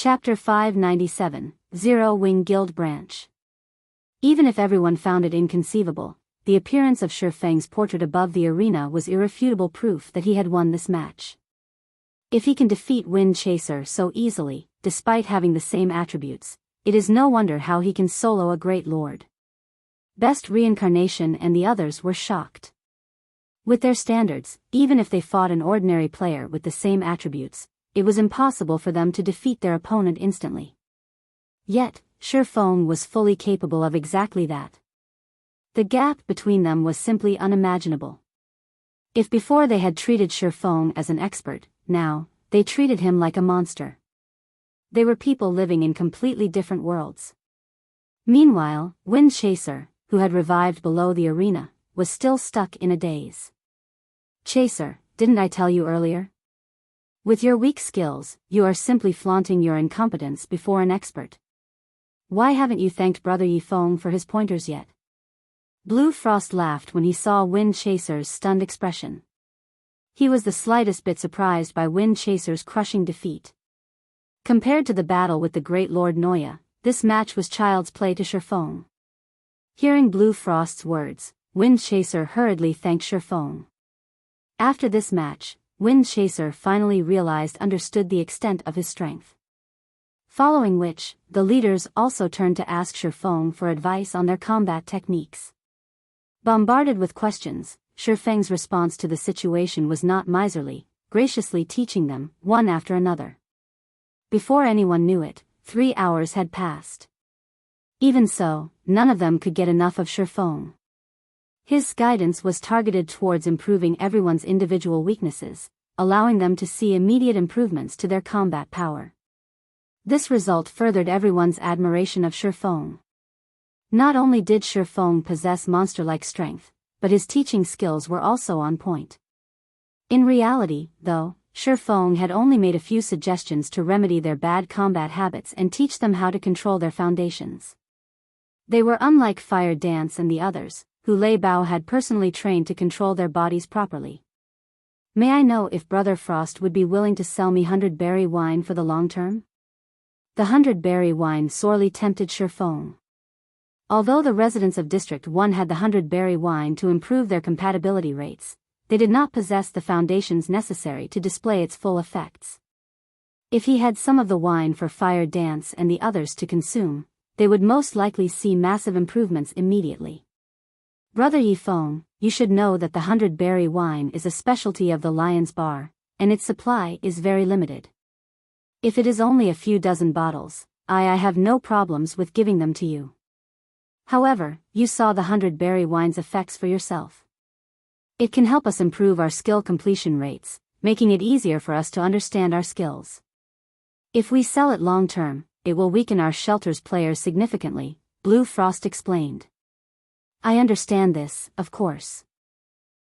Chapter 597, Zero-Wing Guild Branch. Even if everyone found it inconceivable, the appearance of Shi Feng's portrait above the arena was irrefutable proof that he had won this match. If he can defeat Wind Chaser so easily, despite having the same attributes, it is no wonder how he can solo a great lord. Best Reincarnation and the others were shocked. With their standards, even if they fought an ordinary player with the same attributes, it was impossible for them to defeat their opponent instantly. Yet, Shi Feng was fully capable of exactly that. The gap between them was simply unimaginable. If before they had treated Shi Feng as an expert, now, they treated him like a monster. They were people living in completely different worlds. Meanwhile, Wind Chaser, who had revived below the arena, was still stuck in a daze. Chaser, didn't I tell you earlier? With your weak skills, you are simply flaunting your incompetence before an expert. Why haven't you thanked Brother Yifeng for his pointers yet? Blue Frost laughed when he saw Wind Chaser's stunned expression. He was the slightest bit surprised by Wind Chaser's crushing defeat. Compared to the battle with the Great Lord Noya, this match was child's play to Shi Feng. Hearing Blue Frost's words, Wind Chaser hurriedly thanked Shi Feng. After this match, Wind Chaser finally understood the extent of his strength. Following which, the leaders also turned to ask Shi Feng for advice on their combat techniques. Bombarded with questions, Shi Feng's response to the situation was not miserly, graciously teaching them, one after another. Before anyone knew it, 3 hours had passed. Even so, none of them could get enough of Shi Feng. His guidance was targeted towards improving everyone's individual weaknesses, allowing them to see immediate improvements to their combat power. This result furthered everyone's admiration of Shi Feng. Not only did Shi Feng possess monster-like strength, but his teaching skills were also on point. In reality, though, Shi Feng had only made a few suggestions to remedy their bad combat habits and teach them how to control their foundations. They were unlike Fire Dance and the others, who Lei Bao had personally trained to control their bodies properly. May I know if Brother Frost would be willing to sell me 100-berry wine for the long term? The 100-berry wine sorely tempted Shi Feng. Although the residents of District 1 had the 100-berry wine to improve their compatibility rates, they did not possess the foundations necessary to display its full effects. If he had some of the wine for Fire Dance and the others to consume, they would most likely see massive improvements immediately. Brother Yifeng, you should know that the 100-berry wine is a specialty of the Lion's Bar, and its supply is very limited. If it is only a few dozen bottles, I have no problems with giving them to you. However, you saw the 100-berry wine's effects for yourself. It can help us improve our skill completion rates, making it easier for us to understand our skills. If we sell it long-term, it will weaken our shelter's players significantly, Blue Frost explained. I understand this, of course.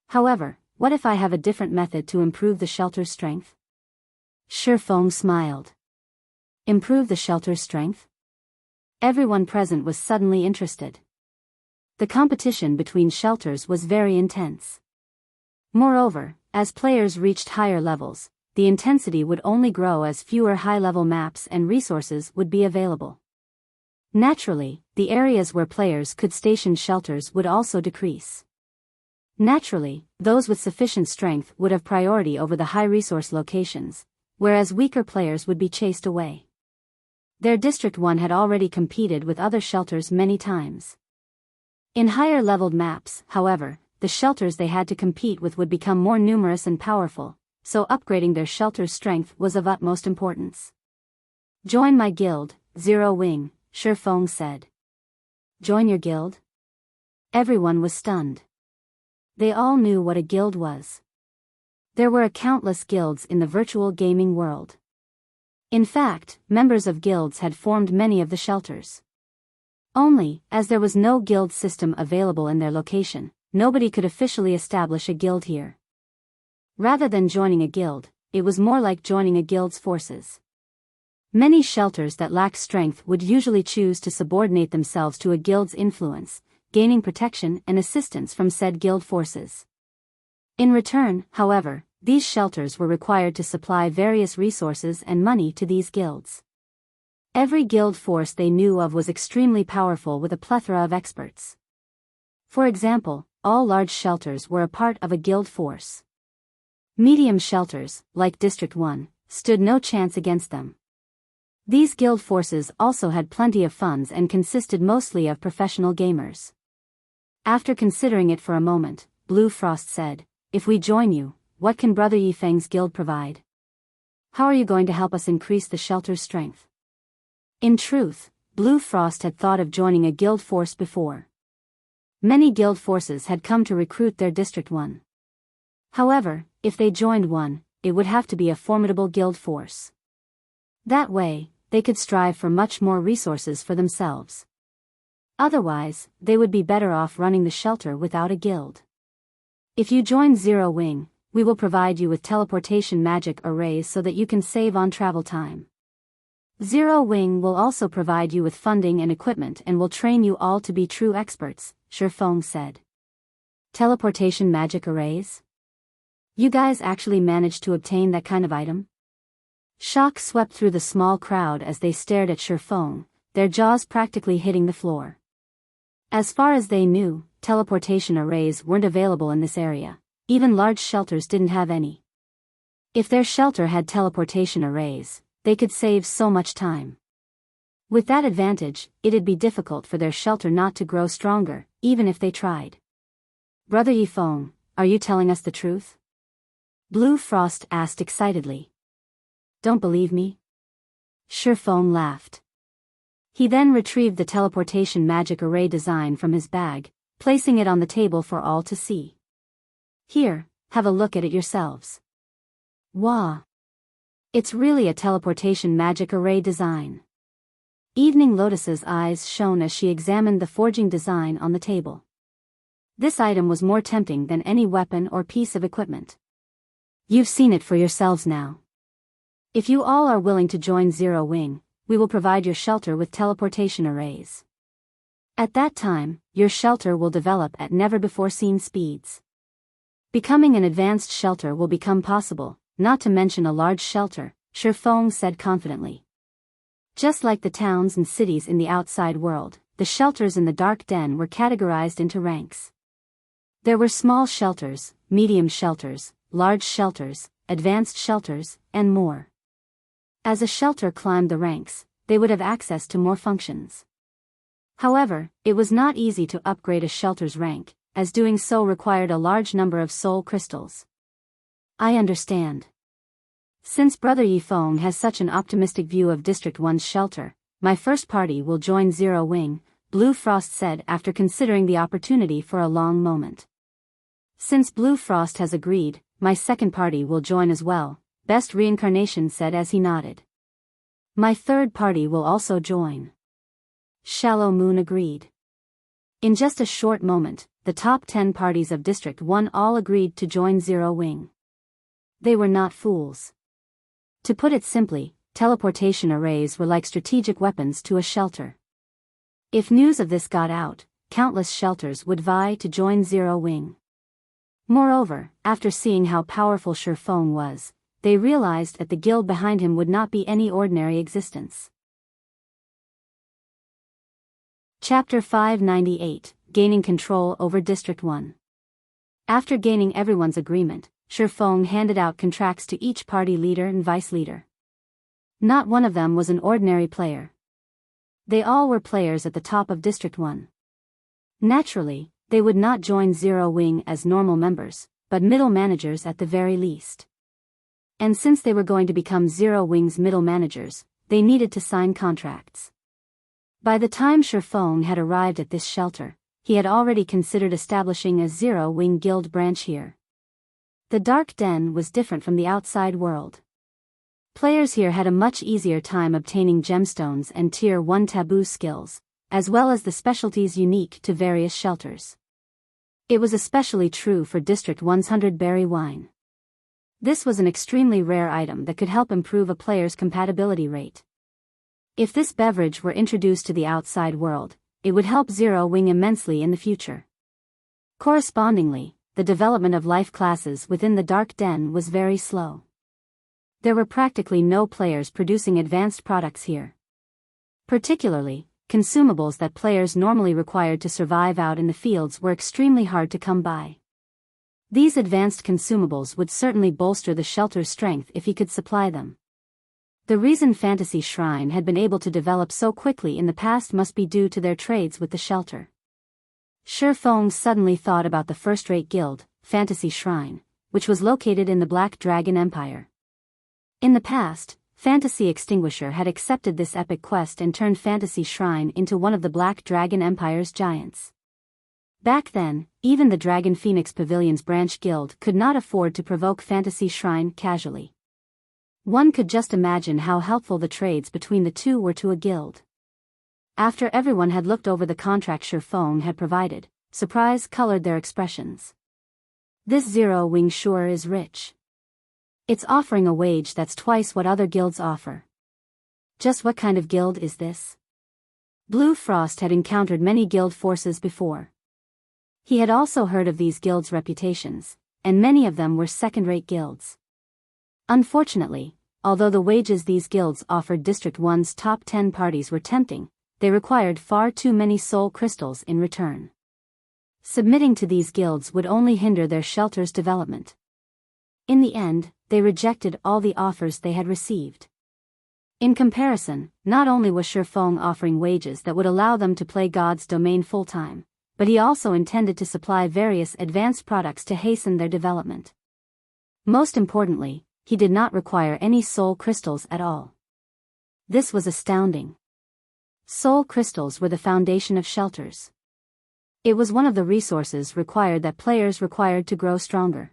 However, what if I have a different method to improve the shelter's strength? Shi Feng smiled. Improve the shelter's strength? Everyone present was suddenly interested. The competition between shelters was very intense. Moreover, as players reached higher levels, the intensity would only grow as fewer high-level maps and resources would be available. Naturally, the areas where players could station shelters would also decrease. Naturally, those with sufficient strength would have priority over the high-resource locations, whereas weaker players would be chased away. Their District 1 had already competed with other shelters many times. In higher-leveled maps, however, the shelters they had to compete with would become more numerous and powerful, so upgrading their shelter's strength was of utmost importance. Join my guild, Zero Wing, Shi Feng said. Join your guild? Everyone was stunned. They all knew what a guild was. There were countless guilds in the virtual gaming world. In fact, members of guilds had formed many of the shelters. Only, as there was no guild system available in their location, nobody could officially establish a guild here. Rather than joining a guild, it was more like joining a guild's forces. Many shelters that lacked strength would usually choose to subordinate themselves to a guild's influence, gaining protection and assistance from said guild forces. In return, however, these shelters were required to supply various resources and money to these guilds. Every guild force they knew of was extremely powerful with a plethora of experts. For example, all large shelters were a part of a guild force. Medium shelters, like District 1, stood no chance against them. These guild forces also had plenty of funds and consisted mostly of professional gamers. After considering it for a moment, Blue Frost said, "If we join you, what can Brother Yifeng's guild provide? How are you going to help us increase the shelter's strength?" In truth, Blue Frost had thought of joining a guild force before. Many guild forces had come to recruit their District 1. However, if they joined one, it would have to be a formidable guild force. That way, they could strive for much more resources for themselves. Otherwise, they would be better off running the shelter without a guild. If you join Zero Wing, we will provide you with teleportation magic arrays so that you can save on travel time. Zero Wing will also provide you with funding and equipment and will train you all to be true experts, Shifeng said. Teleportation magic arrays? You guys actually managed to obtain that kind of item? Shock swept through the small crowd as they stared at Shifeng, their jaws practically hitting the floor. As far as they knew, teleportation arrays weren't available in this area. Even large shelters didn't have any. If their shelter had teleportation arrays, they could save so much time. With that advantage, it'd be difficult for their shelter not to grow stronger, even if they tried. Brother Yifeng, are you telling us the truth? Blue Frost asked excitedly. Don't believe me? Shifeng laughed. He then retrieved the teleportation magic array design from his bag, placing it on the table for all to see. Here, have a look at it yourselves. Wow! It's really a teleportation magic array design. Evening Lotus's eyes shone as she examined the forging design on the table. This item was more tempting than any weapon or piece of equipment. You've seen it for yourselves now. If you all are willing to join Zero Wing, we will provide your shelter with teleportation arrays. At that time, your shelter will develop at never-before-seen speeds. Becoming an advanced shelter will become possible, not to mention a large shelter, Shifeng said confidently. Just like the towns and cities in the outside world, the shelters in the Dark Den were categorized into ranks. There were small shelters, medium shelters, large shelters, advanced shelters, and more. As a shelter climbed the ranks, they would have access to more functions. However, it was not easy to upgrade a shelter's rank, as doing so required a large number of soul crystals. I understand. Since Brother Yifeng has such an optimistic view of District 1's shelter, my first party will join Zero Wing, Blue Frost said after considering the opportunity for a long moment. Since Blue Frost has agreed, my second party will join as well, Best Reincarnation said as he nodded. My third party will also join. Shallow Moon agreed. In just a short moment, the top 10 parties of District 1 all agreed to join Zero Wing. They were not fools. To put it simply, teleportation arrays were like strategic weapons to a shelter. If news of this got out, countless shelters would vie to join Zero Wing. Moreover, after seeing how powerful Shifeng was, they realized that the guild behind him would not be any ordinary existence. Chapter 598, Gaining Control over District 1. After gaining everyone's agreement, Shifeng handed out contracts to each party leader and vice leader. Not one of them was an ordinary player. They all were players at the top of District 1. Naturally, they would not join Zero Wing as normal members, but middle managers at the very least. And since they were going to become Zero Wing's middle managers, they needed to sign contracts. By the time Shifeng had arrived at this shelter, he had already considered establishing a Zero Wing guild branch here. The Dark Den was different from the outside world. Players here had a much easier time obtaining gemstones and Tier 1 taboo skills, as well as the specialties unique to various shelters. It was especially true for District 1's 100-berry wine. This was an extremely rare item that could help improve a player's compatibility rate. If this beverage were introduced to the outside world, it would help Zero Wing immensely in the future. Correspondingly, the development of life classes within the Dark Den was very slow. There were practically no players producing advanced products here. Particularly, consumables that players normally required to survive out in the fields were extremely hard to come by. These advanced consumables would certainly bolster the shelter's strength if he could supply them. The reason Fantasy Shrine had been able to develop so quickly in the past must be due to their trades with the shelter. Shi Feng suddenly thought about the first-rate guild, Fantasy Shrine, which was located in the Black Dragon Empire. In the past, Fantasy Extinguisher had accepted this epic quest and turned Fantasy Shrine into one of the Black Dragon Empire's giants. Back then, even the Dragon Phoenix Pavilion's branch guild could not afford to provoke Fantasy Shrine casually. One could just imagine how helpful the trades between the two were to a guild. After everyone had looked over the contract Shi Feng had provided, surprise colored their expressions. This Zero Wing sure is rich. It's offering a wage that's twice what other guilds offer. Just what kind of guild is this? Blue Frost had encountered many guild forces before. He had also heard of these guilds' reputations, and many of them were second-rate guilds. Unfortunately, although the wages these guilds offered District 1's top 10 parties were tempting, they required far too many soul crystals in return. Submitting to these guilds would only hinder their shelter's development. In the end, they rejected all the offers they had received. In comparison, not only was Shi Feng offering wages that would allow them to play God's domain full-time, but he also intended to supply various advanced products to hasten their development. Most importantly, he did not require any soul crystals at all. This was astounding. Soul crystals were the foundation of shelters. It was one of the resources required that players required to grow stronger.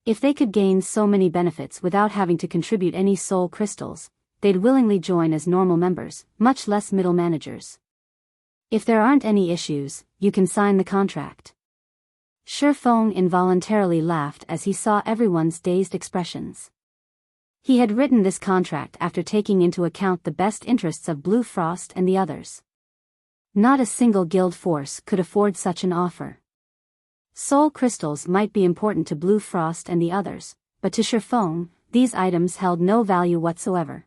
If they could gain so many benefits without having to contribute any soul crystals, they'd willingly join as normal members, much less middle managers. If there aren't any issues, you can sign the contract. Shi Feng involuntarily laughed as he saw everyone's dazed expressions. He had written this contract after taking into account the best interests of Blue Frost and the others. Not a single guild force could afford such an offer. Soul crystals might be important to Blue Frost and the others, but to Shi Feng, these items held no value whatsoever.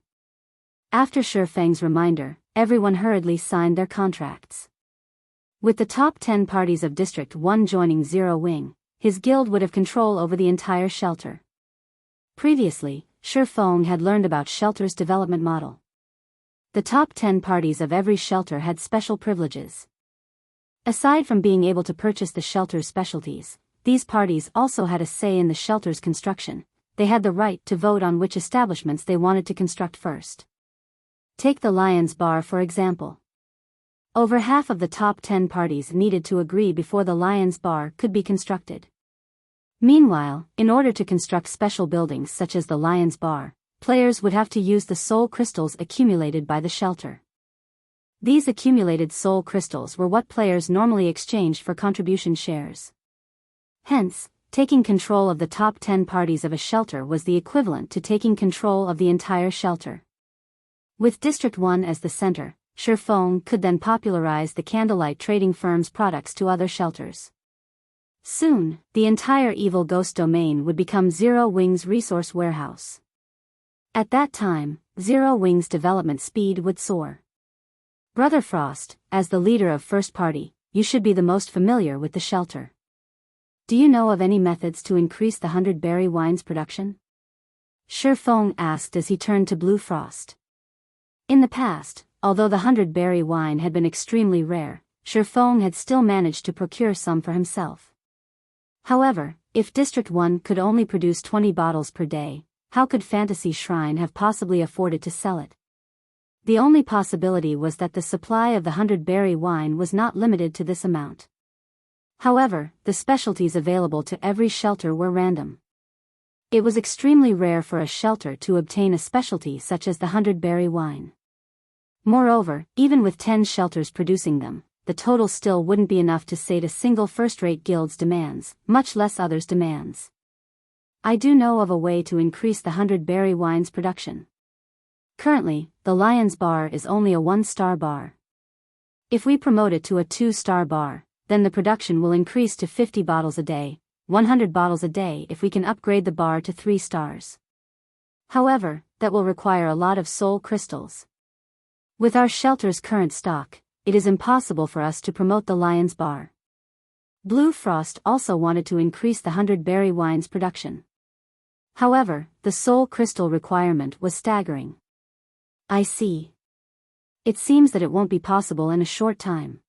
After Shi Feng's reminder, everyone hurriedly signed their contracts. With the top 10 parties of District 1 joining Zero Wing, his guild would have control over the entire shelter. Previously, Shi Feng had learned about shelter's development model. The top 10 parties of every shelter had special privileges. Aside from being able to purchase the shelter's specialties, these parties also had a say in the shelter's construction. They had the right to vote on which establishments they wanted to construct first. Take the Lion's Bar for example. Over half of the top 10 parties needed to agree before the Lion's Bar could be constructed. Meanwhile, in order to construct special buildings such as the Lion's Bar, players would have to use the soul crystals accumulated by the shelter. These accumulated soul crystals were what players normally exchanged for contribution shares. Hence, taking control of the top 10 parties of a shelter was the equivalent to taking control of the entire shelter. With District 1 as the center, Shi Feng could then popularize the Candlelight Trading Firm's products to other shelters. Soon, the entire Evil Ghost domain would become Zero Wing's resource warehouse. At that time, Zero Wing's development speed would soar. Brother Frost, as the leader of First Party, you should be the most familiar with the shelter. Do you know of any methods to increase the 100-berry wine's production? Shi Feng asked as he turned to Blue Frost. In the past, although the 100-berry wine had been extremely rare, Shi Feng had still managed to procure some for himself. However, if District 1 could only produce 20 bottles per day, how could Fantasy Shrine have possibly afforded to sell it? The only possibility was that the supply of the 100-berry wine was not limited to this amount. However, the specialties available to every shelter were random. It was extremely rare for a shelter to obtain a specialty such as the 100-berry wine. Moreover, even with 10 shelters producing them, the total still wouldn't be enough to sate a single first-rate guild's demands, much less others' demands. I do know of a way to increase the 100-berry wine's production. Currently, the Lion's Bar is only a 1-star bar. If we promote it to a 2-star bar, then the production will increase to 50 bottles a day, 100 bottles a day if we can upgrade the bar to 3 stars. However, that will require a lot of soul crystals. With our shelter's current stock, it is impossible for us to promote the Lion's Bar. Blue Frost also wanted to increase the 100-berry wine's production. However, the soul crystal requirement was staggering. I see. It seems that it won't be possible in a short time.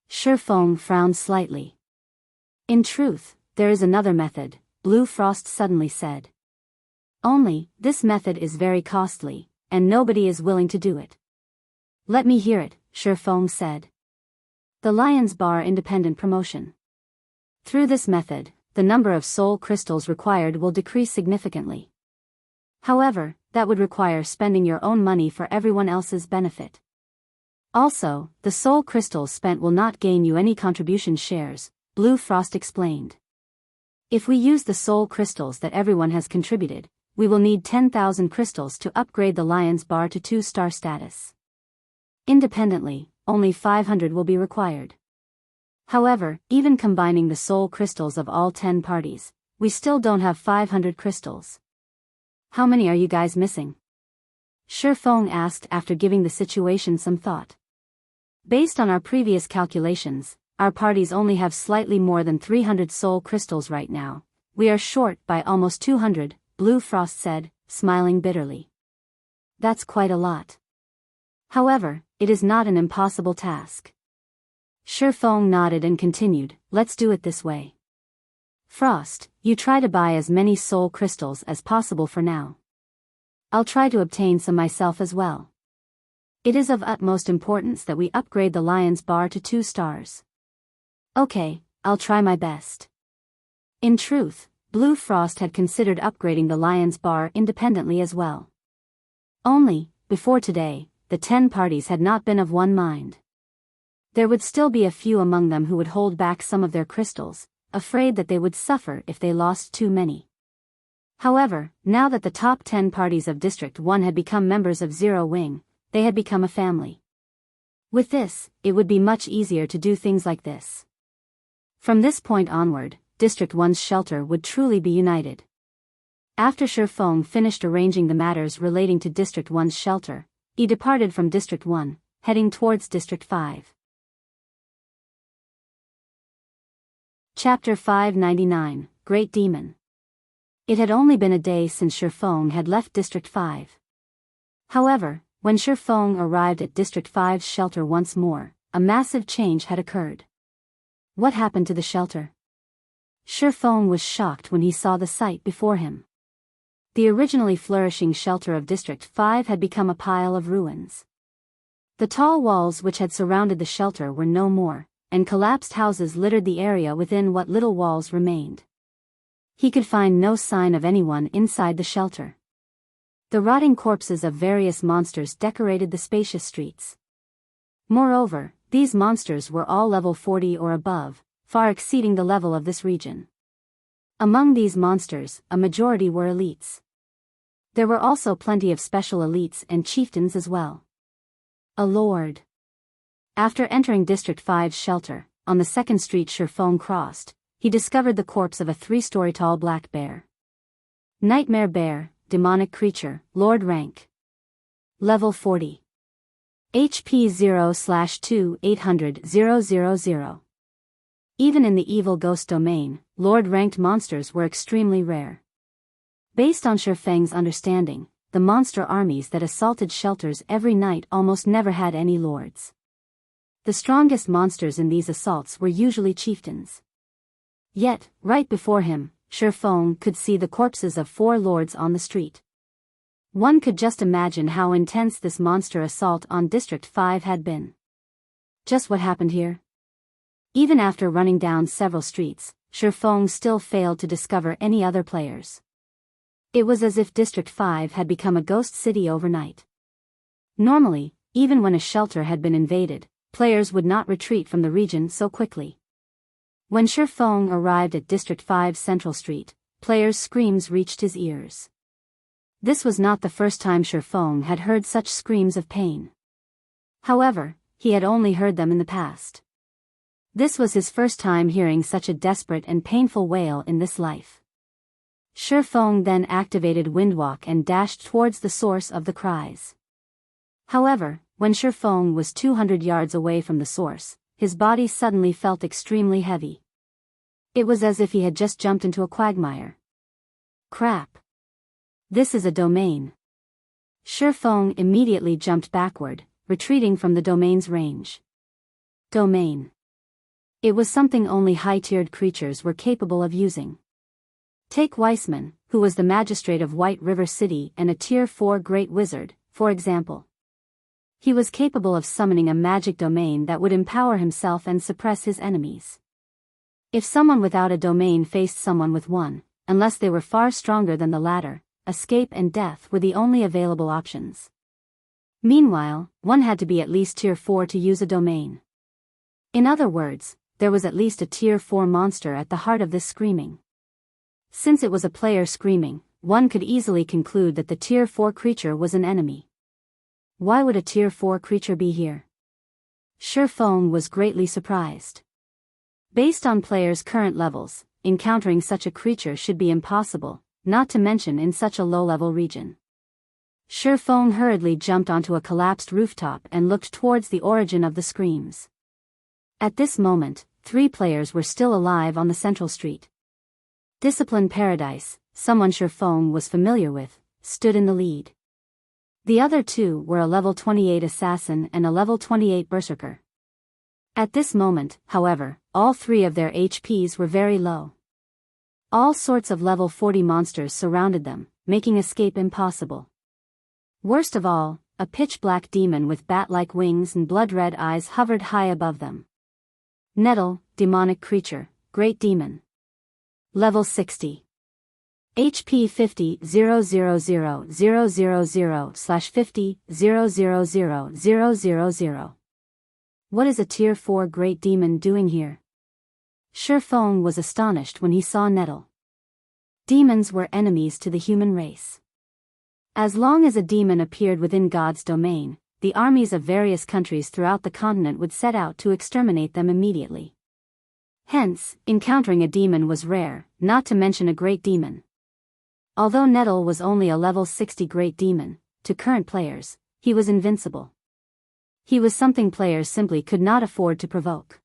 Shifeng frowned slightly. In truth, there is another method, Blue Frost suddenly said. Only, this method is very costly, and nobody is willing to do it. Let me hear it, Shifeng said. The Lion's Bar Independent Promotion. Through this method, the number of soul crystals required will decrease significantly. However, that would require spending your own money for everyone else's benefit. Also, the soul crystals spent will not gain you any contribution shares, Blue Frost explained. If we use the soul crystals that everyone has contributed, we will need 10,000 crystals to upgrade the Lion's Bar to 2-star status. Independently, only 500 will be required. However, even combining the soul crystals of all 10 parties, we still don't have 500 crystals. How many are you guys missing? Shifeng asked after giving the situation some thought. Based on our previous calculations, our parties only have slightly more than 300 soul crystals right now. We are short by almost 200, Blue Frost said, smiling bitterly. That's quite a lot. However, it is not an impossible task. Shifeng nodded and continued, let's do it this way. Frost, you try to buy as many soul crystals as possible for now. I'll try to obtain some myself as well. It is of utmost importance that we upgrade the Lion's Bar to 2 stars. Okay, I'll try my best. In truth, Blue Frost had considered upgrading the Lion's Bar independently as well. Only, before today, the 10 parties had not been of one mind. There would still be a few among them who would hold back some of their crystals, afraid that they would suffer if they lost too many. However, now that the top 10 parties of District 1 had become members of Zero Wing, they had become a family. With this, it would be much easier to do things like this. From this point onward, District 1's shelter would truly be united. After Shifeng finished arranging the matters relating to District 1's shelter, he departed from District 1, heading towards District 5. Chapter 599, Great Demon. It had only been a day since Shifeng had left District 5. However, when Shifeng arrived at District 5's shelter once more, a massive change had occurred. What happened to the shelter? Shifeng was shocked when he saw the sight before him. The originally flourishing shelter of District 5 had become a pile of ruins. The tall walls which had surrounded the shelter were no more, and collapsed houses littered the area within what little walls remained. He could find no sign of anyone inside the shelter. The rotting corpses of various monsters decorated the spacious streets. Moreover, these monsters were all level 40 or above, far exceeding the level of this region. Among these monsters, a majority were elites. There were also plenty of special elites and chieftains as well. A lord. After entering District 5's shelter, on the second street Shifeng crossed, he discovered the corpse of a 3-story tall black bear. Nightmare bear, demonic creature, Lord rank. Level 40. HP 0/2 800 000. Even in the evil ghost domain, Lord-ranked monsters were extremely rare. Based on Shifeng's understanding, the monster armies that assaulted shelters every night almost never had any lords. The strongest monsters in these assaults were usually chieftains. Yet, right before him, Shifeng could see the corpses of 4 lords on the street. One could just imagine how intense this monster assault on District 5 had been. Just what happened here? Even after running down several streets, Shifeng still failed to discover any other players. It was as if District 5 had become a ghost city overnight. Normally, even when a shelter had been invaded, players would not retreat from the region so quickly. When Shifeng arrived at District 5's Central Street, players' screams reached his ears. This was not the first time Shifeng had heard such screams of pain. However, he had only heard them in the past. This was his first time hearing such a desperate and painful wail in this life. Shifeng then activated Windwalk and dashed towards the source of the cries. However, when Shifeng was 200 yards away from the source, his body suddenly felt extremely heavy. It was as if he had just jumped into a quagmire. Crap. This is a domain. Shifeng immediately jumped backward, retreating from the domain's range. Domain. It was something only high-tiered creatures were capable of using. Take Weissman, who was the magistrate of White River City and a Tier 4 Great Wizard, for example. He was capable of summoning a magic domain that would empower himself and suppress his enemies. If someone without a domain faced someone with one, unless they were far stronger than the latter, escape and death were the only available options. Meanwhile, one had to be at least Tier 4 to use a domain. In other words, there was at least a Tier 4 monster at the heart of this screaming. Since it was a player screaming, one could easily conclude that the Tier 4 creature was an enemy. Why would a Tier 4 creature be here? Shifeng was greatly surprised. Based on players' current levels, encountering such a creature should be impossible, not to mention in such a low-level region. Shifeng hurriedly jumped onto a collapsed rooftop and looked towards the origin of the screams. At this moment, 3 players were still alive on the central street. Discipline Paradise, someone Shifeng was familiar with, stood in the lead. The other 2 were a level 28 assassin and a level 28 berserker. At this moment, however, all 3 of their HPs were very low. All sorts of level 40 monsters surrounded them, making escape impossible. Worst of all, a pitch-black demon with bat-like wings and blood-red eyes hovered high above them. Nettle, demonic creature, great demon. Level 60. HP 50,000,000/50,000,000. What is a Tier 4 great demon doing here? Shifeng was astonished when he saw Nettle. Demons were enemies to the human race. As long as a demon appeared within God's domain, the armies of various countries throughout the continent would set out to exterminate them immediately. Hence, encountering a demon was rare, not to mention a great demon. Although Nettle was only a level 60 great demon, to current players, he was invincible. He was something players simply could not afford to provoke.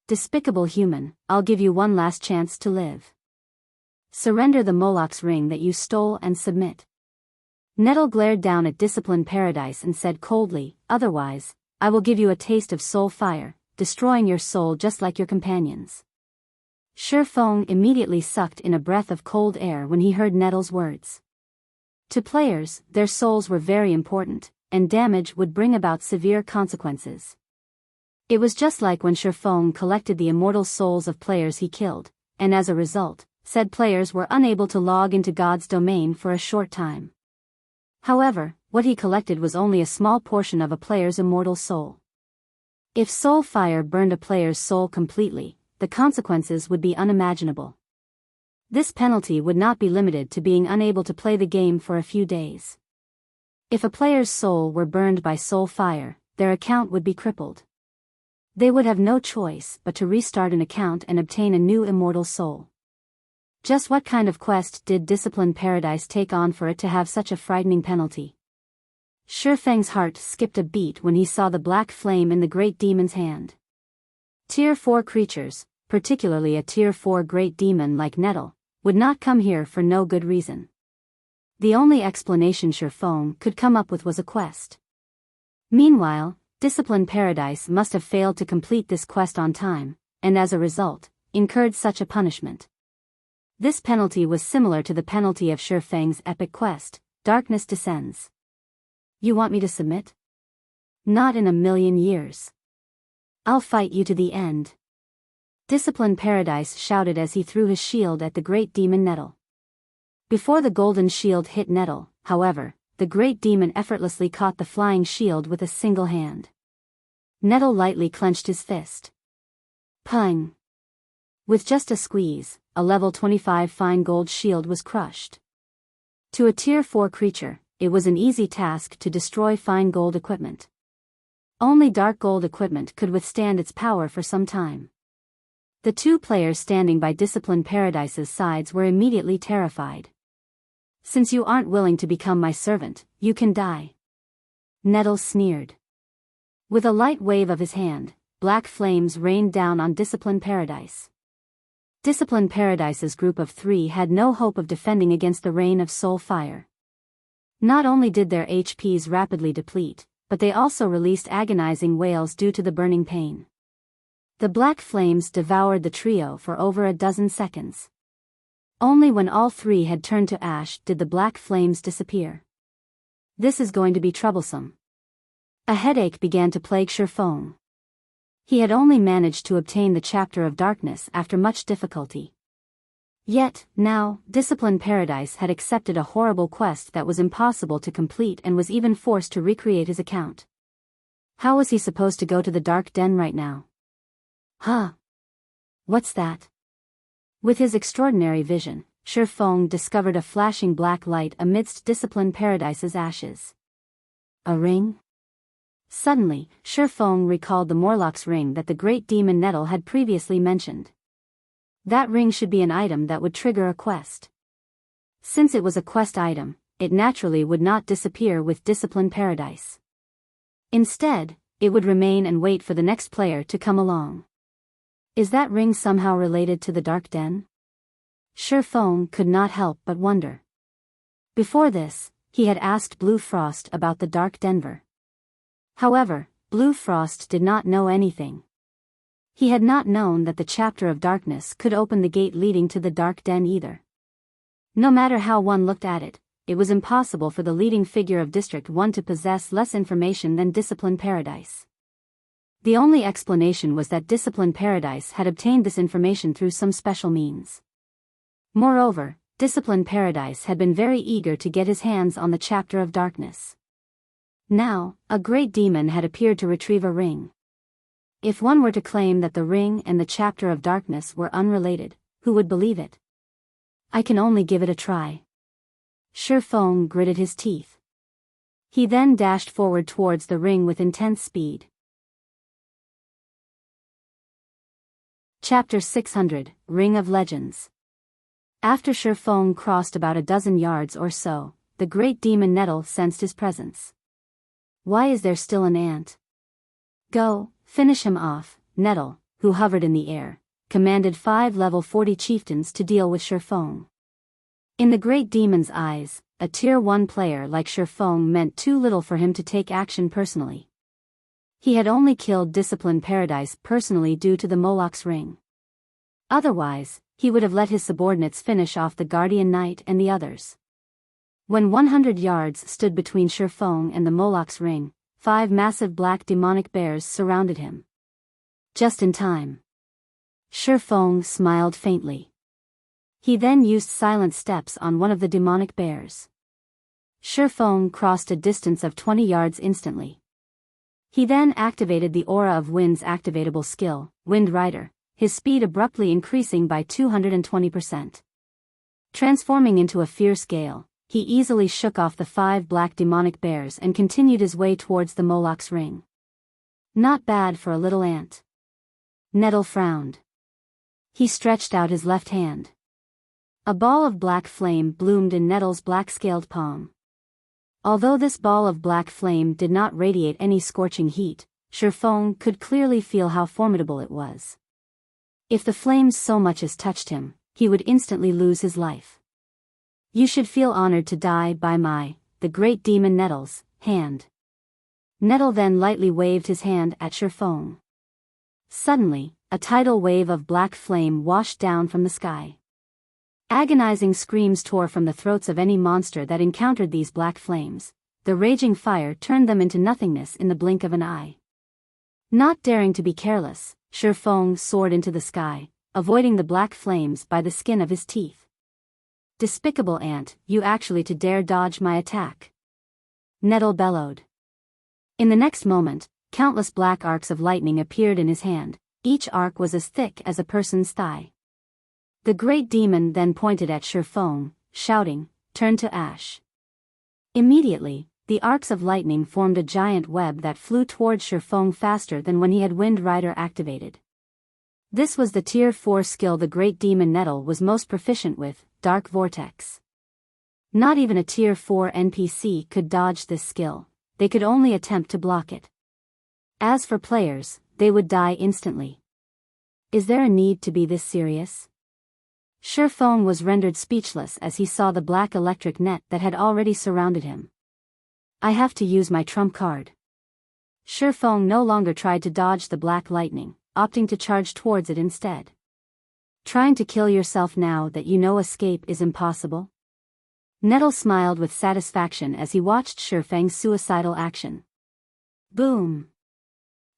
Despicable human, I'll give you one last chance to live. Surrender the Moloch's ring that you stole and submit. Nettle glared down at Discipline Paradise and said coldly, otherwise, I will give you a taste of soul fire, destroying your soul just like your companions. Shifeng immediately sucked in a breath of cold air when he heard Nettle's words. To players, their souls were very important, and damage would bring about severe consequences. It was just like when Shifeng collected the immortal souls of players he killed, and as a result, said players were unable to log into God's domain for a short time. However, what he collected was only a small portion of a player's immortal soul. If soul fire burned a player's soul completely, the consequences would be unimaginable. This penalty would not be limited to being unable to play the game for a few days. If a player's soul were burned by soul fire, their account would be crippled. They would have no choice but to restart an account and obtain a new immortal soul. Just what kind of quest did Discipline Paradise take on for it to have such a frightening penalty? Shifeng's heart skipped a beat when he saw the black flame in the great demon's hand. Tier 4 creatures, particularly a Tier 4 great demon like Nettle, would not come here for no good reason. The only explanation Shifeng could come up with was a quest. Meanwhile, Discipline Paradise must have failed to complete this quest on time, and as a result, incurred such a punishment. This penalty was similar to the penalty of Shifeng's epic quest, Darkness Descends. You want me to submit? Not in a million years. I'll fight you to the end. Discipline Paradise shouted as he threw his shield at the great demon Nettle. Before the golden shield hit Nettle, however, the great demon effortlessly caught the flying shield with a single hand. Nettle lightly clenched his fist. Pung! With just a squeeze, a level 25 fine gold shield was crushed. To a Tier 4 creature, it was an easy task to destroy fine gold equipment. Only dark gold equipment could withstand its power for some time. The 2 players standing by Discipline Paradise's sides were immediately terrified. Since you aren't willing to become my servant, you can die. Nettle sneered. With a light wave of his hand, black flames rained down on Discipline Paradise. Discipline Paradise's group of 3 had no hope of defending against the rain of soul fire. Not only did their HPs rapidly deplete, but they also released agonizing wails due to the burning pain. The black flames devoured the trio for over a dozen seconds. Only when all 3 had turned to ash did the black flames disappear. This is going to be troublesome. A headache began to plague Shifeng. He had only managed to obtain the Chapter of Darkness after much difficulty. Yet, now, Discipline Paradise had accepted a horrible quest that was impossible to complete and was even forced to recreate his account. How was he supposed to go to the dark den right now? Huh? What's that? With his extraordinary vision, Shifeng discovered a flashing black light amidst Discipline Paradise's ashes. A ring? Suddenly, Shifeng recalled the Morlock's ring that the great demon Nettle had previously mentioned. That ring should be an item that would trigger a quest. Since it was a quest item, it naturally would not disappear with Discipline Paradise. Instead, it would remain and wait for the next player to come along. Is that ring somehow related to the Dark Den? Shifeng could not help but wonder. Before this, he had asked Blue Frost about the Dark Denver. However, Blue Frost did not know anything. He had not known that the Chapter of Darkness could open the gate leading to the Dark Den either. No matter how one looked at it, it was impossible for the leading figure of District 1 to possess less information than Discipline Paradise. The only explanation was that Discipline Paradise had obtained this information through some special means. Moreover, Discipline Paradise had been very eager to get his hands on the Chapter of Darkness. Now, a great demon had appeared to retrieve a ring. If one were to claim that the ring and the Chapter of Darkness were unrelated, who would believe it? I can only give it a try. Shifeng gritted his teeth. He then dashed forward towards the ring with intense speed. Chapter 600, Ring of Legends. After Shifeng crossed about a dozen yards or so, the great demon Nettle sensed his presence. Why is there still an ant? Go, finish him off, Nettle, who hovered in the air, commanded 5 level 40 chieftains to deal with Shifeng. In the great demon's eyes, a tier 1 player like Shifeng meant too little for him to take action personally. He had only killed Discipline Paradise personally due to the Moloch's ring. Otherwise, he would have let his subordinates finish off the Guardian Knight and the others. When 100 yards stood between Shifeng and the Moloch's ring, 5 massive black demonic bears surrounded him. Just in time. Shifeng smiled faintly. He then used silent steps on one of the demonic bears. Shifeng crossed a distance of 20 yards instantly. He then activated the aura of Wind's activatable skill, Wind Rider, his speed abruptly increasing by 220%. Transforming into a fierce gale, he easily shook off the 5 black demonic bears and continued his way towards the Moloch's ring. Not bad for a little ant. Nettle frowned. He stretched out his left hand. A ball of black flame bloomed in Nettle's black-scaled palm. Although this ball of black flame did not radiate any scorching heat, Shifeng could clearly feel how formidable it was. If the flames so much as touched him, he would instantly lose his life. You should feel honored to die by the great demon Nettle's, hand. Nettle then lightly waved his hand at Shifeng. Suddenly, a tidal wave of black flame washed down from the sky. Agonizing screams tore from the throats of any monster that encountered these black flames. The raging fire turned them into nothingness in the blink of an eye. Not daring to be careless, Shifeng soared into the sky, avoiding the black flames by the skin of his teeth. Despicable ant, you actually to dare dodge my attack. Nettle bellowed. In the next moment, countless black arcs of lightning appeared in his hand. Each arc was as thick as a person's thigh. The great demon then pointed at Shifeng, shouting, "Turn to ash." Immediately, the arcs of lightning formed a giant web that flew towards Shifeng faster than when he had Wind Rider activated. This was the Tier 4 skill the great demon Nettle was most proficient with, Dark Vortex. Not even a Tier 4 NPC could dodge this skill. they could only attempt to block it. As for players, they would die instantly. Is there a need to be this serious? Shifeng was rendered speechless as he saw the black electric net that had already surrounded him. I have to use my trump card. Shifeng no longer tried to dodge the black lightning, opting to charge towards it instead. Trying to kill yourself now that you know escape is impossible? Nettle smiled with satisfaction as he watched Shifeng's suicidal action. Boom!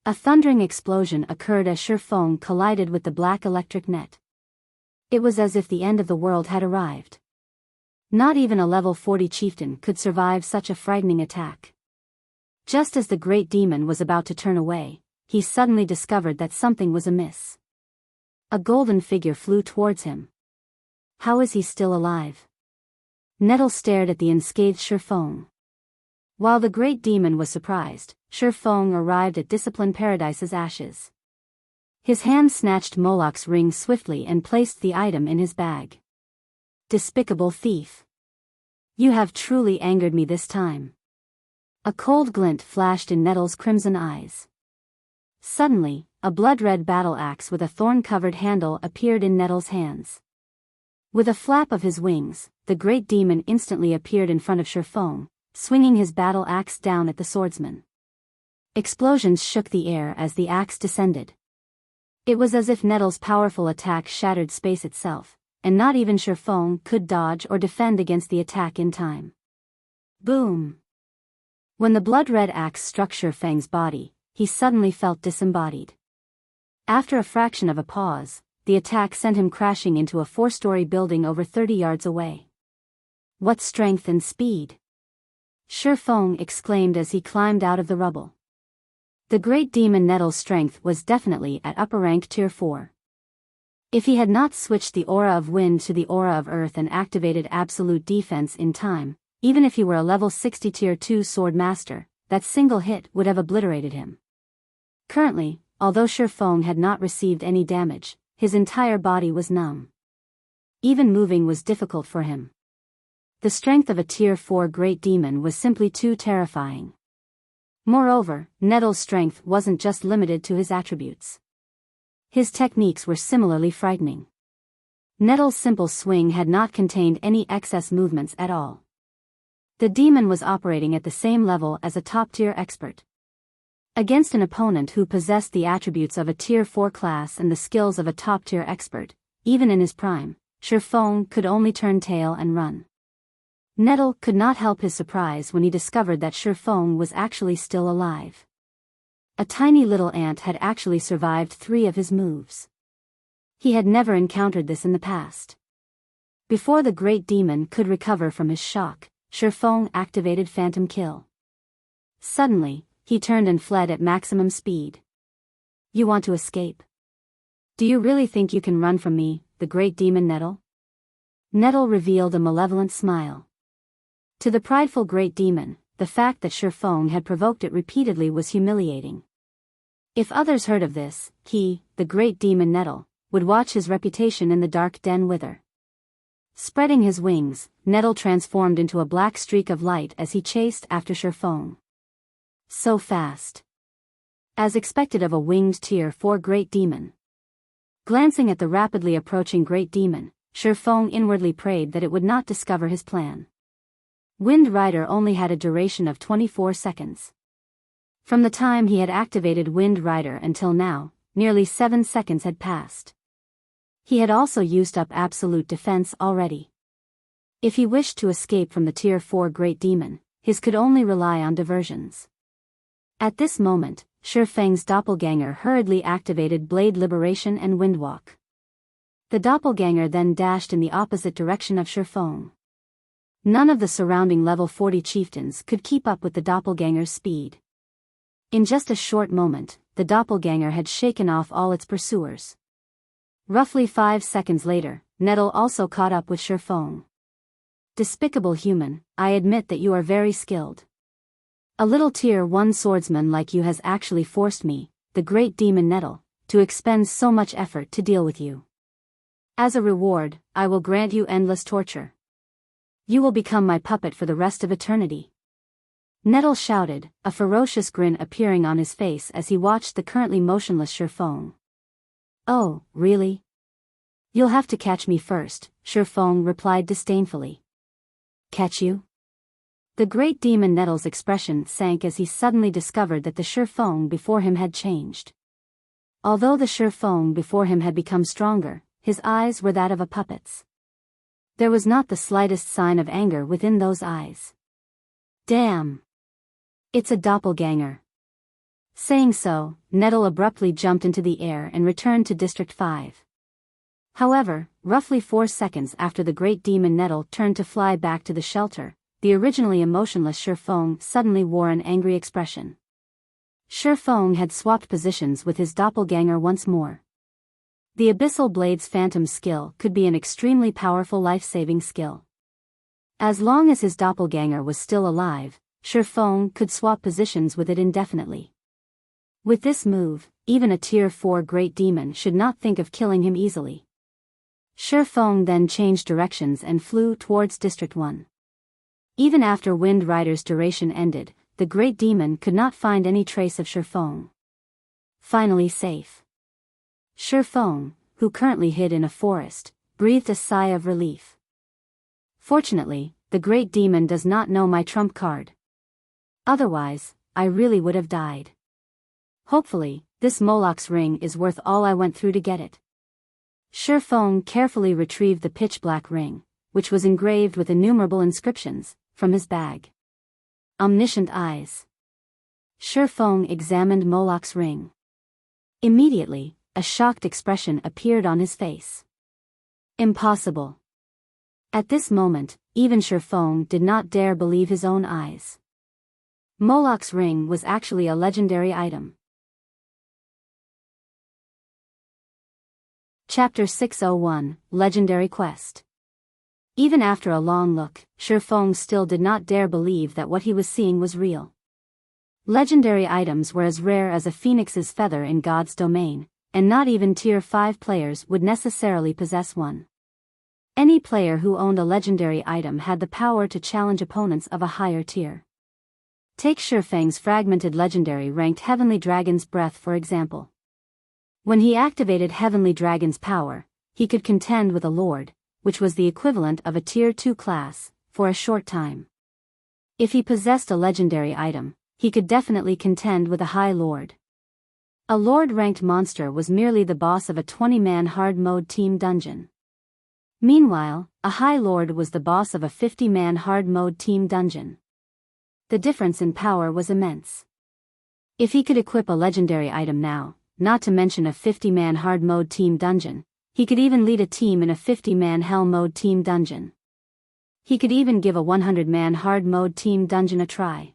A thundering explosion occurred as Shifeng collided with the black electric net. It was as if the end of the world had arrived. Not even a level 40 chieftain could survive such a frightening attack. Just as the great demon was about to turn away, he suddenly discovered that something was amiss. A golden figure flew towards him. How is he still alive? Nettle stared at the unscathed Shifeng. While the great demon was surprised, Shifeng arrived at Discipline Paradise's ashes. His hand snatched Moloch's ring swiftly and placed the item in his bag. Despicable thief! You have truly angered me this time. A cold glint flashed in Nettle's crimson eyes. Suddenly, a blood-red battle axe with a thorn-covered handle appeared in Nettle's hands. With a flap of his wings, the great demon instantly appeared in front of Shifeng, swinging his battle axe down at the swordsman. Explosions shook the air as the axe descended. It was as if Nettle's powerful attack shattered space itself, and not even Shifeng could dodge or defend against the attack in time. Boom! When the blood-red axe struck Shifeng's body, he suddenly felt disembodied. After a fraction of a pause, the attack sent him crashing into a 4-story building over 30 yards away. What strength and speed! Shifeng exclaimed as he climbed out of the rubble. The great demon Nettle's strength was definitely at upper rank tier 4. If he had not switched the aura of wind to the aura of earth and activated absolute defense in time, even if he were a level 60 tier 2 Swordmaster, that single hit would have obliterated him. Currently, although Shifeng had not received any damage, his entire body was numb. Even moving was difficult for him. The strength of a tier 4 great demon was simply too terrifying. Moreover, Nettle's strength wasn't just limited to his attributes. His techniques were similarly frightening. Nettle's simple swing had not contained any excess movements at all. The demon was operating at the same level as a top-tier expert. Against an opponent who possessed the attributes of a tier 4 class and the skills of a top-tier expert, even in his prime, Shifeng could only turn tail and run. Nettle could not help his surprise when he discovered that Shifeng was actually still alive. A tiny little ant had actually survived 3 of his moves. He had never encountered this in the past. Before the great demon could recover from his shock, Shifeng activated Phantom Kill. Suddenly, he turned and fled at maximum speed. You want to escape? Do you really think you can run from me, the great demon Nettle? Nettle revealed a malevolent smile. To the prideful great demon, the fact that Shifeng had provoked it repeatedly was humiliating. If others heard of this, he, the great demon Nettle, would watch his reputation in the dark den wither. Spreading his wings, Nettle transformed into a black streak of light as he chased after Shifeng. So fast. As expected of a winged tier 4 great demon. Glancing at the rapidly approaching great demon, Shifeng inwardly prayed that it would not discover his plan. Wind Rider only had a duration of 24 seconds. From the time he had activated Wind Rider until now, nearly 7 seconds had passed. He had also used up absolute defense already. If he wished to escape from the tier 4 great demon, his could only rely on diversions. At this moment, Shifeng's doppelganger hurriedly activated Blade Liberation and Windwalk. The doppelganger then dashed in the opposite direction of Shifeng. None of the surrounding level 40 chieftains could keep up with the doppelganger's speed. In just a short moment, the doppelganger had shaken off all its pursuers. Roughly 5 seconds later, Nettle also caught up with Shifeng. Despicable human, I admit that you are very skilled. A little tier 1 swordsman like you has actually forced me, the great demon Nettle, to expend so much effort to deal with you. As a reward, I will grant you endless torture. You will become my puppet for the rest of eternity. Nettle shouted, a ferocious grin appearing on his face as he watched the currently motionless Shifeng. Oh, really? You'll have to catch me first, Shifeng replied disdainfully. Catch you? The great demon Nettle's expression sank as he suddenly discovered that the Shifeng before him had changed. Although the Shifeng before him had become stronger, his eyes were that of a puppet's. There was not the slightest sign of anger within those eyes. Damn! It's a doppelganger. Saying so, Nettle abruptly jumped into the air and returned to District 5. However, roughly 4 seconds after the great demon Nettle turned to fly back to the shelter, the originally emotionless Shifeng suddenly wore an angry expression. Shifeng had swapped positions with his doppelganger once more. The Abyssal Blade's Phantom skill could be an extremely powerful life-saving skill. As long as his doppelganger was still alive, Shifeng could swap positions with it indefinitely. With this move, even a Tier 4 Great Demon should not think of killing him easily. Shifeng then changed directions and flew towards District 1. Even after Wind Rider's duration ended, the Great Demon could not find any trace of Shifeng. Finally safe. Shifeng, who currently hid in a forest, breathed a sigh of relief. Fortunately, the Great Demon does not know my trump card. Otherwise, I really would have died. Hopefully, this Moloch's ring is worth all I went through to get it. Shifeng carefully retrieved the pitch-black ring, which was engraved with innumerable inscriptions, from his bag. Omniscient eyes. Shifeng examined Moloch's ring. Immediately, a shocked expression appeared on his face. Impossible. At this moment, even Shifeng did not dare believe his own eyes. Moloch's ring was actually a legendary item. Chapter 601, Legendary Quest. Even after a long look, Shifeng still did not dare believe that what he was seeing was real. Legendary items were as rare as a phoenix's feather in God's domain, and not even Tier 5 players would necessarily possess one. Any player who owned a legendary item had the power to challenge opponents of a higher tier. Take Shifeng's fragmented legendary ranked Heavenly Dragon's Breath for example. When he activated Heavenly Dragon's power, he could contend with a Lord, which was the equivalent of a Tier 2 class, for a short time. If he possessed a legendary item, he could definitely contend with a High Lord. A Lord-ranked monster was merely the boss of a 20-man hard-mode team dungeon. Meanwhile, a High Lord was the boss of a 50-man hard-mode team dungeon. The difference in power was immense. If he could equip a legendary item now, not to mention a 50-man hard-mode team dungeon, he could even lead a team in a 50-man hell-mode team dungeon. He could even give a 100-man hard-mode team dungeon a try.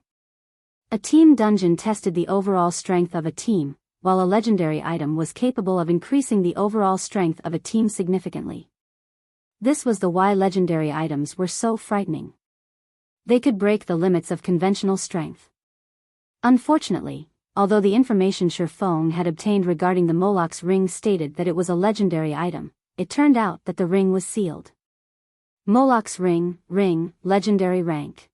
A team dungeon tested the overall strength of a team, while a legendary item was capable of increasing the overall strength of a team significantly. This was the why legendary items were so frightening. They could break the limits of conventional strength. Unfortunately, although the information Shifeng had obtained regarding the Moloch's ring stated that it was a legendary item, it turned out that the ring was sealed. Moloch's ring, legendary rank.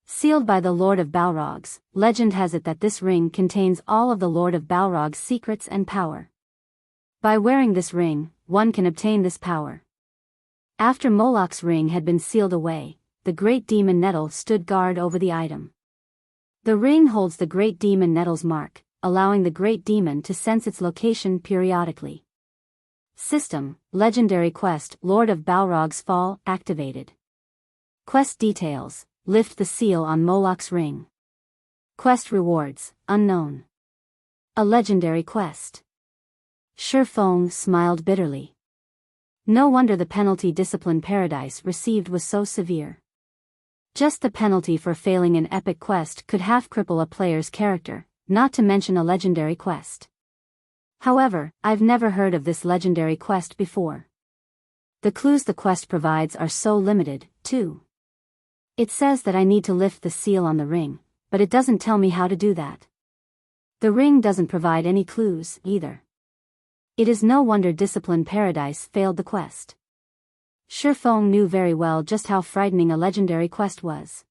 Sealed by the Lord of Balrog's, legend has it that this ring contains all of the Lord of Balrog's secrets and power. By wearing this ring, one can obtain this power. After Moloch's ring had been sealed away, the Great Demon Nettle stood guard over the item. The ring holds the Great Demon Nettle's mark, allowing the Great Demon to sense its location periodically. System, Legendary Quest, Lord of Balrog's Fall, activated. Quest details, lift the seal on Moloch's ring. Quest rewards, unknown. A legendary quest. Shifeng smiled bitterly. No wonder the penalty Discipline Paradise received was so severe. Just the penalty for failing an epic quest could half cripple a player's character, not to mention a legendary quest. However, I've never heard of this legendary quest before. The clues the quest provides are so limited, too. It says that I need to lift the seal on the ring, but it doesn't tell me how to do that. The ring doesn't provide any clues, either. It is no wonder Discipline Paradise failed the quest. Shifeng knew very well just how frightening a legendary quest was.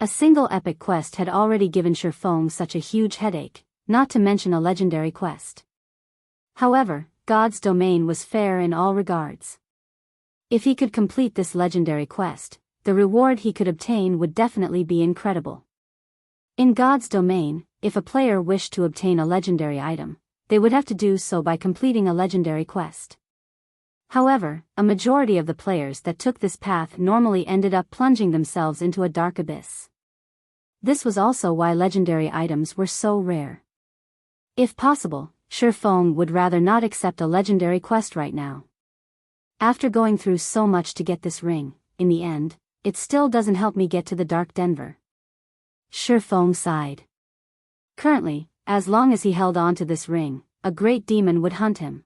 A single epic quest had already given Shifeng such a huge headache, not to mention a legendary quest. However, God's domain was fair in all regards. If he could complete this legendary quest, the reward he could obtain would definitely be incredible. In God's domain, if a player wished to obtain a legendary item, they would have to do so by completing a legendary quest. However, a majority of the players that took this path normally ended up plunging themselves into a dark abyss. This was also why legendary items were so rare. If possible, Shifeng would rather not accept a legendary quest right now. After going through so much to get this ring, in the end, it still doesn't help me get to the Dark Denver. Shifeng sighed. Currently, as long as he held on to this ring, a great demon would hunt him.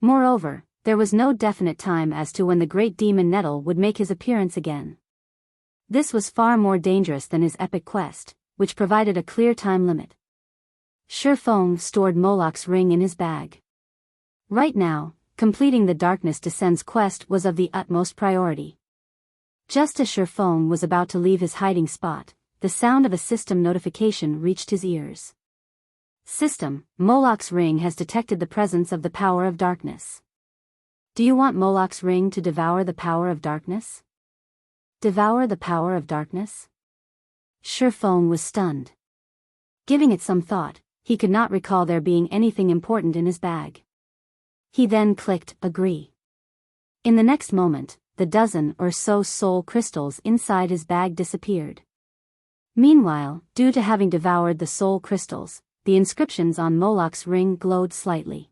Moreover, there was no definite time as to when the great demon Nettle would make his appearance again. This was far more dangerous than his epic quest, which provided a clear time limit. Shifeng stored Moloch's ring in his bag. Right now, completing the Darkness Descends quest was of the utmost priority. Just as Shifeng was about to leave his hiding spot, the sound of a system notification reached his ears. System, Moloch's ring has detected the presence of the power of darkness. Do you want Moloch's ring to devour the power of darkness? Devour the power of darkness? Shifeng was stunned. Giving it some thought, he could not recall there being anything important in his bag. He then clicked agree. In the next moment, the dozen or so soul crystals inside his bag disappeared. Meanwhile, due to having devoured the soul crystals, the inscriptions on Moloch's ring glowed slightly.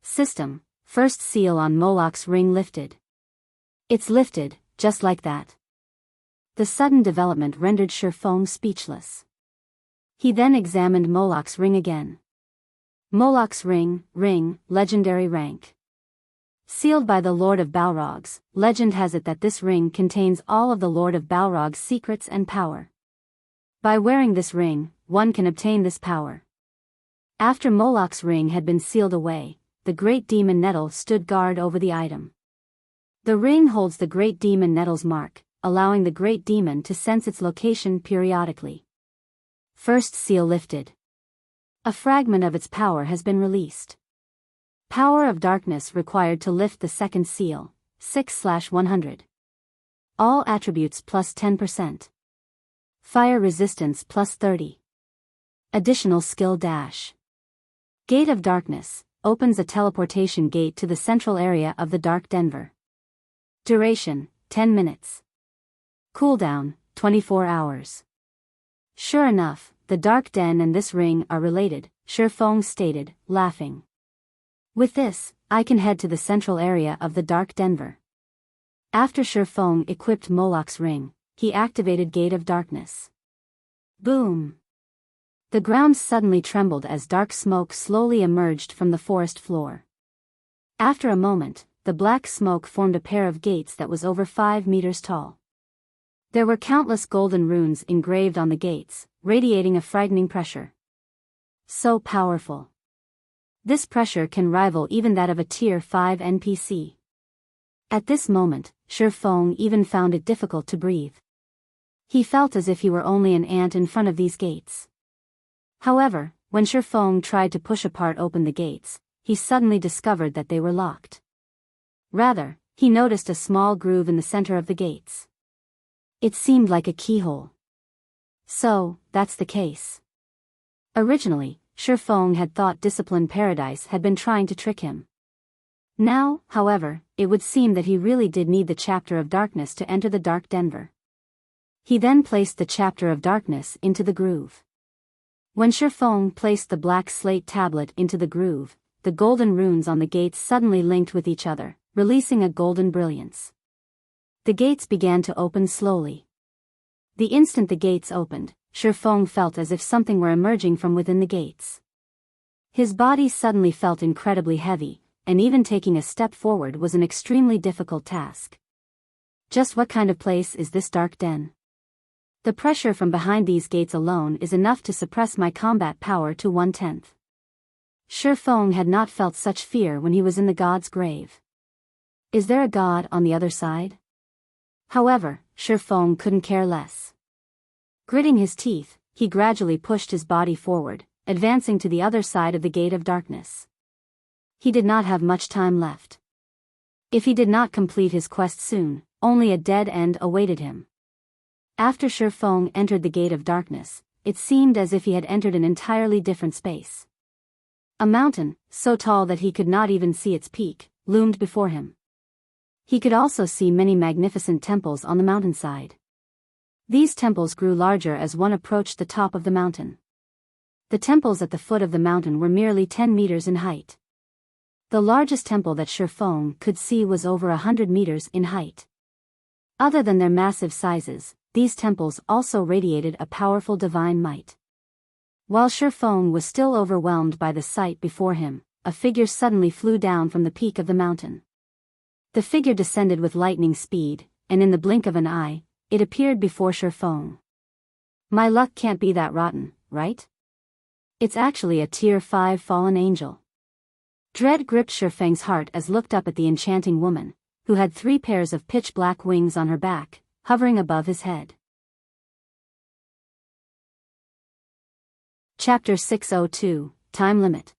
System, first seal on Moloch's ring lifted. It's lifted, just like that. The sudden development rendered Shifeng speechless. He then examined Moloch's ring again. Moloch's ring, legendary rank. Sealed by the Lord of Balrog's, legend has it that this ring contains all of the Lord of Balrog's secrets and power. By wearing this ring, one can obtain this power. After Moloch's ring had been sealed away, the great demon Nettle stood guard over the item. The ring holds the great demon Nettle's mark, allowing the great demon to sense its location periodically. First seal lifted. A fragment of its power has been released. Power of darkness required to lift the second seal, 6/100. All attributes plus 10%. Fire resistance plus 30. Additional skill dash. Gate of Darkness, opens a teleportation gate to the central area of the Dark Denver. Duration, 10 minutes. Cooldown, 24 hours. Sure enough, the Dark Den and this ring are related, Shifeng stated, laughing. With this, I can head to the central area of the Dark Denver. After Shifeng equipped Moloch's ring, he activated Gate of Darkness. Boom! The ground suddenly trembled as dark smoke slowly emerged from the forest floor. After a moment, the black smoke formed a pair of gates that was over 5 meters tall. There were countless golden runes engraved on the gates, radiating a frightening pressure. So powerful. This pressure can rival even that of a Tier 5 NPC. At this moment, Shifeng even found it difficult to breathe. He felt as if he were only an ant in front of these gates. However, when Shifeng tried to push apart open the gates, he suddenly discovered that they were locked. Rather, he noticed a small groove in the center of the gates. It seemed like a keyhole. So, that's the case. Originally, Shifeng had thought Discipline Paradise had been trying to trick him. Now, however, it would seem that he really did need the Chapter of Darkness to enter the Dark Denver. He then placed the Chapter of Darkness into the groove. When Shifeng placed the black slate tablet into the groove, the golden runes on the gates suddenly linked with each other, releasing a golden brilliance. The gates began to open slowly. The instant the gates opened, Shifeng felt as if something were emerging from within the gates. His body suddenly felt incredibly heavy, and even taking a step forward was an extremely difficult task. Just what kind of place is this dark den? The pressure from behind these gates alone is enough to suppress my combat power to 1/10. Shifeng had not felt such fear when he was in the god's grave. Is there a god on the other side? However, Shifeng couldn't care less. Gritting his teeth, he gradually pushed his body forward, advancing to the other side of the Gate of Darkness. He did not have much time left. If he did not complete his quest soon, only a dead end awaited him. After Shi Feng entered the Gate of Darkness, it seemed as if he had entered an entirely different space. A mountain, so tall that he could not even see its peak, loomed before him. He could also see many magnificent temples on the mountainside. These temples grew larger as one approached the top of the mountain. The temples at the foot of the mountain were merely 10 meters in height. The largest temple that Shi Feng could see was over 100 meters in height. Other than their massive sizes, these temples also radiated a powerful divine might. While Shi Feng was still overwhelmed by the sight before him, a figure suddenly flew down from the peak of the mountain. The figure descended with lightning speed, and in the blink of an eye, it appeared before Shi Feng. My luck can't be that rotten, right? It's actually a Tier 5 fallen angel. Dread gripped Shi Feng's heart as looked up at the enchanting woman, who had 3 pairs of pitch-black wings on her back, hovering above his head. Chapter 602, Time Limit.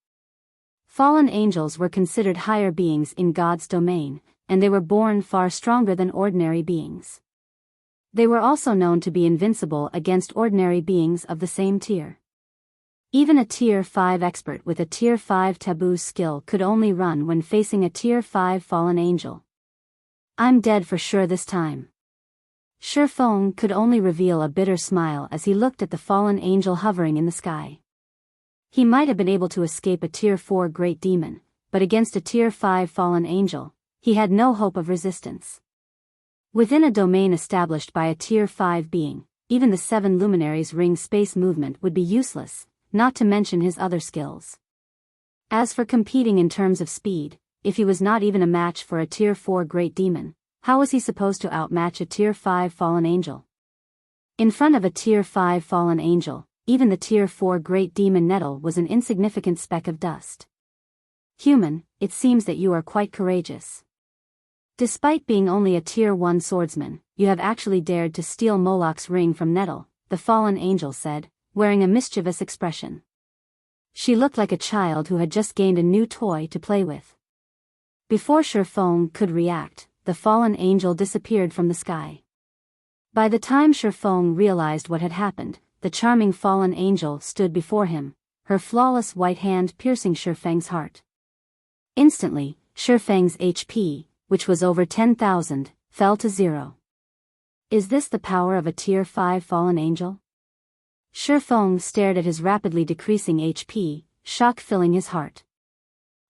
Fallen angels were considered higher beings in God's domain, and they were born far stronger than ordinary beings. They were also known to be invincible against ordinary beings of the same tier. Even a Tier 5 expert with a Tier 5 taboo skill could only run when facing a Tier 5 fallen angel. I'm dead for sure this time. Shi Feng could only reveal a bitter smile as he looked at the fallen angel hovering in the sky. He might have been able to escape a Tier 4 great demon, but against a Tier 5 fallen angel, he had no hope of resistance. Within a domain established by a Tier 5 being, even the 7 luminaries ring space movement would be useless, not to mention his other skills. As for competing in terms of speed, if he was not even a match for a Tier 4 great demon, how was he supposed to outmatch a Tier 5 fallen angel? In front of a Tier 5 fallen angel, even the Tier 4 great demon Nettle was an insignificant speck of dust. Human, it seems that you are quite courageous. Despite being only a Tier 1 swordsman, you have actually dared to steal Moloch's ring from Nettle, the fallen angel said, wearing a mischievous expression. She looked like a child who had just gained a new toy to play with. Before Shi Feng could react, the fallen angel disappeared from the sky. By the time Shi Feng realized what had happened, the charming fallen angel stood before him, her flawless white hand piercing Shi Feng's heart. Instantly, Shi Feng's HP, which was over 10,000, fell to 0. Is this the power of a Tier 5 fallen angel? Shi Feng stared at his rapidly decreasing HP, shock filling his heart.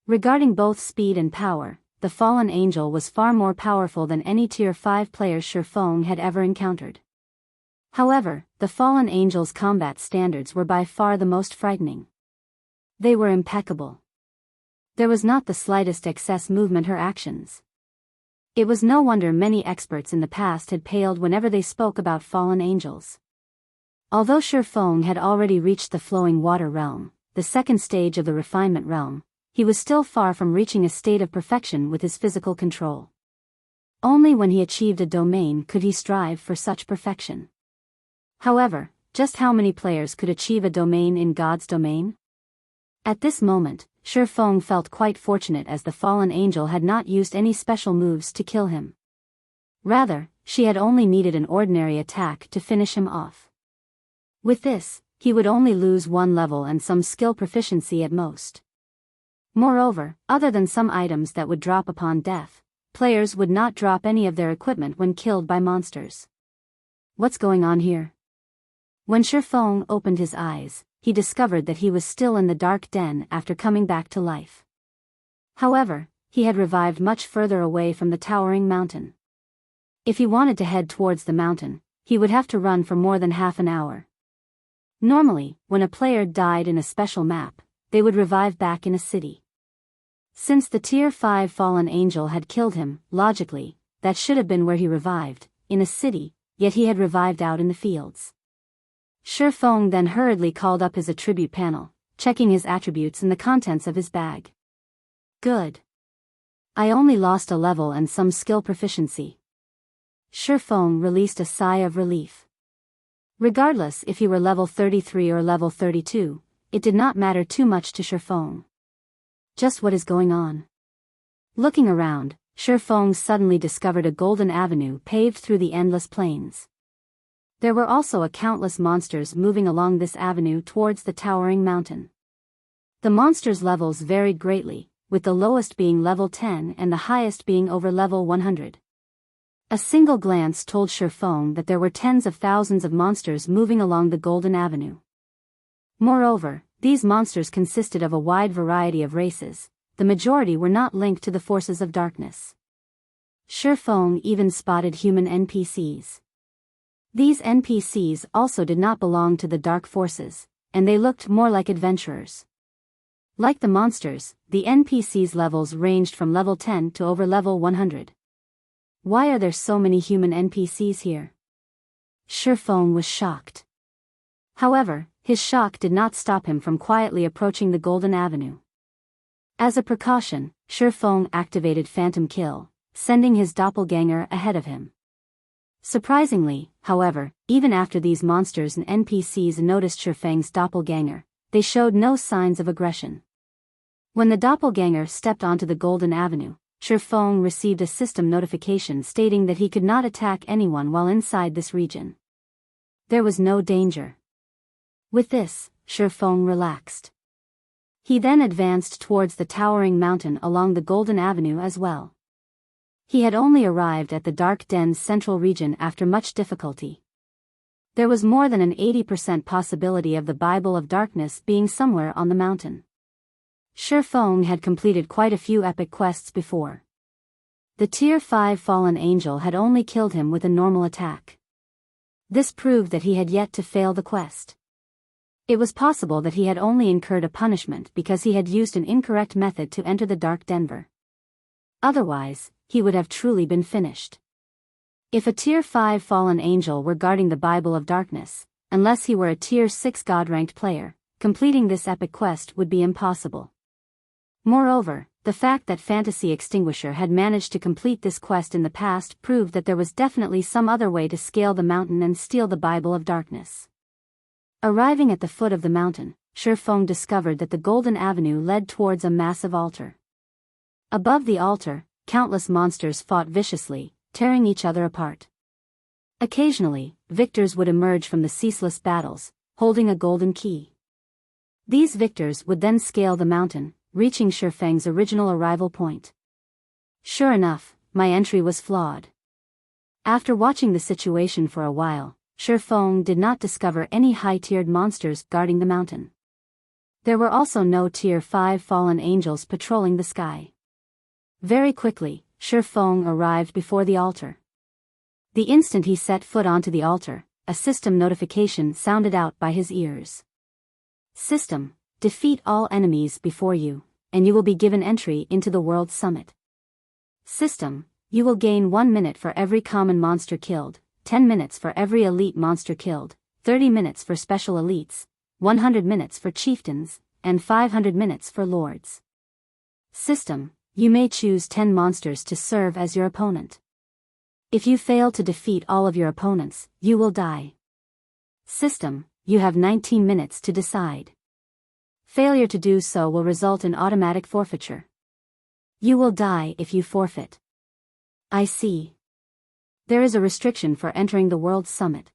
Regarding both speed and power, the fallen angel was far more powerful than any Tier 5 player Shi Feng had ever encountered. However, the fallen angel's combat standards were by far the most frightening. They were impeccable. There was not the slightest excess movement her actions. It was no wonder many experts in the past had paled whenever they spoke about fallen angels. Although Shi Feng had already reached the flowing water realm, the second stage of the refinement realm, he was still far from reaching a state of perfection with his physical control. Only when he achieved a domain could he strive for such perfection. However, just how many players could achieve a domain in God's domain? At this moment, Shi Feng felt quite fortunate as the fallen angel had not used any special moves to kill him. Rather, she had only needed an ordinary attack to finish him off. With this, he would only lose 1 level and some skill proficiency at most. Moreover, other than some items that would drop upon death, players would not drop any of their equipment when killed by monsters. What's going on here? When Shi Feng opened his eyes, he discovered that he was still in the dark den after coming back to life. However, he had revived much further away from the towering mountain. If he wanted to head towards the mountain, he would have to run for more than half an hour. Normally, when a player died in a special map, they would revive back in a city. Since the Tier 5 fallen angel had killed him, logically, that should have been where he revived, in a city, yet he had revived out in the fields. Shi Feng then hurriedly called up his attribute panel, checking his attributes and the contents of his bag. Good. I only lost a level and some skill proficiency. Shi Feng released a sigh of relief. Regardless if he were level 33 or level 32, it did not matter too much to Shifeng. Just what is going on? Looking around, Shifeng suddenly discovered a golden avenue paved through the endless plains. There were also countless monsters moving along this avenue towards the towering mountain. The monsters' levels varied greatly, with the lowest being level 10 and the highest being over level 100. A single glance told Shifeng that there were tens of thousands of monsters moving along the golden avenue. Moreover, these monsters consisted of a wide variety of races. The majority were not linked to the forces of darkness. Shifeng even spotted human NPCs. These NPCs also did not belong to the dark forces, and they looked more like adventurers. Like the monsters, the NPCs' levels ranged from level 10 to over level 100. Why are there so many human NPCs here? Shifeng was shocked. However, his shock did not stop him from quietly approaching the Golden Avenue. As a precaution, Shifeng activated Phantom Kill, sending his doppelganger ahead of him. Surprisingly, however, even after these monsters and NPCs noticed Shifeng's doppelganger, they showed no signs of aggression. When the doppelganger stepped onto the Golden Avenue, Shifeng received a system notification stating that he could not attack anyone while inside this region. There was no danger. With this, Shifeng relaxed. He then advanced towards the towering mountain along the Golden Avenue as well. He had only arrived at the Dark Den's central region after much difficulty. There was more than an 80% possibility of the Bible of Darkness being somewhere on the mountain. Shifeng had completed quite a few epic quests before. The Tier 5 Fallen Angel had only killed him with a normal attack. This proved that he had yet to fail the quest. It was possible that he had only incurred a punishment because he had used an incorrect method to enter the Dark Denver. Otherwise, he would have truly been finished. If a Tier 5 Fallen Angel were guarding the Bible of Darkness, unless he were a Tier 6 God-ranked player, completing this epic quest would be impossible. Moreover, the fact that Fantasy Extinguisher had managed to complete this quest in the past proved that there was definitely some other way to scale the mountain and steal the Bible of Darkness. Arriving at the foot of the mountain, Shifeng discovered that the Golden Avenue led towards a massive altar. Above the altar, countless monsters fought viciously, tearing each other apart. Occasionally, victors would emerge from the ceaseless battles, holding a golden key. These victors would then scale the mountain, reaching Shifeng's original arrival point. Sure enough, my entry was flawed. After watching the situation for a while, Shifeng did not discover any high-tiered monsters guarding the mountain. There were also no Tier 5 Fallen Angels patrolling the sky. Very quickly, Shifeng arrived before the altar. The instant he set foot onto the altar, a system notification sounded out by his ears. System, defeat all enemies before you, and you will be given entry into the World Summit. System, you will gain 1 minute for every common monster killed, 10 minutes for every elite monster killed, 30 minutes for special elites, 100 minutes for chieftains, and 500 minutes for lords. System, you may choose 10 monsters to serve as your opponent. If you fail to defeat all of your opponents, you will die. System, you have 19 minutes to decide. Failure to do so will result in automatic forfeiture. You will die if you forfeit. I see. There is a restriction for entering the World Summit.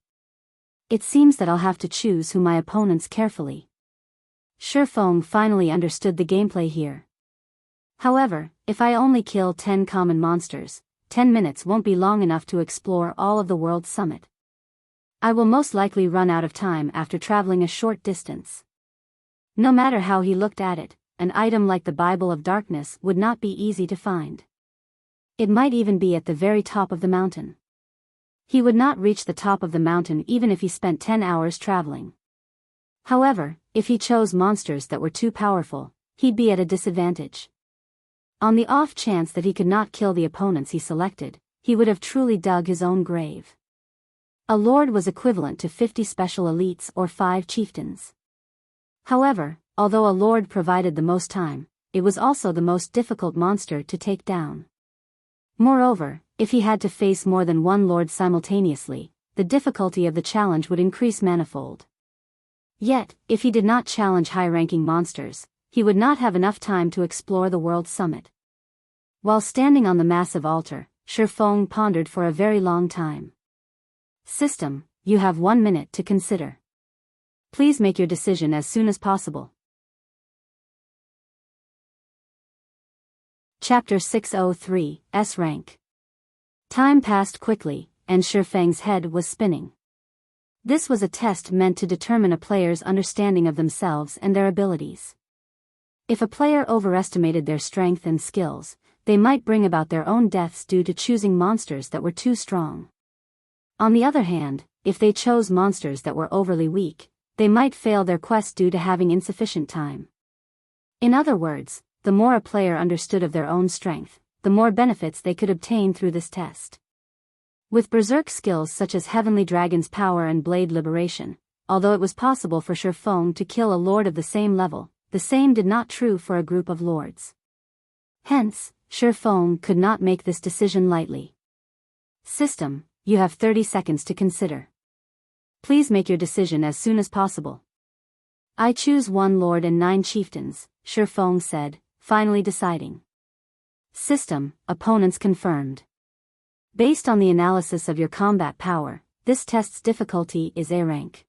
It seems that I'll have to choose who my opponents carefully. Shifeng finally understood the gameplay here. However, if I only kill 10 common monsters, 10 minutes won't be long enough to explore all of the World Summit. I will most likely run out of time after traveling a short distance. No matter how he looked at it, an item like the Bible of Darkness would not be easy to find. It might even be at the very top of the mountain. He would not reach the top of the mountain even if he spent 10 hours traveling. However, if he chose monsters that were too powerful, he'd be at a disadvantage. On the off chance that he could not kill the opponents he selected, he would have truly dug his own grave. A lord was equivalent to 50 special elites or 5 chieftains. However, although a lord provided the most time, it was also the most difficult monster to take down. Moreover, if he had to face more than one lord simultaneously, the difficulty of the challenge would increase manifold. Yet, if he did not challenge high-ranking monsters, he would not have enough time to explore the world's summit. While standing on the massive altar, Shifeng pondered for a very long time. System, you have 1 minute to consider. Please make your decision as soon as possible. Chapter 603, S-Rank. Time passed quickly, and Shifeng's head was spinning. This was a test meant to determine a player's understanding of themselves and their abilities. If a player overestimated their strength and skills, they might bring about their own deaths due to choosing monsters that were too strong. On the other hand, if they chose monsters that were overly weak, they might fail their quest due to having insufficient time. In other words, the more a player understood of their own strength, the more benefits they could obtain through this test. With berserk skills such as Heavenly Dragon's Power and Blade Liberation, although it was possible for Shifeng to kill a lord of the same level, the same did not true for a group of lords. Hence, Shifeng could not make this decision lightly. System, you have 30 seconds to consider. Please make your decision as soon as possible. I choose 1 lord and 9 chieftains, Shifeng said, finally deciding. System, opponents confirmed. Based on the analysis of your combat power, this test's difficulty is A rank.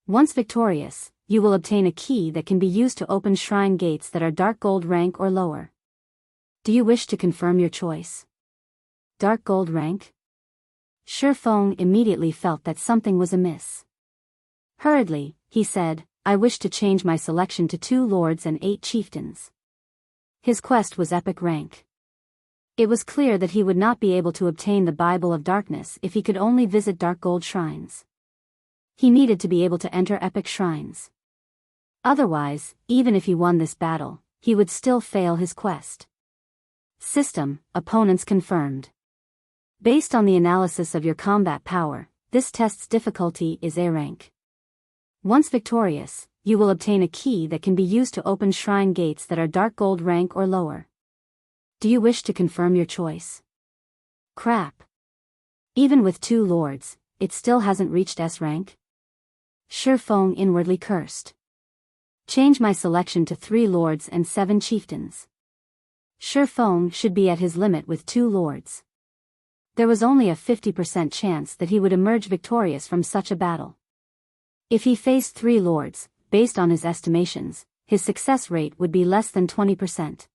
Once victorious, you will obtain a key that can be used to open shrine gates that are dark gold rank or lower. Do you wish to confirm your choice? Dark gold rank? Shifeng immediately felt that something was amiss. Hurriedly, he said, I wish to change my selection to 2 lords and 8 chieftains. His quest was epic rank. It was clear that he would not be able to obtain the Bible of Darkness if he could only visit dark gold shrines. He needed to be able to enter epic shrines. Otherwise, even if he won this battle, he would still fail his quest. System, opponents confirmed. Based on the analysis of your combat power, this test's difficulty is A rank. Once victorious, you will obtain a key that can be used to open shrine gates that are dark gold rank or lower. Do you wish to confirm your choice? Crap. Even with 2 lords, it still hasn't reached S rank? Shifeng inwardly cursed. Change my selection to 3 lords and 7 chieftains. Shifeng should be at his limit with 2 lords. There was only a 50% chance that he would emerge victorious from such a battle. If he faced 3 lords, based on his estimations, his success rate would be less than 20%.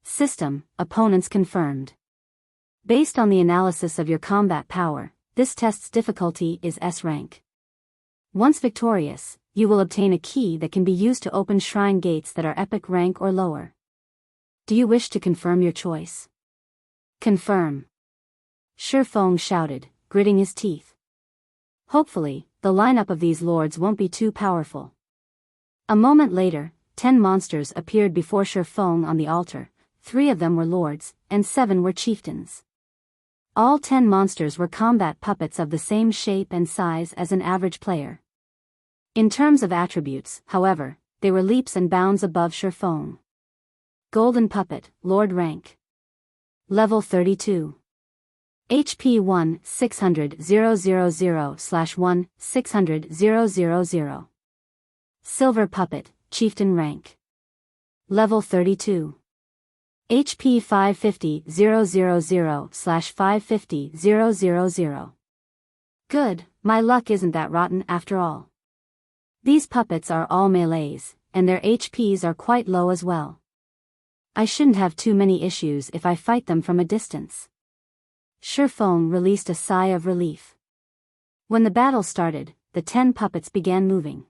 System, opponents confirmed. Based on the analysis of your combat power, this test's difficulty is S rank. Once victorious, you will obtain a key that can be used to open shrine gates that are epic rank or lower. Do you wish to confirm your choice? Confirm. Shifeng shouted, gritting his teeth. Hopefully, the lineup of these lords won't be too powerful. A moment later, 10 monsters appeared before Shifeng on the altar. 3 of them were lords, and 7 were chieftains. All 10 monsters were combat puppets of the same shape and size as an average player. In terms of attributes, however, they were leaps and bounds above Shifeng. Golden Puppet, Lord rank. Level 32. HP 1 600,000/1 600,000. Silver Puppet, Chieftain rank. Level 32. HP 550,000/550,000. Good, my luck isn't that rotten after all. These puppets are all melees, and their HPs are quite low as well. I shouldn't have too many issues if I fight them from a distance. Shifeng released a sigh of relief. When the battle started, the 10 puppets began moving.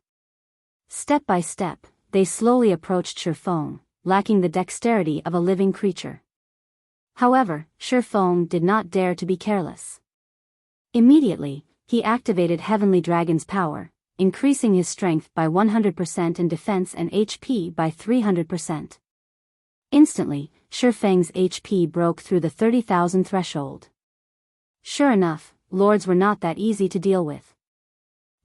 Step by step, they slowly approached Shifeng, lacking the dexterity of a living creature. However, Shifeng did not dare to be careless. Immediately, he activated Heavenly Dragon's Power, increasing his strength by 100% and defense and HP by 300%. Instantly, Shifeng's HP broke through the 30,000 threshold. Sure enough, lords were not that easy to deal with.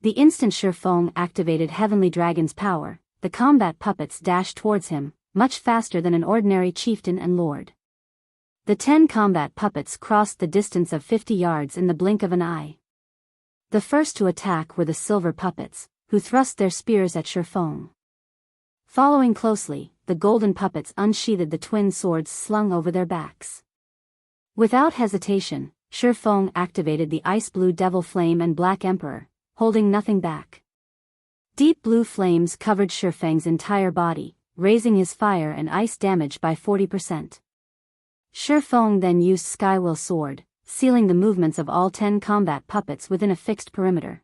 The instant Shifeng activated Heavenly Dragon's Power, the combat puppets dashed towards him, much faster than an ordinary chieftain and lord. The 10 combat puppets crossed the distance of 50 yards in the blink of an eye. The first to attack were the silver puppets, who thrust their spears at Shifeng. Following closely, the golden puppets unsheathed the twin swords slung over their backs. Without hesitation, Shifeng activated the ice blue devil flame and black emperor, holding nothing back. Deep blue flames covered Shifeng's entire body, raising his fire and ice damage by 40%. Shifeng then used Skywill Sword, sealing the movements of all 10 combat puppets within a fixed perimeter.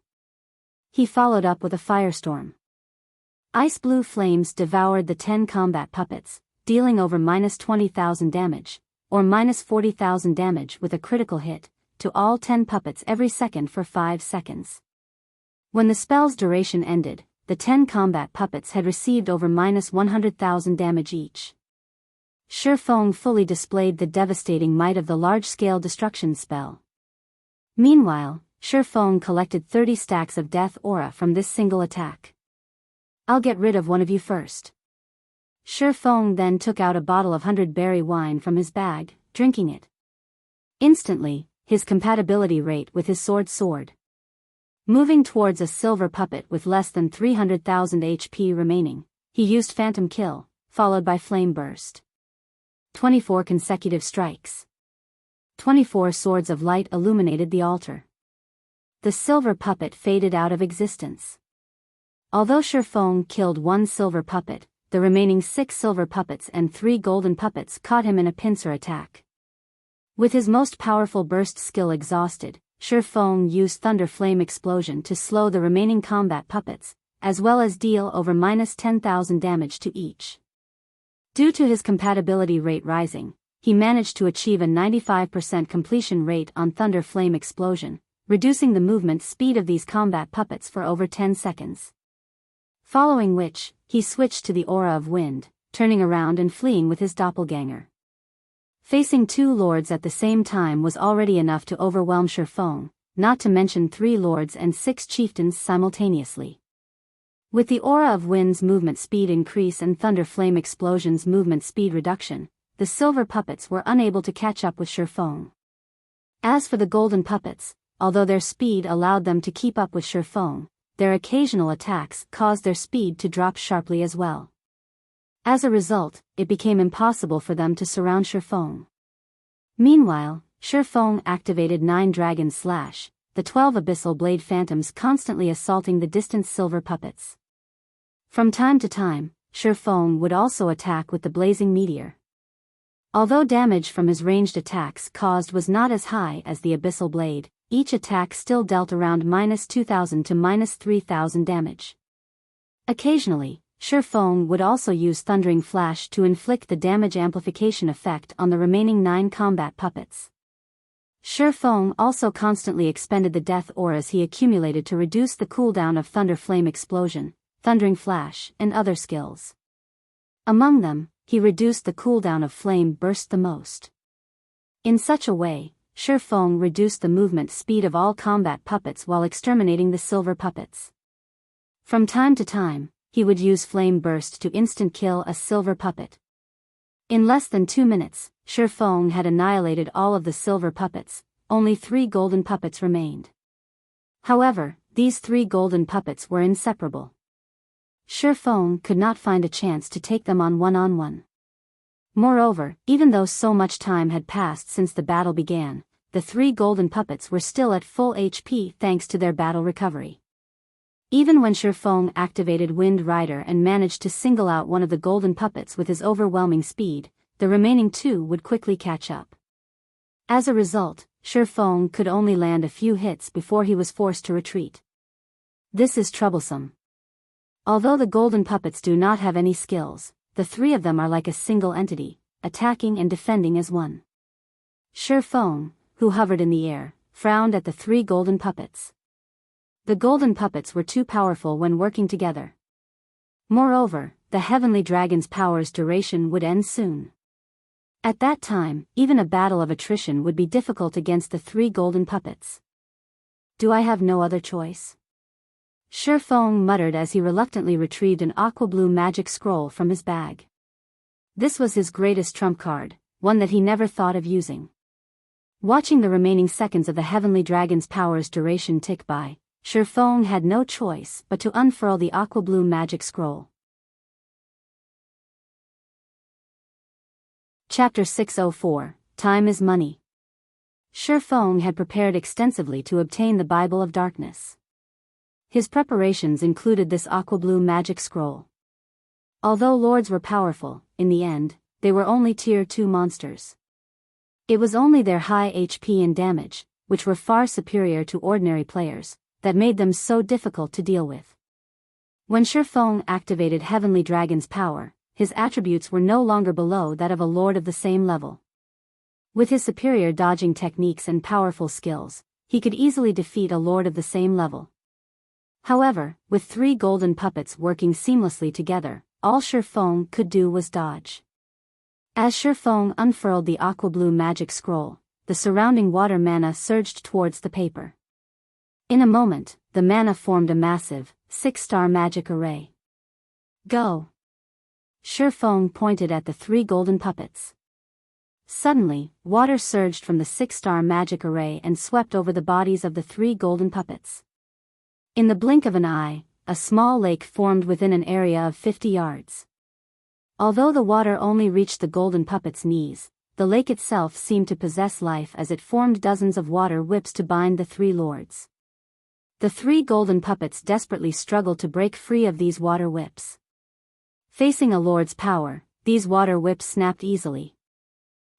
He followed up with a firestorm. Ice blue flames devoured the 10 combat puppets, dealing over -20,000 damage, or -40,000 damage with a critical hit, to all 10 puppets every second for 5 seconds. When the spell's duration ended, the 10 combat puppets had received over -100,000 damage each. Shifeng fully displayed the devastating might of the large-scale destruction spell. Meanwhile, Shifeng collected 30 stacks of death aura from this single attack. "I'll get rid of one of you first." Shifeng then took out a bottle of 100-berry wine from his bag, drinking it. Instantly, his compatibility rate with his sword soared. Moving towards a silver puppet with less than 300,000 HP remaining, he used Phantom Kill, followed by Flame Burst. 24 consecutive strikes. 24 swords of light illuminated the altar. The silver puppet faded out of existence. Although Shifeng killed one silver puppet, the remaining 6 silver puppets and 3 golden puppets caught him in a pincer attack. With his most powerful burst skill exhausted, Shifeng used Thunder Flame Explosion to slow the remaining combat puppets, as well as deal over -10,000 damage to each. Due to his compatibility rate rising, he managed to achieve a 95% completion rate on Thunder Flame Explosion, reducing the movement speed of these combat puppets for over 10 seconds. Following which, he switched to the Aura of Wind, turning around and fleeing with his doppelganger. Facing 2 lords at the same time was already enough to overwhelm Shifeng, not to mention 3 lords and 6 chieftains simultaneously. With the Aura of Wind's movement speed increase and Thunder Flame Explosion's movement speed reduction, the silver puppets were unable to catch up with Shifeng. As for the golden puppets, although their speed allowed them to keep up with Shifeng, their occasional attacks caused their speed to drop sharply as well. As a result, it became impossible for them to surround Shifeng. Meanwhile, Shifeng activated 9 Dragon Slash, the 12 Abyssal Blade Phantoms constantly assaulting the distant silver puppets. From time to time, Shifeng would also attack with the Blazing Meteor. Although damage from his ranged attacks caused was not as high as the Abyssal Blade, each attack still dealt around -2,000 to -3,000 damage. Occasionally, Shifeng would also use Thundering Flash to inflict the damage amplification effect on the remaining 9 combat puppets. Shifeng also constantly expended the death auras he accumulated to reduce the cooldown of Thunder Flame Explosion, Thundering Flash, and other skills. Among them, he reduced the cooldown of Flame Burst the most. In such a way, Shifeng reduced the movement speed of all combat puppets while exterminating the silver puppets. From time to time, he would use Flame Burst to instant kill a silver puppet. In less than 2 minutes, Shifeng had annihilated all of the silver puppets, only 3 golden puppets remained. However, these 3 golden puppets were inseparable. Shifeng could not find a chance to take them on one-on-one. Moreover, even though so much time had passed since the battle began, the 3 golden puppets were still at full HP thanks to their battle recovery. Even when Shifeng activated Wind Rider and managed to single out one of the golden puppets with his overwhelming speed, the remaining 2 would quickly catch up. As a result, Shifeng could only land a few hits before he was forced to retreat. This is troublesome. Although the golden puppets do not have any skills, the 3 of them are like a single entity, attacking and defending as one. Shifeng, who hovered in the air, frowned at the 3 golden puppets. The golden puppets were too powerful when working together. Moreover, the heavenly dragon's power's duration would end soon. At that time, even a battle of attrition would be difficult against the 3 golden puppets. Do I have no other choice? Shifeng muttered as he reluctantly retrieved an aqua-blue magic scroll from his bag. This was his greatest trump card, one that he never thought of using. Watching the remaining seconds of the heavenly dragon's power's duration tick by, Shifeng had no choice but to unfurl the aqua-blue magic scroll. Chapter 604, Time is Money. Shifeng had prepared extensively to obtain the Bible of Darkness. His preparations included this aqua-blue magic scroll. Although lords were powerful, in the end, they were only Tier 2 monsters. It was only their high HP and damage, which were far superior to ordinary players, that made them so difficult to deal with. When Shifeng activated Heavenly Dragon's power, his attributes were no longer below that of a lord of the same level. With his superior dodging techniques and powerful skills, he could easily defeat a lord of the same level. However, with 3 golden puppets working seamlessly together, all Shifeng could do was dodge. As Shifeng unfurled the aqua-blue magic scroll, the surrounding water mana surged towards the paper. In a moment, the mana formed a massive, 6-star magic array. Go! Shifeng pointed at the 3 golden puppets. Suddenly, water surged from the 6-star magic array and swept over the bodies of the 3 golden puppets. In the blink of an eye, a small lake formed within an area of 50 yards. Although the water only reached the golden puppets' knees, the lake itself seemed to possess life as it formed dozens of water whips to bind the 3 lords. The 3 golden puppets desperately struggled to break free of these water whips. Facing a lord's power, these water whips snapped easily.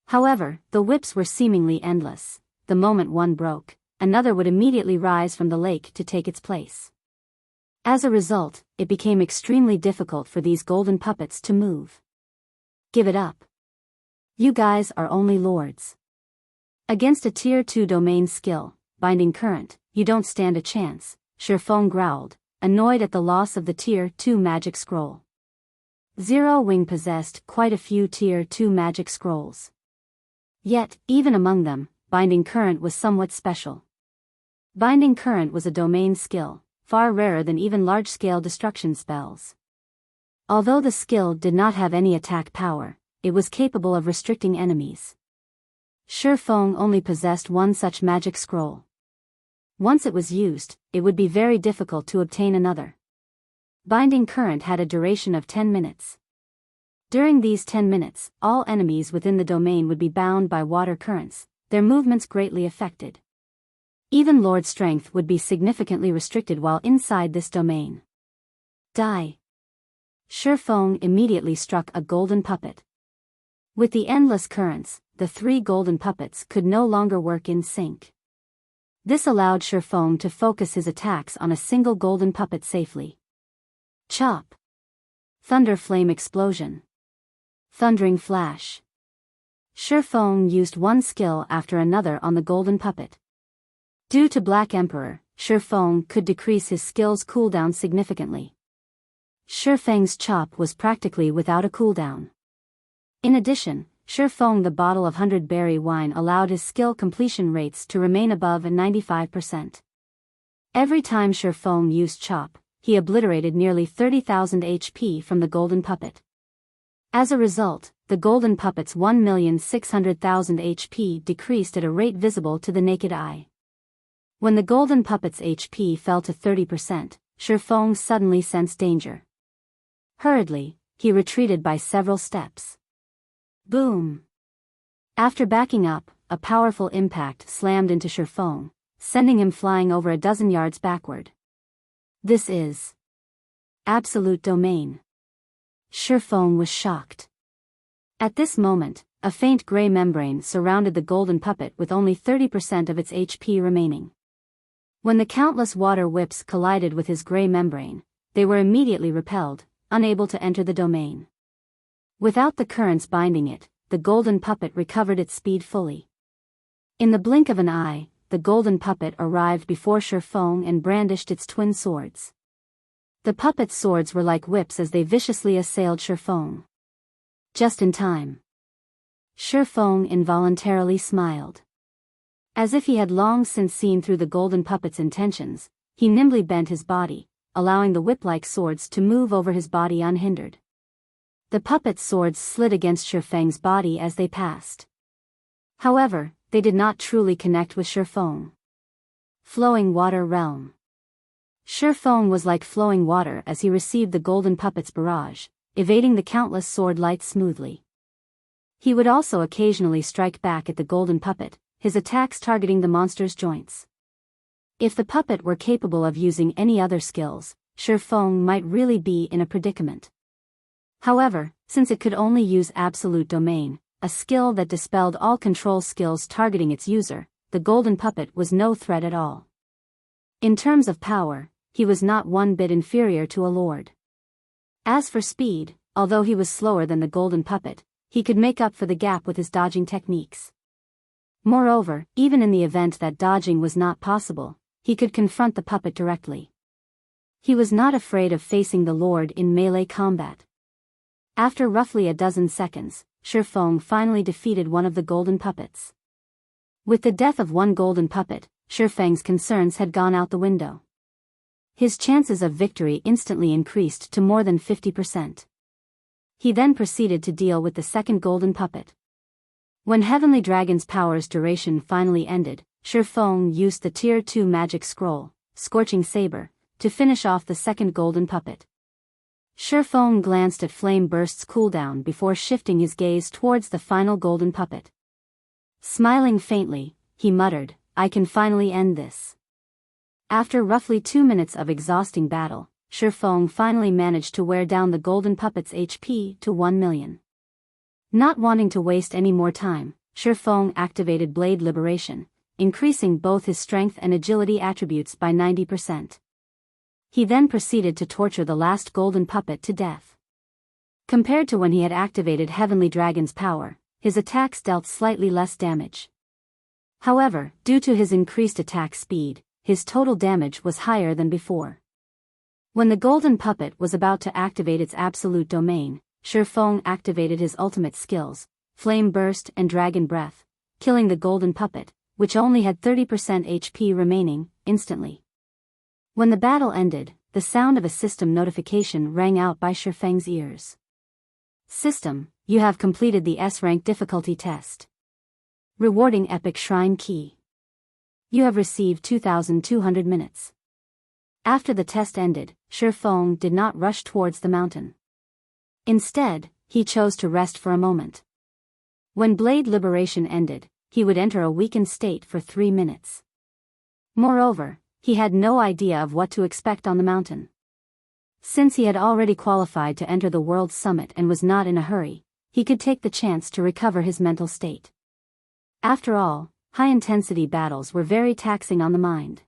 However, the whips were seemingly endless. The moment one broke, another would immediately rise from the lake to take its place. As a result, it became extremely difficult for these golden puppets to move. Give it up. You guys are only lords. Against a Tier 2 domain skill, Binding Current, you don't stand a chance, Shifeng growled, annoyed at the loss of the Tier 2 magic scroll. Zero Wing possessed quite a few Tier 2 magic scrolls. Yet, even among them, Binding Current was somewhat special. Binding Current was a domain skill, far rarer than even large-scale destruction spells. Although the skill did not have any attack power, it was capable of restricting enemies. Shifeng only possessed one such magic scroll. Once it was used, it would be very difficult to obtain another. Binding Current had a duration of 10 minutes. During these 10 minutes, all enemies within the domain would be bound by water currents, their movements greatly affected. Even Lord strength would be significantly restricted while inside this domain. Die! Shifeng immediately struck a golden puppet. With the endless currents, the 3 golden puppets could no longer work in sync. This allowed Shifeng to focus his attacks on a single golden puppet safely. Chop! Thunder Flame Explosion. Thundering Flash. Shifeng used one skill after another on the golden puppet. Due to Black Emperor, Shifeng could decrease his skill's cooldown significantly. Shifeng's chop was practically without a cooldown. In addition, Shifeng the bottle of 100-berry wine allowed his skill completion rates to remain above 95%. Every time Shifeng used chop, he obliterated nearly 30,000 HP from the golden puppet. As a result, the golden puppet's 1,600,000 HP decreased at a rate visible to the naked eye. When the golden puppet's HP fell to 30%, Shifeng suddenly sensed danger. Hurriedly, he retreated by several steps. Boom! After backing up, a powerful impact slammed into Shifeng, sending him flying over a dozen yards backward. This is absolute domain. Shifeng was shocked. At this moment, a faint gray membrane surrounded the golden puppet with only 30% of its HP remaining. When the countless water whips collided with his gray membrane, they were immediately repelled, unable to enter the domain. Without the currents binding it, the golden puppet recovered its speed fully. In the blink of an eye, the golden puppet arrived before Shifeng and brandished its twin swords. The puppet's swords were like whips as they viciously assailed Shifeng. Just in time. Shifeng involuntarily smiled. As if he had long since seen through the golden puppet's intentions, he nimbly bent his body, allowing the whip-like swords to move over his body unhindered. The puppet's swords slid against Shifeng's body as they passed. However, they did not truly connect with Shifeng. Flowing Water Realm. Shifeng was like flowing water as he received the golden puppet's barrage, evading the countless sword lights smoothly. He would also occasionally strike back at the golden puppet, his attacks targeting the monster's joints. If the puppet were capable of using any other skills, Shifeng might really be in a predicament. However, since it could only use Absolute Domain, a skill that dispelled all control skills targeting its user, the golden puppet was no threat at all. In terms of power, he was not one bit inferior to a lord. As for speed, although he was slower than the golden puppet, he could make up for the gap with his dodging techniques. Moreover, even in the event that dodging was not possible, he could confront the puppet directly. He was not afraid of facing the lord in melee combat. After roughly a dozen seconds, Shifeng finally defeated one of the golden puppets. With the death of one golden puppet, Shifeng's concerns had gone out the window. His chances of victory instantly increased to more than 50%. He then proceeded to deal with the second golden puppet. When Heavenly Dragon's power's duration finally ended, Shifeng used the Tier 2 magic scroll, Scorching Saber, to finish off the second golden puppet. Shifeng glanced at Flame Burst's cooldown before shifting his gaze towards the final golden puppet. Smiling faintly, he muttered, "I can finally end this." After roughly 2 minutes of exhausting battle, Shifeng finally managed to wear down the golden puppet's HP to 1 million. Not wanting to waste any more time, Shifeng activated Blade Liberation, increasing both his strength and agility attributes by 90%. He then proceeded to torture the last golden puppet to death. Compared to when he had activated Heavenly Dragon's power, his attacks dealt slightly less damage. However, due to his increased attack speed, his total damage was higher than before. When the golden puppet was about to activate its absolute domain, Shifeng activated his ultimate skills, Flame Burst and Dragon Breath, killing the golden puppet, which only had 30% HP remaining, instantly. When the battle ended, the sound of a system notification rang out by Shifeng's ears. "System, you have completed the S-rank difficulty test. Rewarding Epic Shrine Key. You have received 2,200 minutes." After the test ended, Shifeng did not rush towards the mountain. Instead, he chose to rest for a moment. When Blade Liberation ended, he would enter a weakened state for 3 minutes. Moreover, he had no idea of what to expect on the mountain. Since he had already qualified to enter the World Summit and was not in a hurry, he could take the chance to recover his mental state. After all, high-intensity battles were very taxing on the mind.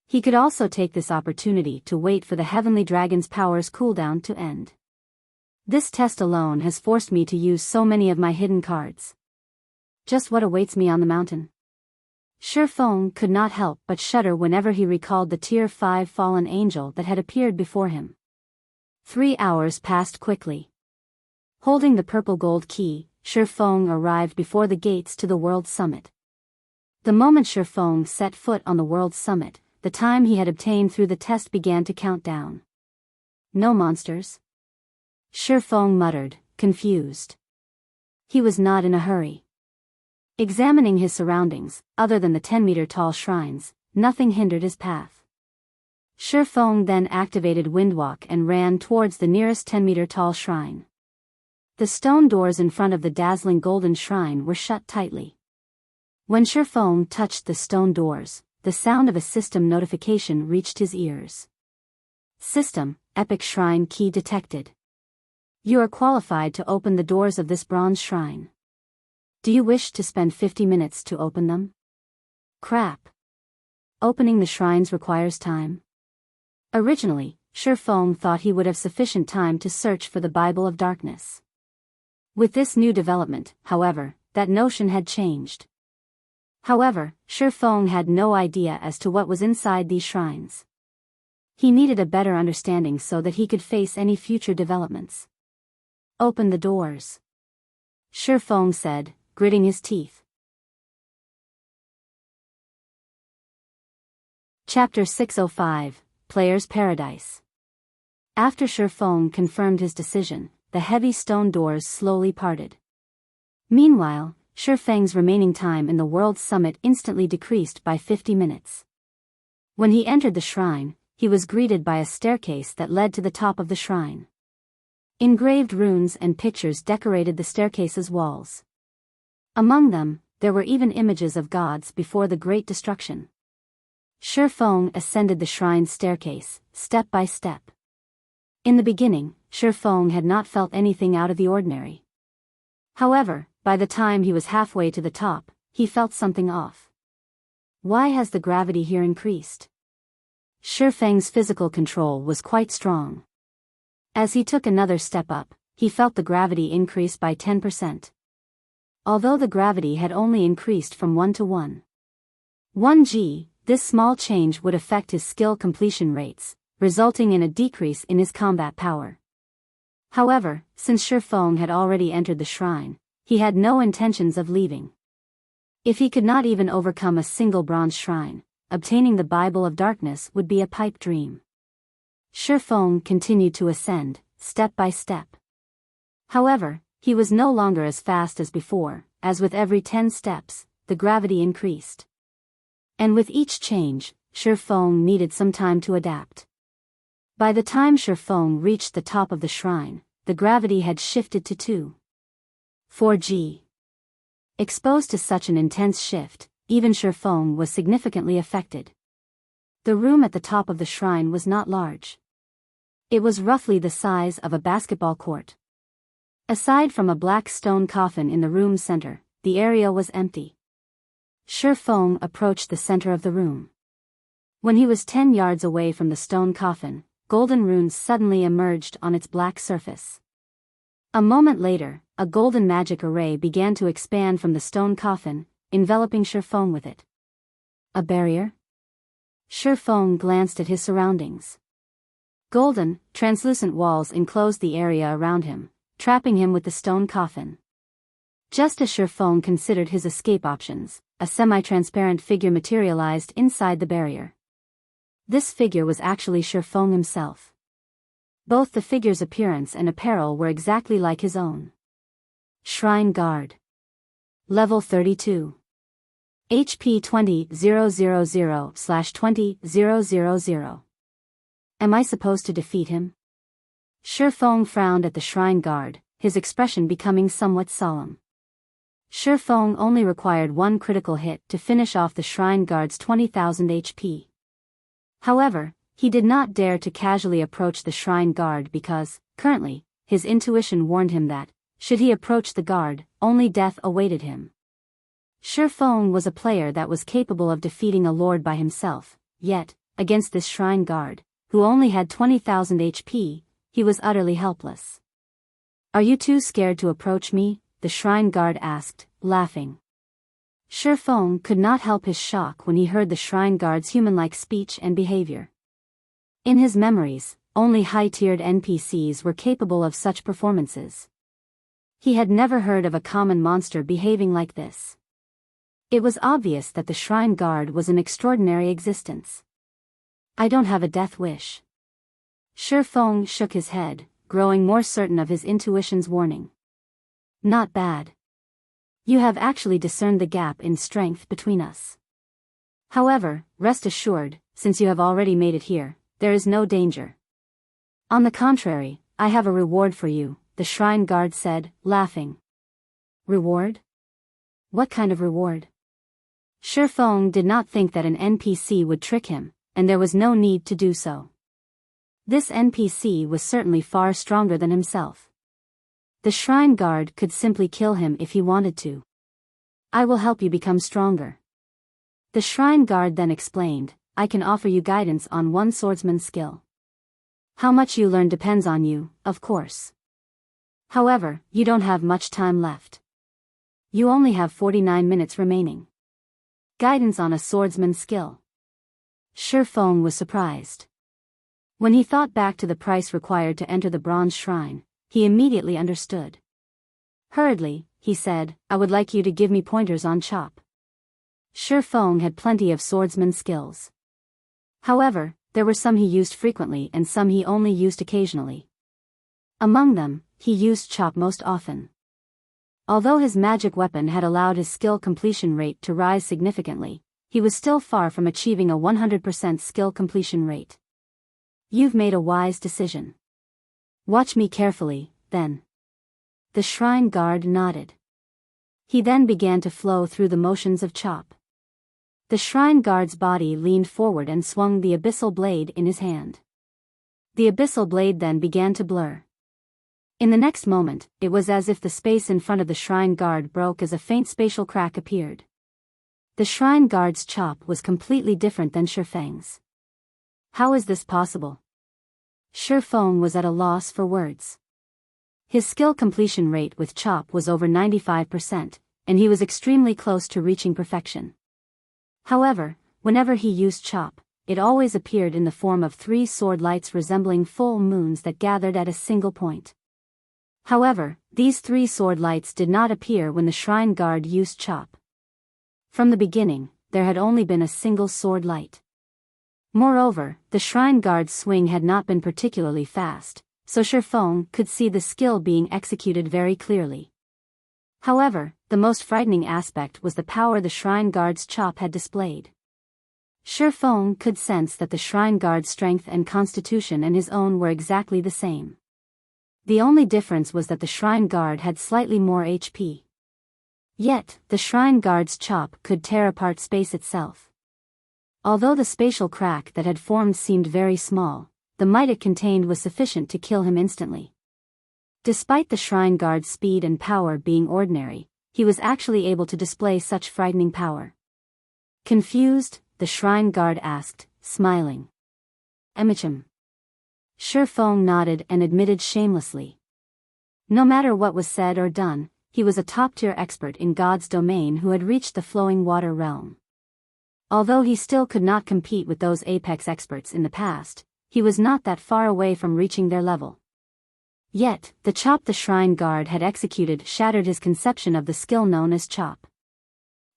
He could also take this opportunity to wait for the Heavenly Dragon's power's cooldown to end. This test alone has forced me to use so many of my hidden cards. Just what awaits me on the mountain? Shifeng could not help but shudder whenever he recalled the Tier 5 fallen angel that had appeared before him. 3 hours passed quickly. Holding the purple gold key, Shifeng arrived before the gates to the World Summit. The moment Shifeng set foot on the World Summit, the time he had obtained through the test began to count down. "No monsters?" Shifeng muttered, confused. He was not in a hurry. Examining his surroundings, other than the 10-meter-tall shrines, nothing hindered his path. Shifeng then activated Windwalk and ran towards the nearest 10-meter-tall shrine. The stone doors in front of the dazzling golden shrine were shut tightly. When Shifeng touched the stone doors, the sound of a system notification reached his ears. "System, Epic Shrine Key detected. You are qualified to open the doors of this bronze shrine. Do you wish to spend 50 minutes to open them?" Crap. Opening the shrines requires time. Originally, Shifeng thought he would have sufficient time to search for the Bible of Darkness. With this new development, however, that notion had changed. However, Shifeng had no idea as to what was inside these shrines. He needed a better understanding so that he could face any future developments. "Open the doors," Shifeng said, gritting his teeth. Chapter 605, Player's Paradise. After Shifeng confirmed his decision, the heavy stone doors slowly parted. Meanwhile, Shi Feng's remaining time in the world's summit instantly decreased by 50 minutes. When he entered the shrine, he was greeted by a staircase that led to the top of the shrine. Engraved runes and pictures decorated the staircase's walls. Among them, there were even images of gods before the Great Destruction. Shi Feng ascended the shrine's staircase, step by step. In the beginning, Shi Feng had not felt anything out of the ordinary. However, by the time he was halfway to the top, he felt something off. Why has the gravity here increased? Shi Feng's physical control was quite strong. As he took another step up, he felt the gravity increase by 10%. Although the gravity had only increased from 1 to 1 g, this small change would affect his skill completion rates, resulting in a decrease in his combat power. However, since Shi Feng had already entered the shrine, he had no intentions of leaving. If he could not even overcome a single bronze shrine, obtaining the Bible of Darkness would be a pipe dream. Shi Feng continued to ascend, step by step. However, he was no longer as fast as before, as with every 10 steps, the gravity increased. And with each change, Shi Feng needed some time to adapt. By the time Shi Feng reached the top of the shrine, the gravity had shifted to 4 g. Exposed to such an intense shift, even Shi Feng was significantly affected. The room at the top of the shrine was not large. It was roughly the size of a basketball court. Aside from a black stone coffin in the room's center, the area was empty. Shi Feng approached the center of the room. When he was 10 yards away from the stone coffin, golden runes suddenly emerged on its black surface. A moment later, a golden magic array began to expand from the stone coffin, enveloping Shi Feng with it. A barrier? Shi Feng glanced at his surroundings. Golden, translucent walls enclosed the area around him, trapping him with the stone coffin. Just as Shi Feng considered his escape options, a semi-transparent figure materialized inside the barrier. This figure was actually Shi Feng himself. Both the figure's appearance and apparel were exactly like his own. Shrine Guard. Level 32. HP 20,000/20,000. Am I supposed to defeat him? Shi Feng frowned at the Shrine Guard, his expression becoming somewhat solemn. Shi Feng only required one critical hit to finish off the Shrine Guard's 20,000 HP. However, he did not dare to casually approach the Shrine Guard because, currently, his intuition warned him that, should he approach the guard, only death awaited him. Shi Feng was a player that was capable of defeating a lord by himself, yet, against this Shrine Guard, who only had 20,000 HP, he was utterly helpless. Are you too scared to approach me? The Shrine Guard asked, laughing. Shi Feng could not help his shock when he heard the Shrine Guard's human-like speech and behavior. In his memories, only high-tiered NPCs were capable of such performances. He had never heard of a common monster behaving like this. It was obvious that the Shrine Guard was an extraordinary existence. I don't have a death wish. Shi Feng shook his head, growing more certain of his intuition's warning. Not bad. You have actually discerned the gap in strength between us. However, rest assured, since you have already made it here, there is no danger. On the contrary, I have a reward for you, the Shrine Guard said, laughing. Reward? What kind of reward? Shi Feng did not think that an NPC would trick him, and there was no need to do so. This NPC was certainly far stronger than himself. The Shrine Guard could simply kill him if he wanted to. I will help you become stronger. The Shrine Guard then explained, I can offer you guidance on one swordsman skill. How much you learn depends on you, of course. However, you don't have much time left. You only have 49 minutes remaining. Guidance on a swordsman skill. Shi Feng was surprised. When he thought back to the price required to enter the bronze shrine, he immediately understood. Hurriedly, he said, I would like you to give me pointers on chop. Shi Feng had plenty of swordsman skills. However, there were some he used frequently and some he only used occasionally. Among them, he used chop most often. Although his magic weapon had allowed his skill completion rate to rise significantly, he was still far from achieving a 100% skill completion rate. You've made a wise decision. Watch me carefully, then. The shrine guard nodded. He then began to flow through the motions of chop. The shrine guard's body leaned forward and swung the abyssal blade in his hand. The abyssal blade then began to blur. In the next moment, it was as if the space in front of the shrine guard broke as a faint spatial crack appeared. The shrine guard's chop was completely different than Shifeng's. How is this possible? Shifeng was at a loss for words. His skill completion rate with chop was over 95%, and he was extremely close to reaching perfection. However, whenever he used chop, it always appeared in the form of 3 sword lights resembling full moons that gathered at a single point. However, these 3 sword lights did not appear when the shrine guard used chop. From the beginning, there had only been a single sword light. Moreover, the shrine guard's swing had not been particularly fast, so Shifeng could see the skill being executed very clearly. However, the most frightening aspect was the power the shrine guard's chop had displayed. Shifeng could sense that the shrine guard's strength and constitution and his own were exactly the same. The only difference was that the shrine guard had slightly more HP. Yet, the shrine guard's chop could tear apart space itself. Although the spatial crack that had formed seemed very small, the might it contained was sufficient to kill him instantly. Despite the shrine guard's speed and power being ordinary, he was actually able to display such frightening power. Confused, the shrine guard asked, smiling. Emichim. Shifeng nodded and admitted shamelessly. No matter what was said or done, he was a top-tier expert in God's domain who had reached the flowing water realm. Although he still could not compete with those apex experts in the past, he was not that far away from reaching their level. Yet, the chop the shrine guard had executed shattered his conception of the skill known as chop.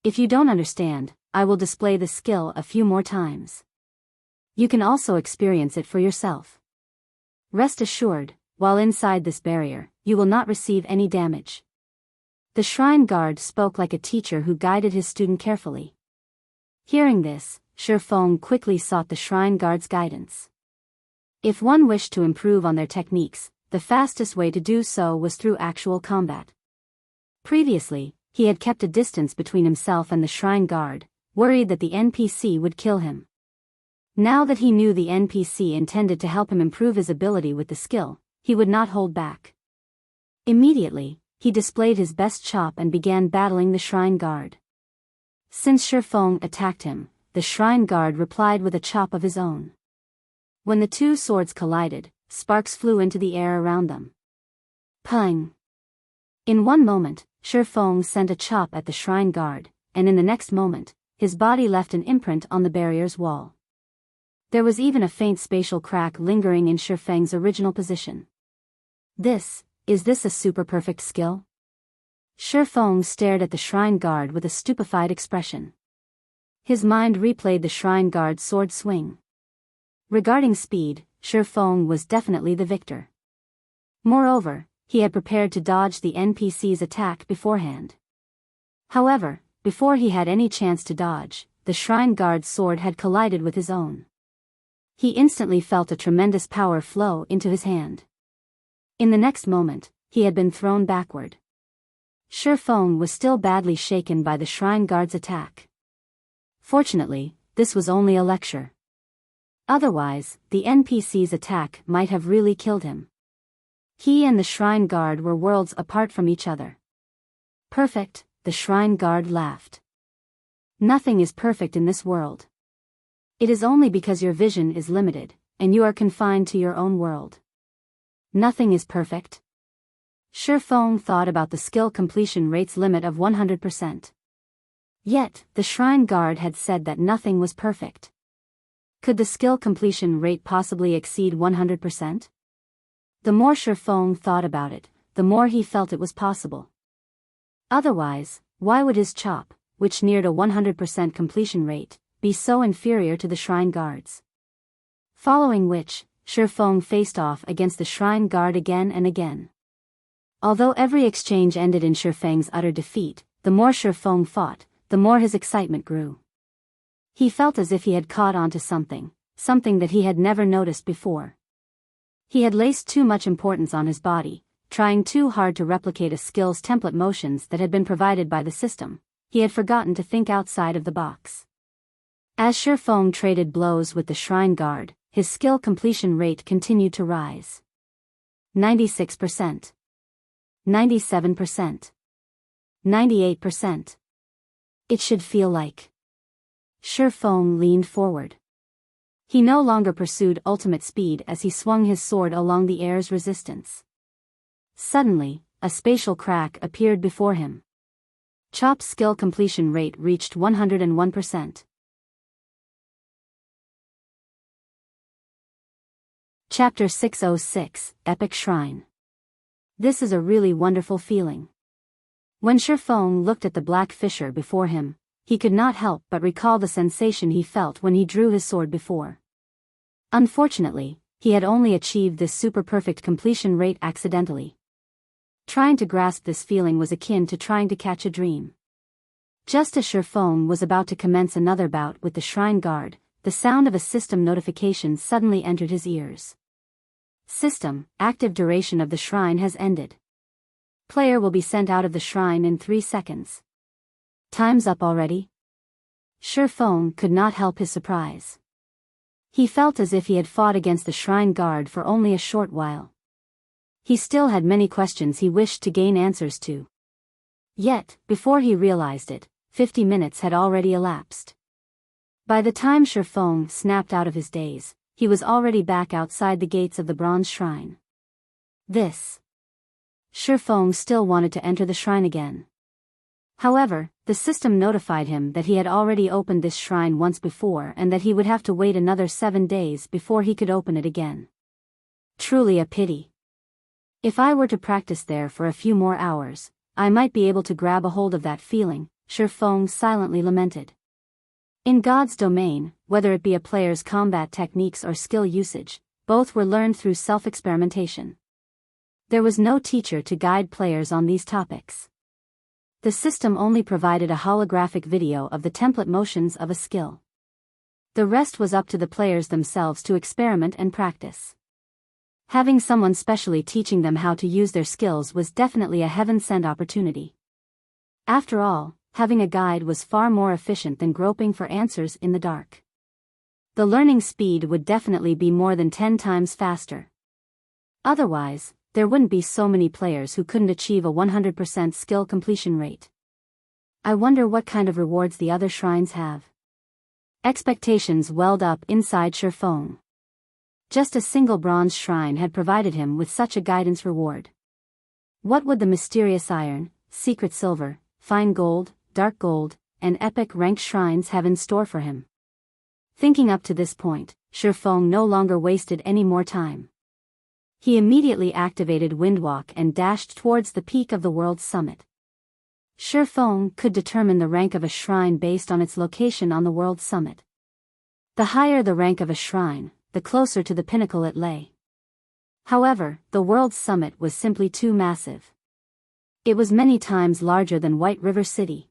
If you don't understand, I will display the skill a few more times. You can also experience it for yourself. Rest assured, while inside this barrier, you will not receive any damage. The shrine guard spoke like a teacher who guided his student carefully. Hearing this, Shifeng quickly sought the shrine guard's guidance. If one wished to improve on their techniques, the fastest way to do so was through actual combat. Previously, he had kept a distance between himself and the shrine guard, worried that the NPC would kill him. Now that he knew the NPC intended to help him improve his ability with the skill, he would not hold back. Immediately, he displayed his best chop and began battling the shrine guard. Since Shifeng attacked him, the shrine guard replied with a chop of his own. When the 2 swords collided, sparks flew into the air around them. Pang! In one moment, Shifeng sent a chop at the shrine guard, and in the next moment, his body left an imprint on the barrier's wall. There was even a faint spatial crack lingering in Shifeng's original position. Is this a super-perfect skill? Shifeng stared at the shrine guard with a stupefied expression. His mind replayed the shrine guard's sword swing. Regarding speed, Shifeng was definitely the victor. Moreover, he had prepared to dodge the NPC's attack beforehand. However, before he had any chance to dodge, the shrine guard's sword had collided with his own. He instantly felt a tremendous power flow into his hand. In the next moment, he had been thrown backward. Shifeng was still badly shaken by the shrine guard's attack. Fortunately, this was only a lecture. Otherwise, the NPC's attack might have really killed him. He and the shrine guard were worlds apart from each other. Perfect, the shrine guard laughed. Nothing is perfect in this world. It is only because your vision is limited, and you are confined to your own world. Nothing is perfect. Shifeng thought about the skill completion rate's limit of 100%. Yet, the shrine guard had said that nothing was perfect. Could the skill completion rate possibly exceed 100%? The more Shifeng thought about it, the more he felt it was possible. Otherwise, why would his chop, which neared a 100% completion rate, be so inferior to the shrine guards? Following which, Shifeng faced off against the shrine guard again and again. Although every exchange ended in Shifeng's utter defeat, the more Shifeng fought, the more his excitement grew. He felt as if he had caught on to something that he had never noticed before. He had placed too much importance on his body, trying too hard to replicate a skill's template motions that had been provided by the system. He had forgotten to think outside of the box. As Shifeng traded blows with the shrine guard, his skill completion rate continued to rise. 96%. 97%. 98%. It should feel like. Shifeng leaned forward. He no longer pursued ultimate speed as he swung his sword along the air's resistance. Suddenly, a spatial crack appeared before him. Chop's skill completion rate reached 101%. Chapter 606, Epic Shrine. This is a really wonderful feeling. When Shifeng looked at the black fissure before him, he could not help but recall the sensation he felt when he drew his sword before. Unfortunately, he had only achieved this super-perfect completion rate accidentally. Trying to grasp this feeling was akin to trying to catch a dream. Just as Shifeng was about to commence another bout with the shrine guard, the sound of a system notification suddenly entered his ears. System, active duration of the shrine has ended. Player will be sent out of the shrine in 3 seconds. Time's up already? Shifeng could not help his surprise. He felt as if he had fought against the shrine guard for only a short while. He still had many questions he wished to gain answers to. Yet, before he realized it, 50 minutes had already elapsed. By the time Shifeng snapped out of his daze, he was already back outside the gates of the bronze shrine. Shifeng still wanted to enter the shrine again. However, the system notified him that he had already opened this shrine once before and that he would have to wait another 7 days before he could open it again. Truly a pity. If I were to practice there for a few more hours, I might be able to grab a hold of that feeling, Shifeng silently lamented. In God's domain, whether it be a player's combat techniques or skill usage, both were learned through self-experimentation. There was no teacher to guide players on these topics. The system only provided a holographic video of the template motions of a skill. The rest was up to the players themselves to experiment and practice. Having someone specially teaching them how to use their skills was definitely a heaven-sent opportunity. After all, having a guide was far more efficient than groping for answers in the dark. The learning speed would definitely be more than 10 times faster. Otherwise, there wouldn't be so many players who couldn't achieve a 100% skill completion rate. I wonder what kind of rewards the other shrines have. Expectations welled up inside Shifeng. Just a single bronze shrine had provided him with such a guidance reward. What would the mysterious iron, secret silver, fine gold, dark gold, and epic ranked shrines have in store for him? Thinking up to this point, Shifeng no longer wasted any more time. He immediately activated Windwalk and dashed towards the peak of the world's summit. Shifeng could determine the rank of a shrine based on its location on the world's summit. The higher the rank of a shrine, the closer to the pinnacle it lay. However, the world's summit was simply too massive. It was many times larger than White River City.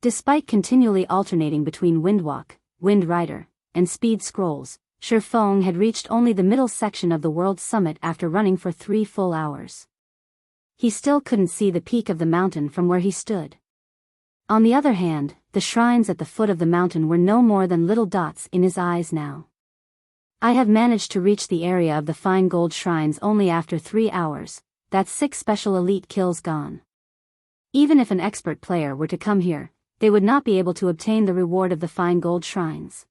Despite continually alternating between Windwalk, Wind Rider, and Speed Scrolls, Shifeng had reached only the middle section of the world's summit after running for 3 full hours. He still couldn't see the peak of the mountain from where he stood. On the other hand, the shrines at the foot of the mountain were no more than little dots in his eyes now. I have managed to reach the area of the fine gold shrines only after 3 hours, that's 6 special elite kills gone. Even if an expert player were to come here, they would not be able to obtain the reward of the fine gold shrines.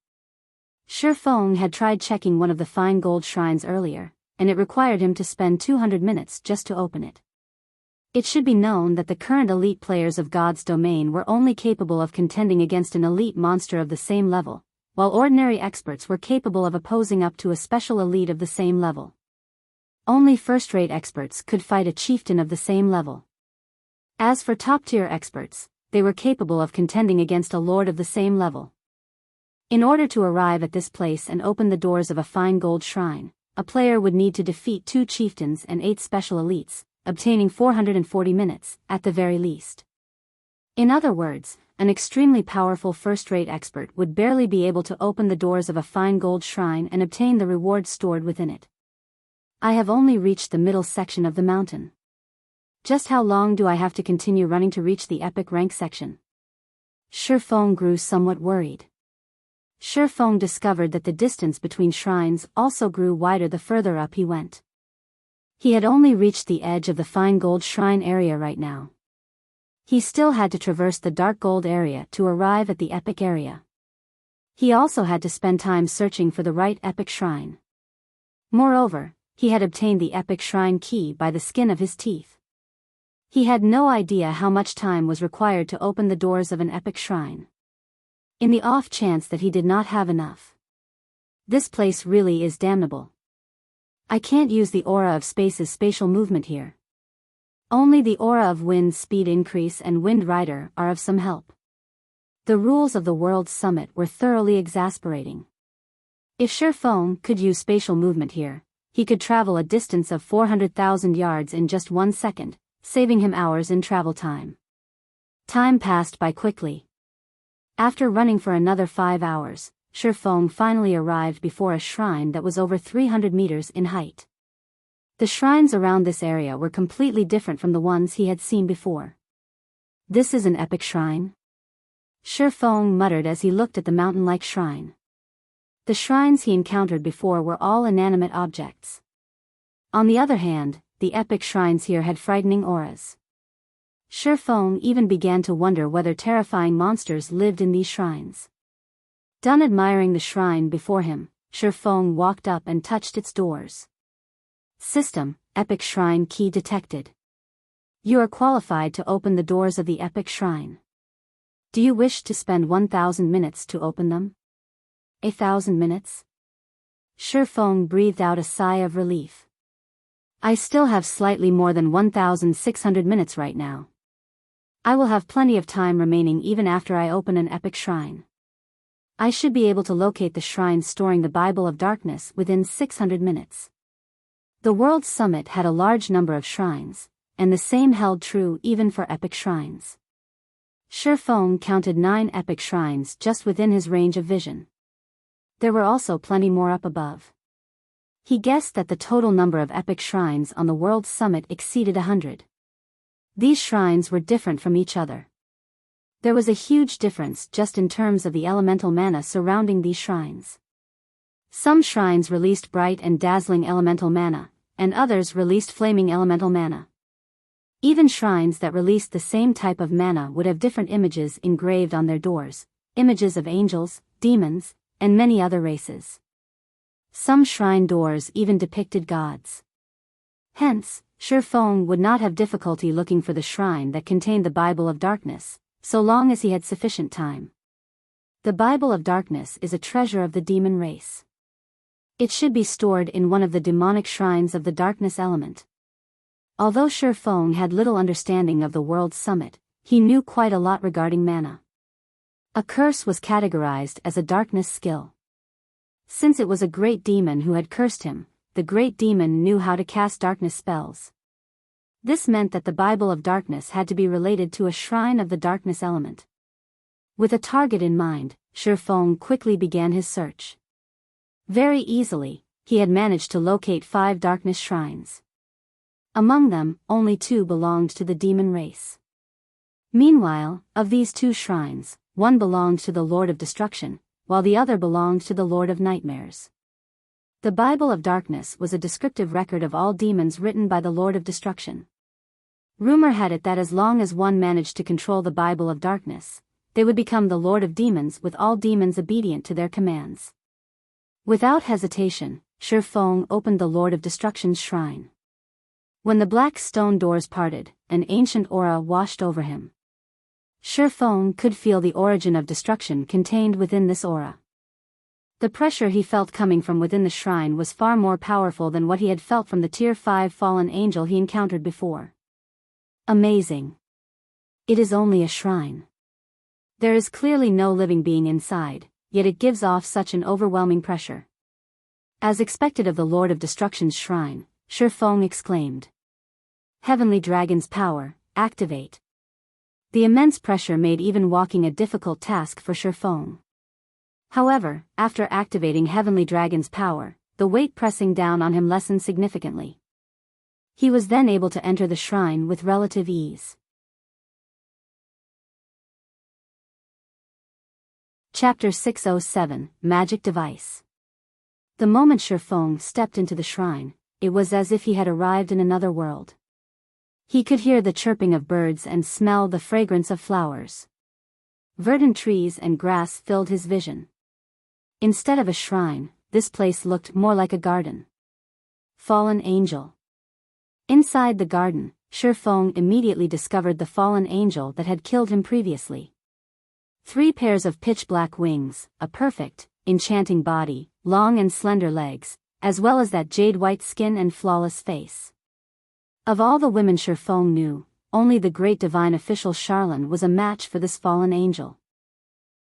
Shifeng had tried checking one of the fine gold shrines earlier, and it required him to spend 200 minutes just to open it. It should be known that the current elite players of God's domain were only capable of contending against an elite monster of the same level, while ordinary experts were capable of opposing up to a special elite of the same level. Only first-rate experts could fight a chieftain of the same level. As for top-tier experts, they were capable of contending against a lord of the same level. In order to arrive at this place and open the doors of a fine gold shrine, a player would need to defeat 2 chieftains and 8 special elites, obtaining 440 minutes, at the very least. In other words, an extremely powerful first-rate expert would barely be able to open the doors of a fine gold shrine and obtain the reward stored within it. I have only reached the middle section of the mountain. Just how long do I have to continue running to reach the epic rank section? Shi Feng grew somewhat worried. Shi Feng discovered that the distance between shrines also grew wider the further up he went. He had only reached the edge of the fine gold shrine area right now. He still had to traverse the dark gold area to arrive at the epic area. He also had to spend time searching for the right epic shrine. Moreover, he had obtained the epic shrine key by the skin of his teeth. He had no idea how much time was required to open the doors of an epic shrine. In the off chance that he did not have enough. This place really is damnable. I can't use the aura of space's spatial movement here. Only the aura of wind speed increase and wind rider are of some help. The rules of the world's summit were thoroughly exasperating. If Shi Feng could use spatial movement here, he could travel a distance of 400,000 yards in just 1 second, saving him hours in travel time. Time passed by quickly. After running for another 5 hours, Shi Feng finally arrived before a shrine that was over 300 meters in height. The shrines around this area were completely different from the ones he had seen before. This is an epic shrine? Shi Feng muttered as he looked at the mountain-like shrine. The shrines he encountered before were all inanimate objects. On the other hand, the epic shrines here had frightening auras. Shi Feng even began to wonder whether terrifying monsters lived in these shrines. Done admiring the shrine before him, Shi Feng walked up and touched its doors. System, Epic Shrine Key detected. You are qualified to open the doors of the epic shrine. Do you wish to spend 1,000 minutes to open them? 1,000 minutes? Shi Feng breathed out a sigh of relief. I still have slightly more than 1,600 minutes right now. I will have plenty of time remaining even after I open an epic shrine. I should be able to locate the shrine storing the Bible of Darkness within 600 minutes. The world's summit had a large number of shrines, and the same held true even for epic shrines. Shi Feng counted 9 epic shrines just within his range of vision. There were also plenty more up above. He guessed that the total number of epic shrines on the world's summit exceeded 100. These shrines were different from each other. There was a huge difference just in terms of the elemental mana surrounding these shrines. Some shrines released bright and dazzling elemental mana, and others released flaming elemental mana. Even shrines that released the same type of mana would have different images engraved on their doors, images of angels, demons, and many other races. Some shrine doors even depicted gods. Hence, Shi Feng would not have difficulty looking for the shrine that contained the Bible of Darkness, so long as he had sufficient time. The Bible of Darkness is a treasure of the demon race. It should be stored in one of the demonic shrines of the darkness element. Although Shi Feng had little understanding of the world's summit, he knew quite a lot regarding mana. A curse was categorized as a darkness skill. Since it was a great demon who had cursed him, the great demon knew how to cast darkness spells. This meant that the Bible of Darkness had to be related to a shrine of the darkness element. With a target in mind, Shi Feng quickly began his search. Very easily, he had managed to locate 5 darkness shrines. Among them, only 2 belonged to the demon race. Meanwhile, of these 2 shrines, one belonged to the Lord of Destruction, while the other belonged to the Lord of Nightmares. The Bible of Darkness was a descriptive record of all demons written by the Lord of Destruction. Rumor had it that as long as one managed to control the Bible of Darkness, they would become the Lord of Demons with all demons obedient to their commands. Without hesitation, Shi Feng opened the Lord of Destruction's shrine. When the black stone doors parted, an ancient aura washed over him. Shi Feng could feel the origin of destruction contained within this aura. The pressure he felt coming from within the shrine was far more powerful than what he had felt from the Tier 5 fallen angel he encountered before. Amazing. It is only a shrine. There is clearly no living being inside, yet it gives off such an overwhelming pressure. As expected of the Lord of Destruction's shrine, Shi Feng exclaimed. Heavenly Dragon's power, activate. The immense pressure made even walking a difficult task for Shifeng. However, after activating Heavenly Dragon's power, the weight pressing down on him lessened significantly. He was then able to enter the shrine with relative ease. Chapter 607, Magic Device. The moment Shifeng stepped into the shrine, it was as if he had arrived in another world. He could hear the chirping of birds and smell the fragrance of flowers. Verdant trees and grass filled his vision. Instead of a shrine, this place looked more like a garden. Fallen Angel. Inside the garden, Shifeng immediately discovered the fallen angel that had killed him previously. 3 pairs of pitch-black wings, a perfect, enchanting body, long and slender legs, as well as that jade-white skin and flawless face. Of all the women Shifeng knew, only the great divine official Charlene was a match for this fallen angel.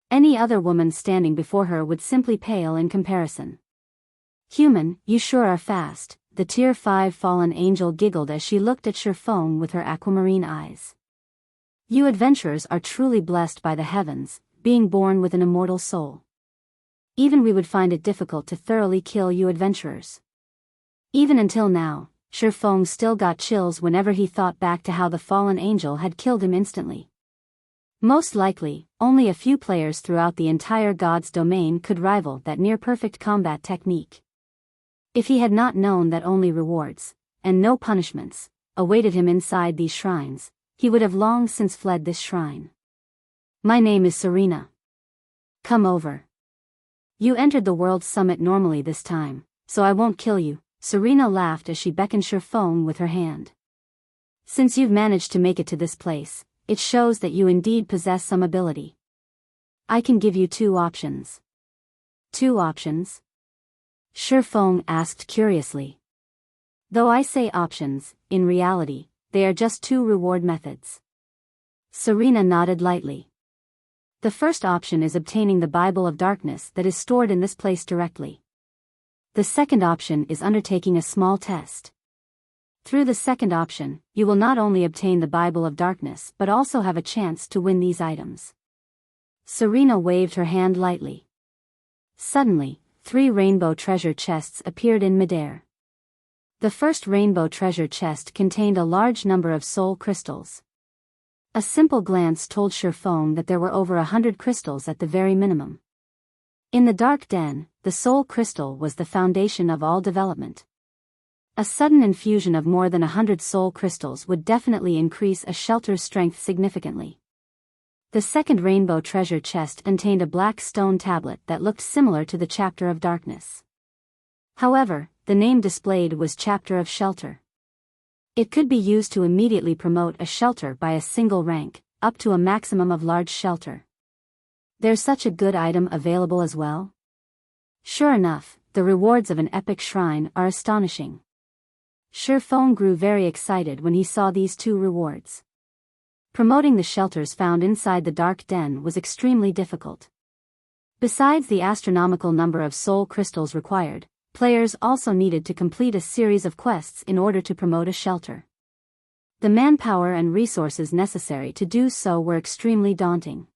Any other woman standing before her would simply pale in comparison. Human, you sure are fast, the Tier 5 fallen angel giggled as she looked at Shifeng with her aquamarine eyes. You adventurers are truly blessed by the heavens, being born with an immortal soul. Even we would find it difficult to thoroughly kill you adventurers. Even until now, Shifeng still got chills whenever he thought back to how the fallen angel had killed him instantly. Most likely, only a few players throughout the entire God's domain could rival that near-perfect combat technique. If he had not known that only rewards, and no punishments, awaited him inside these shrines, he would have long since fled this shrine. My name is Serena. Come over. You entered the World Summit normally this time, so I won't kill you, Serena laughed as she beckoned Shifeng with her hand. Since you've managed to make it to this place, it shows that you indeed possess some ability. I can give you 2 options. 2 options? Shifeng asked curiously. Though I say options, in reality, they are just 2 reward methods. Serena nodded lightly. The first option is obtaining the Bible of Darkness that is stored in this place directly. The second option is undertaking a small test. Through the second option, you will not only obtain the Bible of Darkness but also have a chance to win these items. Serena waved her hand lightly. Suddenly, 3 rainbow treasure chests appeared in midair. The first rainbow treasure chest contained a large number of soul crystals. A simple glance told Shifeng that there were over 100 crystals at the very minimum. In the dark den, the soul crystal was the foundation of all development. A sudden infusion of more than 100 soul crystals would definitely increase a shelter's strength significantly. The second rainbow treasure chest contained a black stone tablet that looked similar to the Chapter of Darkness. However, the name displayed was Chapter of Shelter. It could be used to immediately promote a shelter by a single rank, up to a maximum of large shelter. There's such a good item available as well? Sure enough, the rewards of an epic shrine are astonishing. Shifeng grew very excited when he saw these 2 rewards. Promoting the shelters found inside the dark den was extremely difficult. Besides the astronomical number of soul crystals required, players also needed to complete a series of quests in order to promote a shelter. The manpower and resources necessary to do so were extremely daunting.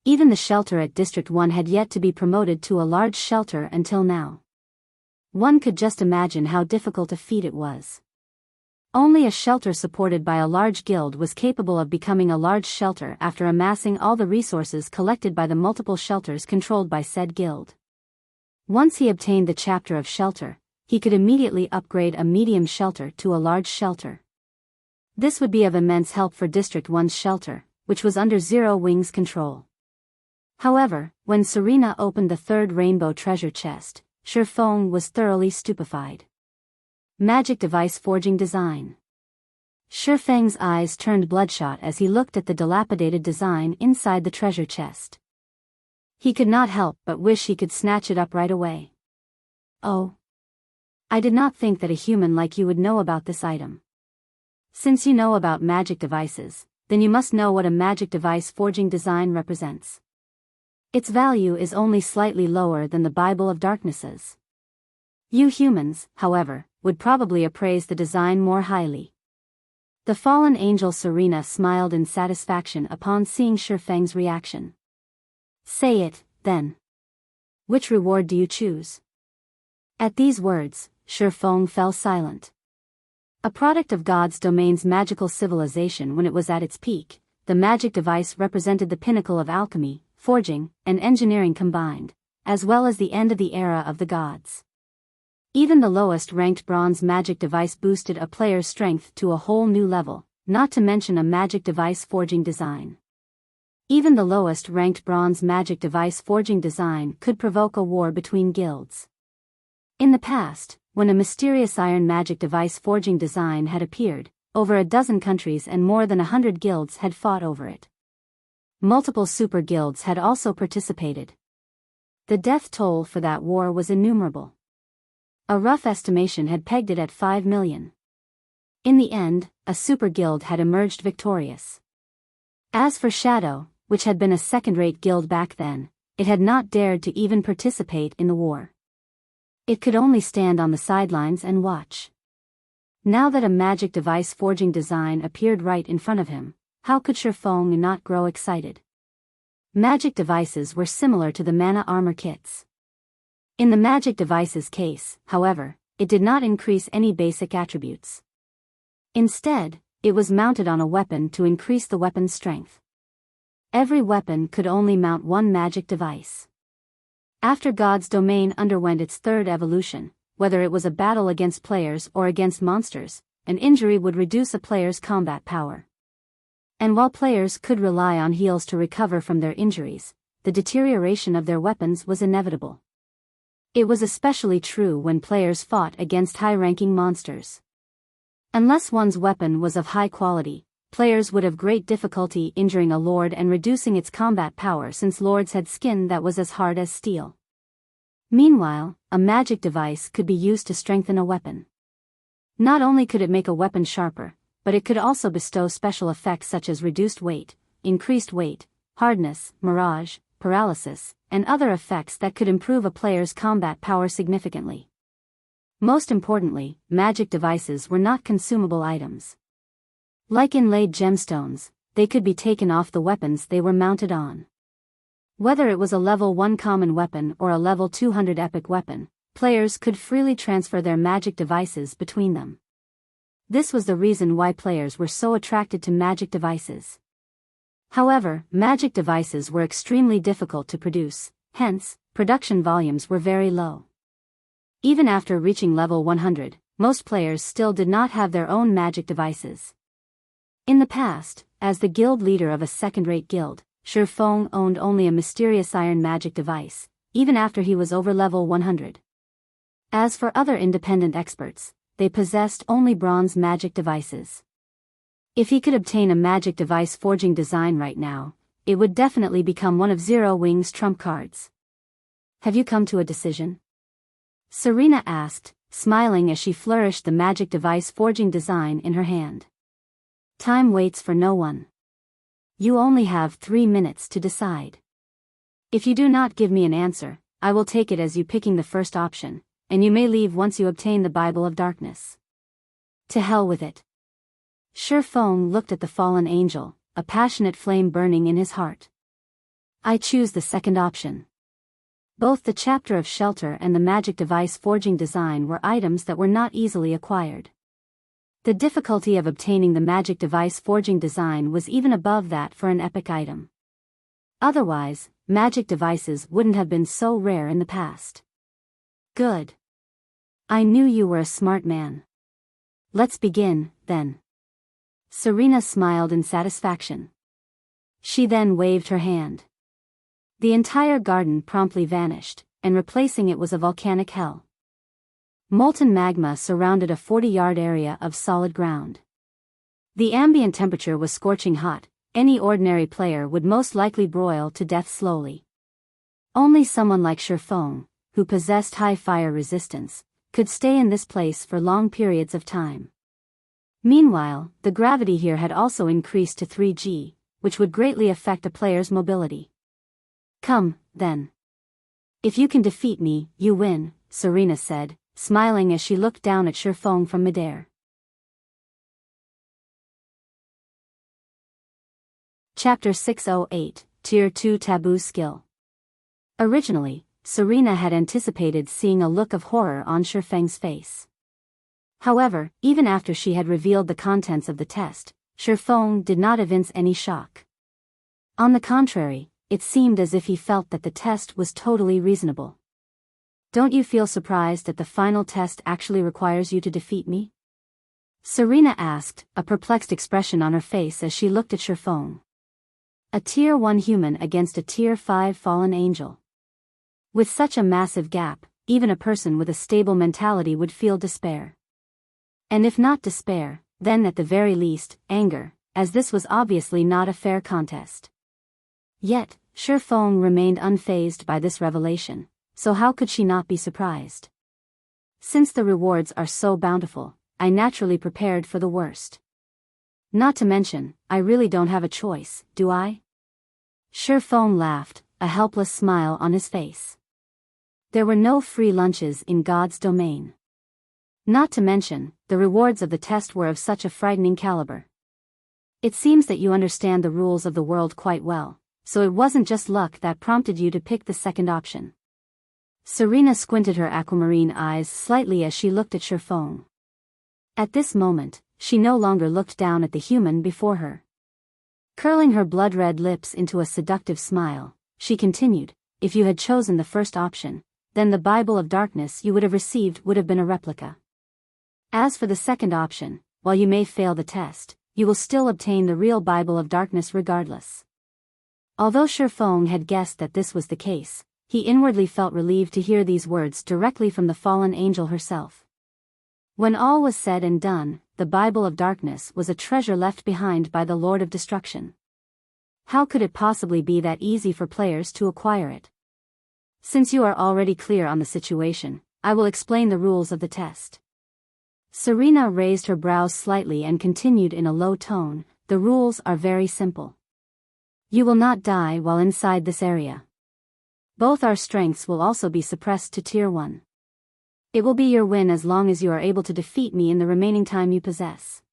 Even the shelter at District 1 had yet to be promoted to a large shelter until now. One could just imagine how difficult a feat it was. Only a shelter supported by a large guild was capable of becoming a large shelter after amassing all the resources collected by the multiple shelters controlled by said guild. Once he obtained the Chapter of Shelter, he could immediately upgrade a medium shelter to a large shelter. This would be of immense help for District 1's shelter, which was under Zero Wing's control. However, when Serena opened the third rainbow treasure chest, Shifeng was thoroughly stupefied. Magic device forging design. Shifeng's eyes turned bloodshot as he looked at the dilapidated design inside the treasure chest. He could not help but wish he could snatch it up right away. Oh. I did not think that a human like you would know about this item. Since you know about magic devices, then you must know what a magic device forging design represents. Its value is only slightly lower than the Bible of Darknesses. You humans, however, would probably appraise the design more highly. The fallen angel Serena smiled in satisfaction upon seeing Shifeng's reaction. Say it, then. Which reward do you choose? At these words, Shifeng fell silent. A product of God's domain's magical civilization when it was at its peak, the magic device represented the pinnacle of alchemy, forging, and engineering combined, as well as the end of the era of the gods. Even the lowest-ranked bronze magic device boosted a player's strength to a whole new level, not to mention a magic device forging design. Even the lowest-ranked bronze magic device forging design could provoke a war between guilds. In the past, when a mysterious iron magic device forging design had appeared, over a dozen countries and more than 100 guilds had fought over it. Multiple super guilds had also participated. The death toll for that war was innumerable. A rough estimation had pegged it at 5 million. In the end, a super guild had emerged victorious. As for Shadow, which had been a second-rate guild back then, it had not dared to even participate in the war. It could only stand on the sidelines and watch. Now that a magic device forging design appeared right in front of him, how could Shifeng not grow excited? Magic devices were similar to the mana armor kits. In the magic device's case, however, it did not increase any basic attributes. Instead, it was mounted on a weapon to increase the weapon's strength. Every weapon could only mount one magic device. After God's domain underwent its third evolution, whether it was a battle against players or against monsters, an injury would reduce a player's combat power. And while players could rely on heals to recover from their injuries, the deterioration of their weapons was inevitable. It was especially true when players fought against high-ranking monsters. Unless one's weapon was of high quality, players would have great difficulty injuring a lord and reducing its combat power since lords had skin that was as hard as steel. Meanwhile, a magic device could be used to strengthen a weapon. Not only could it make a weapon sharper, but it could also bestow special effects such as reduced weight, increased weight, hardness, mirage, paralysis, and other effects that could improve a player's combat power significantly. Most importantly, magic devices were not consumable items. Like inlaid gemstones, they could be taken off the weapons they were mounted on. Whether it was a level 1 common weapon or a level 200 epic weapon, players could freely transfer their magic devices between them. This was the reason why players were so attracted to magic devices. However, magic devices were extremely difficult to produce, hence, production volumes were very low. Even after reaching level 100, most players still did not have their own magic devices. In the past, as the guild leader of a second-rate guild, Shifeng owned only a mysterious iron magic device, even after he was over level 100. As for other independent experts, they possessed only bronze magic devices. If he could obtain a magic device forging design right now, it would definitely become one of Zero Wing's trump cards. Have you come to a decision? Serena asked, smiling as she flourished the magic device forging design in her hand. Time waits for no one. You only have 3 minutes to decide. If you do not give me an answer, I will take it as you picking the first option, and you may leave once you obtain the Bible of Darkness. To hell with it. Shifeng looked at the fallen angel, a passionate flame burning in his heart. I choose the second option. Both the chapter of shelter and the magic device forging design were items that were not easily acquired. The difficulty of obtaining the magic device forging design was even above that for an epic item. Otherwise, magic devices wouldn't have been so rare in the past. Good. I knew you were a smart man. Let's begin, then. Serena smiled in satisfaction. She then waved her hand. The entire garden promptly vanished, and replacing it was a volcanic hell. Molten magma surrounded a 40-yard area of solid ground. The ambient temperature was scorching hot, any ordinary player would most likely broil to death slowly. Only someone like Shifeng, who possessed high fire resistance, could stay in this place for long periods of time. Meanwhile, the gravity here had also increased to 3G, which would greatly affect a player's mobility. Come, then. If you can defeat me, you win, Serena said, smiling as she looked down at Shifeng from midair. Chapter 608, Tier 2 Taboo Skill. Originally, Serena had anticipated seeing a look of horror on Shifeng's face. However, even after she had revealed the contents of the test, Shifeng did not evince any shock. On the contrary, it seemed as if he felt that the test was totally reasonable. "Don't you feel surprised that the final test actually requires you to defeat me?" Serena asked, a perplexed expression on her face as she looked at Shifeng. A Tier 1 human against a Tier 5 fallen angel. With such a massive gap, even a person with a stable mentality would feel despair. And if not despair, then at the very least, anger, as this was obviously not a fair contest. Yet, Shifeng remained unfazed by this revelation, so how could she not be surprised? Since the rewards are so bountiful, I naturally prepared for the worst. Not to mention, I really don't have a choice, do I? Shifeng laughed, a helpless smile on his face. There were no free lunches in God's domain. Not to mention, the rewards of the test were of such a frightening caliber. It seems that you understand the rules of the world quite well, so it wasn't just luck that prompted you to pick the second option. Serena squinted her aquamarine eyes slightly as she looked at Shifeng. At this moment, she no longer looked down at the human before her. Curling her blood-red lips into a seductive smile, she continued, "If you had chosen the first option, then the Bible of Darkness you would have received would have been a replica. As for the second option, while you may fail the test, you will still obtain the real Bible of Darkness regardless." Although Shifeng had guessed that this was the case, he inwardly felt relieved to hear these words directly from the fallen angel herself. When all was said and done, the Bible of Darkness was a treasure left behind by the Lord of Destruction. How could it possibly be that easy for players to acquire it? Since you are already clear on the situation, I will explain the rules of the test. Serena raised her brows slightly and continued in a low tone, "The rules are very simple. You will not die while inside this area. Both our strengths will also be suppressed to Tier 1. It will be your win as long as you are able to defeat me in the remaining time you possess."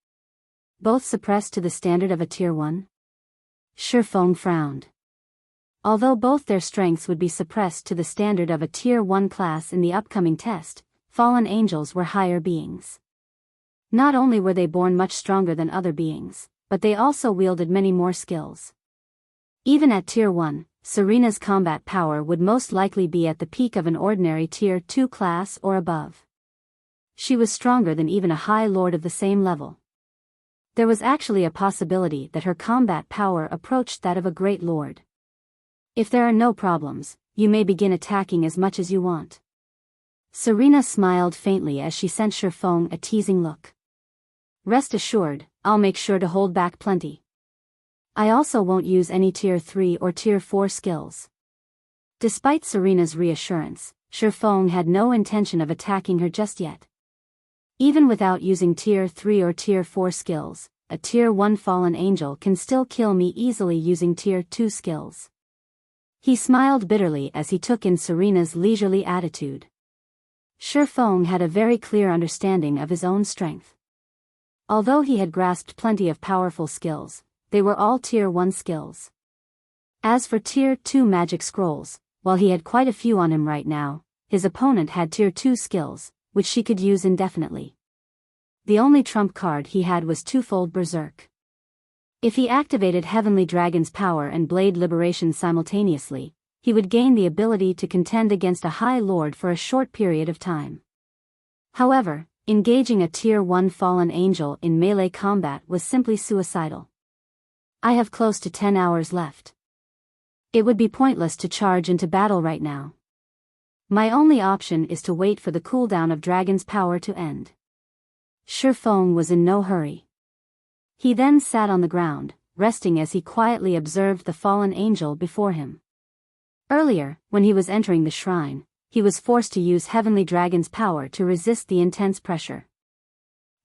Both suppressed to the standard of a Tier 1? Shifeng frowned. Although both their strengths would be suppressed to the standard of a Tier 1 class in the upcoming test, fallen angels were higher beings. Not only were they born much stronger than other beings, but they also wielded many more skills. Even at Tier 1, Serena's combat power would most likely be at the peak of an ordinary Tier 2 class or above. She was stronger than even a High Lord of the same level. There was actually a possibility that her combat power approached that of a Great Lord. "If there are no problems, you may begin attacking as much as you want." Serena smiled faintly as she sent Shifeng a teasing look. "Rest assured, I'll make sure to hold back plenty. I also won't use any Tier 3 or Tier 4 skills." Despite Serena's reassurance, Shifeng had no intention of attacking her just yet. Even without using Tier 3 or Tier 4 skills, a Tier 1 fallen angel can still kill me easily using Tier 2 skills. He smiled bitterly as he took in Serena's leisurely attitude. Shifeng had a very clear understanding of his own strength. Although he had grasped plenty of powerful skills, they were all Tier 1 skills. As for Tier 2 magic scrolls, while he had quite a few on him right now, his opponent had Tier 2 skills, which she could use indefinitely. The only trump card he had was twofold Berserk. If he activated Heavenly Dragon's power and Blade Liberation simultaneously, he would gain the ability to contend against a High Lord for a short period of time. However, engaging a Tier 1 fallen angel in melee combat was simply suicidal. "I have close to 10 hours left. It would be pointless to charge into battle right now. My only option is to wait for the cooldown of Dragon's power to end." Shifeng was in no hurry. He then sat on the ground, resting as he quietly observed the fallen angel before him. Earlier, when he was entering the shrine, he was forced to use Heavenly Dragon's power to resist the intense pressure.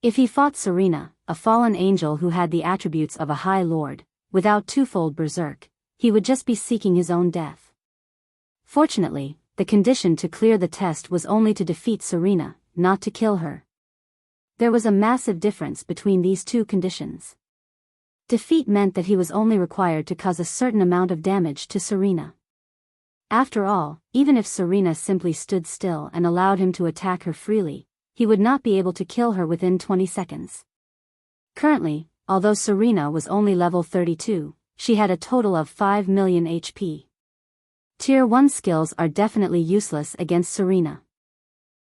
If he fought Serena, a fallen angel who had the attributes of a High Lord, without twofold Berserk, he would just be seeking his own death. Fortunately, the condition to clear the test was only to defeat Serena, not to kill her. There was a massive difference between these two conditions. Defeat meant that he was only required to cause a certain amount of damage to Serena. After all, even if Serena simply stood still and allowed him to attack her freely, he would not be able to kill her within 20 seconds. Currently, although Serena was only level 32, she had a total of 5 million HP. Tier 1 skills are definitely useless against Serena.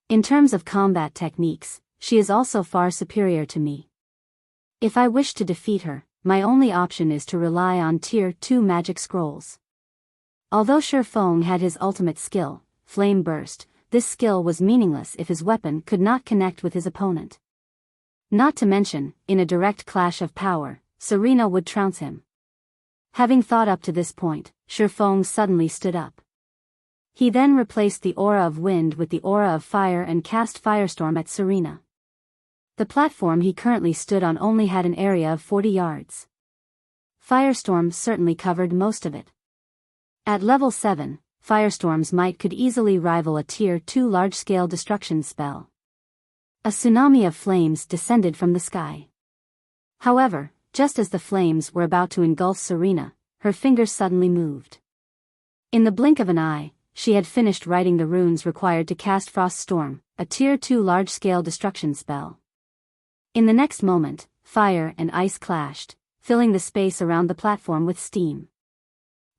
In terms of combat techniques, she is also far superior to me. If I wish to defeat her, my only option is to rely on Tier 2 magic scrolls. Although Shi Feng had his ultimate skill, Flame Burst, this skill was meaningless if his weapon could not connect with his opponent. Not to mention, in a direct clash of power, Serena would trounce him. Having thought up to this point, Shi Feng suddenly stood up. He then replaced the aura of wind with the aura of fire and cast Firestorm at Serena. The platform he currently stood on only had an area of 40 yards. Firestorm certainly covered most of it. At level 7, Firestorm's might could easily rival a Tier 2 large-scale destruction spell. A tsunami of flames descended from the sky. However, just as the flames were about to engulf Serena, her fingers suddenly moved. In the blink of an eye, she had finished writing the runes required to cast Frost Storm, a Tier 2 large-scale destruction spell. In the next moment, fire and ice clashed, filling the space around the platform with steam.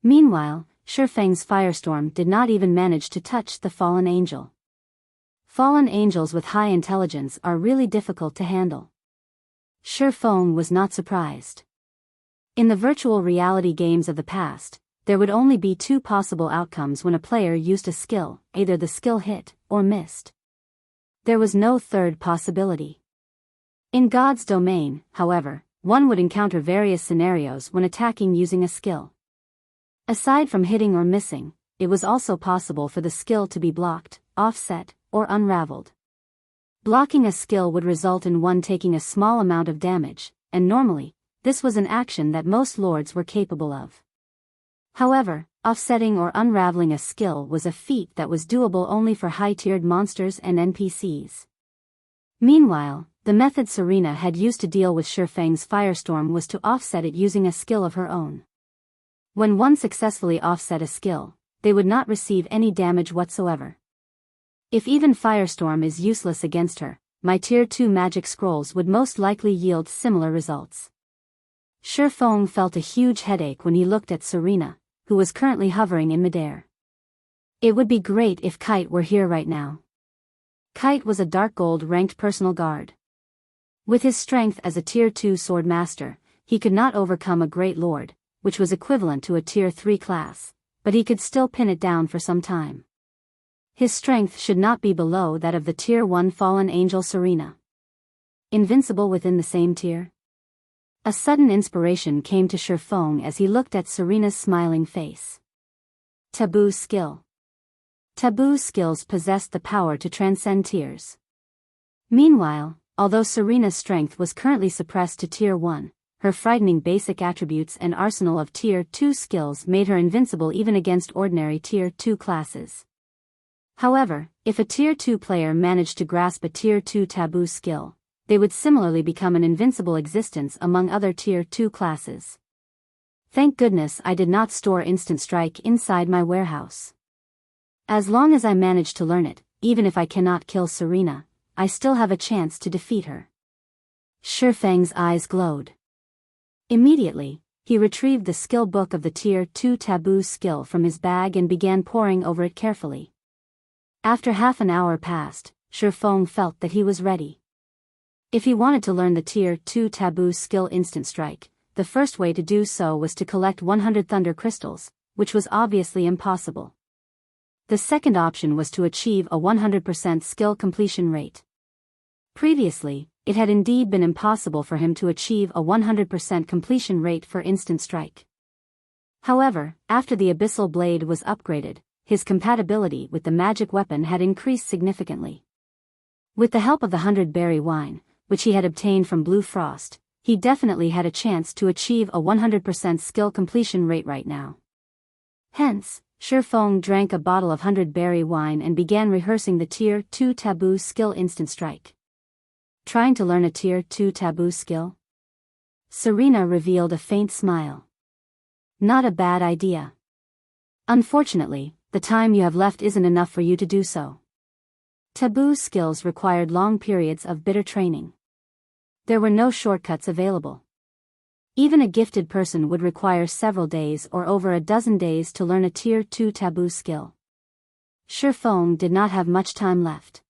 Meanwhile, Shi Feng's Firestorm did not even manage to touch the fallen angel. Fallen angels with high intelligence are really difficult to handle. Shi Feng was not surprised. In the virtual reality games of the past, there would only be two possible outcomes when a player used a skill, either the skill hit or missed. There was no third possibility. In God's domain, however, one would encounter various scenarios when attacking using a skill. Aside from hitting or missing, it was also possible for the skill to be blocked, offset, or unraveled. Blocking a skill would result in one taking a small amount of damage, and normally, this was an action that most lords were capable of. However, offsetting or unraveling a skill was a feat that was doable only for high-tiered monsters and NPCs. Meanwhile, the method Serena had used to deal with Shi Feng's Firestorm was to offset it using a skill of her own. When one successfully offset a skill, they would not receive any damage whatsoever. If even Firestorm is useless against her, my Tier 2 magic scrolls would most likely yield similar results. Shi Feng felt a huge headache when he looked at Serena, who was currently hovering in midair. It would be great if Kite were here right now. Kite was a dark gold ranked personal guard. With his strength as a Tier 2 Swordmaster, he could not overcome a Great Lord, which was equivalent to a Tier 3 class, but he could still pin it down for some time. His strength should not be below that of the Tier 1 fallen angel Serena. Invincible within the same tier? A sudden inspiration came to Shi Feng as he looked at Serena's smiling face. Taboo skill. Taboo skills possessed the power to transcend tiers. Meanwhile, although Serena's strength was currently suppressed to Tier 1, her frightening basic attributes and arsenal of Tier 2 skills made her invincible even against ordinary Tier 2 classes. However, if a Tier 2 player managed to grasp a Tier 2 taboo skill, they would similarly become an invincible existence among other Tier 2 classes. Thank goodness I did not store Instant Strike inside my warehouse. As long as I manage to learn it, even if I cannot kill Serena, I still have a chance to defeat her. Shi Feng's eyes glowed. Immediately, he retrieved the skill book of the Tier 2 taboo skill from his bag and began poring over it carefully. After half an hour passed, Shi Feng felt that he was ready. If he wanted to learn the Tier 2 taboo skill Instant Strike, the first way to do so was to collect 100 thunder crystals, which was obviously impossible. The second option was to achieve a 100% skill completion rate. Previously, it had indeed been impossible for him to achieve a 100% completion rate for Instant Strike. However, after the Abyssal Blade was upgraded, his compatibility with the magic weapon had increased significantly. With the help of the 100-berry wine, which he had obtained from Blue Frost, he definitely had a chance to achieve a 100% skill completion rate right now. Hence, Shi Feng drank a bottle of 100-berry wine and began rehearsing the Tier 2 taboo skill Instant Strike. Trying to learn a Tier 2 taboo skill? Serena revealed a faint smile. Not a bad idea. Unfortunately, the time you have left isn't enough for you to do so. Taboo's skills required long periods of bitter training. There were no shortcuts available. Even a gifted person would require several days or over a dozen days to learn a Tier 2 Taboo skill. Shifeng did not have much time left.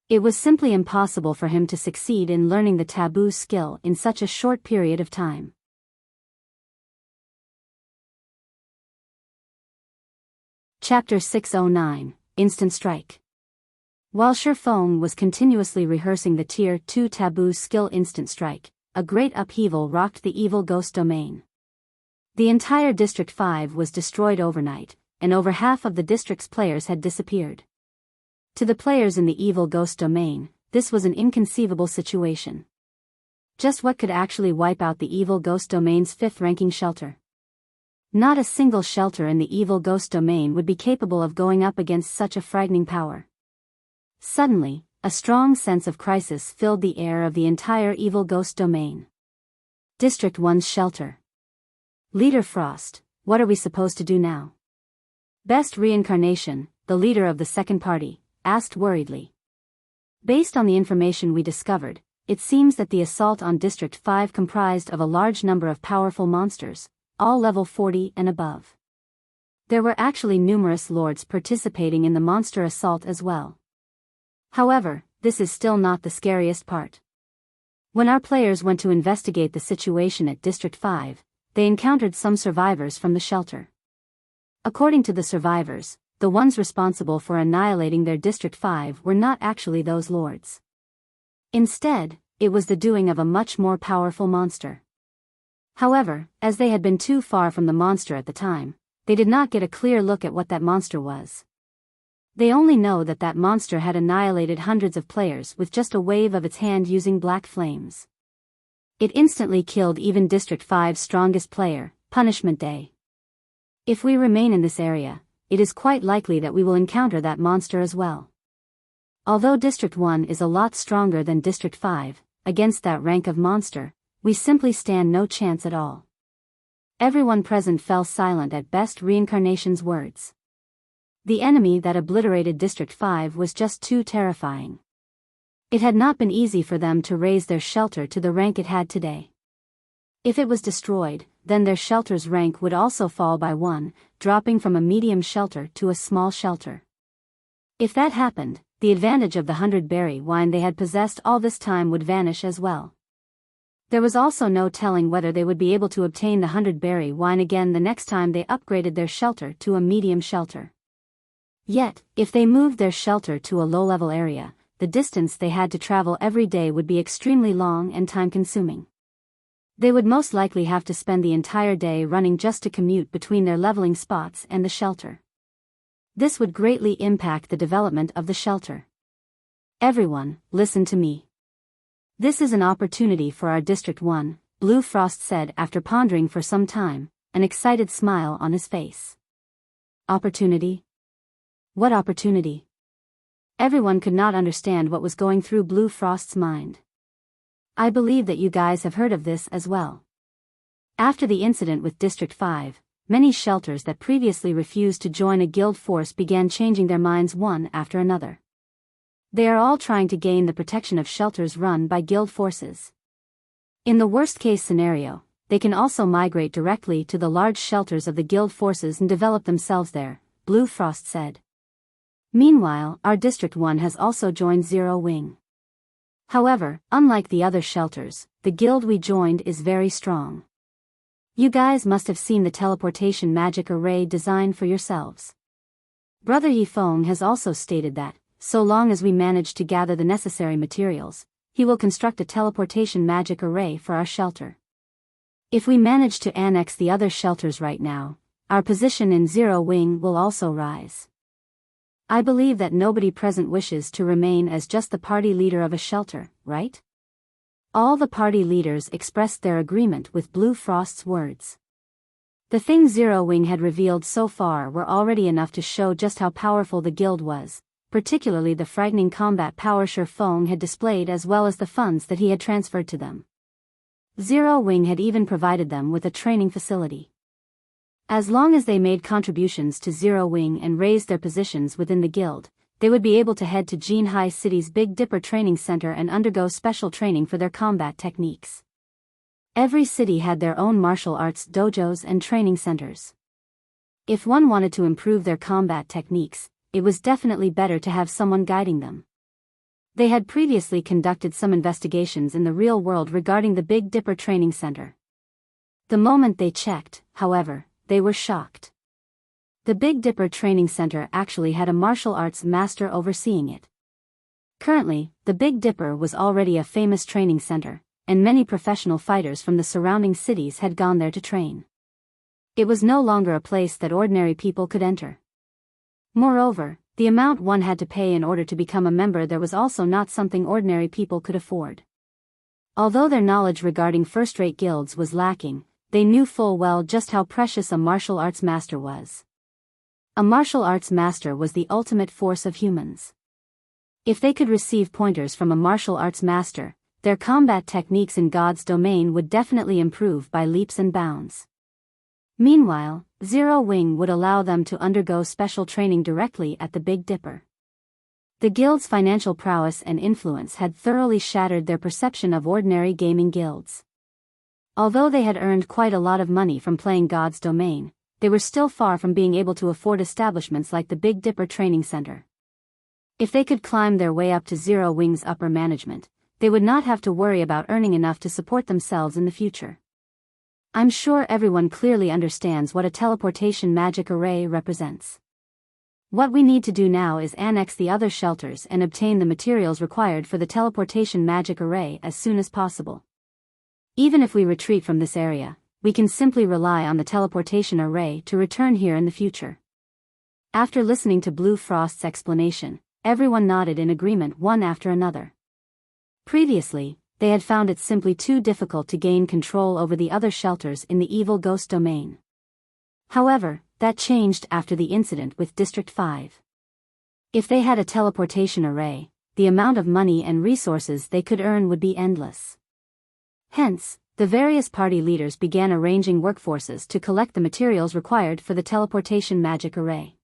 It was simply impossible for him to succeed in learning the Taboo skill in such a short period of time. Chapter 609, Instant Strike. While Shifeng was continuously rehearsing the Tier 2 Taboo skill Instant Strike, a great upheaval rocked the evil ghost domain. The entire District 5 was destroyed overnight, and over half of the district's players had disappeared. To the players in the evil ghost domain, this was an inconceivable situation. Just what could actually wipe out the evil ghost domain's 5th-ranking shelter? Not a single shelter in the evil ghost domain would be capable of going up against such a frightening power. Suddenly, a strong sense of crisis filled the air of the entire evil ghost domain. District 1's shelter. Leader Frost, what are we supposed to do now? Best Reincarnation, the leader of the second party, asked worriedly. Based on the information we discovered, it seems that the assault on District 5 comprised of a large number of powerful monsters, all level 40 and above. There were actually numerous lords participating in the monster assault as well. However, this is still not the scariest part. When our players went to investigate the situation at District 5, they encountered some survivors from the shelter. According to the survivors, the ones responsible for annihilating their District 5 were not actually those lords. Instead, it was the doing of a much more powerful monster. However, as they had been too far from the monster at the time, they did not get a clear look at what that monster was. They only know that that monster had annihilated hundreds of players with just a wave of its hand using black flames. It instantly killed even District 5's strongest player, Punishment Day. If we remain in this area, it is quite likely that we will encounter that monster as well. Although District 1 is a lot stronger than District 5, against that rank of monster, we simply stand no chance at all. Everyone present fell silent at Best Reincarnation's words. The enemy that obliterated District 5 was just too terrifying. It had not been easy for them to raise their shelter to the rank it had today. If it was destroyed, then their shelter's rank would also fall by 1, dropping from a medium shelter to a small shelter. If that happened, the advantage of the 100-berry wine they had possessed all this time would vanish as well. There was also no telling whether they would be able to obtain the 100-berry wine again the next time they upgraded their shelter to a medium shelter. Yet, if they moved their shelter to a low-level area, the distance they had to travel every day would be extremely long and time-consuming. They would most likely have to spend the entire day running just to commute between their leveling spots and the shelter. This would greatly impact the development of the shelter. Everyone, listen to me. This is an opportunity for our District 1, Blue Frost said after pondering for some time, an excited smile on his face. Opportunity? What opportunity? Everyone could not understand what was going through Blue Frost's mind. I believe that you guys have heard of this as well. After the incident with District 5, many shelters that previously refused to join a guild force began changing their minds one after another. They are all trying to gain the protection of shelters run by guild forces. In the worst-case scenario, they can also migrate directly to the large shelters of the guild forces and develop themselves there, Blue Frost said. Meanwhile, our District 1 has also joined Zero Wing. However, unlike the other shelters, the guild we joined is very strong. You guys must have seen the teleportation magic array designed for yourselves. Brother Yifeng has also stated that, so long as we manage to gather the necessary materials, he will construct a teleportation magic array for our shelter. If we manage to annex the other shelters right now, our position in Zero Wing will also rise. I believe that nobody present wishes to remain as just the party leader of a shelter, right? All the party leaders expressed their agreement with Blue Frost's words. The things Zero Wing had revealed so far were already enough to show just how powerful the guild was, particularly the frightening combat power Shifeng had displayed as well as the funds that he had transferred to them. Zero Wing had even provided them with a training facility. As long as they made contributions to Zero Wing and raised their positions within the guild, they would be able to head to Jinhai City's Big Dipper Training Center and undergo special training for their combat techniques. Every city had their own martial arts dojos and training centers. If one wanted to improve their combat techniques, it was definitely better to have someone guiding them. They had previously conducted some investigations in the real world regarding the Big Dipper Training Center. The moment they checked, however, they were shocked. The Big Dipper Training Center actually had a martial arts master overseeing it. Currently, the Big Dipper was already a famous training center, and many professional fighters from the surrounding cities had gone there to train. It was no longer a place that ordinary people could enter. Moreover, the amount one had to pay in order to become a member there was also not something ordinary people could afford. Although their knowledge regarding first-rate guilds was lacking, they knew full well just how precious a martial arts master was. A martial arts master was the ultimate force of humans. If they could receive pointers from a martial arts master, their combat techniques in God's domain would definitely improve by leaps and bounds. Meanwhile, Zero Wing would allow them to undergo special training directly at the Big Dipper. The guild's financial prowess and influence had thoroughly shattered their perception of ordinary gaming guilds. Although they had earned quite a lot of money from playing God's domain, they were still far from being able to afford establishments like the Big Dipper Training Center. If they could climb their way up to Zero Wing's upper management, they would not have to worry about earning enough to support themselves in the future. I'm sure everyone clearly understands what a teleportation magic array represents. What we need to do now is annex the other shelters and obtain the materials required for the teleportation magic array as soon as possible. Even if we retreat from this area, we can simply rely on the teleportation array to return here in the future. After listening to Blue Frost's explanation, everyone nodded in agreement one after another. Previously, they had found it simply too difficult to gain control over the other shelters in the evil ghost domain. However, that changed after the incident with District 5. If they had a teleportation array, the amount of money and resources they could earn would be endless. Hence, the various party leaders began arranging workforces to collect the materials required for the teleportation magic array.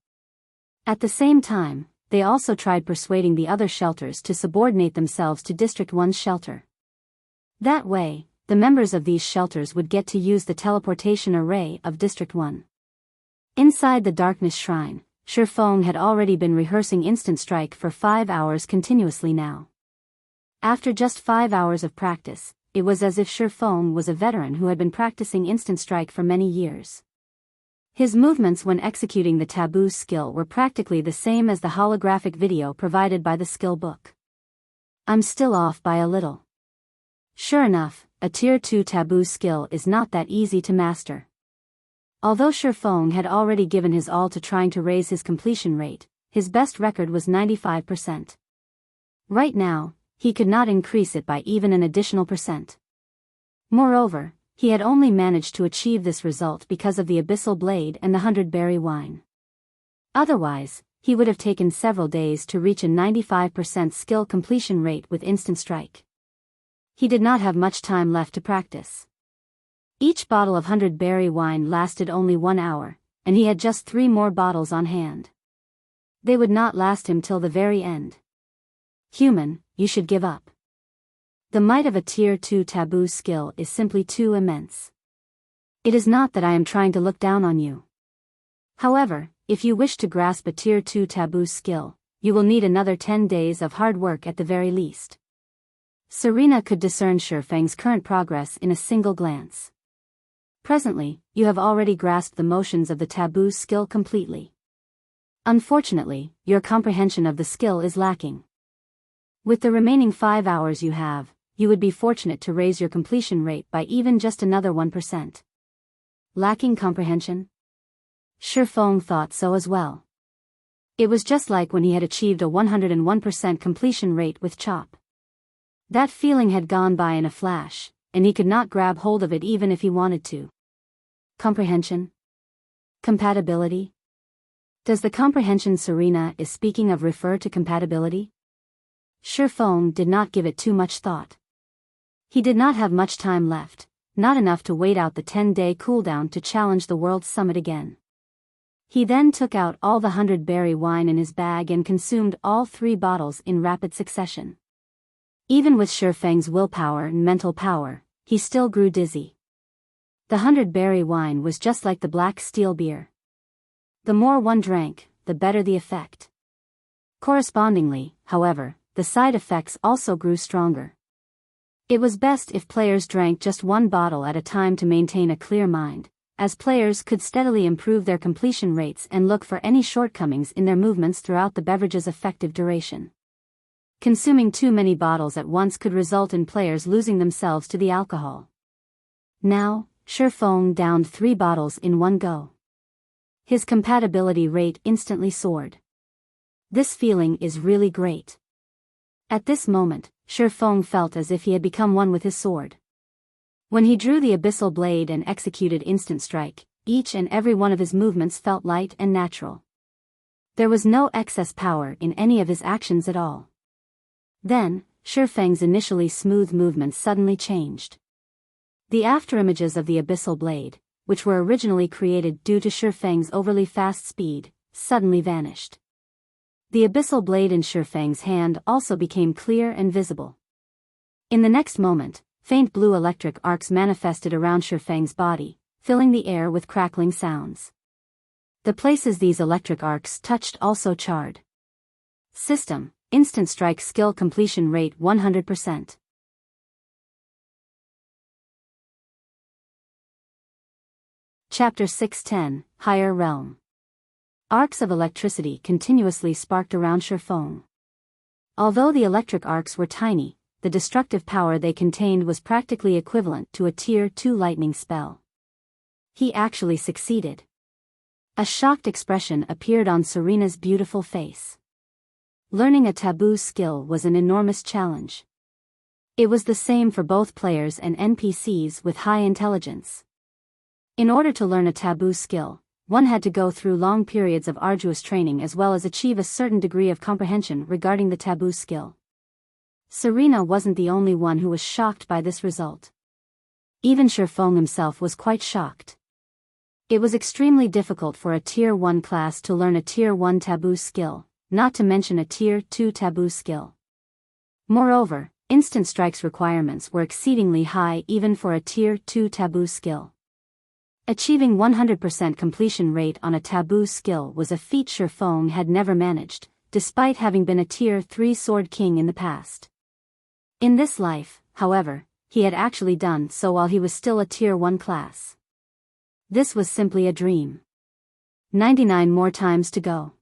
At the same time, they also tried persuading the other shelters to subordinate themselves to District 1's shelter. That way, the members of these shelters would get to use the teleportation array of District 1. Inside the Darkness Shrine, Shifeng had already been rehearsing Instant Strike for 5 hours continuously now. After just 5 hours of practice, it was as if Shifeng was a veteran who had been practicing Instant Strike for many years. His movements when executing the Taboo skill were practically the same as the holographic video provided by the skill book. I'm still off by a little. Sure enough, a Tier 2 Taboo skill is not that easy to master. Although Shifeng had already given his all to trying to raise his completion rate, his best record was 95%. Right now, he could not increase it by even an additional percent. Moreover, he had only managed to achieve this result because of the Abyssal Blade and the 100-berry wine. Otherwise, he would have taken several days to reach a 95% skill completion rate with Instant Strike. He did not have much time left to practice. Each bottle of 100-berry wine lasted only 1 hour, and he had just 3 more bottles on hand. They would not last him till the very end. Human, you should give up. The might of a Tier 2 Taboo skill is simply too immense. It is not that I am trying to look down on you. However, if you wish to grasp a Tier 2 Taboo skill, you will need another 10 days of hard work at the very least. Serena could discern Shifeng's current progress in a single glance. Presently, you have already grasped the motions of the Taboo skill completely. Unfortunately, your comprehension of the skill is lacking. With the remaining 5 hours you have, you would be fortunate to raise your completion rate by even just another 1%. Lacking comprehension? Shifeng thought so as well. It was just like when he had achieved a 101% completion rate with Chop. That feeling had gone by in a flash, and he could not grab hold of it even if he wanted to. Comprehension? Compatibility? Does the comprehension Serena is speaking of refer to compatibility? Shifeng did not give it too much thought. He did not have much time left, not enough to wait out the 10-day cooldown to challenge the World Summit again. He then took out all the 100-berry wine in his bag and consumed all 3 bottles in rapid succession. Even with Shifeng's willpower and mental power, he still grew dizzy. The 100-berry wine was just like the black steel beer. The more one drank, the better the effect. Correspondingly, however, the side effects also grew stronger. It was best if players drank just 1 bottle at a time to maintain a clear mind, as players could steadily improve their completion rates and look for any shortcomings in their movements throughout the beverage's effective duration. Consuming too many bottles at once could result in players losing themselves to the alcohol. Now, Shifeng downed 3 bottles in one go. His compatibility rate instantly soared. This feeling is really great. At this moment, Shifeng felt as if he had become one with his sword. When he drew the abyssal blade and executed instant strike, each and every one of his movements felt light and natural. There was no excess power in any of his actions at all. Then, Shifeng's initially smooth movements suddenly changed. The afterimages of the abyssal blade, which were originally created due to Shifeng's overly fast speed, suddenly vanished. The abyssal blade in Shifeng's hand also became clear and visible. In the next moment, faint blue electric arcs manifested around Shifeng's body, filling the air with crackling sounds. The places these electric arcs touched also charred. System: Instant strike skill completion rate 100%. Chapter 610, Higher Realm. Arcs of electricity continuously sparked around Shifeng. Although the electric arcs were tiny, the destructive power they contained was practically equivalent to a Tier 2 lightning spell. He actually succeeded. A shocked expression appeared on Serena's beautiful face. Learning a taboo skill was an enormous challenge. It was the same for both players and NPCs with high intelligence. In order to learn a taboo skill, one had to go through long periods of arduous training as well as achieve a certain degree of comprehension regarding the taboo skill. Serena wasn't the only one who was shocked by this result. Even Shifeng himself was quite shocked. It was extremely difficult for a Tier 1 class to learn a Tier 1 taboo skill, not to mention a Tier 2 taboo skill. Moreover, instant strike's requirements were exceedingly high even for a Tier 2 taboo skill. Achieving 100% completion rate on a taboo skill was a feat Shifeng had never managed, despite having been a Tier 3 Sword King in the past. In this life, however, he had actually done so while he was still a Tier 1 class. This was simply a dream. 99 more times to go.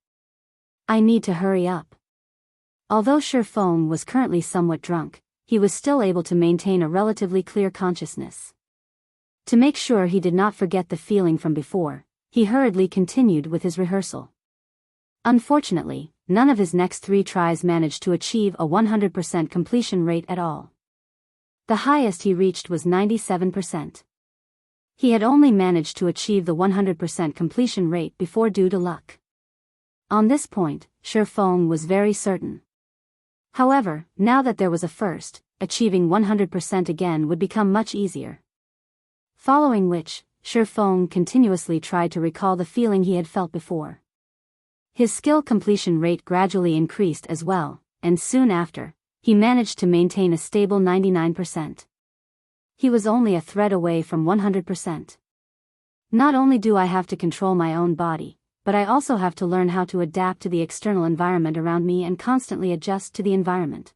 I need to hurry up. Although Shifeng was currently somewhat drunk, he was still able to maintain a relatively clear consciousness. To make sure he did not forget the feeling from before, he hurriedly continued with his rehearsal. Unfortunately, none of his next 3 tries managed to achieve a 100% completion rate at all. The highest he reached was 97%. He had only managed to achieve the 100% completion rate before due to luck. On this point, Shifeng was very certain. However, now that there was a first, achieving 100% again would become much easier. Following which, Shifeng continuously tried to recall the feeling he had felt before. His skill completion rate gradually increased as well, and soon after, he managed to maintain a stable 99%. He was only a thread away from 100%. Not only do I have to control my own body, but I also have to learn how to adapt to the external environment around me and constantly adjust to the environment.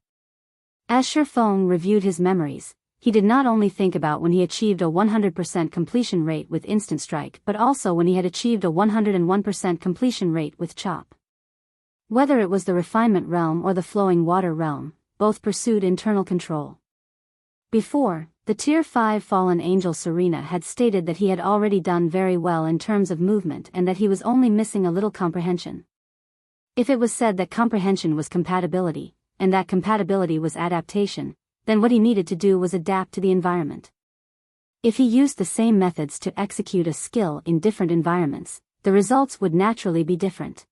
As Shifeng reviewed his memories, he did not only think about when he achieved a 100% completion rate with Instant Strike but also when he had achieved a 101% completion rate with Chop. Whether it was the Refinement Realm or the Flowing Water Realm, both pursued internal control. Before, the Tier 5 Fallen Angel Serena had stated that he had already done very well in terms of movement and that he was only missing a little comprehension. If it was said that comprehension was compatibility, and that compatibility was adaptation, then what he needed to do was adapt to the environment. If he used the same methods to execute a skill in different environments, the results would naturally be different.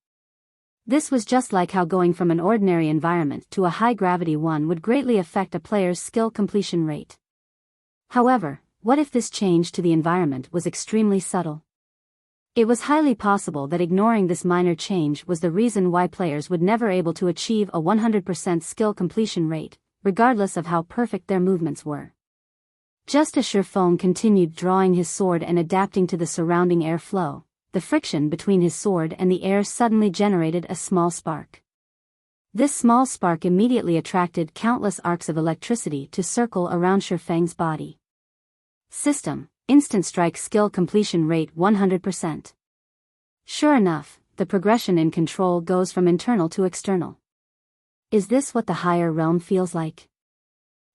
This was just like how going from an ordinary environment to a high-gravity one would greatly affect a player's skill completion rate. However, what if this change to the environment was extremely subtle? It was highly possible that ignoring this minor change was the reason why players would never able to achieve a 100% skill completion rate, regardless of how perfect their movements were. Just as Shifeng continued drawing his sword and adapting to the surrounding air flow, the friction between his sword and the air suddenly generated a small spark. This small spark immediately attracted countless arcs of electricity to circle around Shifeng's body. System: Instant Strike Skill Completion Rate 100%. Sure enough, the progression in control goes from internal to external. Is this what the higher realm feels like?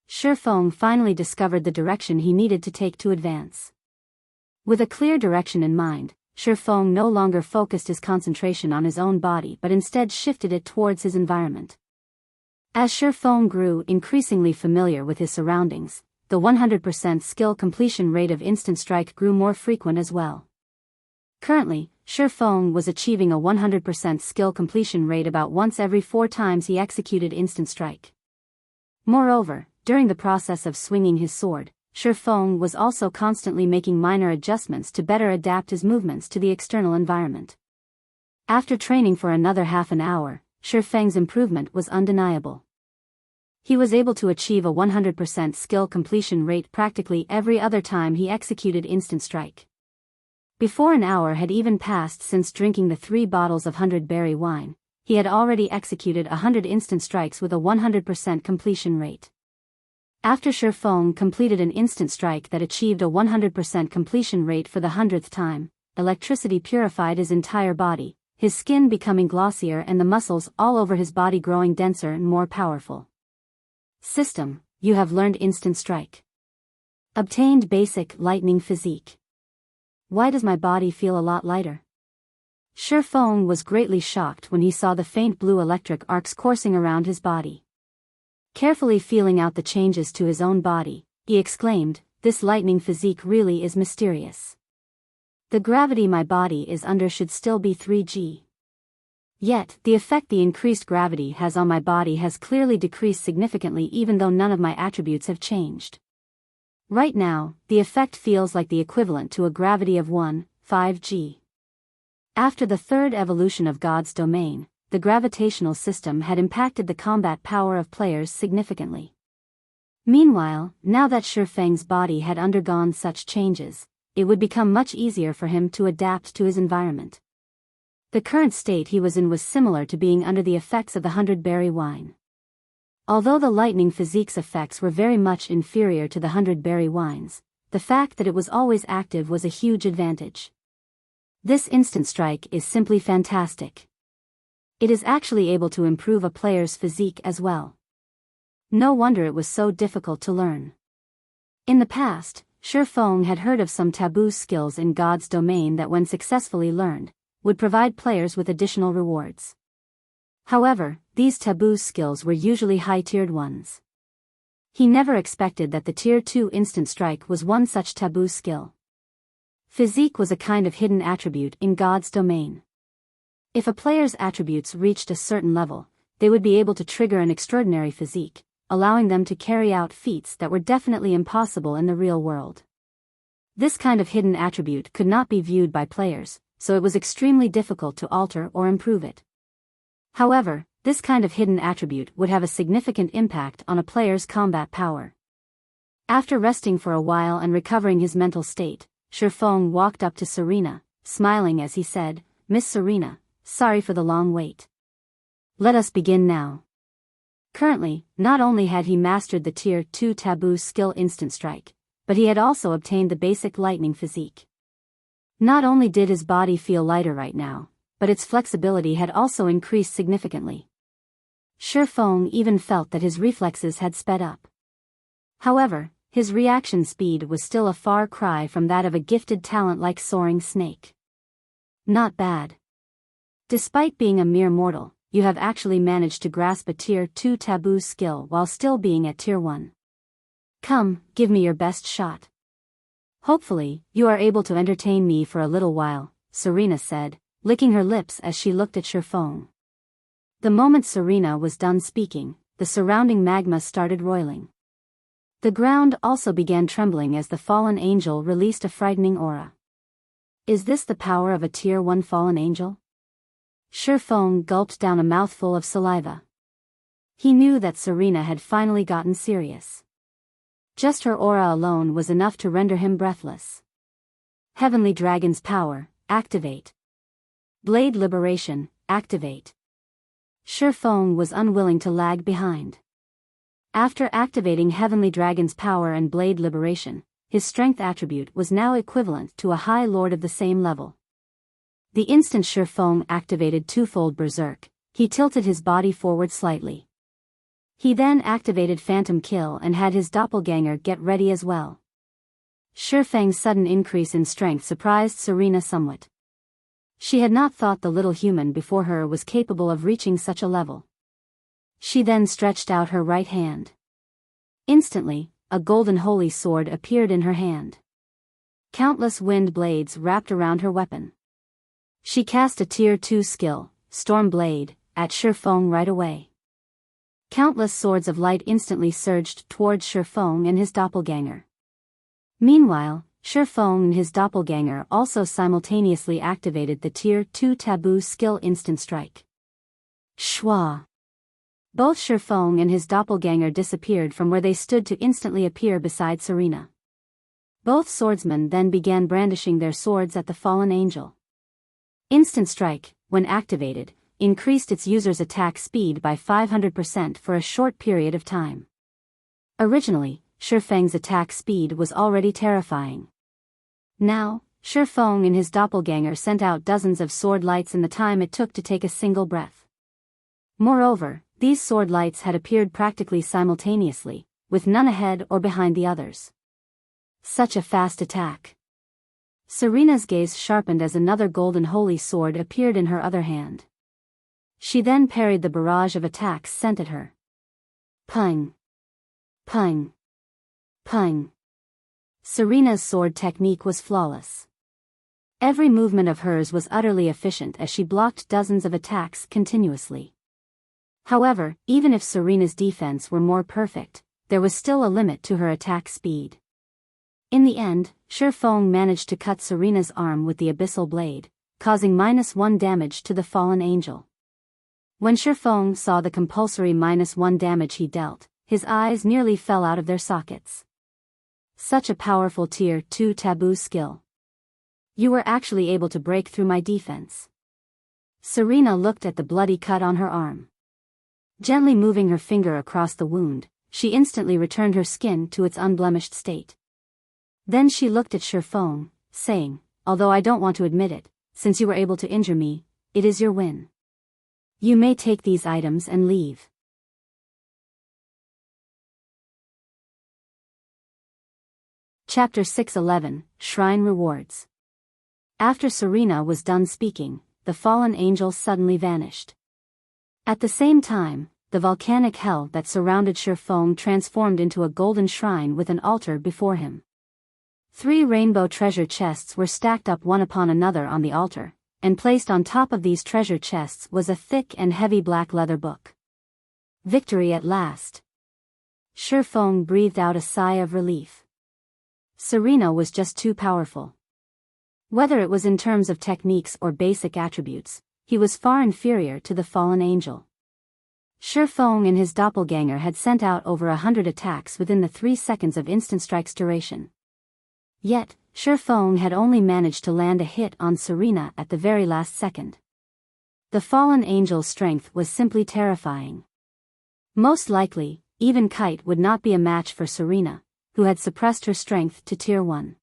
Shifeng finally discovered the direction he needed to take to advance. With a clear direction in mind, Shifeng no longer focused his concentration on his own body but instead shifted it towards his environment. As Shifeng grew increasingly familiar with his surroundings, the 100% skill completion rate of Instant Strike grew more frequent as well. Currently, Shifeng was achieving a 100% skill completion rate about once every 4 times he executed Instant Strike. Moreover, during the process of swinging his sword, Shifeng was also constantly making minor adjustments to better adapt his movements to the external environment. After training for another half an hour, Shifeng's improvement was undeniable. He was able to achieve a 100% skill completion rate practically every other time he executed Instant Strike. Before an hour had even passed since drinking the 3 bottles of 100-berry wine, he had already executed 100 instant strikes with a 100% completion rate. After Shifeng completed an instant strike that achieved a 100% completion rate for the 100th time, electricity purified his entire body, his skin becoming glossier and the muscles all over his body growing denser and more powerful. System: You have learned Instant Strike. Obtained Basic Lightning Physique. Why does my body feel a lot lighter? Shifeng was greatly shocked when he saw the faint blue electric arcs coursing around his body. Carefully feeling out the changes to his own body, he exclaimed, "This lightning physique really is mysterious. The gravity my body is under should still be 3g. Yet, the effect the increased gravity has on my body has clearly decreased significantly even though none of my attributes have changed. Right now, the effect feels like the equivalent to a gravity of 1.5g. After the 3rd evolution of God's domain, the gravitational system had impacted the combat power of players significantly. Meanwhile, now that Shifeng's body had undergone such changes, it would become much easier for him to adapt to his environment. The current state he was in was similar to being under the effects of the 100-berry wine. Although the lightning physique's effects were very much inferior to the 100-berry wines, the fact that it was always active was a huge advantage. This instant strike is simply fantastic. It is actually able to improve a player's physique as well. No wonder it was so difficult to learn. In the past, Shifeng had heard of some taboo skills in God's domain that when successfully learned, would provide players with additional rewards. However, these taboo skills were usually high-tiered ones. He never expected that the Tier 2 Instant Strike was one such taboo skill. Physique was a kind of hidden attribute in God's domain. If a player's attributes reached a certain level, they would be able to trigger an extraordinary physique, allowing them to carry out feats that were definitely impossible in the real world. This kind of hidden attribute could not be viewed by players, so it was extremely difficult to alter or improve it. However, this kind of hidden attribute would have a significant impact on a player's combat power. After resting for a while and recovering his mental state, Shifeng walked up to Serena, smiling as he said, "Miss Serena, sorry for the long wait. Let us begin now." Currently, not only had he mastered the Tier 2 Taboo skill Instant Strike, but he had also obtained the basic lightning physique. Not only did his body feel lighter right now, but its flexibility had also increased significantly. Shifeng even felt that his reflexes had sped up. However, his reaction speed was still a far cry from that of a gifted talent like Soaring Snake. Not bad. Despite being a mere mortal, you have actually managed to grasp a Tier 2 Taboo skill while still being at Tier 1. Come, give me your best shot. Hopefully, you are able to entertain me for a little while, Serena said, licking her lips as she looked at Shifeng. The moment Serena was done speaking, the surrounding magma started roiling. The ground also began trembling as the fallen angel released a frightening aura. Is this the power of a Tier 1 fallen angel? Shifeng gulped down a mouthful of saliva. He knew that Serena had finally gotten serious. Just her aura alone was enough to render him breathless. Heavenly Dragon's power, activate. Blade Liberation, activate. Shifeng was unwilling to lag behind. After activating Heavenly Dragon's power and Blade Liberation, his strength attribute was now equivalent to a High Lord of the same level. The instant Shifeng activated twofold Berserk, he tilted his body forward slightly. He then activated Phantom Kill and had his doppelganger get ready as well. Shifeng's sudden increase in strength surprised Serena somewhat. She had not thought the little human before her was capable of reaching such a level. She then stretched out her right hand. Instantly, a golden holy sword appeared in her hand. Countless wind blades wrapped around her weapon. She cast a Tier 2 skill, Storm Blade, at Shifeng right away. Countless swords of light instantly surged towards Shifeng and his doppelganger. Meanwhile, Shifeng and his doppelganger also simultaneously activated the Tier 2 Taboo skill Instant Strike. Shwa! Both Shifeng and his doppelganger disappeared from where they stood to instantly appear beside Serena. Both swordsmen then began brandishing their swords at the fallen angel. Instant Strike, when activated, increased its user's attack speed by 500% for a short period of time. Originally, Shifeng's attack speed was already terrifying. Now, Shifeng and his doppelganger sent out dozens of sword lights in the time it took to take a single breath. Moreover, these sword lights had appeared practically simultaneously, with none ahead or behind the others. Such a fast attack. Serena's gaze sharpened as another golden holy sword appeared in her other hand. She then parried the barrage of attacks sent at her. Pung! Pung! Pung! Serena's sword technique was flawless. Every movement of hers was utterly efficient as she blocked dozens of attacks continuously. However, even if Serena's defense were more perfect, there was still a limit to her attack speed. In the end, Shifeng managed to cut Serena's arm with the abyssal blade, causing -1 damage to the fallen angel. When Shifeng saw the compulsory -1 damage he dealt, his eyes nearly fell out of their sockets. Such a powerful Tier 2 Taboo skill. You were actually able to break through my defense. Serena looked at the bloody cut on her arm. Gently moving her finger across the wound, she instantly returned her skin to its unblemished state. Then she looked at Shifeng, saying, "Although I don't want to admit it, since you were able to injure me, it is your win. You may take these items and leave." Chapter 611, Shrine Rewards. After Serena was done speaking, the fallen angel suddenly vanished. At the same time, the volcanic hell that surrounded Shifeng transformed into a golden shrine with an altar before him. 3 rainbow treasure chests were stacked up one upon another on the altar, and placed on top of these treasure chests was a thick and heavy black leather book. Victory at last. Shifeng breathed out a sigh of relief. Serena was just too powerful. Whether it was in terms of techniques or basic attributes, he was far inferior to the fallen angel. Shifeng and his doppelganger had sent out over 100 attacks within the 3 seconds of Instant Strike's duration. Yet, Shifeng had only managed to land a hit on Serena at the very last second. The fallen angel's strength was simply terrifying. Most likely, even Kite would not be a match for Serena, who had suppressed her strength to Tier 1.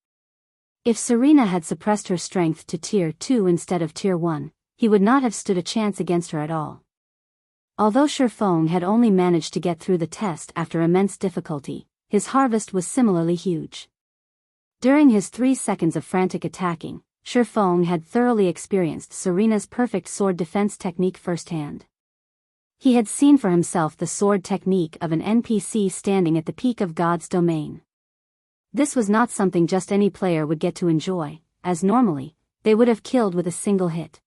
If Serena had suppressed her strength to Tier 2 instead of Tier 1, he would not have stood a chance against her at all. Although Shifeng had only managed to get through the test after immense difficulty, his harvest was similarly huge. During his 3 seconds of frantic attacking, Shifeng had thoroughly experienced Serena's perfect sword defense technique firsthand. He had seen for himself the sword technique of an NPC standing at the peak of God's domain. This was not something just any player would get to enjoy, as normally, they would have killed with a single hit.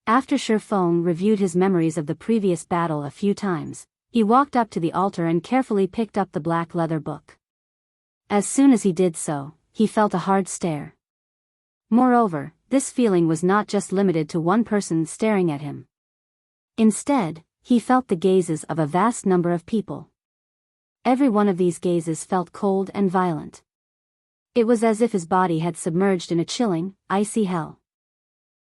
After Shifeng reviewed his memories of the previous battle a few times, he walked up to the altar and carefully picked up the black leather book. As soon as he did so, he felt a hard stare. Moreover, this feeling was not just limited to one person staring at him. Instead, he felt the gazes of a vast number of people. Every one of these gazes felt cold and violent. It was as if his body had submerged in a chilling, icy hell.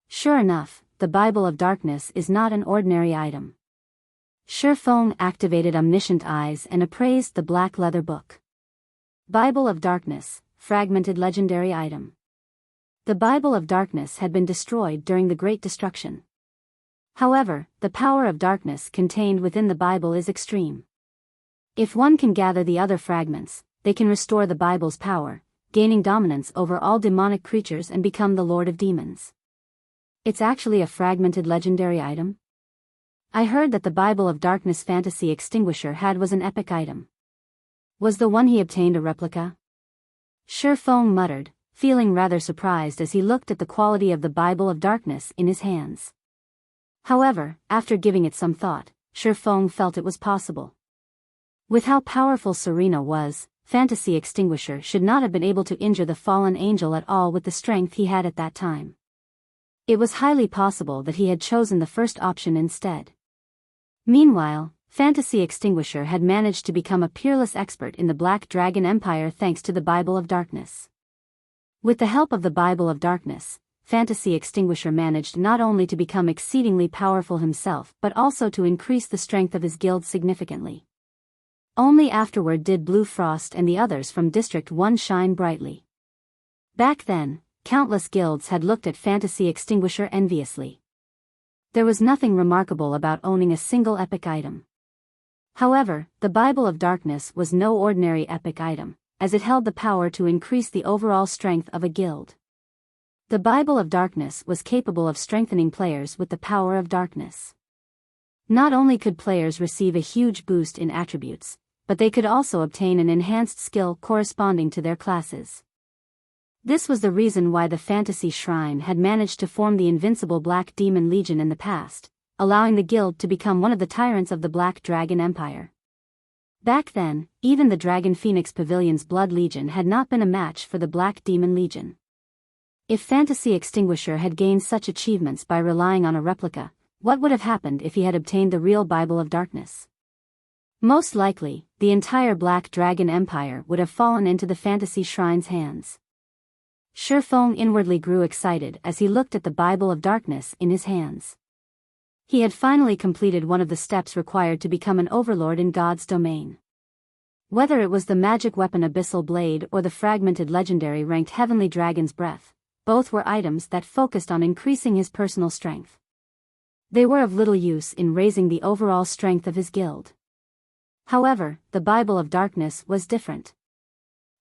Sure enough, the Bible of Darkness is not an ordinary item. Shifeng activated omniscient eyes and appraised the black leather book. Bible of Darkness, fragmented legendary item. The Bible of Darkness had been destroyed during the Great Destruction. However, the power of darkness contained within the Bible is extreme. If one can gather the other fragments, they can restore the Bible's power, gaining dominance over all demonic creatures and become the Lord of Demons. It's actually a fragmented legendary item? I heard that the Bible of Darkness fantasy extinguisher was an epic item. Was the one he obtained a replica? Shifeng muttered, feeling rather surprised as he looked at the quality of the Bible of Darkness in his hands. However, after giving it some thought, Shifeng felt it was possible. With how powerful Serena was, Fantasy Extinguisher should not have been able to injure the fallen angel at all with the strength he had at that time. It was highly possible that he had chosen the first option instead. Meanwhile, Fantasy Extinguisher had managed to become a peerless expert in the Black Dragon Empire thanks to the Bible of Darkness. With the help of the Bible of Darkness, Fantasy Extinguisher managed not only to become exceedingly powerful himself but also to increase the strength of his guild significantly. Only afterward did Blue Frost and the others from District 1 shine brightly. Back then, countless guilds had looked at Fantasy Extinguisher enviously. There was nothing remarkable about owning a single epic item. However, the Bible of Darkness was no ordinary epic item, as it held the power to increase the overall strength of a guild. The Bible of Darkness was capable of strengthening players with the power of darkness. Not only could players receive a huge boost in attributes, but they could also obtain an enhanced skill corresponding to their classes. This was the reason why the Fantasy Shrine had managed to form the invincible Black Demon Legion in the past, allowing the guild to become one of the tyrants of the Black Dragon Empire. Back then, even the Dragon Phoenix Pavilion's Blood Legion had not been a match for the Black Demon Legion. If Fantasy Extinguisher had gained such achievements by relying on a replica, what would have happened if he had obtained the real Bible of Darkness? Most likely, the entire Black Dragon Empire would have fallen into the Fantasy Shrine's hands. Shifeng inwardly grew excited as he looked at the Bible of Darkness in his hands. He had finally completed one of the steps required to become an overlord in God's domain. Whether it was the magic weapon Abyssal Blade or the fragmented legendary ranked Heavenly Dragon's Breath, both were items that focused on increasing his personal strength. They were of little use in raising the overall strength of his guild. However, the Bible of Darkness was different.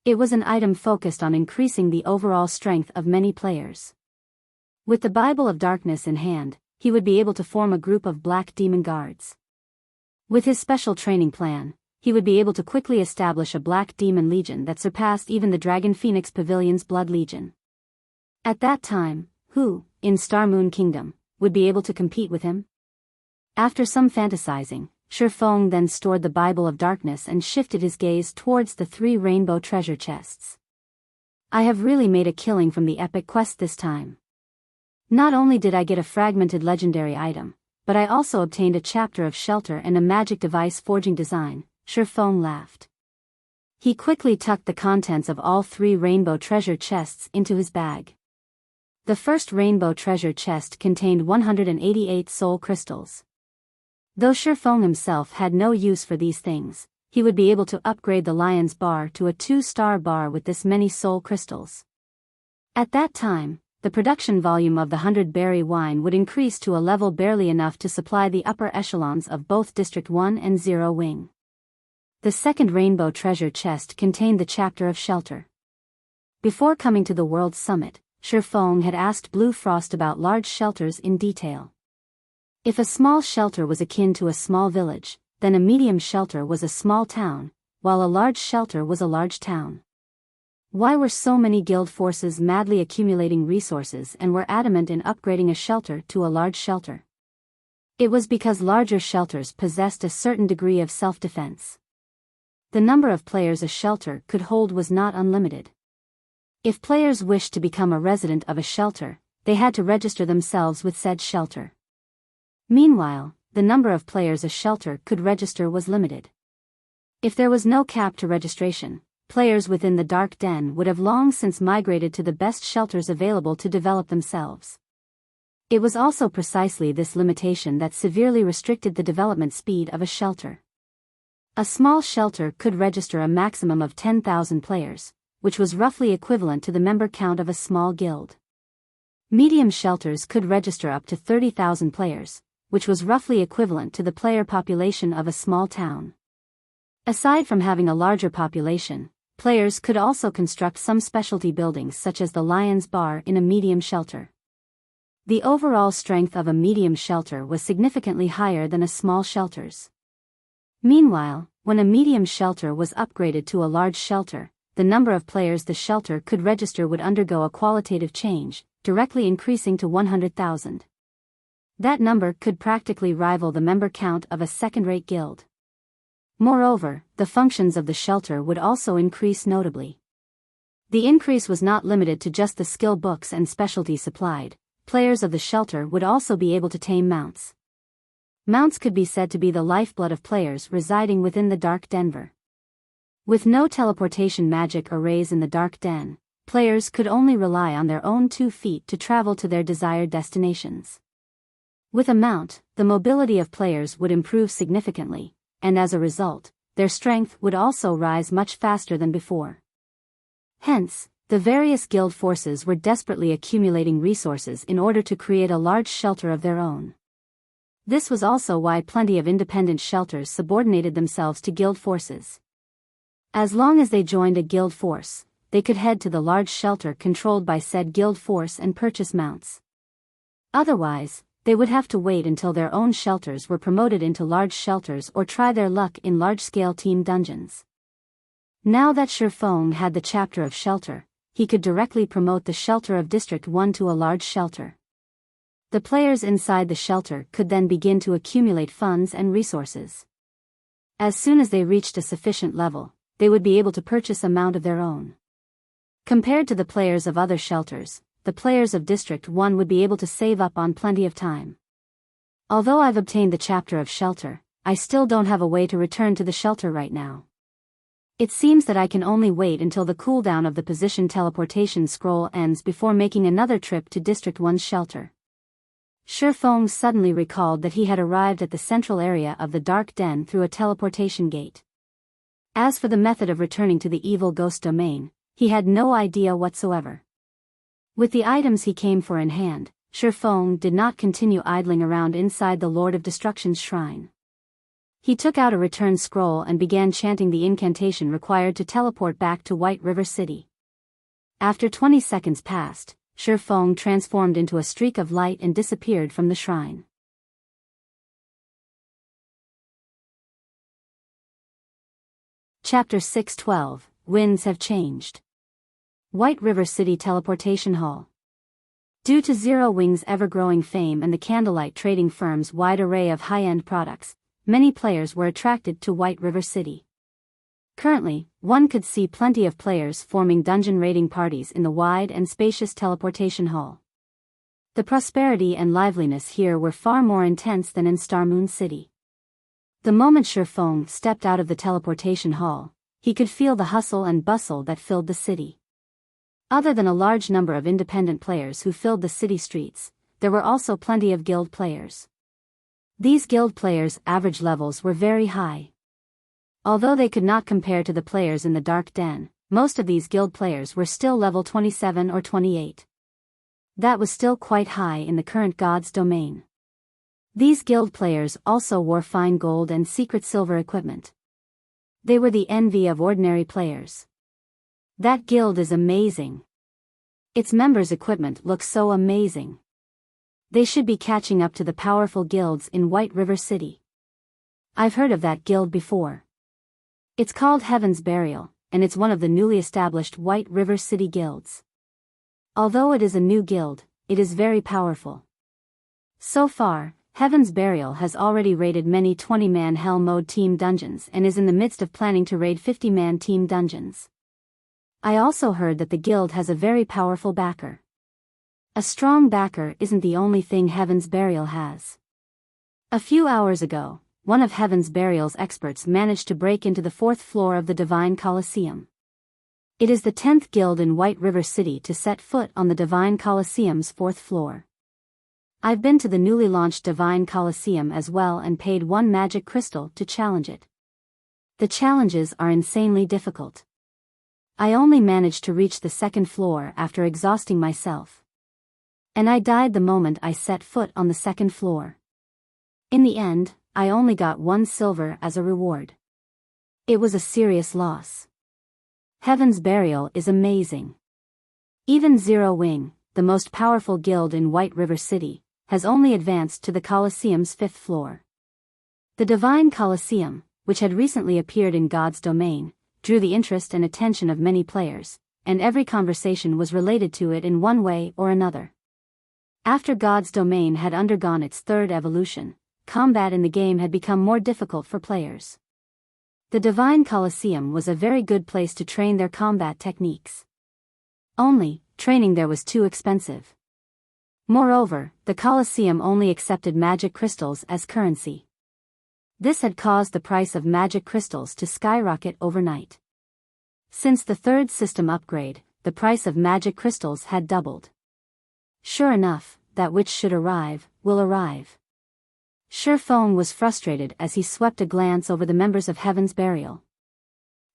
It was an item focused on increasing the overall strength of many players. With the Bible of Darkness in hand, he would be able to form a group of Black Demon Guards. With his special training plan, he would be able to quickly establish a Black Demon Legion that surpassed even the Dragon Phoenix Pavilion's Blood Legion. At that time, who, in Star Moon Kingdom, would be able to compete with him? After some fantasizing, Shifeng then stored the Bible of Darkness and shifted his gaze towards the 3 rainbow treasure chests. I have really made a killing from the epic quest this time. Not only did I get a fragmented legendary item, but I also obtained a chapter of shelter and a magic device forging design. Shifeng laughed. He quickly tucked the contents of all 3 rainbow treasure chests into his bag. The first rainbow treasure chest contained 188 soul crystals. Though Shifeng himself had no use for these things, he would be able to upgrade the Lion's Bar to a 2-star bar with this many soul crystals. At that time, the production volume of the 100-berry wine would increase to a level barely enough to supply the upper echelons of both District 1 and 0 Wing. The second rainbow treasure chest contained the chapter of shelter. Before coming to the World Summit, Shifeng had asked Blue Frost about large shelters in detail. If a small shelter was akin to a small village, then a medium shelter was a small town, while a large shelter was a large town. Why were so many guild forces madly accumulating resources and were adamant in upgrading a shelter to a large shelter? It was because larger shelters possessed a certain degree of self-defense. the number of players a shelter could hold was not unlimited. If players wished to become a resident of a shelter, they had to register themselves with said shelter. Meanwhile, the number of players a shelter could register was limited. If there was no cap to registration, players within the Dark Den would have long since migrated to the best shelters available to develop themselves. It was also precisely this limitation that severely restricted the development speed of a shelter. A small shelter could register a maximum of 10,000 players, which was roughly equivalent to the member count of a small guild. Medium shelters could register up to 30,000 players, which was roughly equivalent to the player population of a small town. Aside from having a larger population, players could also construct some specialty buildings such as the Lion's Bar in a medium shelter. The overall strength of a medium shelter was significantly higher than a small shelter's. Meanwhile, when a medium shelter was upgraded to a large shelter, the number of players the shelter could register would undergo a qualitative change, directly increasing to 100,000. That number could practically rival the member count of a second-rate guild. Moreover, the functions of the shelter would also increase notably. The increase was not limited to just the skill books and specialties supplied. Players of the shelter would also be able to tame mounts. Mounts could be said to be the lifeblood of players residing within the Dark Denver. With no teleportation magic arrays in the Dark Den, players could only rely on their own 2 feet to travel to their desired destinations. With a mount, the mobility of players would improve significantly, and as a result, their strength would also rise much faster than before. Hence, the various guild forces were desperately accumulating resources in order to create a large shelter of their own. This was also why plenty of independent shelters subordinated themselves to guild forces. As long as they joined a guild force, they could head to the large shelter controlled by said guild force and purchase mounts. Otherwise, they would have to wait until their own shelters were promoted into large shelters or try their luck in large-scale team dungeons. Now that Shifeng had the chapter of shelter, he could directly promote the shelter of District 1 to a large shelter. The players inside the shelter could then begin to accumulate funds and resources. As soon as they reached a sufficient level, they would be able to purchase a mount of their own. Compared to the players of other shelters, the players of District 1 would be able to save up on plenty of time. Although I've obtained the chapter of shelter, I still don't have a way to return to the shelter right now. It seems that I can only wait until the cooldown of the position teleportation scroll ends before making another trip to District 1's shelter. Shifeng suddenly recalled that he had arrived at the central area of the Dark Den through a teleportation gate. As for the method of returning to the evil ghost domain, he had no idea whatsoever. With the items he came for in hand, Shifeng did not continue idling around inside the Lord of Destruction's shrine. He took out a return scroll and began chanting the incantation required to teleport back to White River City. After 20 seconds passed, Shifeng transformed into a streak of light and disappeared from the shrine. Chapter 612, Winds Have Changed. White River City Teleportation Hall. Due to Zero Wing's ever-growing fame and the Candlelight Trading Firm's wide array of high-end products, many players were attracted to White River City. Currently, one could see plenty of players forming dungeon raiding parties in the wide and spacious teleportation hall. The prosperity and liveliness here were far more intense than in Starmoon City. The moment Shifeng stepped out of the teleportation hall, he could feel the hustle and bustle that filled the city. Other than a large number of independent players who filled the city streets, there were also plenty of guild players. These guild players' average levels were very high. Although they could not compare to the players in the Dark Den, most of these guild players were still level 27 or 28. That was still quite high in the current God's domain. These guild players also wore fine gold and secret silver equipment. They were the envy of ordinary players. That guild is amazing. Its members' equipment looks so amazing. They should be catching up to the powerful guilds in White River City. I've heard of that guild before. It's called Heaven's Burial, and it's one of the newly established White River City guilds. Although it is a new guild, it is very powerful. So far, Heaven's Burial has already raided many 20-man Hell Mode team dungeons and is in the midst of planning to raid 50-man team dungeons. I also heard that the guild has a very powerful backer. A strong backer isn't the only thing Heaven's Burial has. A few hours ago, one of Heaven's Burial's experts managed to break into the 4th floor of the Divine Colosseum. It is the 10th guild in White River City to set foot on the Divine Colosseum's 4th floor. I've been to the newly launched Divine Colosseum as well and paid 1 magic crystal to challenge it. The challenges are insanely difficult. I only managed to reach the 2nd floor after exhausting myself. And I died the moment I set foot on the 2nd floor. In the end, I only got 1 silver as a reward. It was a serious loss. Heaven's Burial is amazing. Even Zero Wing, the most powerful guild in White River City, has only advanced to the Colosseum's 5th floor. The Divine Colosseum, which had recently appeared in God's Domain, drew the interest and attention of many players, and every conversation was related to it in one way or another. After God's Domain had undergone its 3rd evolution, combat in the game had become more difficult for players. The Divine Colosseum was a very good place to train their combat techniques. Only, training there was too expensive. Moreover, the Colosseum only accepted magic crystals as currency. This had caused the price of magic crystals to skyrocket overnight. Since the 3rd system upgrade, the price of magic crystals had doubled. Sure enough, that which should arrive, will arrive. Shurfeng was frustrated as he swept a glance over the members of Heaven's Burial.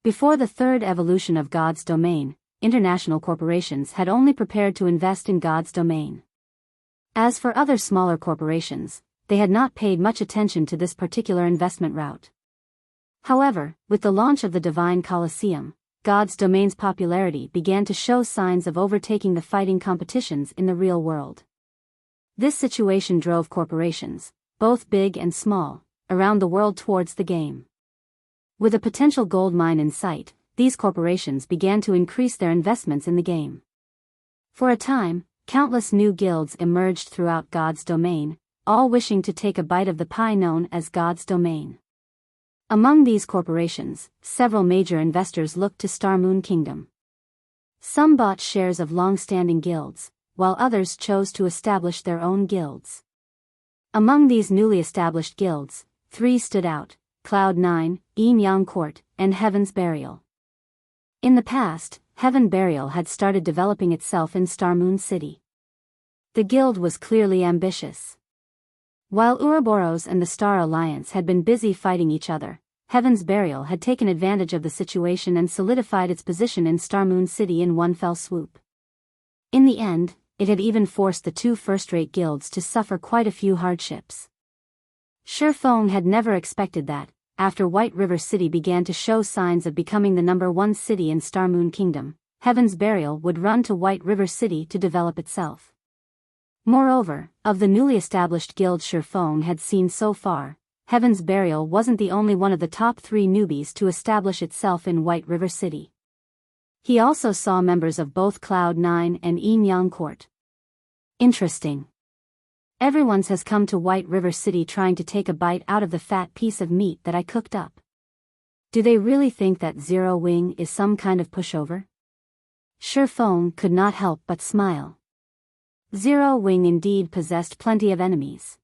Before the 3rd evolution of God's Domain, international corporations had only prepared to invest in God's Domain. As for other smaller corporations, they had not paid much attention to this particular investment route. However, with the launch of the Divine Colosseum, God's Domain's popularity began to show signs of overtaking the fighting competitions in the real world. This situation drove corporations, both big and small, around the world towards the game. With a potential gold mine in sight, these corporations began to increase their investments in the game. For a time, countless new guilds emerged throughout God's Domain, all wishing to take a bite of the pie known as God's Domain. Among these corporations, several major investors looked to Star Moon Kingdom. Some bought shares of long-standing guilds, while others chose to establish their own guilds. Among these newly established guilds, 3 stood out: Cloud9, Yin Yang Court, and Heaven's Burial. In the past, Heaven Burial had started developing itself in Star Moon City. The guild was clearly ambitious. While Ouroboros and the Star Alliance had been busy fighting each other, Heaven's Burial had taken advantage of the situation and solidified its position in Star Moon City in one fell swoop. In the end, it had even forced the 2 first-rate guilds to suffer quite a few hardships. Shurfeng had never expected that, after White River City began to show signs of becoming the #1 city in Star Moon Kingdom, Heaven's Burial would run to White River City to develop itself. Moreover, of the newly established guilds Shurfeng had seen so far, Heaven's Burial wasn't the only one of the top 3 newbies to establish itself in White River City. He also saw members of both Cloud9 and Yin Yang Court. Interesting. Everyone's has come to White River City trying to take a bite out of the fat piece of meat that I cooked up. Do they really think that Zero Wing is some kind of pushover? Shurfeng could not help but smile. Zero Wing indeed possessed plenty of enemies.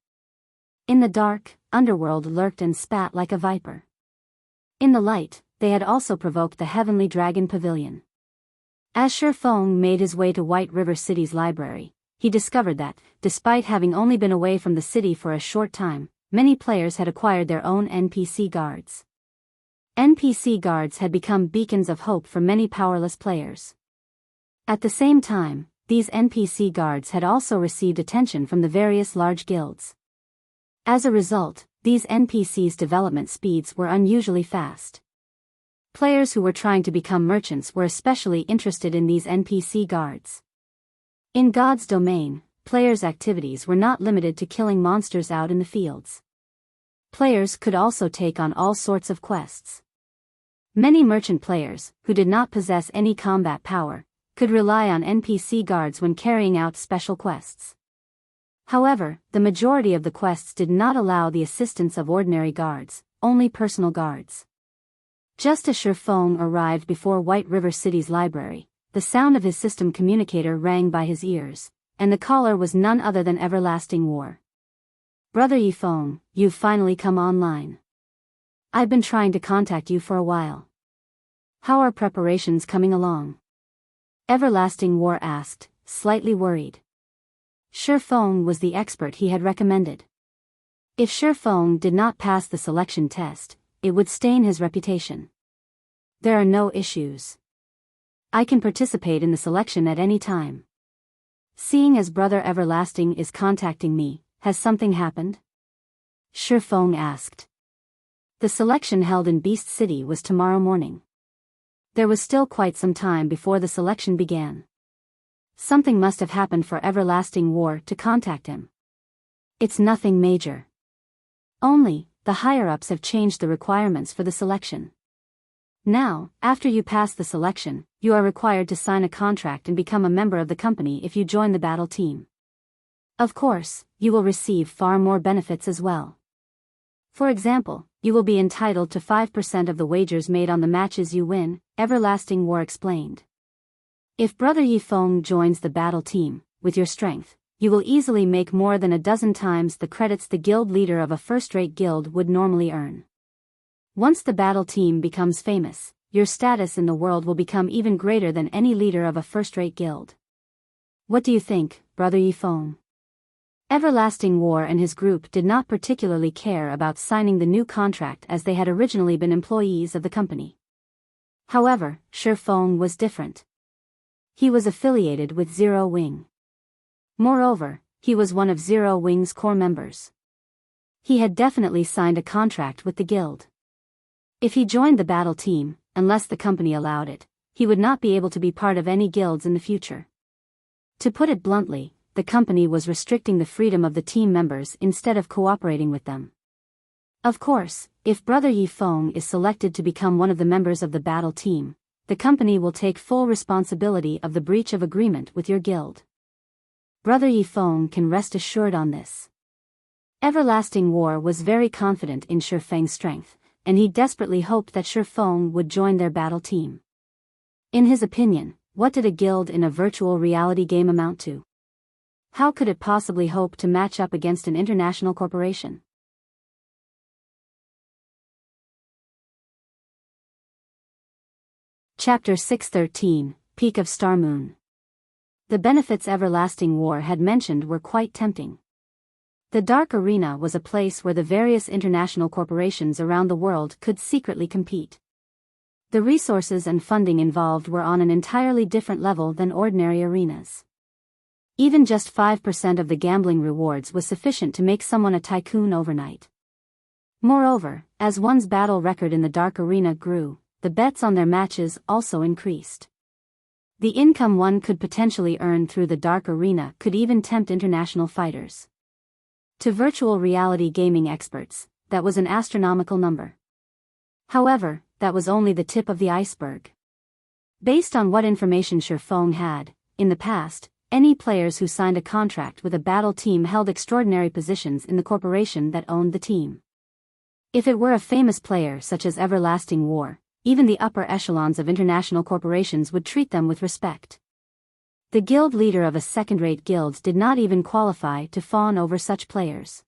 In the dark, underworld lurked and spat like a viper. In the light, they had also provoked the Heavenly Dragon Pavilion. As Shurfeng made his way to White River City's library, he discovered that, despite having only been away from the city for a short time, many players had acquired their own NPC guards. NPC guards had become beacons of hope for many powerless players. At the same time, these NPC guards had also received attention from the various large guilds. As a result, these NPCs' development speeds were unusually fast. Players who were trying to become merchants were especially interested in these NPC guards. In God's Domain, players' activities were not limited to killing monsters out in the fields. Players could also take on all sorts of quests. Many merchant players, who did not possess any combat power, could rely on NPC guards when carrying out special quests. However, the majority of the quests did not allow the assistance of ordinary guards, only personal guards. Just as Shifeng arrived before White River City's library, the sound of his system communicator rang by his ears, and the caller was none other than Everlasting War. Brother Yifeng, you've finally come online. I've been trying to contact you for a while. How are preparations coming along? Everlasting War asked, slightly worried. Shifeng was the expert he had recommended. If Shifeng did not pass the selection test, it would stain his reputation. There are no issues. I can participate in the selection at any time. Seeing as Brother Everlasting is contacting me, has something happened? Shifeng asked. The selection held in Beast City was tomorrow morning. There was still quite some time before the selection began. Something must have happened for Everlasting War to contact him. It's nothing major. Only, the higher-ups have changed the requirements for the selection. Now, after you pass the selection, you are required to sign a contract and become a member of the company if you join the battle team. Of course, you will receive far more benefits as well. For example, you will be entitled to 5% of the wagers made on the matches you win, Everlasting War explained. If Brother Yifeng joins the battle team, with your strength, you will easily make more than a dozen times the credits the guild leader of a first-rate guild would normally earn. Once the battle team becomes famous, your status in the world will become even greater than any leader of a first-rate guild. What do you think, Brother Yifeng? Everlasting War and his group did not particularly care about signing the new contract as they had originally been employees of the company. However, Shifeng was different. He was affiliated with Zero Wing. Moreover, he was one of Zero Wing's core members. He had definitely signed a contract with the guild. If he joined the battle team, unless the company allowed it, he would not be able to be part of any guilds in the future. To put it bluntly, the company was restricting the freedom of the team members instead of cooperating with them. Of course, if Brother Yifeng is selected to become one of the members of the battle team, the company will take full responsibility of the breach of agreement with your guild. Brother Yifeng can rest assured on this. Everlasting War was very confident in Shifeng's strength, and he desperately hoped that Shifeng would join their battle team. In his opinion, what did a guild in a virtual reality game amount to? How could it possibly hope to match up against an international corporation? Chapter 613, Peak of Star Moon. The benefits Everlasting War had mentioned were quite tempting. The Dark Arena was a place where the various international corporations around the world could secretly compete. The resources and funding involved were on an entirely different level than ordinary arenas. Even just 5% of the gambling rewards was sufficient to make someone a tycoon overnight. Moreover, as one's battle record in the Dark Arena grew, the bets on their matches also increased. The income one could potentially earn through the Dark Arena could even tempt international fighters. To virtual reality gaming experts, that was an astronomical number. However, that was only the tip of the iceberg. Based on what information Shifeng had, in the past, any players who signed a contract with a battle team held extraordinary positions in the corporation that owned the team. If it were a famous player such as Everlasting War, even the upper echelons of international corporations would treat them with respect. The guild leader of a second-rate guild did not even qualify to fawn over such players.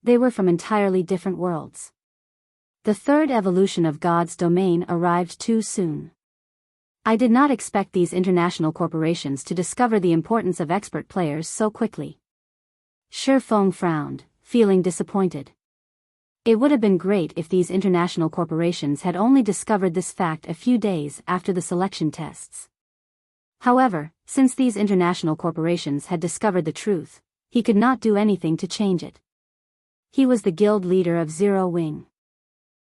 They were from entirely different worlds. The third evolution of God's domain arrived too soon. I did not expect these international corporations to discover the importance of expert players so quickly. Shifeng frowned, feeling disappointed. It would have been great if these international corporations had only discovered this fact a few days after the selection tests. However, since these international corporations had discovered the truth, he could not do anything to change it. He was the guild leader of Zero Wing.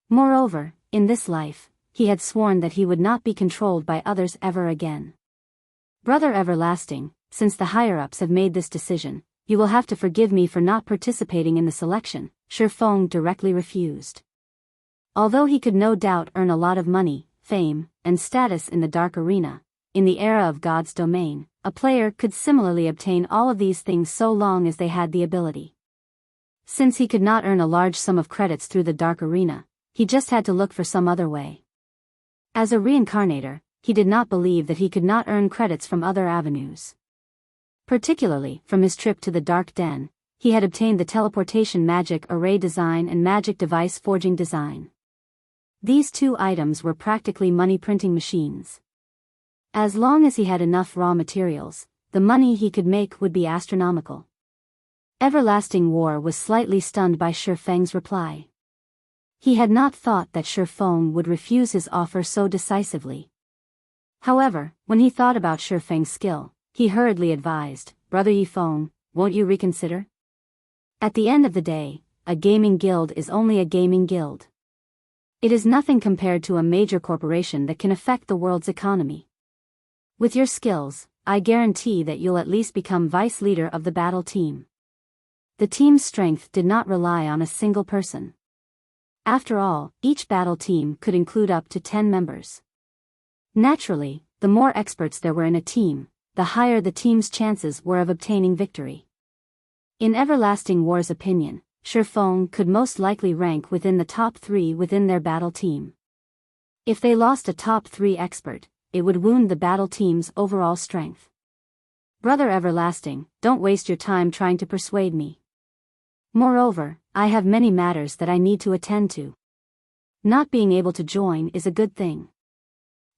Moreover, in this life, he had sworn that he would not be controlled by others ever again. Brother Everlasting, since the higher-ups have made this decision, you will have to forgive me for not participating in the selection, Shifeng directly refused. Although he could no doubt earn a lot of money, fame, and status in the Dark Arena, in the era of God's domain, a player could similarly obtain all of these things so long as they had the ability. Since he could not earn a large sum of credits through the Dark Arena, he just had to look for some other way. As a reincarnator, he did not believe that he could not earn credits from other avenues. Particularly, from his trip to the Dark Den, he had obtained the teleportation magic array design and magic device forging design. These two items were practically money-printing machines. As long as he had enough raw materials, the money he could make would be astronomical. Everlasting War was slightly stunned by Shi Feng's reply. He had not thought that Shi Feng would refuse his offer so decisively. However, when he thought about Shi Feng's skill, he hurriedly advised, "Brother Yifeng, won't you reconsider? At the end of the day, a gaming guild is only a gaming guild. It is nothing compared to a major corporation that can affect the world's economy. With your skills, I guarantee that you'll at least become vice leader of the battle team." The team's strength did not rely on a single person. After all, each battle team could include up to 10 members. Naturally, the more experts there were in a team, the higher the team's chances were of obtaining victory. In Everlasting War's opinion, Shi Feng could most likely rank within the top 3 within their battle team. If they lost a top 3 expert, it would wound the battle team's overall strength. "Brother Everlasting, don't waste your time trying to persuade me. Moreover, I have many matters that I need to attend to. Not being able to join is a good thing.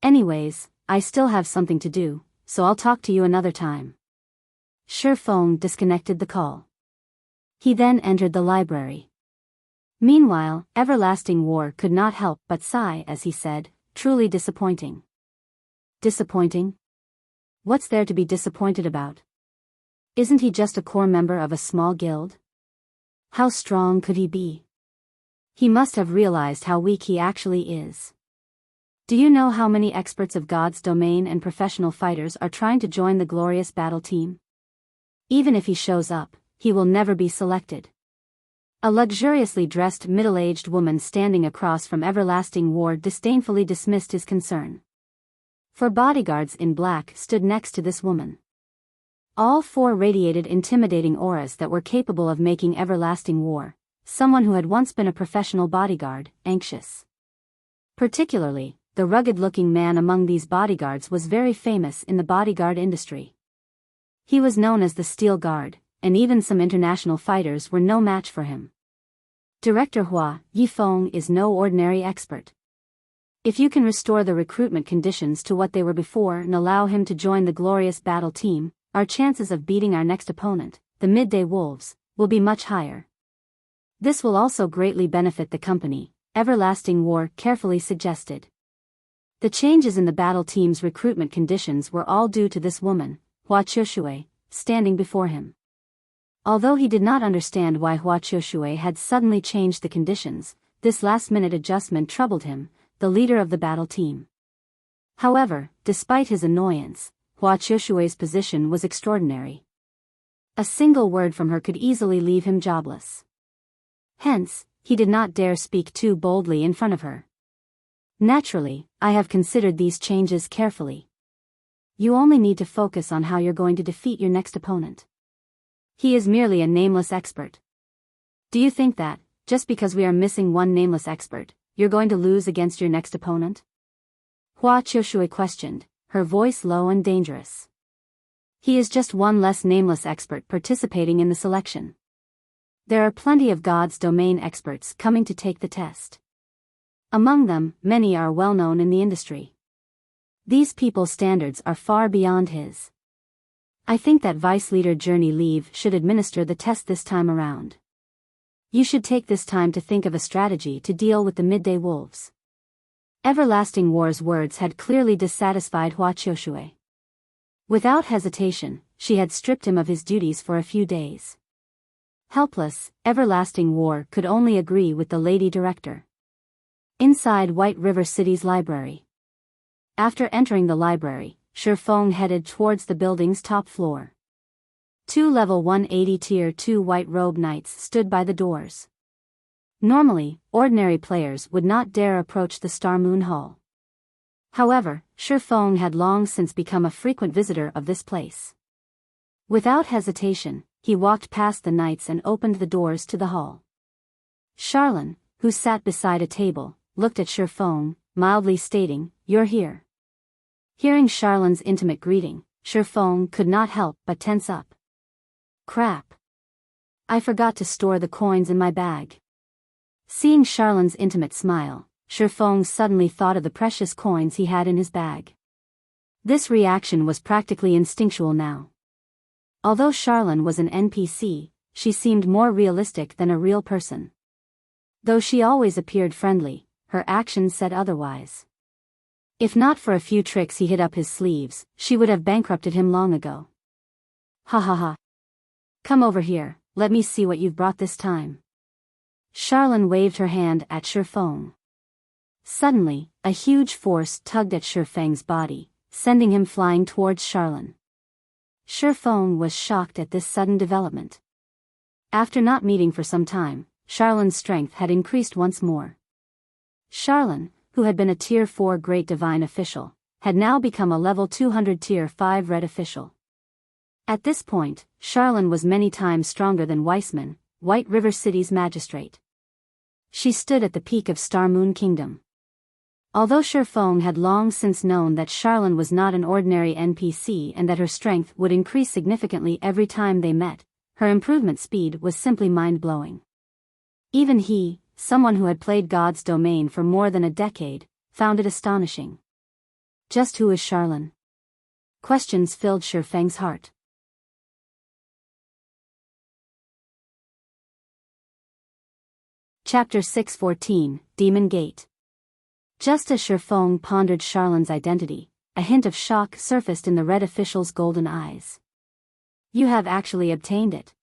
Anyways, I still have something to do, so I'll talk to you another time." Shi Feng disconnected the call. He then entered the library. Meanwhile, Everlasting War could not help but sigh as he said, "Truly disappointing." Disappointing? What's there to be disappointed about? Isn't he just a core member of a small guild? How strong could he be? He must have realized how weak he actually is. Do you know how many experts of God's domain and professional fighters are trying to join the glorious battle team? Even if he shows up, he will never be selected. A luxuriously dressed middle-aged woman standing across from Everlasting War disdainfully dismissed his concern. 4 bodyguards in black stood next to this woman. All 4 radiated intimidating auras that were capable of making Everlasting War, someone who had once been a professional bodyguard, anxious. Particularly, the rugged-looking man among these bodyguards was very famous in the bodyguard industry. He was known as the Steel Guard, and even some international fighters were no match for him. Director Hua Yifeng is no ordinary expert. If you can restore the recruitment conditions to what they were before and allow him to join the glorious battle team, our chances of beating our next opponent, the Midday Wolves, will be much higher. This will also greatly benefit the company, Everlasting War carefully suggested. The changes in the battle team's recruitment conditions were all due to this woman, Hua Qiushui, standing before him. Although he did not understand why Hua Qiushui had suddenly changed the conditions, this last-minute adjustment troubled him, the leader of the battle team. However, despite his annoyance, Hua Qiushui's position was extraordinary. A single word from her could easily leave him jobless. Hence, he did not dare speak too boldly in front of her. Naturally, I have considered these changes carefully. You only need to focus on how you're going to defeat your next opponent. He is merely a nameless expert. Do you think that, just because we are missing one nameless expert, you're going to lose against your next opponent? Hua Qiushui questioned, her voice low and dangerous. He is just one less nameless expert participating in the selection. There are plenty of God's domain experts coming to take the test. Among them, many are well known in the industry. These people's standards are far beyond his. I think that Vice Leader Journey Leave should administer the test this time around. You should take this time to think of a strategy to deal with the Midday Wolves. Everlasting War's words had clearly dissatisfied Hua Qiushui. Without hesitation, she had stripped him of his duties for a few days. Helpless, Everlasting War could only agree with the lady director. Inside White River City's library. After entering the library, Shi Feng headed towards the building's top floor. 2 level 180 tier 2 white robe knights stood by the doors. Normally, ordinary players would not dare approach the Star Moon Hall. However, Shi Feng had long since become a frequent visitor of this place. Without hesitation, he walked past the knights and opened the doors to the hall. Charlene, who sat beside a table, looked at Shi Feng, mildly stating, "You're here." Hearing Charlene's intimate greeting, Shi Feng could not help but tense up. Crap. I forgot to store the coins in my bag. Seeing Charlene's intimate smile, Shi Feng suddenly thought of the precious coins he had in his bag. This reaction was practically instinctual now. Although Charlene was an NPC, she seemed more realistic than a real person. Though she always appeared friendly, her actions said otherwise. If not for a few tricks he hid up his sleeves, she would have bankrupted him long ago. Ha ha ha. Come over here, let me see what you've brought this time. Charlene waved her hand at Shi Feng. Suddenly, a huge force tugged at Shi Feng's body, sending him flying towards Charlene. Shi Feng was shocked at this sudden development. After not meeting for some time, Charlene's strength had increased once more. Charlene, who had been a Tier 4 Great Divine official, had now become a level 200 Tier 5 Red official. At this point, Charlene was many times stronger than Weissman, White River City's magistrate. She stood at the peak of Star Moon Kingdom. Although Shi Feng had long since known that Charlene was not an ordinary NPC and that her strength would increase significantly every time they met, her improvement speed was simply mind-blowing. Even he, someone who had played God's Domain for more than a decade, found it astonishing. Just who is Charlene? Questions filled Shi Feng's heart. Chapter 614, Demon Gate. Just as Shi Feng pondered Charlene's identity, a hint of shock surfaced in the red official's golden eyes. You have actually obtained it.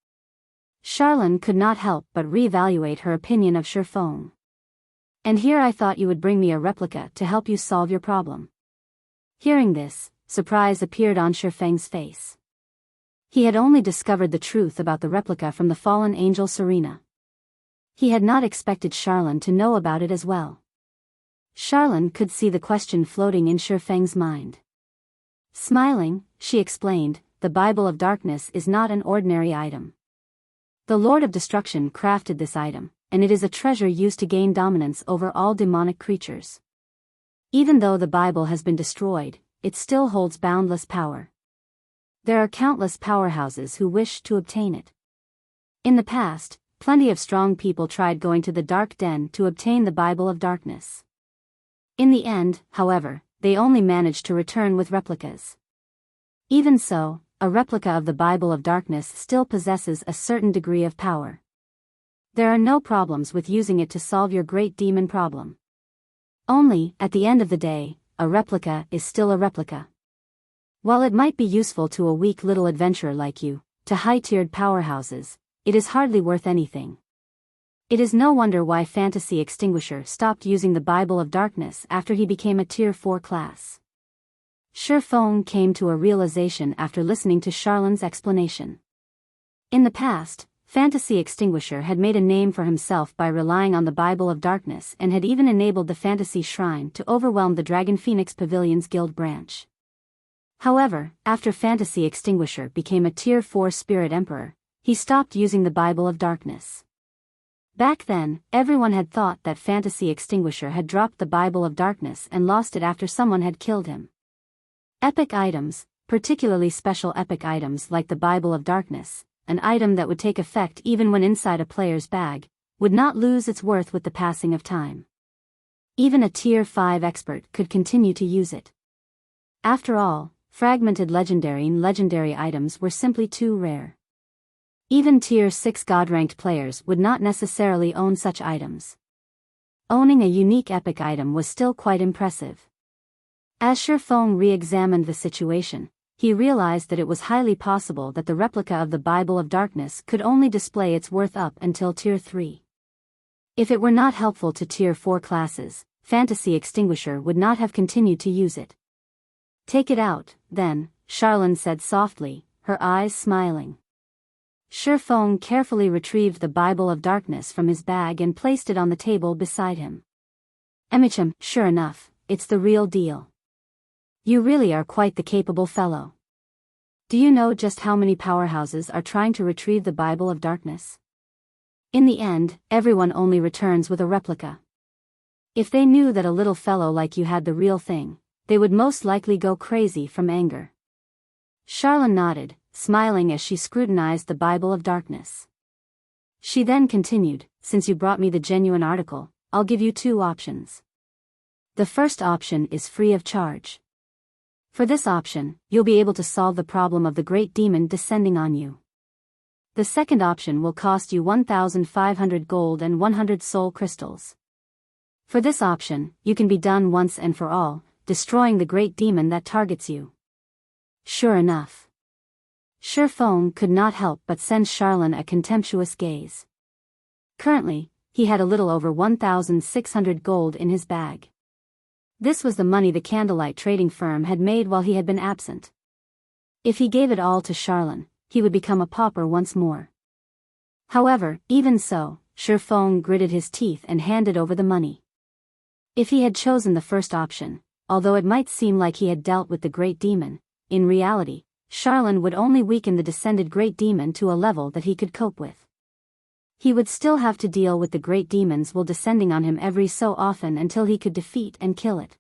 Charlene could not help but reevaluate her opinion of Shi Feng. And here I thought you would bring me a replica to help you solve your problem. Hearing this, surprise appeared on Shi Feng's face. He had only discovered the truth about the replica from the fallen angel Serena. He had not expected Charlene to know about it as well. Charlene could see the question floating in Shi Feng's mind. Smiling, she explained, the Bible of Darkness is not an ordinary item. The Lord of Destruction crafted this item, and it is a treasure used to gain dominance over all demonic creatures. Even though the Bible has been destroyed, it still holds boundless power. There are countless powerhouses who wish to obtain it. In the past, plenty of strong people tried going to the Dark Den to obtain the Bible of Darkness. In the end, however, they only managed to return with replicas. Even so, a replica of the Bible of Darkness still possesses a certain degree of power. There are no problems with using it to solve your great demon problem. Only, at the end of the day, a replica is still a replica. While it might be useful to a weak little adventurer like you, to high-tiered powerhouses, it is hardly worth anything. It is no wonder why Fantasy Extinguisher stopped using the Bible of Darkness after he became a Tier 4 class. Shi Feng came to a realization after listening to Charlene's explanation. In the past, Fantasy Extinguisher had made a name for himself by relying on the Bible of Darkness and had even enabled the Fantasy Shrine to overwhelm the Dragon Phoenix Pavilion's guild branch. However, after Fantasy Extinguisher became a Tier 4 Spirit Emperor, he stopped using the Bible of Darkness. Back then, everyone had thought that Fantasy Extinguisher had dropped the Bible of Darkness and lost it after someone had killed him. Epic items, particularly special epic items like the Bible of Darkness, an item that would take effect even when inside a player's bag, would not lose its worth with the passing of time. Even a Tier 5 expert could continue to use it. After all, fragmented legendary and legendary items were simply too rare. Even Tier 6 God-ranked players would not necessarily own such items. Owning a unique epic item was still quite impressive. As Shi Feng re-examined the situation, he realized that it was highly possible that the replica of the Bible of Darkness could only display its worth up until Tier 3. If it were not helpful to Tier 4 classes, Fantasy Extinguisher would not have continued to use it. Take it out, then, Charlene said softly, her eyes smiling. Shi Feng carefully retrieved the Bible of Darkness from his bag and placed it on the table beside him. Sure enough, it's the real deal. You really are quite the capable fellow. Do you know just how many powerhouses are trying to retrieve the Bible of Darkness? In the end, everyone only returns with a replica. If they knew that a little fellow like you had the real thing, they would most likely go crazy from anger. Charlene nodded, smiling as she scrutinized the Bible of Darkness. She then continued, since you brought me the genuine article, I'll give you two options. The first option is free of charge. For this option, you'll be able to solve the problem of the great demon descending on you. The second option will cost you 1,500 gold and 100 soul crystals. For this option, you can be done once and for all, destroying the great demon that targets you. Sure enough. Shifeng could not help but send Charlene a contemptuous gaze. Currently, he had a little over 1,600 gold in his bag. This was the money the candlelight trading firm had made while he had been absent. If he gave it all to Charlene, he would become a pauper once more. However, even so, Shifeng gritted his teeth and handed over the money. If he had chosen the first option, although it might seem like he had dealt with the great demon, in reality, Charlene would only weaken the descended great demon to a level that he could cope with. He would still have to deal with the great demons while descending on him every so often until he could defeat and kill it.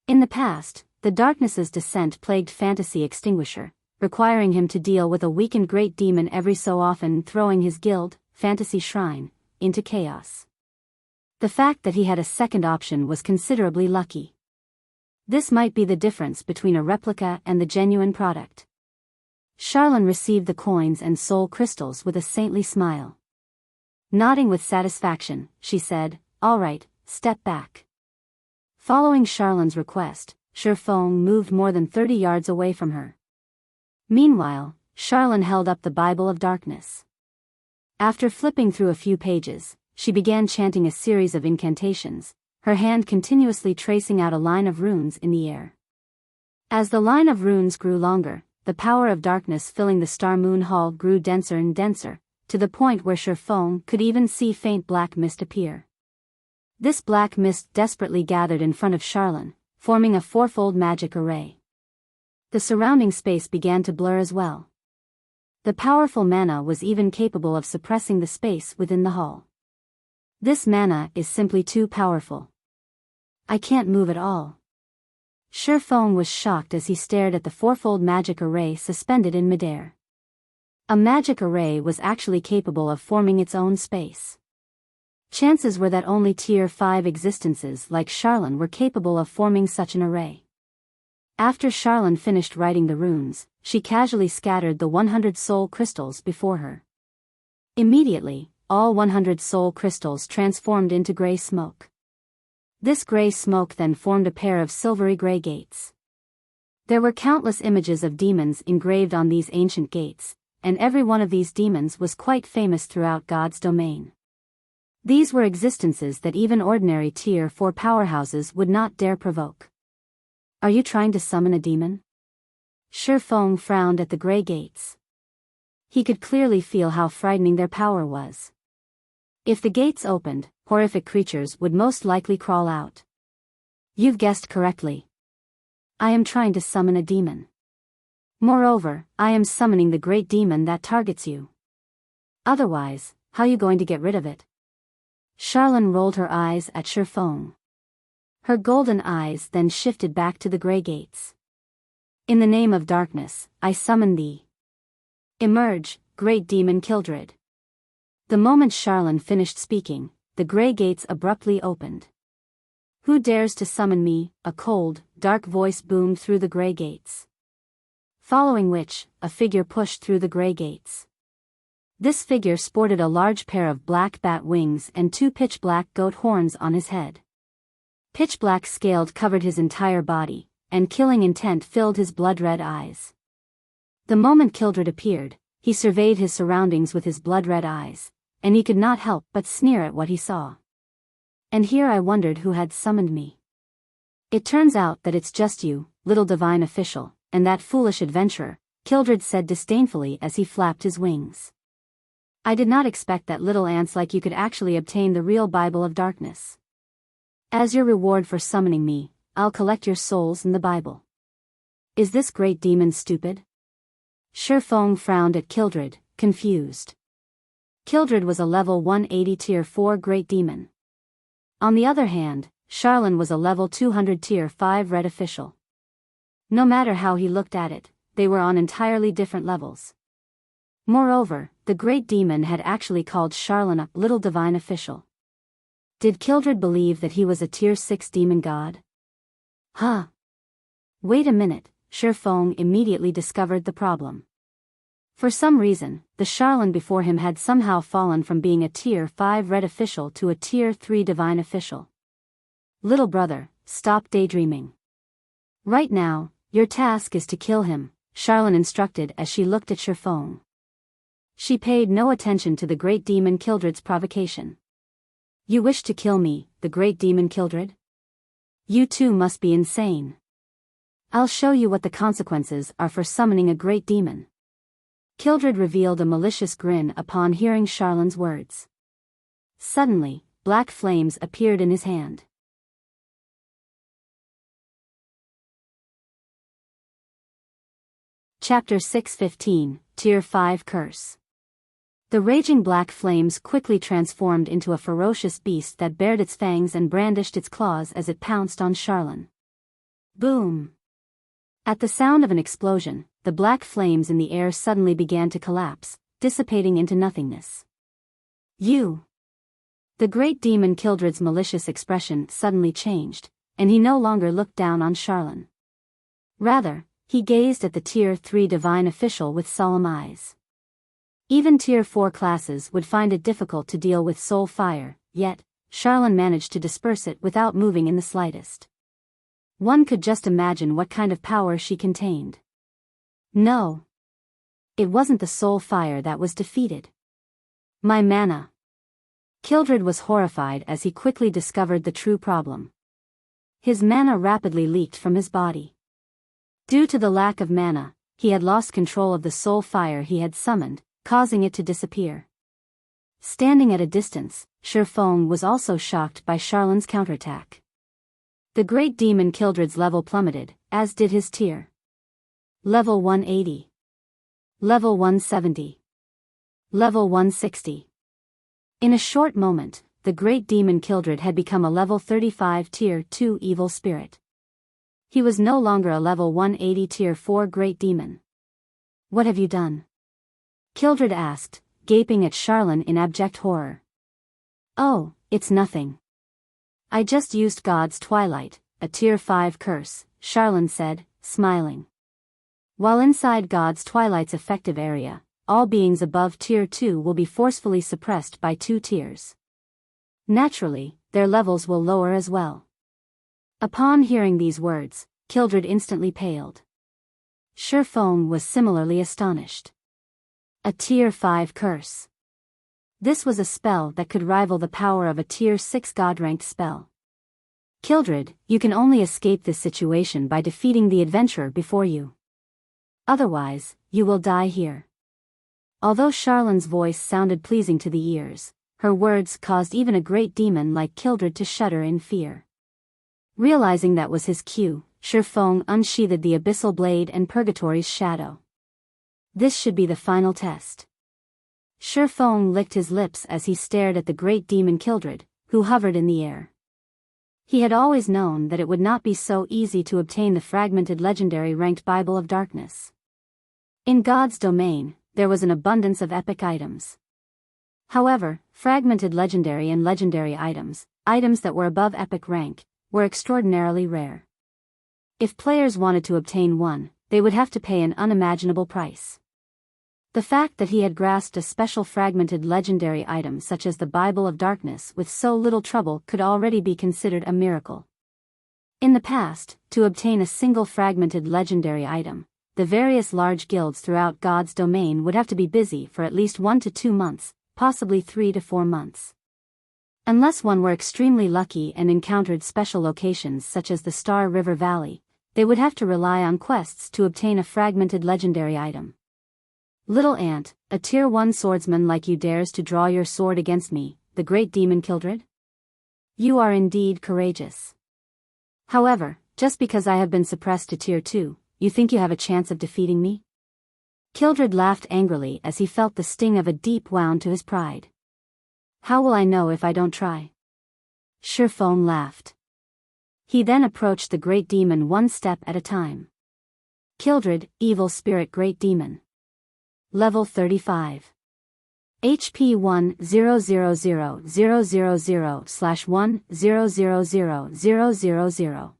In the past, the Darkness's descent plagued Fantasy Extinguisher, requiring him to deal with a weakened great demon every so often, throwing his guild, Fantasy Shrine, into chaos. The fact that he had a second option was considerably lucky. This might be the difference between a replica and the genuine product. Charlene received the coins and soul crystals with a saintly smile. Nodding with satisfaction, she said, "All right, step back." Following Charlene's request, Shifeng moved more than 30 yards away from her. Meanwhile, Charlene held up the Bible of Darkness. After flipping through a few pages, she began chanting a series of incantations, her hand continuously tracing out a line of runes in the air. As the line of runes grew longer, the power of darkness filling the Star Moon Hall grew denser and denser, to the point where Shifeng could even see faint black mist appear. This black mist desperately gathered in front of Charlene, forming a fourfold magic array. The surrounding space began to blur as well. The powerful mana was even capable of suppressing the space within the hall. This mana is simply too powerful. I can't move at all. Shifeng was shocked as he stared at the fourfold magic array suspended in midair. A magic array was actually capable of forming its own space. Chances were that only Tier 5 existences like Charlene were capable of forming such an array. After Charlene finished writing the runes, she casually scattered the 100 soul crystals before her. Immediately, all 100 soul crystals transformed into gray smoke. This gray smoke then formed a pair of silvery gray gates. There were countless images of demons engraved on these ancient gates, and every one of these demons was quite famous throughout God's domain. These were existences that even ordinary Tier 4 powerhouses would not dare provoke. Are you trying to summon a demon? Shifeng frowned at the gray gates. He could clearly feel how frightening their power was. If the gates opened, horrific creatures would most likely crawl out. You've guessed correctly. I am trying to summon a demon. Moreover, I am summoning the great demon that targets you. Otherwise, how are you going to get rid of it? Charlene rolled her eyes at Shifeng. Her golden eyes then shifted back to the gray gates. In the name of darkness, I summon thee. Emerge, great demon Kildred. The moment Charlene finished speaking, the gray gates abruptly opened. Who dares to summon me? A cold, dark voice boomed through the gray gates. Following which, a figure pushed through the gray gates. This figure sported a large pair of black bat wings and two pitch-black goat horns on his head. Pitch-black scaled covered his entire body, and killing intent filled his blood-red eyes. The moment Kildred appeared, he surveyed his surroundings with his blood-red eyes, and he could not help but sneer at what he saw. And here I wondered who had summoned me. It turns out that it's just you, little divine official, and that foolish adventurer, Kildred said disdainfully as he flapped his wings. I did not expect that little ants like you could actually obtain the real Bible of Darkness. As your reward for summoning me, I'll collect your souls in the Bible. Is this great demon stupid? Shifeng frowned at Kildred, confused. Kildred was a level 180 tier 4 great demon. On the other hand, Charlene was a level 200 tier 5 red official. No matter how he looked at it, they were on entirely different levels. Moreover, the great demon had actually called Charlene a little divine official. Did Kildred believe that he was a tier 6 demon god? Huh. Wait a minute, Shifeng immediately discovered the problem. For some reason, the Charlene before him had somehow fallen from being a tier 5 red official to a tier 3 divine official. Little brother, stop daydreaming. Right now, your task is to kill him, Charlene instructed as she looked at Shifeng. She paid no attention to the great demon Kildred's provocation. You wish to kill me, the great demon Kildred? You too must be insane. I'll show you what the consequences are for summoning a great demon. Kildred revealed a malicious grin upon hearing Charlene's words. Suddenly, black flames appeared in his hand. Chapter 615, Tier 5 Curse. The raging black flames quickly transformed into a ferocious beast that bared its fangs and brandished its claws as it pounced on Charlene. Boom! At the sound of an explosion, the black flames in the air suddenly began to collapse, dissipating into nothingness. You! The great demon Kildred's malicious expression suddenly changed, and he no longer looked down on Charlene. Rather, he gazed at the Tier 3 divine official with solemn eyes. Even Tier 4 classes would find it difficult to deal with soul fire, yet, Charlene managed to disperse it without moving in the slightest. One could just imagine what kind of power she contained. No. It wasn't the soul fire that was defeated. My mana. Kildred was horrified as he quickly discovered the true problem. His mana rapidly leaked from his body. Due to the lack of mana, he had lost control of the soul fire he had summoned, causing it to disappear. Standing at a distance, Shifeng was also shocked by Charlene's counterattack. The great demon Kildred's level plummeted, as did his tier. Level 180. Level 170. Level 160. In a short moment, the great demon Kildred had become a level 35 tier 2 evil spirit. He was no longer a level 180 tier 4 great demon. What have you done? Kildred asked, gaping at Charlene in abject horror. Oh, it's nothing. I just used God's Twilight, a tier 5 curse, Charlene said, smiling. While inside God's Twilight's effective area, all beings above tier 2 will be forcefully suppressed by 2 tiers. Naturally, their levels will lower as well. Upon hearing these words, Kildred instantly paled. Shifeng was similarly astonished. A tier 5 curse. This was a spell that could rival the power of a tier 6 god-ranked spell. Kildred, you can only escape this situation by defeating the adventurer before you. Otherwise, you will die here. Although Charlene's voice sounded pleasing to the ears, her words caused even a great demon like Kildred to shudder in fear. Realizing that was his cue, Shifeng unsheathed the abyssal blade and Purgatory's shadow. This should be the final test. Shifeng licked his lips as he stared at the great demon Kildred, who hovered in the air. He had always known that it would not be so easy to obtain the fragmented legendary ranked Bible of Darkness. In God's domain, there was an abundance of epic items. However, fragmented legendary and legendary items, items that were above epic rank, were extraordinarily rare. If players wanted to obtain one, they would have to pay an unimaginable price. The fact that he had grasped a special fragmented legendary item such as the Bible of Darkness with so little trouble could already be considered a miracle. In the past, to obtain a single fragmented legendary item, the various large guilds throughout God's domain would have to be busy for at least 1 to 2 months, possibly 3 to 4 months. Unless one were extremely lucky and encountered special locations such as the Star River Valley, they would have to rely on quests to obtain a fragmented legendary item. Little ant, a tier 1 swordsman like you dares to draw your sword against me, the great demon Kildred? You are indeed courageous. However, just because I have been suppressed to tier 2, you think you have a chance of defeating me? Kildred laughed angrily as he felt the sting of a deep wound to his pride. How will I know if I don't try? Shifeng laughed. He then approached the great demon one step at a time. Kildred, Evil Spirit Great Demon. Level 35. HP 1000000/1000000.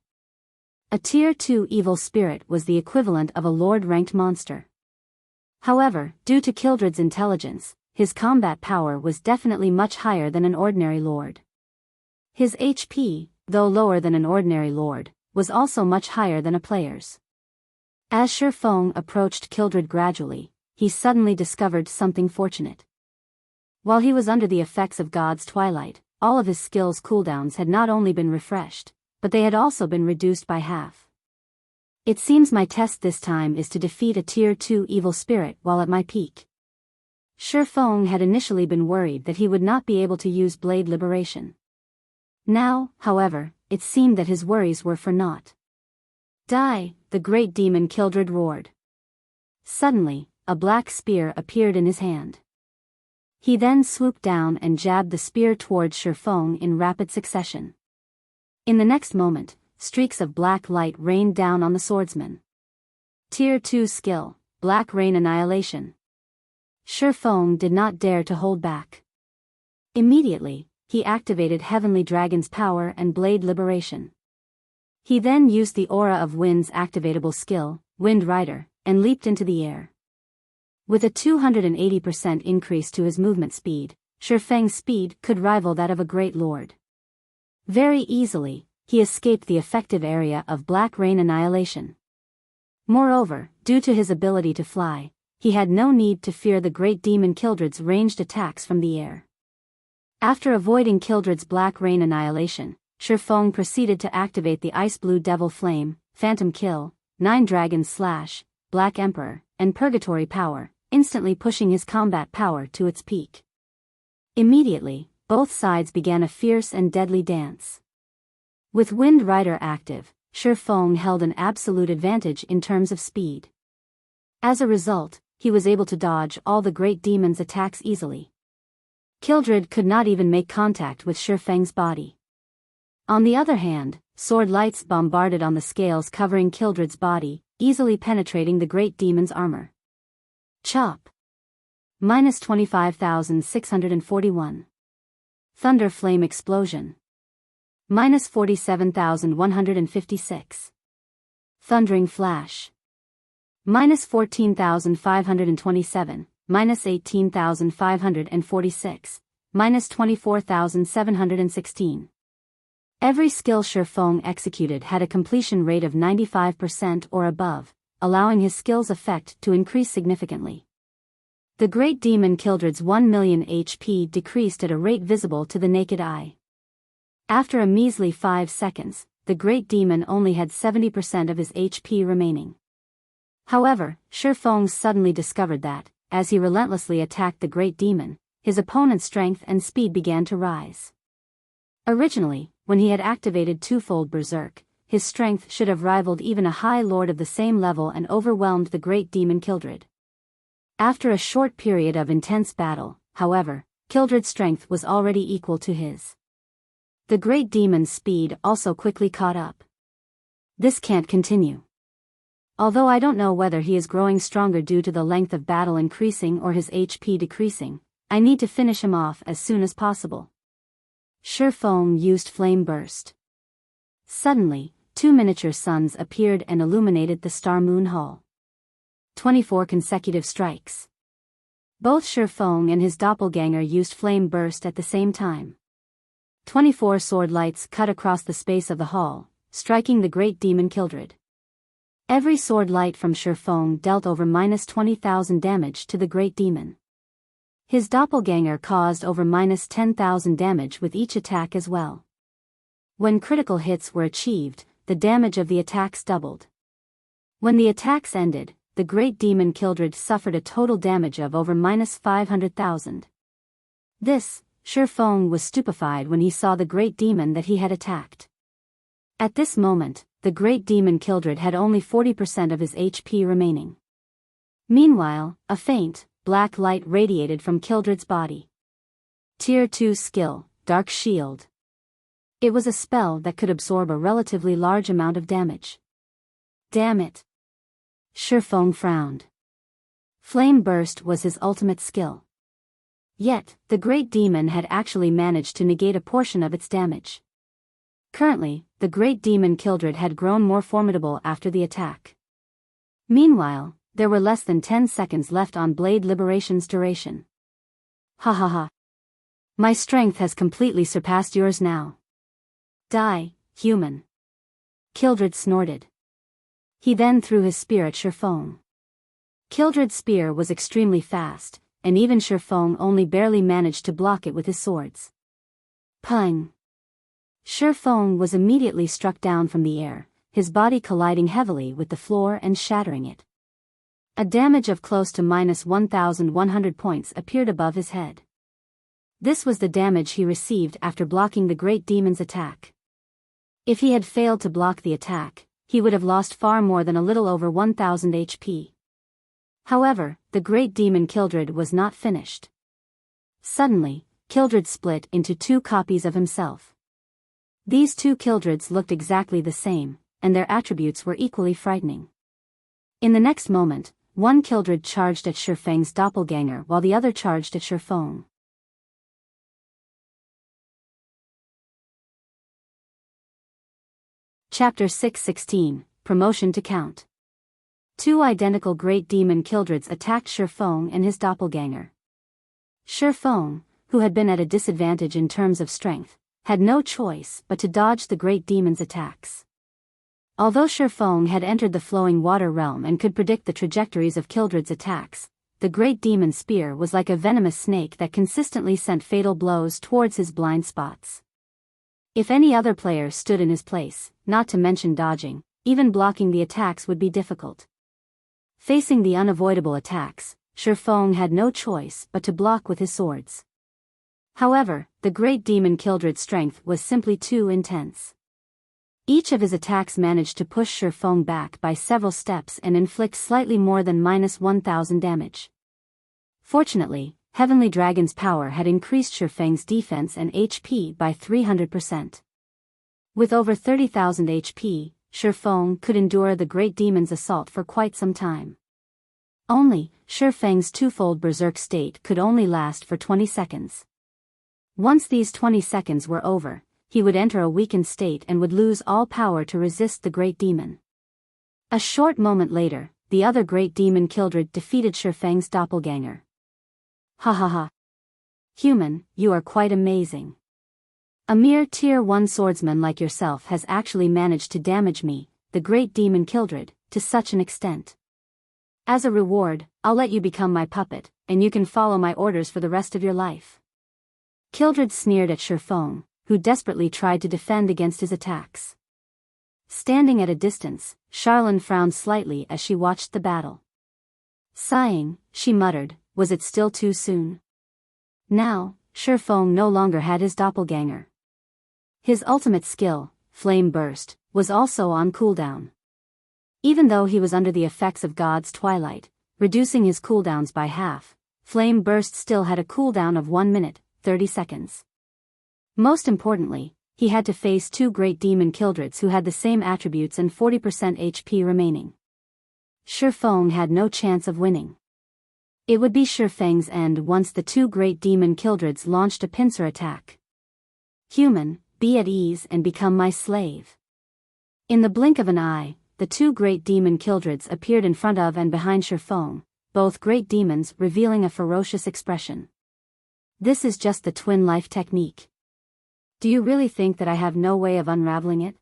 A Tier 2 Evil Spirit was the equivalent of a Lord-ranked monster. However, due to Kildred's intelligence, his combat power was definitely much higher than an ordinary Lord. His HP, though lower than an ordinary Lord, was also much higher than a player's. As Shifeng approached Kildred gradually, he suddenly discovered something fortunate. While he was under the effects of God's twilight, all of his skills' cooldowns had not only been refreshed, but they had also been reduced by half. It seems my test this time is to defeat a Tier 2 evil spirit while at my peak. Shifeng had initially been worried that he would not be able to use Blade Liberation. Now, however, it seemed that his worries were for naught. Die, the great demon Kildred roared. Suddenly, a black spear appeared in his hand. He then swooped down and jabbed the spear towards Shifeng in rapid succession. In the next moment, streaks of black light rained down on the swordsman. Tier 2 skill, Black Rain Annihilation. Shifeng did not dare to hold back. Immediately, he activated Heavenly Dragon's power and Blade Liberation. He then used the Aura of Wind's activatable skill, Wind Rider, and leaped into the air. With a 280% increase to his movement speed, Shifeng's speed could rival that of a great lord. Very easily, he escaped the effective area of Black Rain Annihilation. Moreover, due to his ability to fly, he had no need to fear the great demon Kildred's ranged attacks from the air. After avoiding Kildred's Black Rain Annihilation, Shifeng proceeded to activate the Ice Blue Devil Flame, Phantom Kill, Nine Dragons Slash, Black Emperor, and Purgatory Power, instantly pushing his combat power to its peak. Immediately, both sides began a fierce and deadly dance. With Wind Rider active, Shifeng held an absolute advantage in terms of speed. As a result, he was able to dodge all the great demon's attacks easily. Kildred could not even make contact with Shifeng's body. On the other hand, sword lights bombarded on the scales covering Kildred's body, easily penetrating the great demon's armor. Chop. Minus 25,641. Thunder Flame Explosion. Minus 47,156. Thundering Flash. Minus 14,527, minus 18,546, minus 24,716. Every skill Shifeng executed had a completion rate of 95% or above, allowing his skill's effect to increase significantly. The great demon Kildred's 1 million HP decreased at a rate visible to the naked eye. After a measly 5 seconds, the great demon only had 70% of his HP remaining. However, Shifeng suddenly discovered that, as he relentlessly attacked the great demon, his opponent's strength and speed began to rise. Originally, when he had activated twofold Berserk, his strength should have rivaled even a high lord of the same level and overwhelmed the great demon Kildred. After a short period of intense battle, however, Kildred's strength was already equal to his. The great demon's speed also quickly caught up. This can't continue. Although I don't know whether he is growing stronger due to the length of battle increasing or his HP decreasing, I need to finish him off as soon as possible. Shifeng used Flame Burst. Suddenly, 2 miniature suns appeared and illuminated the Star Moon Hall. 24 consecutive strikes. Both Shifeng and his doppelganger used Flame Burst at the same time. 24 sword lights cut across the space of the hall, striking the great demon Kildred. Every sword light from Shifeng dealt over minus 20,000 damage to the great demon. His doppelganger caused over minus 10,000 damage with each attack as well. When critical hits were achieved, the damage of the attacks doubled. When the attacks ended, the great demon Kildred suffered a total damage of over minus 500,000. This, Shifeng was stupefied when he saw the great demon that he had attacked. At this moment, the the great demon Kildred had only 40% of his HP remaining. Meanwhile, a faint, black light radiated from Kildred's body. Tier 2 skill, Dark Shield. It was a spell that could absorb a relatively large amount of damage. Damn it. Shifeng frowned. Flame Burst was his ultimate skill. Yet, the great demon had actually managed to negate a portion of its damage. Currently, the great demon Kildred had grown more formidable after the attack. Meanwhile, there were less than 10 seconds left on Blade Liberation's duration. Ha ha ha. My strength has completely surpassed yours now. Die, human. Kildred snorted. He then threw his spear at Shifeng. Kildred's spear was extremely fast, and even Shifeng only barely managed to block it with his swords. Pung! Shifeng was immediately struck down from the air, his body colliding heavily with the floor and shattering it. A damage of close to -1,100 points appeared above his head. This was the damage he received after blocking the great demon's attack. If he had failed to block the attack, he would have lost far more than a little over 1,000 HP. However, the great demon Kildred was not finished. Suddenly, Kildred split into two copies of himself. These two Kildreds looked exactly the same, and their attributes were equally frightening. In the next moment, one Kildred charged at Shifeng's doppelganger while the other charged at Shifeng. Chapter 616, Promotion to Count. Two identical great demon Kildreds attacked Shifeng and his doppelganger. Shifeng, who had been at a disadvantage in terms of strength, had no choice but to dodge the great demon's attacks. Although Shifeng had entered the flowing water realm and could predict the trajectories of Kildred's attacks, the great demon's spear was like a venomous snake that consistently sent fatal blows towards his blind spots. If any other player stood in his place, not to mention dodging, even blocking the attacks would be difficult. Facing the unavoidable attacks, Shifeng had no choice but to block with his swords. However, the great demon Kildred's strength was simply too intense. Each of his attacks managed to push Shifeng back by several steps and inflict slightly more than -1,000 damage. Fortunately, Heavenly Dragon's power had increased Shifeng's defense and HP by 300%. With over 30,000 HP, Shifeng could endure the great demon's assault for quite some time. Only, Shifeng's twofold berserk state could only last for 20 seconds. Once these 20 seconds were over, he would enter a weakened state and would lose all power to resist the great demon. A short moment later, the other great demon Kildred defeated Shifeng's doppelganger. Ha ha ha. Human, you are quite amazing. A mere tier 1 swordsman like yourself has actually managed to damage me, the great demon Kildred, to such an extent. As a reward, I'll let you become my puppet, and you can follow my orders for the rest of your life. Kildred sneered at Shifeng, who desperately tried to defend against his attacks. Standing at a distance, Charlene frowned slightly as she watched the battle. Sighing, she muttered, was it still too soon? Now, Shifeng no longer had his doppelganger. His ultimate skill, Flame Burst, was also on cooldown. Even though he was under the effects of God's Twilight, reducing his cooldowns by half, Flame Burst still had a cooldown of 1 minute, 30 seconds. Most importantly, he had to face two great demon Kildreds who had the same attributes and 40% HP remaining. Shifeng had no chance of winning. It would be Shifeng's end once the two great demon Kildreds launched a pincer attack. Human, be at ease and become my slave. In the blink of an eye, the two great demon Kildreds appeared in front of and behind Shifeng, both great demons revealing a ferocious expression. This is just the twin life technique. Do you really think that I have no way of unraveling it?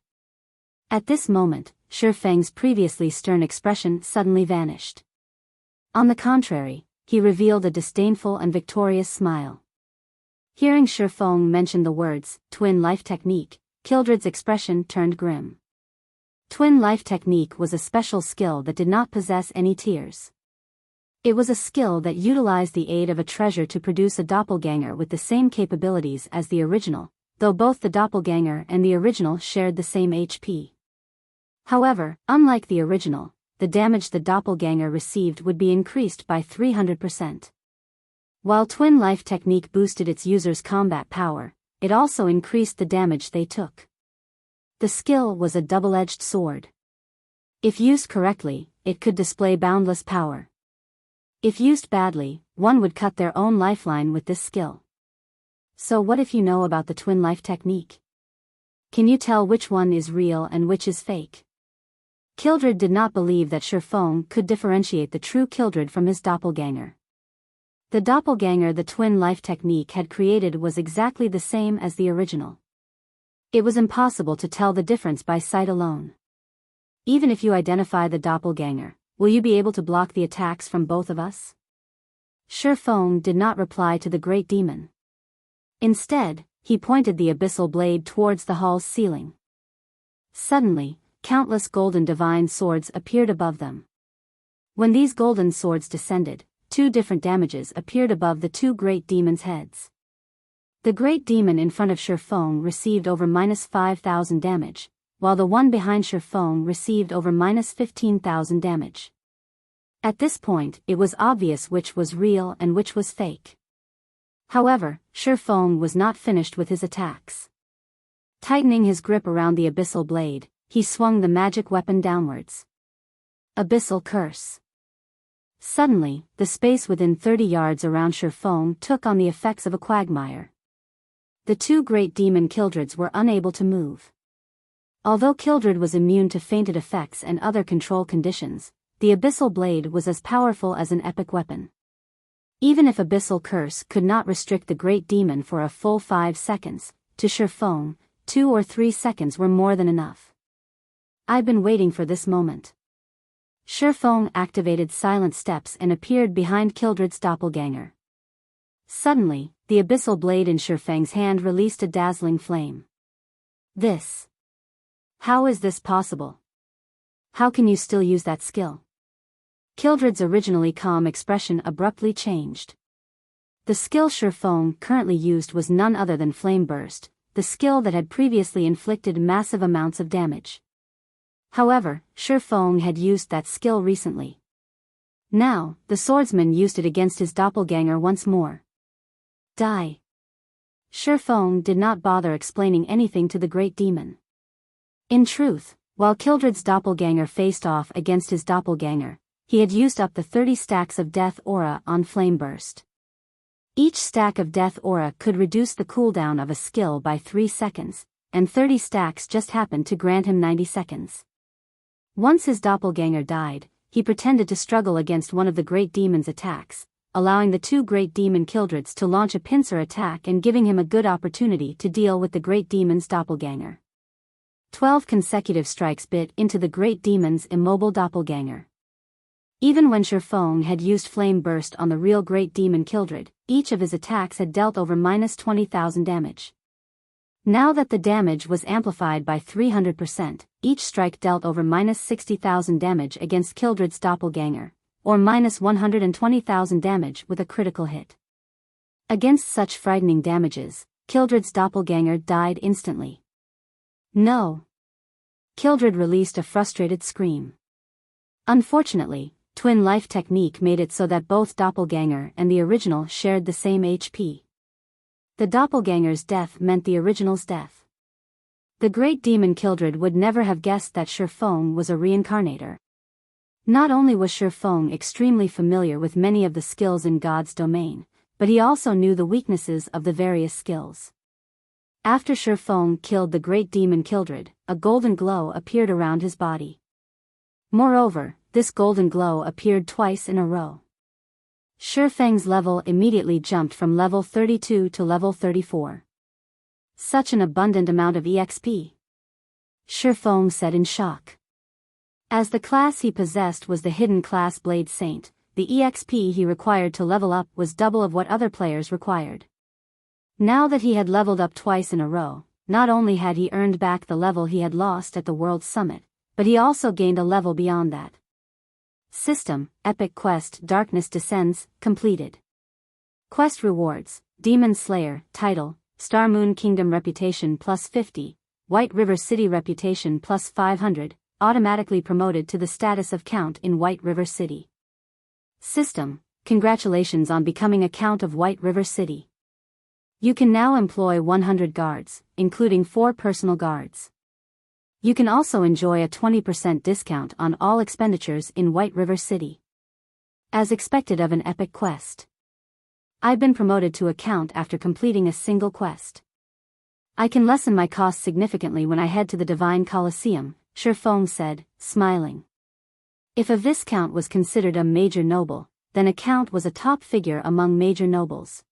At this moment, Shifeng's previously stern expression suddenly vanished. On the contrary, he revealed a disdainful and victorious smile. Hearing Shifeng mention the words, twin life technique, Kildred's expression turned grim. Twin life technique was a special skill that did not possess any tiers. It was a skill that utilized the aid of a treasure to produce a doppelganger with the same capabilities as the original, though both the doppelganger and the original shared the same HP. However, unlike the original, the damage the doppelganger received would be increased by 300%. While Twin Life technique boosted its users' combat power, it also increased the damage they took. The skill was a double-edged sword. If used correctly, it could display boundless power. If used badly, one would cut their own lifeline with this skill. So what if you know about the Twin Life technique? Can you tell which one is real and which is fake? Kildred did not believe that Shifeng could differentiate the true Kildred from his doppelganger. The doppelganger the Twin Life technique had created was exactly the same as the original. It was impossible to tell the difference by sight alone. Even if you identify the doppelganger, will you be able to block the attacks from both of us? Shifeng did not reply to the great demon. Instead, he pointed the abyssal blade towards the hall's ceiling. Suddenly, countless golden divine swords appeared above them. When these golden swords descended, two different damages appeared above the two great demons' heads. The great demon in front of Shifeng received over -5,000 damage, while the one behind Shifeng received over -15,000 damage. At this point, it was obvious which was real and which was fake. However, Shifeng was not finished with his attacks. Tightening his grip around the abyssal blade, he swung the magic weapon downwards. Abyssal Curse. Suddenly, the space within 30 yards around Shifeng took on the effects of a quagmire. The two great demon Kildreds were unable to move. Although Kildred was immune to fainted effects and other control conditions, the abyssal blade was as powerful as an epic weapon. Even if Abyssal Curse could not restrict the great demon for a full 5 seconds, to Shifeng, 2 or 3 seconds were more than enough. I've been waiting for this moment. Shifeng activated silent steps and appeared behind Kildred's doppelganger. Suddenly, the abyssal blade in Shifeng's hand released a dazzling flame. How is this possible? How can you still use that skill? Kildred's originally calm expression abruptly changed. The skill Shifeng currently used was none other than Flame Burst, the skill that had previously inflicted massive amounts of damage. However, Shifeng had used that skill recently. Now, the swordsman used it against his doppelganger once more. Die. Shifeng did not bother explaining anything to the great demon. In truth, while Kildred's doppelganger faced off against his doppelganger, he had used up the 30 stacks of death aura on Flame Burst. Each stack of death aura could reduce the cooldown of a skill by 3 seconds, and 30 stacks just happened to grant him 90 seconds. Once his doppelganger died, he pretended to struggle against one of the great demon's attacks, allowing the two great demon Kildreds to launch a pincer attack and giving him a good opportunity to deal with the great demon's doppelganger. 12 consecutive strikes bit into the great demon's immobile doppelganger. Even when Shifeng had used Flame Burst on the real great demon Kildred, each of his attacks had dealt over -20,000 damage. Now that the damage was amplified by 300%, each strike dealt over -60,000 damage against Kildred's doppelganger, or -120,000 damage with a critical hit. Against such frightening damages, Kildred's doppelganger died instantly. No! Kildred released a frustrated scream. Unfortunately, Twin Life technique made it so that both doppelganger and the original shared the same HP. The doppelganger's death meant the original's death. The great demon Kildred would never have guessed that Shifeng was a reincarnator. Not only was Shifeng extremely familiar with many of the skills in God's domain, but he also knew the weaknesses of the various skills. After Shifeng killed the great demon Kildred, a golden glow appeared around his body. Moreover, this golden glow appeared twice in a row. Shifeng's level immediately jumped from level 32 to level 34. Such an abundant amount of EXP. Shifeng said in shock. As the class he possessed was the hidden class Blade Saint, the EXP he required to level up was double of what other players required. Now that he had leveled up twice in a row, not only had he earned back the level he had lost at the World Summit, but he also gained a level beyond that. System, Epic Quest Darkness Descends, completed. Quest Rewards, Demon Slayer, Title, Star Moon Kingdom Reputation +50, White River City Reputation +500, automatically promoted to the status of Count in White River City. System: congratulations on becoming a Count of White River City. You can now employ 100 guards, including 4 personal guards. You can also enjoy a 20% discount on all expenditures in White River City. As expected of an epic quest. I've been promoted to a Count after completing a single quest. I can lessen my costs significantly when I head to the Divine Colosseum, Shifeng said, smiling. If a Viscount was considered a major noble, then a Count was a top figure among major nobles.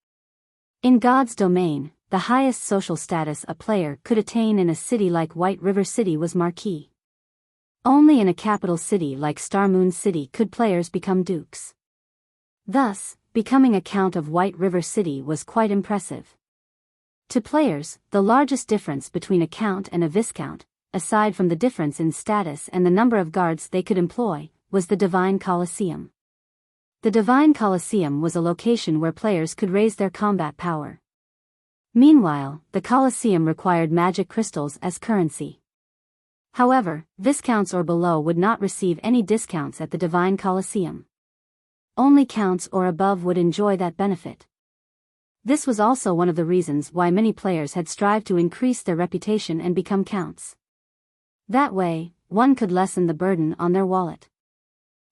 In God's domain, the highest social status a player could attain in a city like White River City was Marquis. Only in a capital city like Starmoon City could players become dukes. Thus, becoming a Count of White River City was quite impressive. To players, the largest difference between a Count and a Viscount, aside from the difference in status and the number of guards they could employ, was the Divine Colosseum. The Divine Colosseum was a location where players could raise their combat power. Meanwhile, the Colosseum required magic crystals as currency. However, Viscounts or below would not receive any discounts at the Divine Colosseum. Only Counts or above would enjoy that benefit. This was also one of the reasons why many players had strived to increase their reputation and become Counts. That way, one could lessen the burden on their wallet.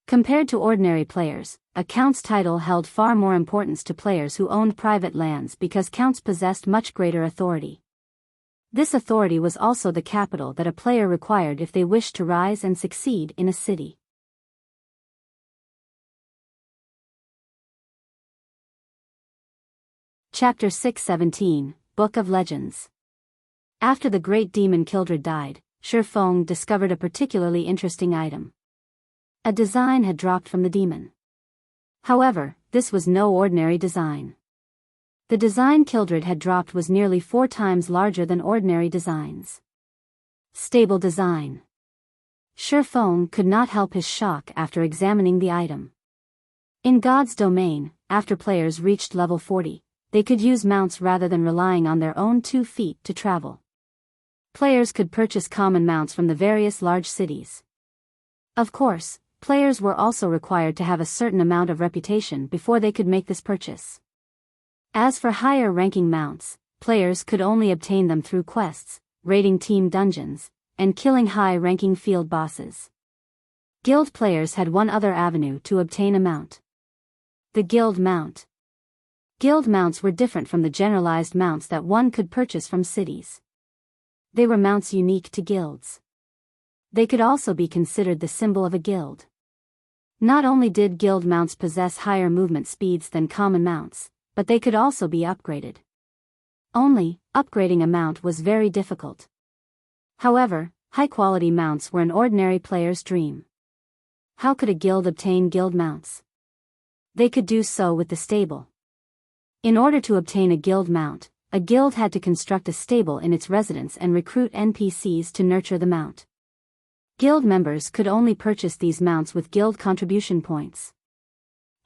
Compared to ordinary players, a Count's title held far more importance to players who owned private lands because Counts possessed much greater authority. This authority was also the capital that a player required if they wished to rise and succeed in a city. Chapter 617, Book of Legends. After the great demon Kildred died, Shifeng discovered a particularly interesting item. A design had dropped from the demon. However, this was no ordinary design. The design Kildred had dropped was nearly 4 times larger than ordinary designs. Stable design. Shifeng could not help his shock after examining the item. In God's domain, after players reached level 40, they could use mounts rather than relying on their own 2 feet to travel. Players could purchase common mounts from the various large cities. Of course, players were also required to have a certain amount of reputation before they could make this purchase. As for higher-ranking mounts, players could only obtain them through quests, raiding team dungeons, and killing high-ranking field bosses. Guild players had one other avenue to obtain a mount. The guild mount. Guild mounts were different from the generalized mounts that one could purchase from cities. They were mounts unique to guilds. They could also be considered the symbol of a guild. Not only did guild mounts possess higher movement speeds than common mounts, but they could also be upgraded. Only, upgrading a mount was very difficult. However, high-quality mounts were an ordinary player's dream. How could a guild obtain guild mounts? They could do so with the stable. In order to obtain a guild mount, a guild had to construct a stable in its residence and recruit NPCs to nurture the mount. Guild members could only purchase these mounts with guild contribution points.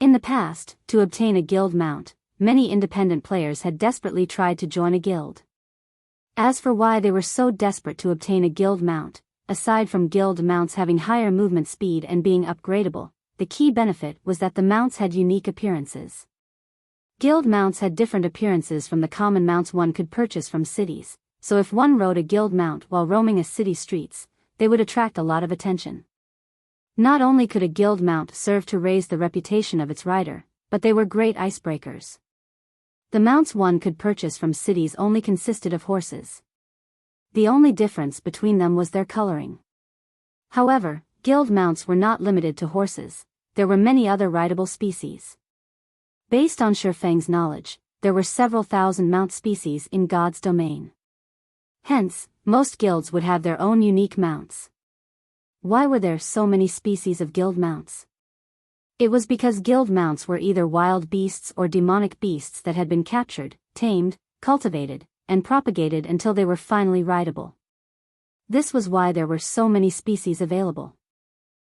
In the past, to obtain a guild mount, many independent players had desperately tried to join a guild. As for why they were so desperate to obtain a guild mount, aside from guild mounts having higher movement speed and being upgradable, the key benefit was that the mounts had unique appearances. Guild mounts had different appearances from the common mounts one could purchase from cities, so if one rode a guild mount while roaming a city streets, they would attract a lot of attention. Not only could a guild mount serve to raise the reputation of its rider, but they were great icebreakers. The mounts one could purchase from cities only consisted of horses. The only difference between them was their coloring. However, guild mounts were not limited to horses, there were many other rideable species. Based on Shifeng's knowledge, there were several thousand mount species in God's domain. Hence, most guilds would have their own unique mounts. Why were there so many species of guild mounts? It was because guild mounts were either wild beasts or demonic beasts that had been captured, tamed, cultivated, and propagated until they were finally rideable. This was why there were so many species available.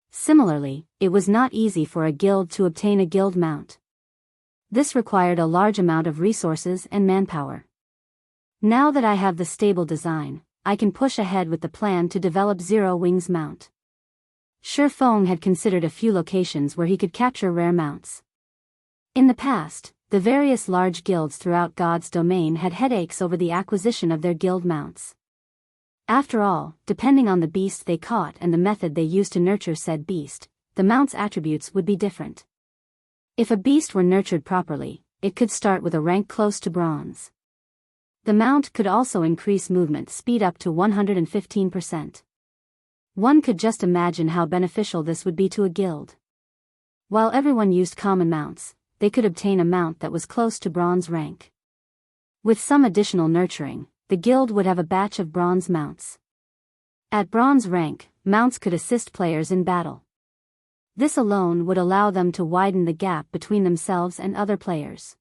Similarly, it was not easy for a guild to obtain a guild mount. This required a large amount of resources and manpower. Now that I have the stable design, I can push ahead with the plan to develop Zero Wings mount. Shi Feng had considered a few locations where he could capture rare mounts. In the past, the various large guilds throughout God's domain had headaches over the acquisition of their guild mounts. After all, depending on the beast they caught and the method they used to nurture said beast, the mount's attributes would be different. If a beast were nurtured properly, it could start with a rank close to bronze. The mount could also increase movement speed up to 115%. One could just imagine how beneficial this would be to a guild. While everyone used common mounts, they could obtain a mount that was close to bronze rank. With some additional nurturing, the guild would have a batch of bronze mounts. At bronze rank, mounts could assist players in battle. This alone would allow them to widen the gap between themselves and other players.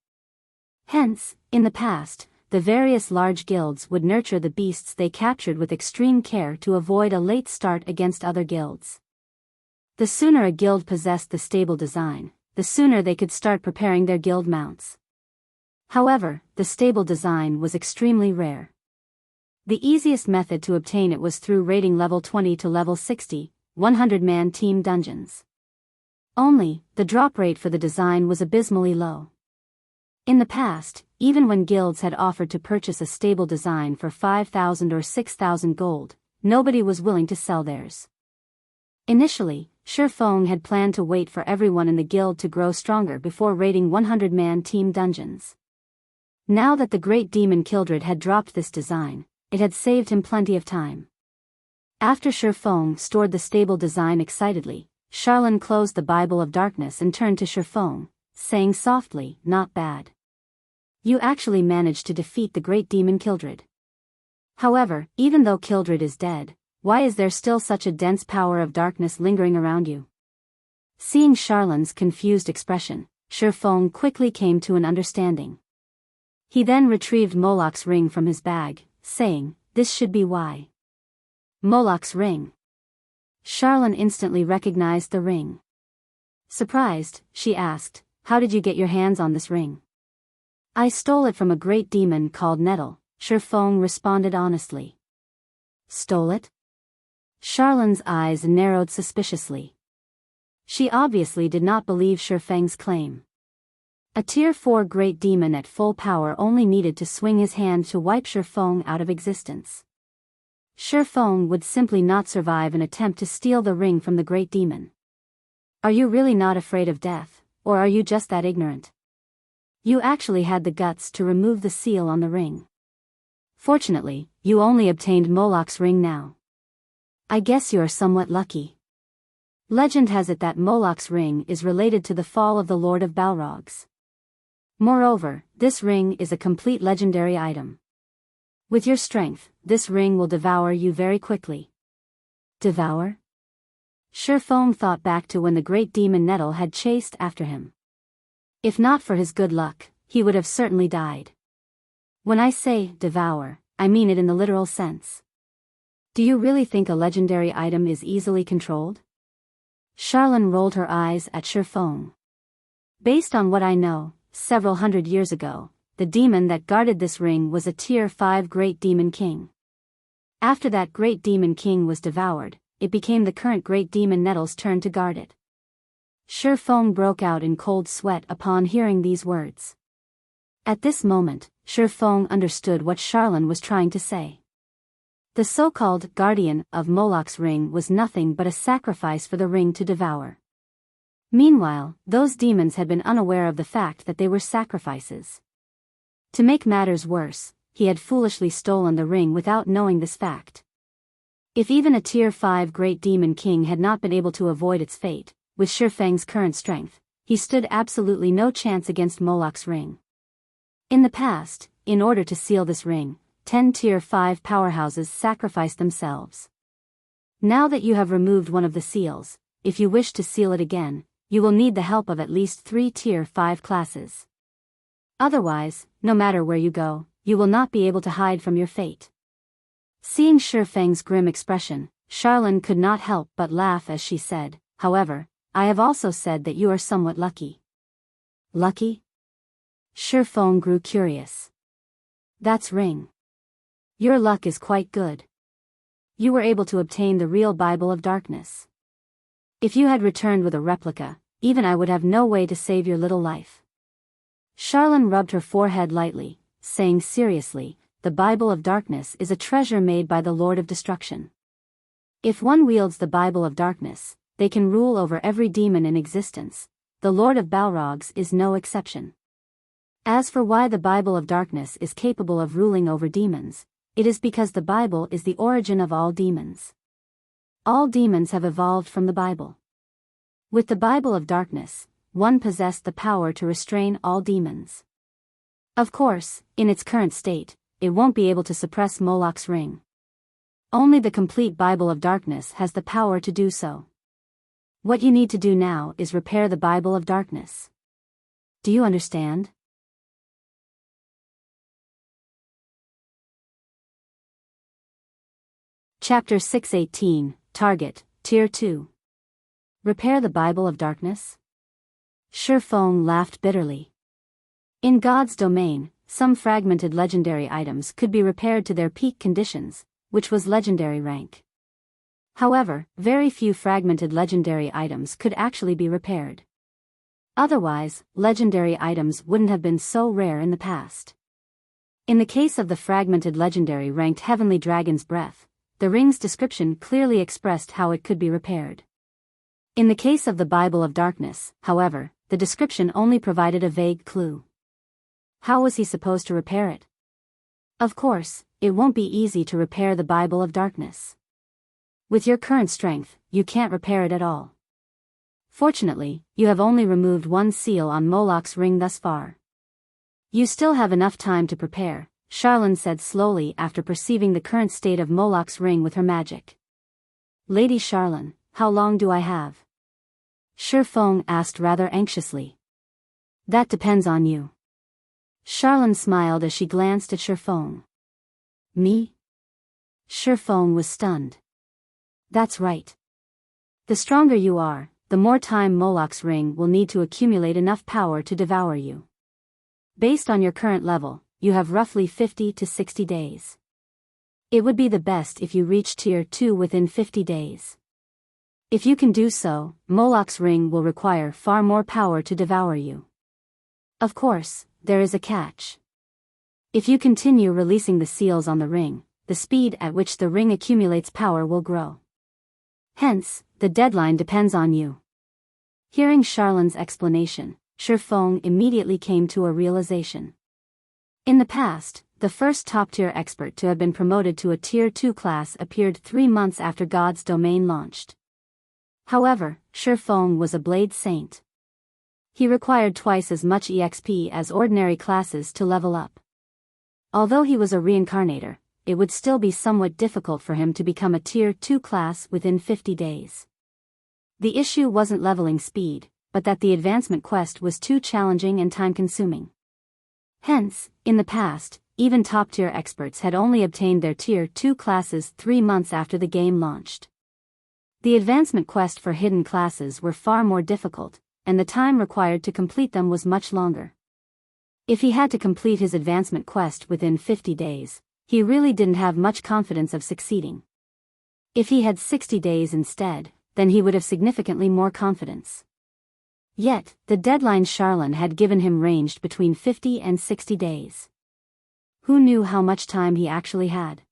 Hence, in the past, the various large guilds would nurture the beasts they captured with extreme care to avoid a late start against other guilds. The sooner a guild possessed the stable design, the sooner they could start preparing their guild mounts. However, the stable design was extremely rare. The easiest method to obtain it was through raiding level 20 to level 60, 100-man team dungeons. Only, the drop rate for the design was abysmally low. In the past, even when guilds had offered to purchase a stable design for 5,000 or 6,000 gold, nobody was willing to sell theirs. Initially, Shi Feng had planned to wait for everyone in the guild to grow stronger before raiding 100-man team dungeons. Now that the great demon Kildred had dropped this design, it had saved him plenty of time. After Shi Feng stored the stable design excitedly, Charlene closed the Bible of Darkness and turned to Shi Feng, saying softly, "Not bad. You actually managed to defeat the great demon Kildred. However, even though Kildred is dead, why is there still such a dense power of darkness lingering around you?" Seeing Charlene's confused expression, Shi Feng quickly came to an understanding. He then retrieved Moloch's ring from his bag, saying, "This should be why." Moloch's ring. Charlene instantly recognized the ring. Surprised, she asked, "How did you get your hands on this ring?" "I stole it from a great demon called Nettle," Shi Feng responded honestly. "Stole it?" Charlene's eyes narrowed suspiciously. She obviously did not believe Shi Feng's claim. A Tier 4 great demon at full power only needed to swing his hand to wipe Shi Feng out of existence. Shi Feng would simply not survive an attempt to steal the ring from the great demon. "Are you really not afraid of death, or are you just that ignorant? You actually had the guts to remove the seal on the ring. Fortunately, you only obtained Moloch's ring now. I guess you are somewhat lucky. Legend has it that Moloch's ring is related to the fall of the Lord of Balrogs. Moreover, this ring is a complete legendary item. With your strength, this ring will devour you very quickly." Devour? Shi Feng thought back to when the great demon Nettle had chased after him. If not for his good luck, he would have certainly died. When I say devour, I mean it in the literal sense. Do you really think a legendary item is easily controlled? Charlene rolled her eyes at Shi Feng. Based on what I know, several hundred years ago, the demon that guarded this ring was a Tier 5 great demon king. After that great demon king was devoured, it became the current great demon Nettle's turn to guard it. Shi Feng broke out in cold sweat upon hearing these words. At this moment, Shi Feng understood what Charlene was trying to say. The so-called guardian of Moloch's ring was nothing but a sacrifice for the ring to devour. Meanwhile, those demons had been unaware of the fact that they were sacrifices. To make matters worse, he had foolishly stolen the ring without knowing this fact. If even a Tier 5 great demon king had not been able to avoid its fate, with Shi Feng's current strength, he stood absolutely no chance against Moloch's ring. In the past, in order to seal this ring, 10 Tier 5 powerhouses sacrificed themselves. Now that you have removed one of the seals, if you wish to seal it again, you will need the help of at least 3 Tier 5 classes. Otherwise, no matter where you go, you will not be able to hide from your fate. Seeing Shi Feng's grim expression, Charlene could not help but laugh as she said, "However, I have also said that you are somewhat lucky." "Lucky?" Shi Feng grew curious. "That's ring. Your luck is quite good. You were able to obtain the real Bible of Darkness. If you had returned with a replica, even I would have no way to save your little life. Charlene rubbed her forehead lightly, saying seriously, the Bible of Darkness is a treasure made by the Lord of Destruction. If one wields the Bible of Darkness, they can rule over every demon in existence. The Lord of Balrogs is no exception. As for why the Bible of Darkness is capable of ruling over demons, it is because the Bible is the origin of all demons. All demons have evolved from the Bible. With the Bible of Darkness, one possessed the power to restrain all demons. Of course, in its current state, it won't be able to suppress Moloch's ring. Only the complete Bible of Darkness has the power to do so. What you need to do now is repair the Bible of Darkness. Do you understand? Chapter 618, Target, Tier 2. Repair the Bible of Darkness? Shifeng laughed bitterly. In God's domain, some fragmented legendary items could be repaired to their peak conditions, which was legendary rank. However, very few fragmented legendary items could actually be repaired. Otherwise, legendary items wouldn't have been so rare in the past. In the case of the fragmented legendary ranked Heavenly Dragon's Breath, the ring's description clearly expressed how it could be repaired. In the case of the Bible of Darkness, however, the description only provided a vague clue. How was he supposed to repair it? Of course, it won't be easy to repair the Bible of Darkness. With your current strength, you can't repair it at all. Fortunately, you have only removed one seal on Moloch's ring thus far. You still have enough time to prepare, Charlene said slowly after perceiving the current state of Moloch's ring with her magic. Lady Charlene, how long do I have? Shifeng asked rather anxiously. That depends on you. Charlene smiled as she glanced at Shifeng. Me? Shifeng was stunned. That's right. The stronger you are, the more time Moloch's ring will need to accumulate enough power to devour you. Based on your current level, you have roughly 50 to 60 days. It would be the best if you reach Tier 2 within 50 days. If you can do so, Moloch's ring will require far more power to devour you. Of course, there is a catch. If you continue releasing the seals on the ring, the speed at which the ring accumulates power will grow. Hence, the deadline depends on you. Hearing Charlene's explanation, Shifeng immediately came to a realization. In the past, the first top-tier expert to have been promoted to a Tier 2 class appeared 3 months after God's domain launched. However, Shifeng was a blade saint. He required twice as much EXP as ordinary classes to level up. Although he was a reincarnator, it would still be somewhat difficult for him to become a Tier 2 class within 50 days. The issue wasn't leveling speed, but that the advancement quest was too challenging and time-consuming. Hence, in the past, even top-tier experts had only obtained their Tier 2 classes 3 months after the game launched. The advancement quest for hidden classes were far more difficult, and the time required to complete them was much longer. If he had to complete his advancement quest within 50 days, he really didn't have much confidence of succeeding. If he had 60 days instead, then he would have significantly more confidence. Yet, the deadline Charlene had given him ranged between 50 and 60 days. Who knew how much time he actually had?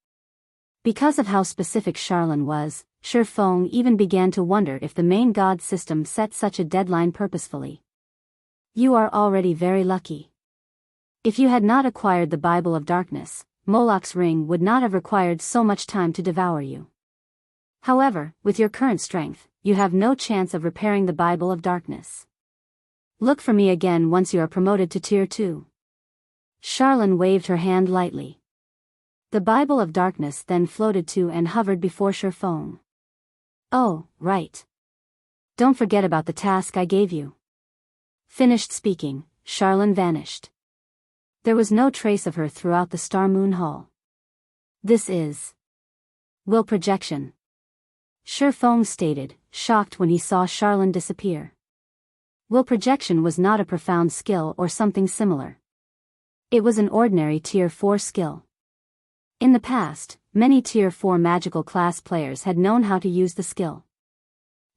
Because of how specific Charlene was, Shifeng even began to wonder if the main god system set such a deadline purposefully. You are already very lucky. If you had not acquired the Bible of Darkness, Moloch's ring would not have required so much time to devour you. However, with your current strength, you have no chance of repairing the Bible of Darkness. Look for me again once you are promoted to Tier 2. Charlene waved her hand lightly. The Bible of Darkness then floated to and hovered before Shifeng. Oh, right. Don't forget about the task I gave you. Finished speaking, Charlene vanished. There was no trace of her throughout the Star Moon Hall. This is will projection. Shifeng stated, shocked when he saw Charlene disappear. Will projection was not a profound skill or something similar. It was an ordinary Tier 4 skill. In the past, many Tier 4 magical class players had known how to use the skill.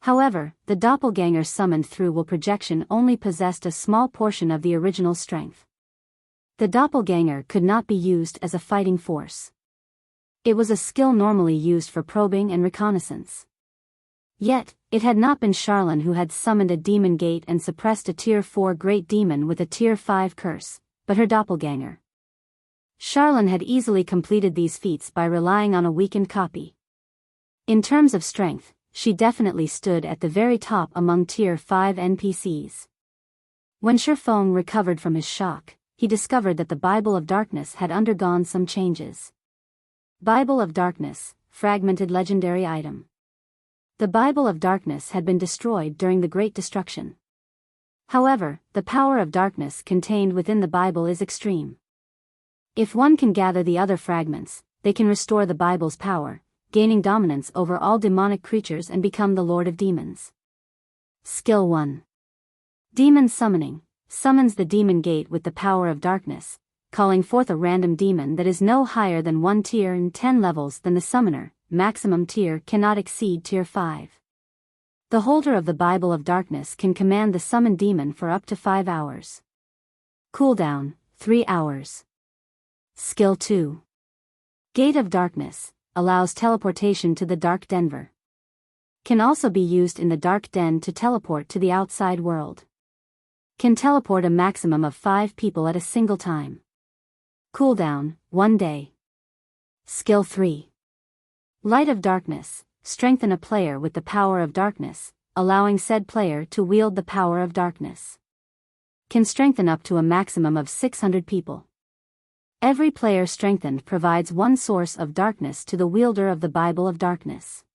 However, the doppelganger summoned through will projection only possessed a small portion of the original strength. The doppelganger could not be used as a fighting force. It was a skill normally used for probing and reconnaissance. Yet, it had not been Charlene who had summoned a demon gate and suppressed a Tier 4 great demon with a Tier 5 curse, but her doppelganger. Charlene had easily completed these feats by relying on a weakened copy. In terms of strength, she definitely stood at the very top among Tier 5 NPCs. When Shifeng recovered from his shock, he discovered that the Bible of Darkness had undergone some changes. Bible of Darkness, fragmented legendary item. The Bible of Darkness had been destroyed during the Great Destruction. However, the power of darkness contained within the Bible is extreme. If one can gather the other fragments, they can restore the Bible's power, gaining dominance over all demonic creatures and become the Lord of Demons. Skill 1. Demon Summoning. Summons the demon gate with the power of darkness, calling forth a random demon that is no higher than 1 tier and 10 levels than the summoner. Maximum tier cannot exceed Tier 5. The holder of the Bible of Darkness can command the summoned demon for up to 5 hours. Cooldown, 3 hours. Skill 2. Gate of Darkness, allows teleportation to the Dark Denver. Can also be used in the Dark Den to teleport to the outside world. Can teleport a maximum of 5 people at a single time. Cooldown, 1 day. Skill 3. Light of Darkness, strengthen a player with the power of darkness, allowing said player to wield the power of darkness. Can strengthen up to a maximum of 600 people. Every player strengthened provides 1 source of darkness to the wielder of the Bible of Darkness.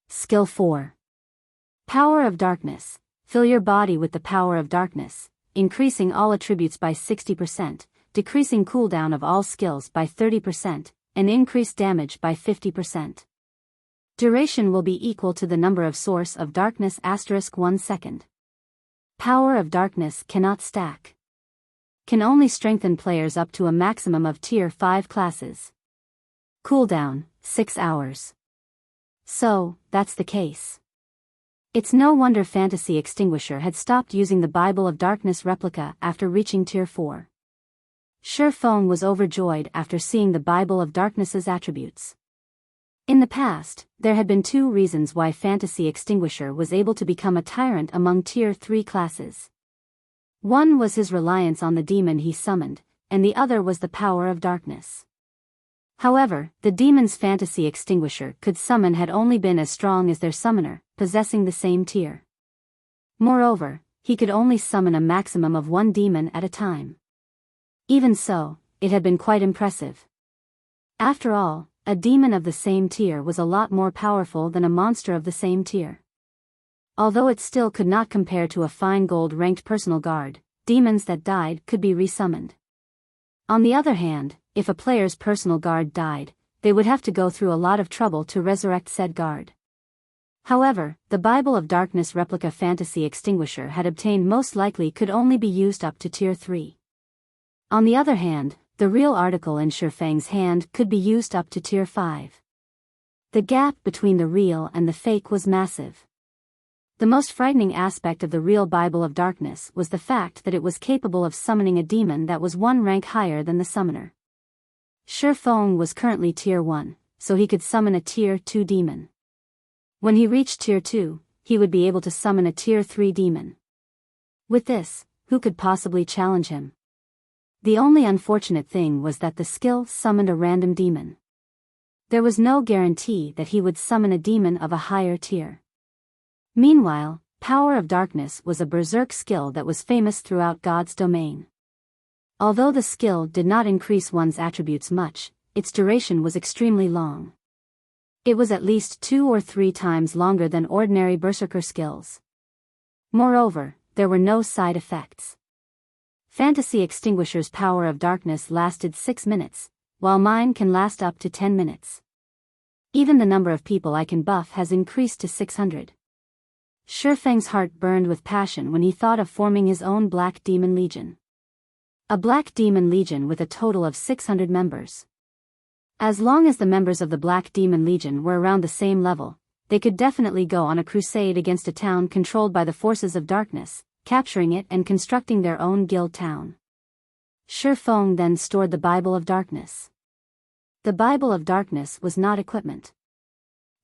Skill 4. Power of Darkness, fill your body with the power of darkness, increasing all attributes by 60%, decreasing cooldown of all skills by 30%, and increase damage by 50%. Duration will be equal to the number of source of darkness * 1 second. Power of darkness cannot stack. Can only strengthen players up to a maximum of Tier 5 classes. Cooldown, 6 hours. So, that's the case. It's no wonder Fantasy Extinguisher had stopped using the Bible of Darkness replica after reaching Tier 4. Shifeng was overjoyed after seeing the Bible of Darkness's attributes. In the past, there had been 2 reasons why Fantasy Extinguisher was able to become a tyrant among Tier 3 classes. One was his reliance on the demon he summoned, and the other was the power of darkness. However, the demons Fantasy Extinguisher could summon had only been as strong as their summoner, possessing the same tier. Moreover, he could only summon a maximum of 1 demon at a time. Even so, it had been quite impressive. After all, a demon of the same tier was a lot more powerful than a monster of the same tier. Although it still could not compare to a fine gold-ranked personal guard, demons that died could be resummoned. On the other hand, if a player's personal guard died, they would have to go through a lot of trouble to resurrect said guard. However, the Bible of Darkness replica Fantasy Extinguisher had obtained most likely could only be used up to Tier 3. On the other hand, the real article in Shifeng's hand could be used up to Tier 5. The gap between the real and the fake was massive. The most frightening aspect of the real Bible of Darkness was the fact that it was capable of summoning a demon that was 1 rank higher than the summoner. Shifeng was currently Tier 1, so he could summon a Tier 2 demon. When he reached Tier 2, he would be able to summon a Tier 3 demon. With this, who could possibly challenge him? The only unfortunate thing was that the skill summoned a random demon. There was no guarantee that he would summon a demon of a higher tier. Meanwhile, Power of Darkness was a berserk skill that was famous throughout God's domain. Although the skill did not increase one's attributes much, its duration was extremely long. It was at least 2 or 3 times longer than ordinary berserker skills. Moreover, there were no side effects. Fantasy Extinguisher's Power of Darkness lasted 6 minutes, while mine can last up to 10 minutes. Even the number of people I can buff has increased to 600. Shifeng's heart burned with passion when he thought of forming his own Black Demon Legion. A Black Demon Legion with a total of 600 members. As long as the members of the Black Demon Legion were around the same level, they could definitely go on a crusade against a town controlled by the forces of darkness, capturing it and constructing their own guild town. Shi Feng then stored the Bible of Darkness. The Bible of Darkness was not equipment.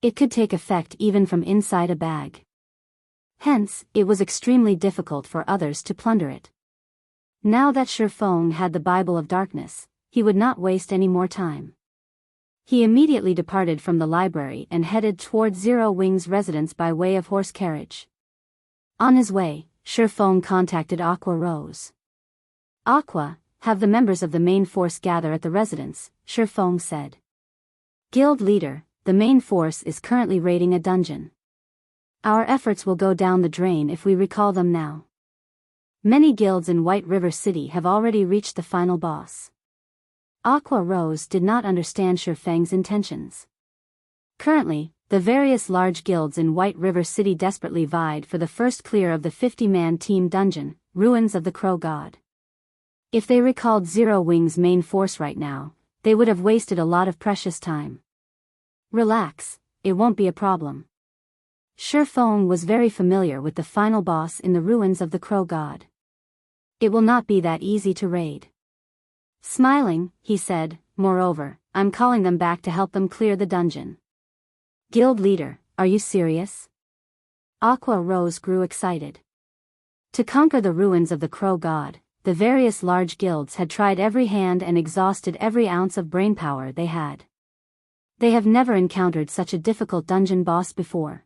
It could take effect even from inside a bag. Hence, it was extremely difficult for others to plunder it. Now that Shi Feng had the Bible of Darkness, he would not waste any more time. He immediately departed from the library and headed toward Zero Wing's residence by way of horse carriage. On his way, Shi Feng contacted Aqua Rose. Aqua, have the members of the main force gather at the residence, Shi Feng said. Guild leader, the main force is currently raiding a dungeon. Our efforts will go down the drain if we recall them now. Many guilds in White River City have already reached the final boss. Aqua Rose did not understand Shi Feng's intentions. Currently, the various large guilds in White River City desperately vied for the first clear of the 50-man team dungeon, Ruins of the Crow God. If they recalled Zero Wing's main force right now, they would have wasted a lot of precious time. Relax, it won't be a problem. Shi Feng was very familiar with the final boss in the Ruins of the Crow God. It will not be that easy to raid. Smiling, he said, moreover, I'm calling them back to help them clear the dungeon. Guild leader, are you serious? Aqua Rose grew excited. To conquer the Ruins of the Crow God, the various large guilds had tried every hand and exhausted every ounce of brainpower they had. They have never encountered such a difficult dungeon boss before.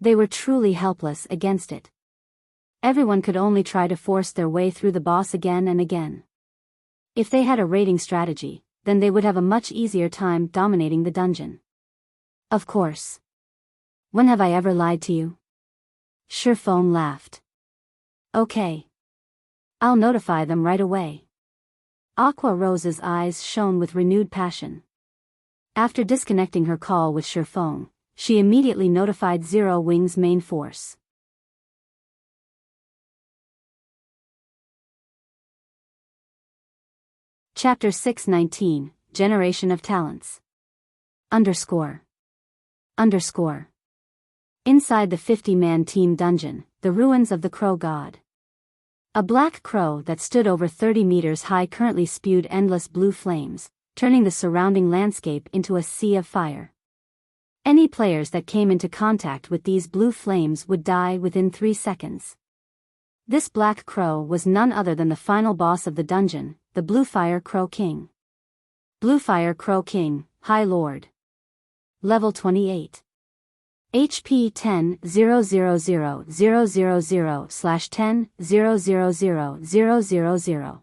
They were truly helpless against it. Everyone could only try to force their way through the boss again and again. If they had a raiding strategy, then they would have a much easier time dominating the dungeon. Of course. When have I ever lied to you? Shi Feng laughed. Okay. I'll notify them right away. Aqua Rose's eyes shone with renewed passion. After disconnecting her call with Shi Feng, she immediately notified Zero Wing's main force. Chapter 619, Generation of Talents. Underscore. Inside the 50-man team dungeon, the Ruins of the Crow God. A black crow that stood over 30 meters high currently spewed endless blue flames, turning the surrounding landscape into a sea of fire. Any players that came into contact with these blue flames would die within 3 seconds. This black crow was none other than the final boss of the dungeon, the Bluefire Crow King. Bluefire Crow King, High Lord. Level 28. HP 10,000,000/10,000,000.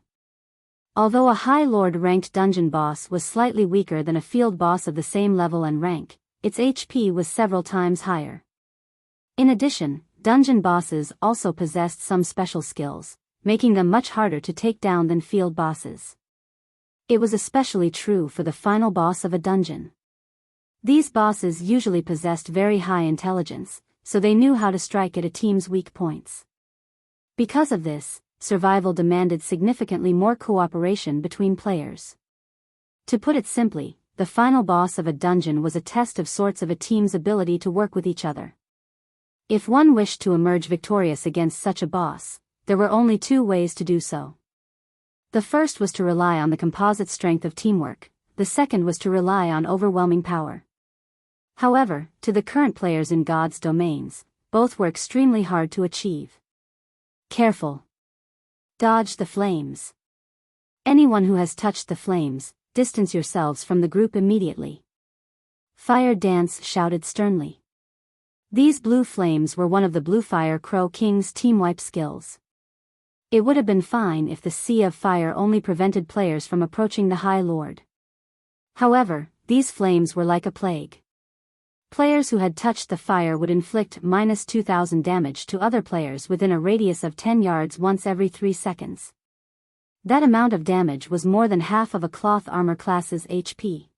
Although a High Lord ranked dungeon boss was slightly weaker than a field boss of the same level and rank, its HP was several times higher. In addition, dungeon bosses also possessed some special skills, making them much harder to take down than field bosses. It was especially true for the final boss of a dungeon. These bosses usually possessed very high intelligence, so they knew how to strike at a team's weak points. Because of this, survival demanded significantly more cooperation between players. To put it simply, the final boss of a dungeon was a test of sorts of a team's ability to work with each other. If one wished to emerge victorious against such a boss, there were only 2 ways to do so. The first was to rely on the composite strength of teamwork, the second was to rely on overwhelming power. However, to the current players in God's domains, both were extremely hard to achieve. Careful. Dodge the flames. Anyone who has touched the flames, distance yourselves from the group immediately. Fire Dance shouted sternly. These blue flames were one of the Bluefire Crow King's team wipe skills. It would have been fine if the Sea of Fire only prevented players from approaching the High Lord. However, these flames were like a plague. Players who had touched the fire would inflict -2,000 damage to other players within a radius of 10 yards once every 3 seconds. That amount of damage was more than half of a cloth armor class's HP.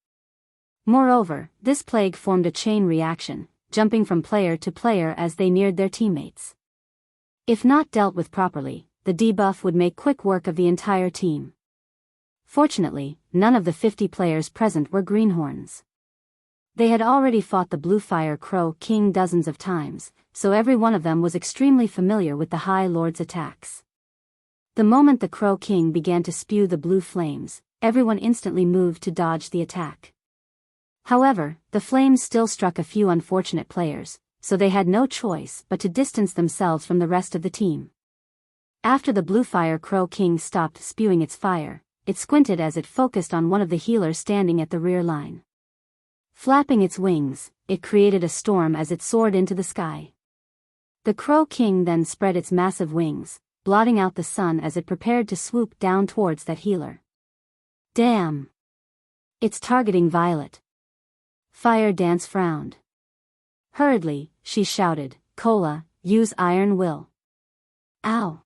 Moreover, this plague formed a chain reaction, jumping from player to player as they neared their teammates. If not dealt with properly, the debuff would make quick work of the entire team. Fortunately, none of the 50 players present were greenhorns. They had already fought the Blue Fire Crow King dozens of times, so every one of them was extremely familiar with the High Lord's attacks. The moment the Crow King began to spew the blue flames, everyone instantly moved to dodge the attack. However, the flames still struck a few unfortunate players, so they had no choice but to distance themselves from the rest of the team. After the Blue Fire Crow King stopped spewing its fire, it squinted as it focused on one of the healers standing at the rear line. Flapping its wings, it created a storm as it soared into the sky. The Crow King then spread its massive wings, blotting out the sun as it prepared to swoop down towards that healer. Damn! It's targeting Violet. Fire Dance frowned. Hurriedly, she shouted, "Cola, use Iron Will." Ow!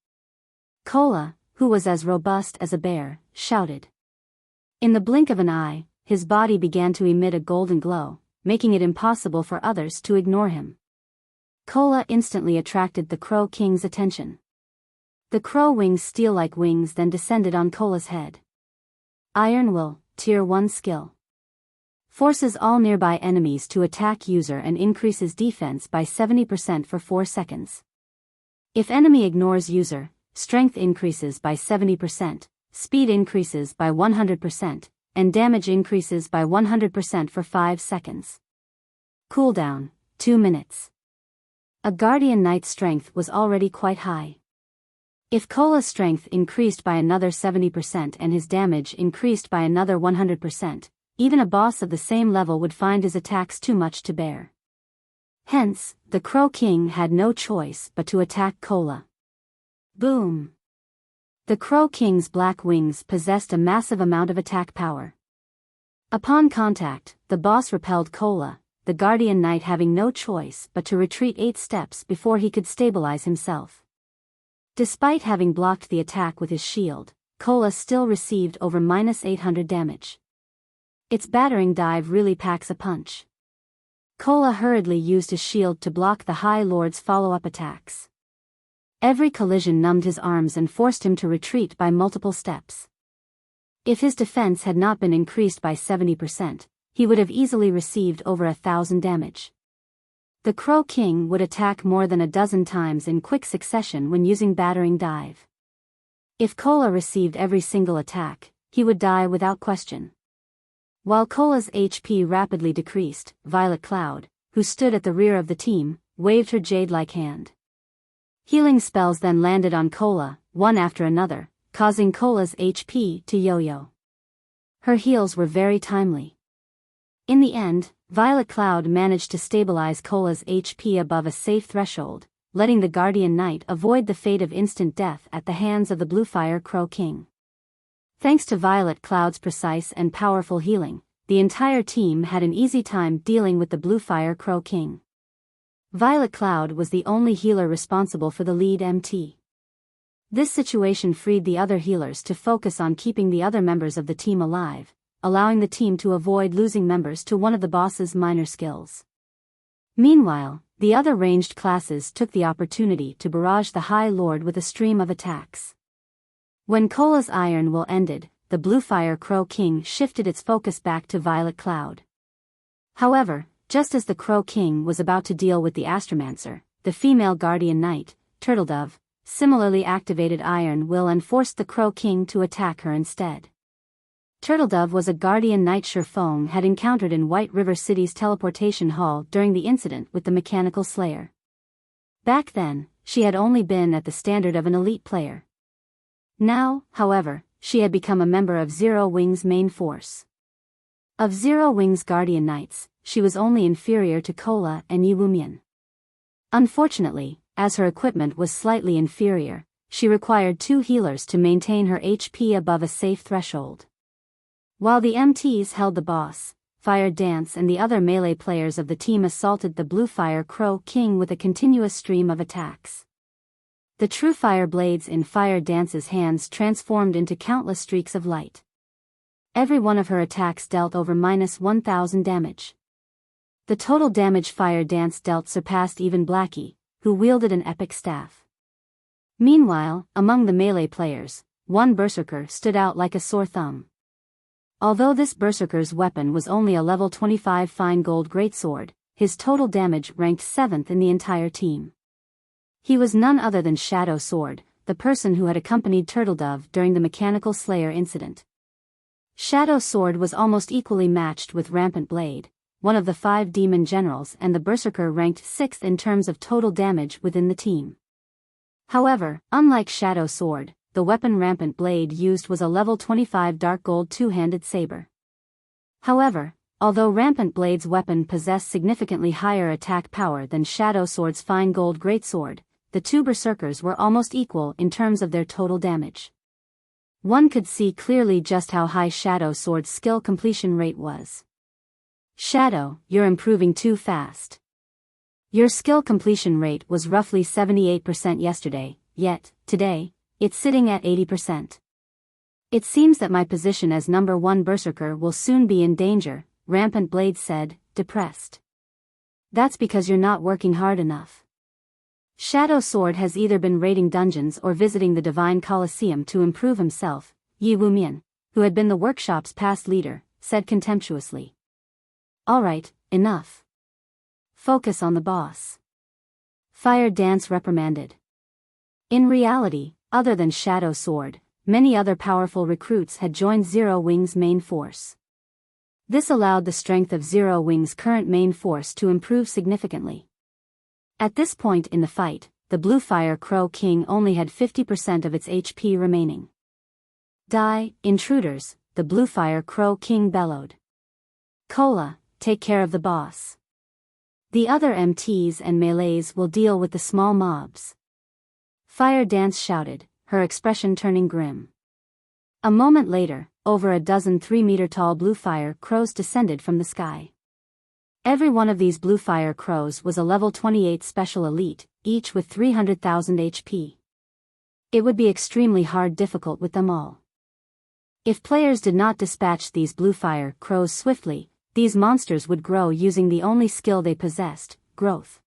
Cola, who was as robust as a bear, shouted. In the blink of an eye, his body began to emit a golden glow, making it impossible for others to ignore him. Cola instantly attracted the Crow King's attention. The crow wings steel-like wings then descended on Cola's head. Iron Will, Tier 1 skill. Forces all nearby enemies to attack user and increases defense by 70% for 4 seconds. If enemy ignores user, strength increases by 70%, speed increases by 100%, and damage increases by 100% for 5 seconds. Cooldown, 2 minutes. A Guardian Knight's strength was already quite high. If Cola's strength increased by another 70% and his damage increased by another 100%, even a boss of the same level would find his attacks too much to bear. Hence, the Crow King had no choice but to attack Cola. Boom! The Crow King's black wings possessed a massive amount of attack power. Upon contact, the boss repelled Cola, the Guardian Knight having no choice but to retreat 8 steps before he could stabilize himself. Despite having blocked the attack with his shield, Cola still received over -800 damage. Its battering dive really packs a punch. Cola hurriedly used his shield to block the High Lord's follow-up attacks. Every collision numbed his arms and forced him to retreat by multiple steps. If his defense had not been increased by 70%, he would have easily received over 1,000 damage. The Crow King would attack more than a dozen times in quick succession when using battering dive. If Cola received every single attack, he would die without question. While Cola's HP rapidly decreased, Violet Cloud, who stood at the rear of the team, waved her jade-like hand. Healing spells then landed on Cola, one after another, causing Cola's HP to yo-yo. Her heals were very timely. In the end, Violet Cloud managed to stabilize Cola's HP above a safe threshold, letting the Guardian Knight avoid the fate of instant death at the hands of the Blue Fire Crow King. Thanks to Violet Cloud's precise and powerful healing, the entire team had an easy time dealing with the Blue Fire Crow King. Violet Cloud was the only healer responsible for the lead MT. This situation freed the other healers to focus on keeping the other members of the team alive, allowing the team to avoid losing members to one of the boss's minor skills. Meanwhile, the other ranged classes took the opportunity to barrage the High Lord with a stream of attacks. When Cola's Iron Will ended, the Blue Fire Crow King shifted its focus back to Violet Cloud. However, just as the Crow King was about to deal with the Astromancer, the female Guardian Knight, Turtledove, similarly activated Iron Will and forced the Crow King to attack her instead. Turtledove was a Guardian Knight Shurfeng had encountered in White River City's teleportation hall during the incident with the Mechanical Slayer. Back then, she had only been at the standard of an elite player. Now, however, she had become a member of Zero Wing's main force. Of Zero Wing's Guardian Knights, she was only inferior to Cola and Yiwumian. Unfortunately, as her equipment was slightly inferior, she required 2 healers to maintain her HP above a safe threshold. While the MTs held the boss, Fire Dance and the other melee players of the team assaulted the Blue Fire Crow King with a continuous stream of attacks. The true fire blades in Fire Dance's hands transformed into countless streaks of light. Every one of her attacks dealt over -1,000 damage. The total damage Fire Dance dealt surpassed even Blackie, who wielded an epic staff. Meanwhile, among the melee players, one berserker stood out like a sore thumb. Although this berserker's weapon was only a level 25 fine gold greatsword, his total damage ranked 7th in the entire team. He was none other than Shadow Sword, the person who had accompanied Turtledove during the Mechanical Slayer incident. Shadow Sword was almost equally matched with Rampant Blade, one of the 5 demon generals, and the berserker ranked 6th in terms of total damage within the team. However, unlike Shadow Sword, the weapon Rampant Blade used was a level 25 dark gold two-handed saber. However, although Rampant Blade's weapon possessed significantly higher attack power than Shadow Sword's fine gold greatsword, the two berserkers were almost equal in terms of their total damage. One could see clearly just how high Shadow Sword's skill completion rate was. Shadow, you're improving too fast. Your skill completion rate was roughly 78% yesterday, yet, today, it's sitting at 80%. It seems that my position as number 1 berserker will soon be in danger, Rampant Blade said, depressed. That's because you're not working hard enough. Shadow Sword has either been raiding dungeons or visiting the Divine Colosseum to improve himself, Yi Wumian, who had been the workshop's past leader, said contemptuously. Alright, enough. Focus on the boss. Fire Dance reprimanded. In reality, other than Shadow Sword, many other powerful recruits had joined Zero Wing's main force. This allowed the strength of Zero Wing's current main force to improve significantly. At this point in the fight, the Blue Fire Crow King only had 50% of its HP remaining. Die, intruders, the Blue Fire Crow King bellowed. Cola, take care of the boss. The other MTs and melees will deal with the small mobs. Fire Dance shouted, her expression turning grim. A moment later, over a dozen 3-meter-tall blue fire crows descended from the sky. Every one of these blue fire crows was a level 28 special elite, each with 300,000 HP. It would be extremely difficult with them all. If players did not dispatch these blue fire crows swiftly, these monsters would grow using the only skill they possessed, growth.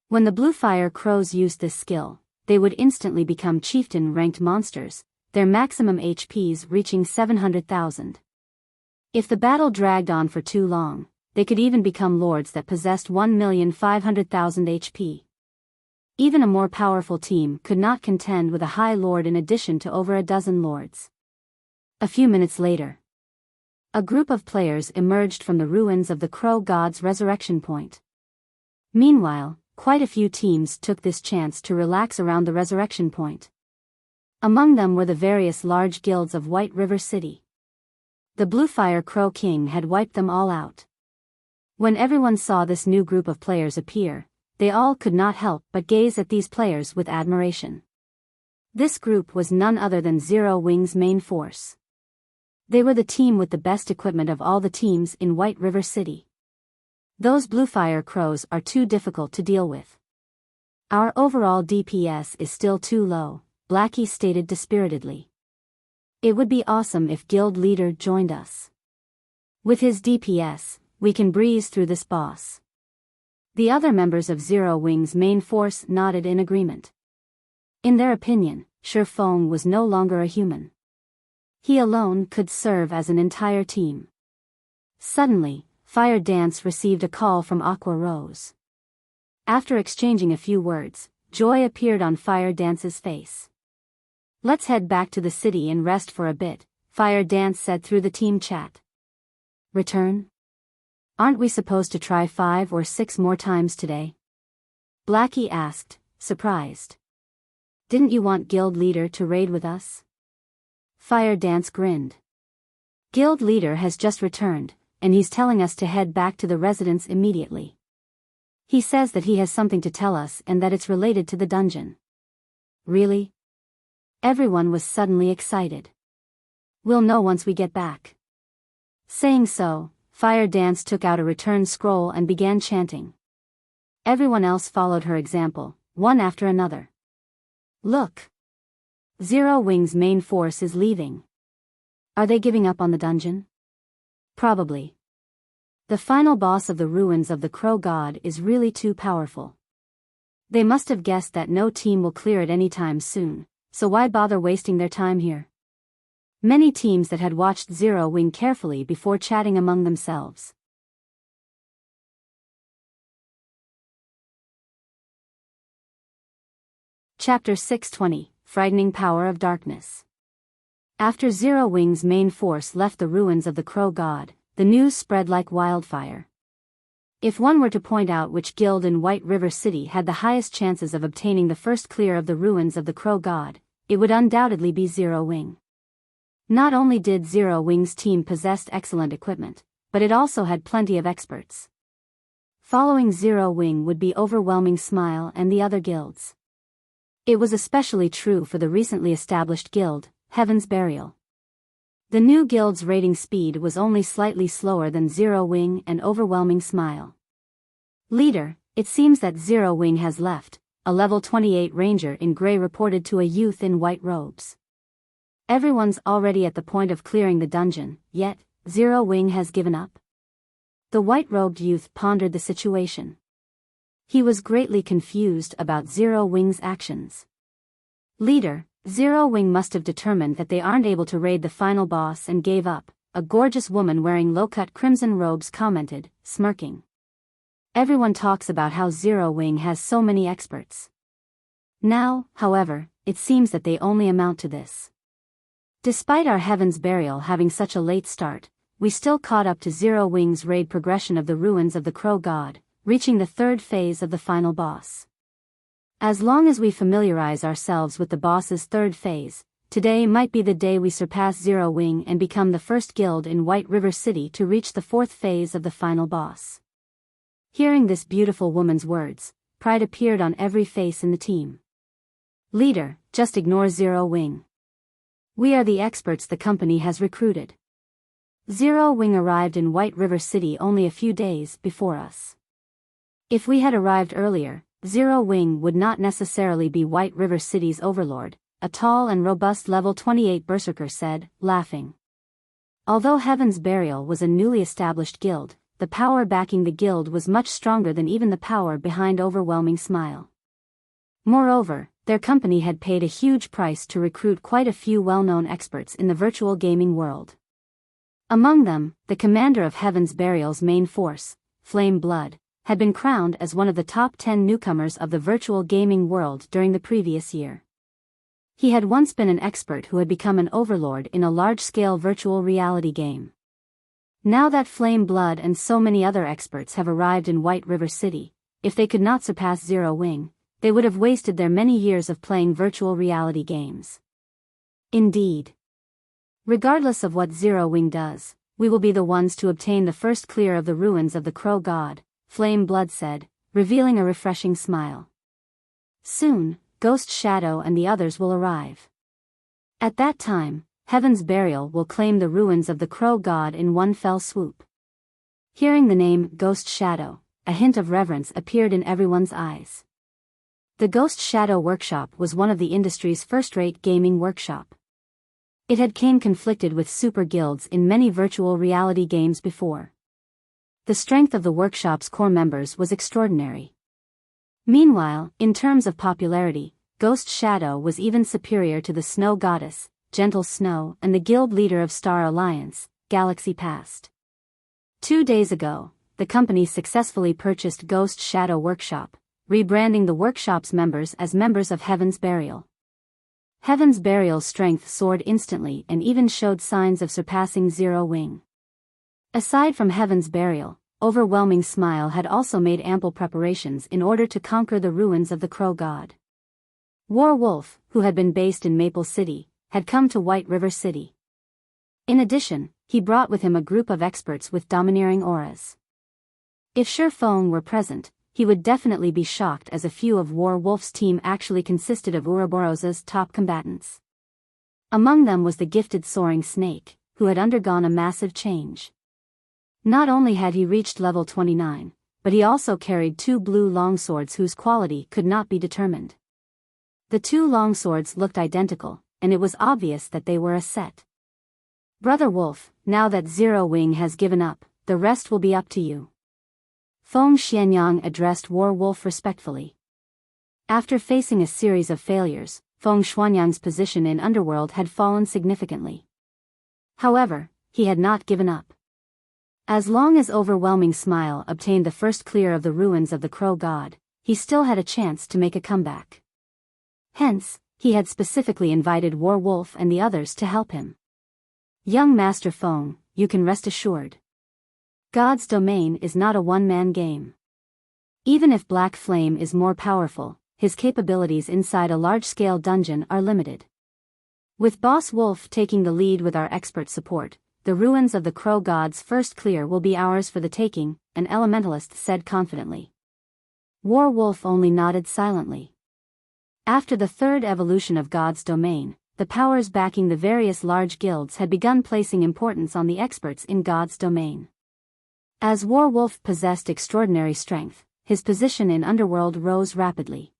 When the blue fire crows used this skill, they would instantly become chieftain-ranked monsters, their maximum HPs reaching 700,000. If the battle dragged on for too long, they could even become lords that possessed 1,500,000 HP. Even a more powerful team could not contend with a high lord in addition to over a dozen lords. A few minutes later, a group of players emerged from the ruins of the Crow God's resurrection point. Meanwhile, quite a few teams took this chance to relax around the resurrection point. Among them were the various large guilds of White River City. The Blue Fire Crow King had wiped them all out. When everyone saw this new group of players appear, they all could not help but gaze at these players with admiration. This group was none other than Zero Wing's main force. They were the team with the best equipment of all the teams in White River City. Those blue fire crows are too difficult to deal with. Our overall DPS is still too low, Blackie stated dispiritedly. It would be awesome if Guild Leader joined us. With his DPS, we can breeze through this boss. The other members of Zero Wing's main force nodded in agreement. In their opinion, Shi Feng was no longer a human. He alone could serve as an entire team. Suddenly, Fire Dance received a call from Aqua Rose. After exchanging a few words, joy appeared on Fire Dance's face. Let's head back to the city and rest for a bit, Fire Dance said through the team chat. Return? Aren't we supposed to try 5 or 6 more times today? Blackie asked, surprised. Didn't you want Guild Leader to raid with us? Fire Dance grinned. Guild Leader has just returned, and he's telling us to head back to the residence immediately. He says that he has something to tell us and that it's related to the dungeon. Really? Everyone was suddenly excited. We'll know once we get back. Saying so, Fire Dance took out a return scroll and began chanting. Everyone else followed her example, one after another. Look! Zero Wing's main force is leaving. Are they giving up on the dungeon? Probably. The final boss of the ruins of the Crow God is really too powerful. They must have guessed that no team will clear it anytime soon, so why bother wasting their time here? Many teams that had watched Zero Wing carefully before chatting among themselves. Chapter 620, Frightening Power of Darkness. After Zero Wing's main force left the ruins of the Crow God, the news spread like wildfire. If one were to point out which guild in White River City had the highest chances of obtaining the first clear of the ruins of the Crow God, it would undoubtedly be Zero Wing. Not only did Zero Wing's team possess excellent equipment, but it also had plenty of experts. Following Zero Wing would be Overwhelming Smile and the other guilds. It was especially true for the recently established guild, Heaven's Burial. The new guild's rating speed was only slightly slower than Zero Wing and Overwhelming Smile. Leader, it seems that Zero Wing has left, a level 28 ranger in gray reported to a youth in white robes. Everyone's already at the point of clearing the dungeon, yet, Zero Wing has given up. The white-robed youth pondered the situation. He was greatly confused about Zero Wing's actions. Leader, Zero Wing must have determined that they aren't able to raid the final boss and gave up, a gorgeous woman wearing low-cut crimson robes commented, smirking. Everyone talks about how Zero Wing has so many experts. Now, however, it seems that they only amount to this. Despite our Heaven's Burial having such a late start, we still caught up to Zero Wing's raid progression of the ruins of the Crow God, reaching the third phase of the final boss. As long as we familiarize ourselves with the boss's third phase, today might be the day we surpass Zero Wing and become the first guild in White River City to reach the fourth phase of the final boss. Hearing this beautiful woman's words, pride appeared on every face in the team. Leader, just ignore Zero Wing. We are the experts the company has recruited. Zero Wing arrived in White River City only a few days before us. If we had arrived earlier, Zero Wing would not necessarily be White River City's overlord, a tall and robust level 28 berserker said, laughing. Although Heaven's Burial was a newly established guild, the power backing the guild was much stronger than even the power behind Overwhelming Smile. Moreover, their company had paid a huge price to recruit quite a few well-known experts in the virtual gaming world. Among them, the commander of Heaven's Burial's main force, Flame Blood, had been crowned as one of the top 10 newcomers of the virtual gaming world during the previous year. He had once been an expert who had become an overlord in a large-scale virtual reality game. Now that Flame Blood and so many other experts have arrived in White River City, if they could not surpass Zero Wing, they would have wasted their many years of playing virtual reality games. Indeed. Regardless of what Zero Wing does, we will be the ones to obtain the first clear of the ruins of the Crow God, Flame Blood said, revealing a refreshing smile. Soon, Ghost Shadow and the others will arrive. At that time, Heaven's Burial will claim the ruins of the Crow God in one fell swoop. Hearing the name Ghost Shadow, a hint of reverence appeared in everyone's eyes. The Ghost Shadow Workshop was one of the industry's first-rate gaming workshop. It had came conflicted with super guilds in many virtual reality games before. The strength of the workshop's core members was extraordinary. Meanwhile, in terms of popularity, Ghost Shadow was even superior to the Snow Goddess, Gentle Snow, and the guild leader of Star Alliance, Galaxy Past. 2 days ago, the company successfully purchased Ghost Shadow Workshop, rebranding the workshop's members as members of Heaven's Burial. Heaven's Burial's strength soared instantly and even showed signs of surpassing Zero Wing. Aside from Heaven's Burial, Overwhelming Smile had also made ample preparations in order to conquer the ruins of the Crow God. War Wolf, who had been based in Maple City, had come to White River City. In addition, he brought with him a group of experts with domineering auras. If Sure Feng were present, he would definitely be shocked as a few of War Wolf's team actually consisted of Ouroboros's top combatants. Among them was the gifted Soaring Snake, who had undergone a massive change. Not only had he reached level 29, but he also carried 2 blue longswords whose quality could not be determined. The 2 longswords looked identical, and it was obvious that they were a set. Brother Wolf, now that Zero Wing has given up, the rest will be up to you. Feng Xianyang addressed War Wolf respectfully. After facing a series of failures, Feng Xuanyang's position in Underworld had fallen significantly. However, he had not given up. As long as Overwhelming Smile obtained the first clear of the ruins of the Crow God, he still had a chance to make a comeback. Hence, he had specifically invited War Wolf and the others to help him. Young Master Feng, you can rest assured. God's domain is not a one-man game. Even if Black Flame is more powerful, his capabilities inside a large-scale dungeon are limited. With Boss Wolf taking the lead with our expert support, the ruins of the Crow God's first clear will be ours for the taking, an elementalist said confidently. War Wolf only nodded silently. After the third evolution of God's domain, the powers backing the various large guilds had begun placing importance on the experts in God's domain. As War Wolf possessed extraordinary strength, his position in Underworld rose rapidly.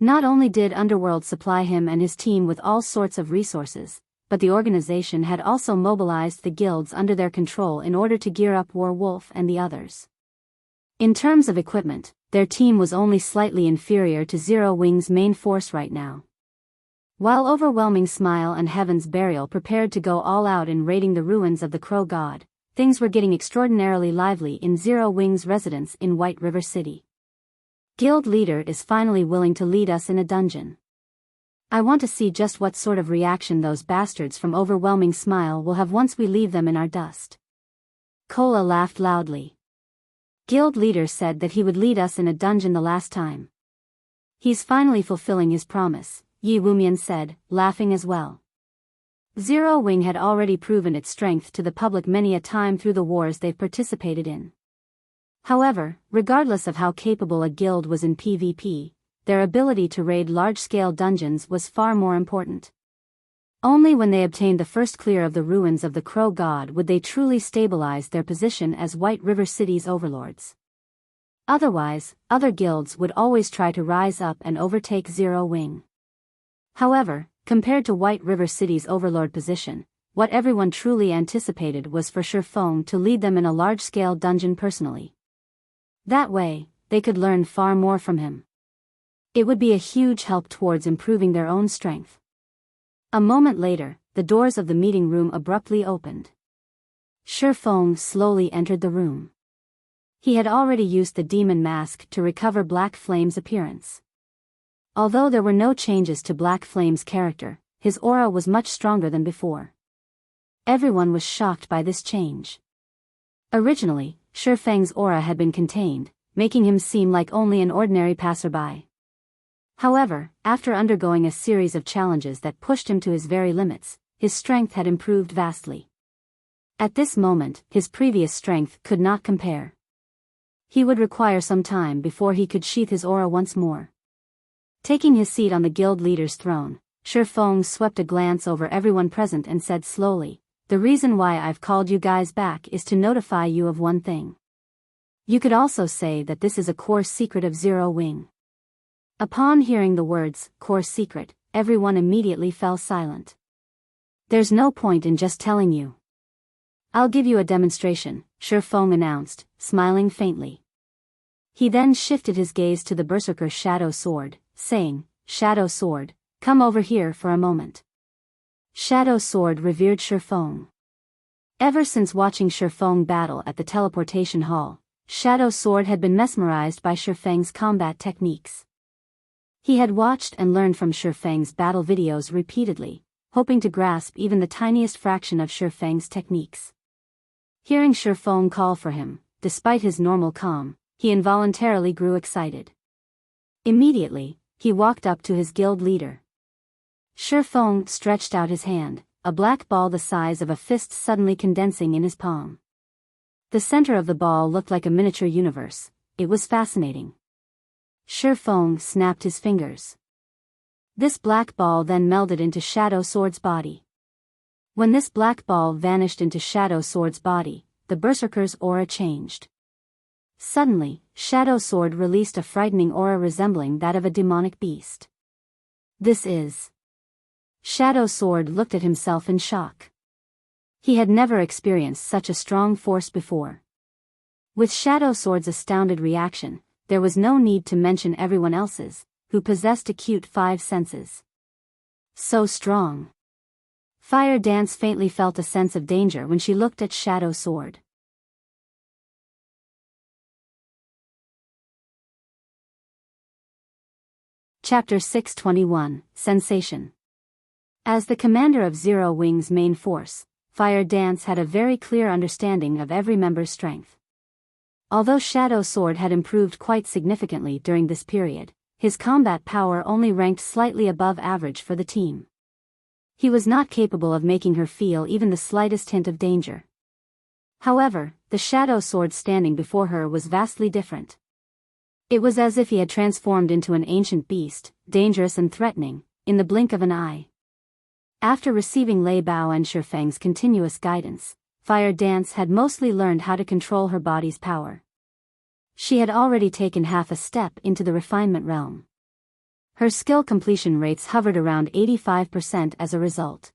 Not only did Underworld supply him and his team with all sorts of resources, but the organization had also mobilized the guilds under their control in order to gear up War Wolf and the others. In terms of equipment, their team was only slightly inferior to Zero Wing's main force right now. While Overwhelming Smile and Heaven's Burial prepared to go all out in raiding the ruins of the Crow God, things were getting extraordinarily lively in Zero Wing's residence in White River City. Guild leader is finally willing to lead us in a dungeon. I want to see just what sort of reaction those bastards from Overwhelming Smile will have once we leave them in our dust. Cola laughed loudly. Guild leader said that he would lead us in a dungeon the last time. He's finally fulfilling his promise, Yi Wumian said, laughing as well. Zero Wing had already proven its strength to the public many a time through the wars they've participated in. However, regardless of how capable a guild was in PvP, their ability to raid large-scale dungeons was far more important. Only when they obtained the first clear of the ruins of the Crow God would they truly stabilize their position as White River City's overlords. Otherwise, other guilds would always try to rise up and overtake Zero Wing. However, compared to White River City's overlord position, what everyone truly anticipated was for Shi Feng to lead them in a large-scale dungeon personally. That way, they could learn far more from him. It would be a huge help towards improving their own strength. A moment later, the doors of the meeting room abruptly opened. Shi Feng slowly entered the room. He had already used the demon mask to recover Black Flame's appearance. Although there were no changes to Black Flame's character, his aura was much stronger than before. Everyone was shocked by this change. Originally, Shi Feng's aura had been contained, making him seem like only an ordinary passerby. However, after undergoing a series of challenges that pushed him to his very limits, his strength had improved vastly. At this moment, his previous strength could not compare. He would require some time before he could sheath his aura once more. Taking his seat on the guild leader's throne, Shi Feng swept a glance over everyone present and said slowly, "The reason why I've called you guys back is to notify you of one thing. You could also say that this is a core secret of Zero Wing." Upon hearing the words, core secret, everyone immediately fell silent. "There's no point in just telling you. I'll give you a demonstration," Shi Feng announced, smiling faintly. He then shifted his gaze to the Berserker Shadow Sword, saying, "Shadow Sword, come over here for a moment." Shadow Sword revered Shi Feng. Ever since watching Shi Feng battle at the teleportation hall, Shadow Sword had been mesmerized by Shi Feng's combat techniques. He had watched and learned from Shi Feng's battle videos repeatedly, hoping to grasp even the tiniest fraction of Shi Feng's techniques. Hearing Shi Feng call for him, despite his normal calm, he involuntarily grew excited. Immediately, he walked up to his guild leader. Shi Feng stretched out his hand, a black ball the size of a fist suddenly condensing in his palm. The center of the ball looked like a miniature universe. It was fascinating. Shi Feng snapped his fingers. This black ball then melded into Shadow Sword's body. When this black ball vanished into Shadow Sword's body, the Berserker's aura changed. Suddenly, Shadow Sword released a frightening aura resembling that of a demonic beast. "This is..." Shadow Sword looked at himself in shock. He had never experienced such a strong force before. With Shadow Sword's astounded reaction, there was no need to mention everyone else's, who possessed acute five senses. So strong. Fire Dance faintly felt a sense of danger when she looked at Shadow Sword. Chapter 621, Sensation. As the commander of Zero Wing's main force, Fire Dance had a very clear understanding of every member's strength. Although Shadow Sword had improved quite significantly during this period, his combat power only ranked slightly above average for the team. He was not capable of making her feel even the slightest hint of danger. However, the Shadow Sword standing before her was vastly different. It was as if he had transformed into an ancient beast, dangerous and threatening, in the blink of an eye. After receiving Lei Bao and Shifeng's continuous guidance, Fire Dance had mostly learned how to control her body's power. She had already taken half a step into the refinement realm. Her skill completion rates hovered around 85% as a result.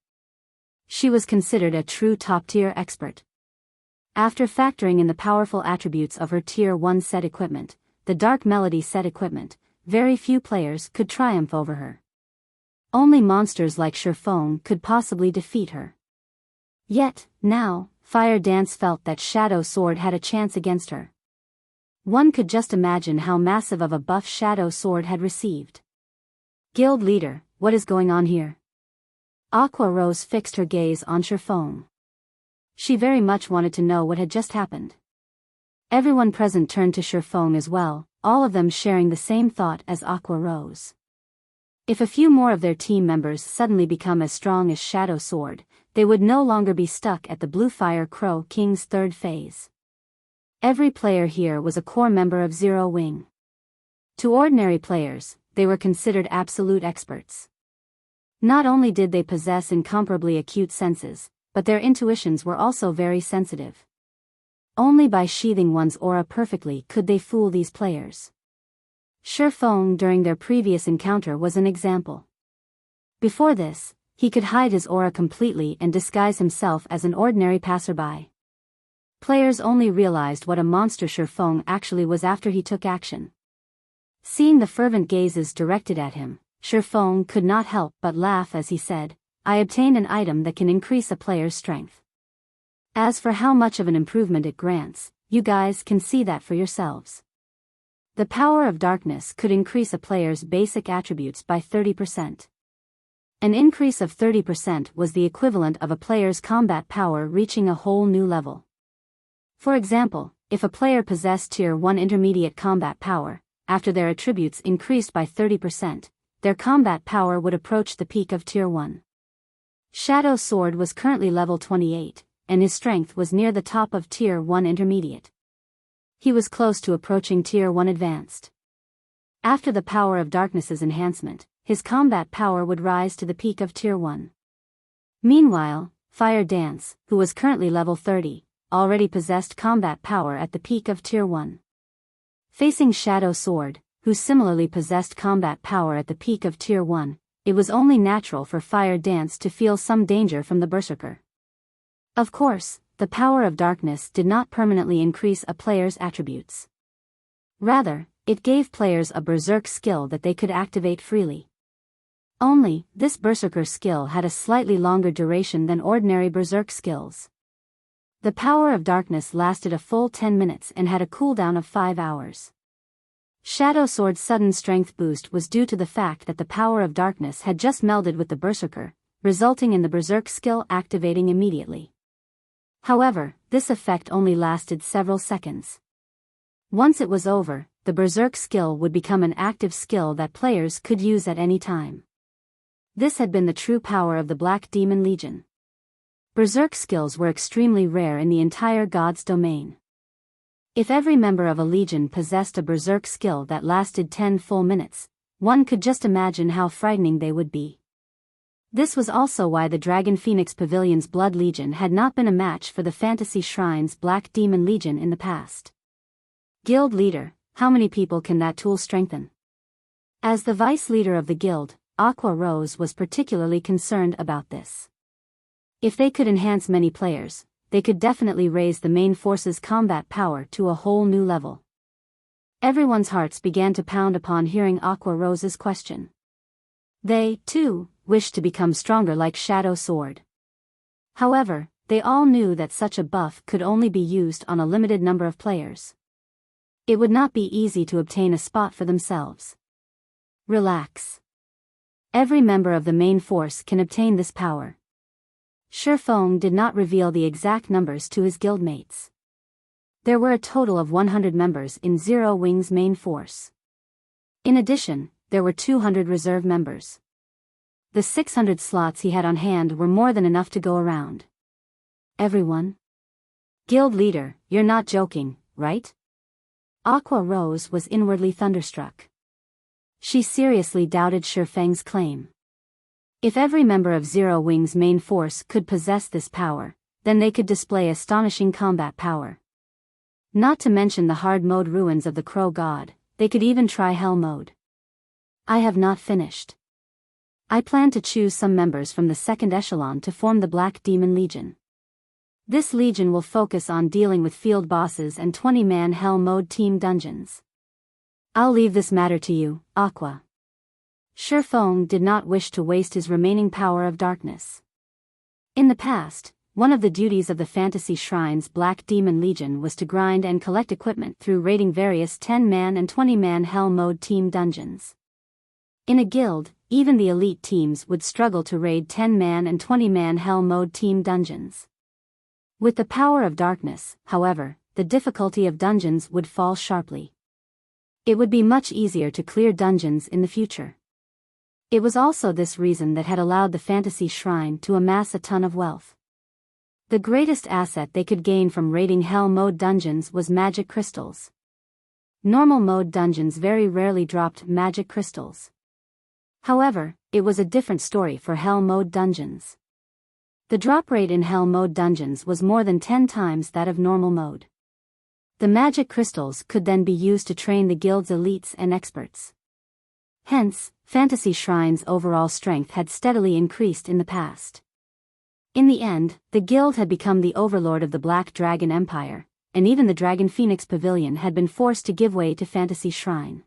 She was considered a true top-tier expert. After factoring in the powerful attributes of her Tier 1 set equipment, the Dark Melody set equipment, very few players could triumph over her. Only monsters like Shifeng could possibly defeat her. Yet, now, Fire Dance felt that Shadow Sword had a chance against her. One could just imagine how massive of a buff Shadow Sword had received. Guild leader, what is going on here? Aqua Rose fixed her gaze on Shifeng. She very much wanted to know what had just happened. Everyone present turned to Shifeng as well, all of them sharing the same thought as Aqua Rose. If a few more of their team members suddenly become as strong as Shadow Sword, they would no longer be stuck at the Blue Fire Crow King's third phase. Every player here was a core member of Zero Wing. To ordinary players, they were considered absolute experts. Not only did they possess incomparably acute senses, but their intuitions were also very sensitive. Only by sheathing one's aura perfectly could they fool these players. Shifeng during their previous encounter was an example. Before this, he could hide his aura completely and disguise himself as an ordinary passerby. Players only realized what a monster Shifeng actually was after he took action. Seeing the fervent gazes directed at him, Shifeng could not help but laugh as he said, "I obtained an item that can increase a player's strength. As for how much of an improvement it grants, you guys can see that for yourselves. The power of darkness could increase a player's basic attributes by 30%. An increase of 30% was the equivalent of a player's combat power reaching a whole new level. For example, if a player possessed Tier 1 intermediate combat power, after their attributes increased by 30%, their combat power would approach the peak of Tier 1. Shadow Sword was currently level 28, and his strength was near the top of Tier 1 intermediate. He was close to approaching Tier 1 advanced. After the power of darkness's enhancement, his combat power would rise to the peak of Tier 1. Meanwhile, Fire Dance, who was currently level 30, already possessed combat power at the peak of Tier 1. Facing Shadow Sword, who similarly possessed combat power at the peak of Tier 1, it was only natural for Fire Dance to feel some danger from the Berserker. Of course, the power of darkness did not permanently increase a player's attributes. Rather, it gave players a berserk skill that they could activate freely. Only, this berserker skill had a slightly longer duration than ordinary berserk skills. The power of darkness lasted a full 10 minutes and had a cooldown of 5 hours. Shadow Sword's sudden strength boost was due to the fact that the power of darkness had just melded with the berserker, resulting in the berserk skill activating immediately. However, this effect only lasted several seconds. Once it was over, the berserk skill would become an active skill that players could use at any time. This had been the true power of the Black Demon Legion. Berserk skills were extremely rare in the entire God's domain. If every member of a legion possessed a berserk skill that lasted 10 full minutes, one could just imagine how frightening they would be. This was also why the Dragon Phoenix Pavilion's Blood Legion had not been a match for the Fantasy Shrine's Black Demon Legion in the past. Guild leader, how many people can that tool strengthen? As the vice leader of the guild, Aqua Rose was particularly concerned about this. If they could enhance many players, they could definitely raise the main force's combat power to a whole new level. Everyone's hearts began to pound upon hearing Aqua Rose's question. They, too, wished to become stronger like Shadow Sword. However, they all knew that such a buff could only be used on a limited number of players. It would not be easy to obtain a spot for themselves. Relax. Every member of the main force can obtain this power. Shifeng did not reveal the exact numbers to his guildmates. There were a total of 100 members in Zero Wing's main force. In addition, there were 200 reserve members. The 600 slots he had on hand were more than enough to go around. Everyone? Guild leader, you're not joking, right? Aqua Rose was inwardly thunderstruck. She seriously doubted Shifeng's claim. If every member of Zero Wing's main force could possess this power, then they could display astonishing combat power. Not to mention the hard mode ruins of the Crow God, they could even try Hell mode. I have not finished. I plan to choose some members from the second echelon to form the Black Demon Legion. This legion will focus on dealing with field bosses and 20-man Hell mode team dungeons. I'll leave this matter to you, Aqua. Shifeng did not wish to waste his remaining power of darkness. In the past, one of the duties of the Fantasy Shrine's Black Demon Legion was to grind and collect equipment through raiding various 10-man and 20-man Hell mode team dungeons. In a guild, even the elite teams would struggle to raid 10-man and 20-man Hell mode team dungeons. With the power of darkness, however, the difficulty of dungeons would fall sharply. It would be much easier to clear dungeons in the future. It was also this reason that had allowed the Fantasy Shrine to amass a ton of wealth. The greatest asset they could gain from raiding Hell mode dungeons was magic crystals. Normal mode dungeons very rarely dropped magic crystals. However, it was a different story for Hell mode dungeons. The drop rate in Hell mode dungeons was more than 10 times that of normal mode. The magic crystals could then be used to train the guild's elites and experts. Hence, Fantasy Shrine's overall strength had steadily increased in the past. In the end, the guild had become the overlord of the Black Dragon Empire, and even the Dragon Phoenix Pavilion had been forced to give way to Fantasy Shrine.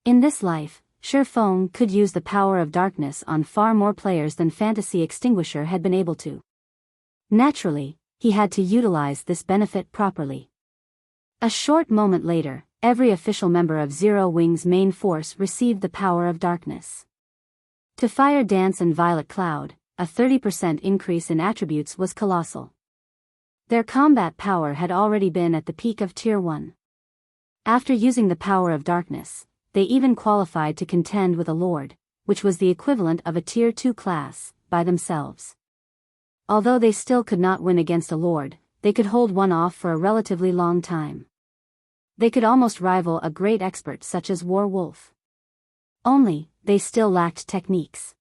In this life, Shifeng could use the power of darkness on far more players than Fantasy Extinguisher had been able to. Naturally, he had to utilize this benefit properly. A short moment later, every official member of Zero Wing's main force received the power of darkness. To Fire Dance and Violet Cloud, a 30% increase in attributes was colossal. Their combat power had already been at the peak of Tier 1. After using the power of darkness, they even qualified to contend with a Lord, which was the equivalent of a Tier 2 class, by themselves. Although they still could not win against a Lord, they could hold one off for a relatively long time. They could almost rival a great expert such as War Wolf. Only, they still lacked techniques.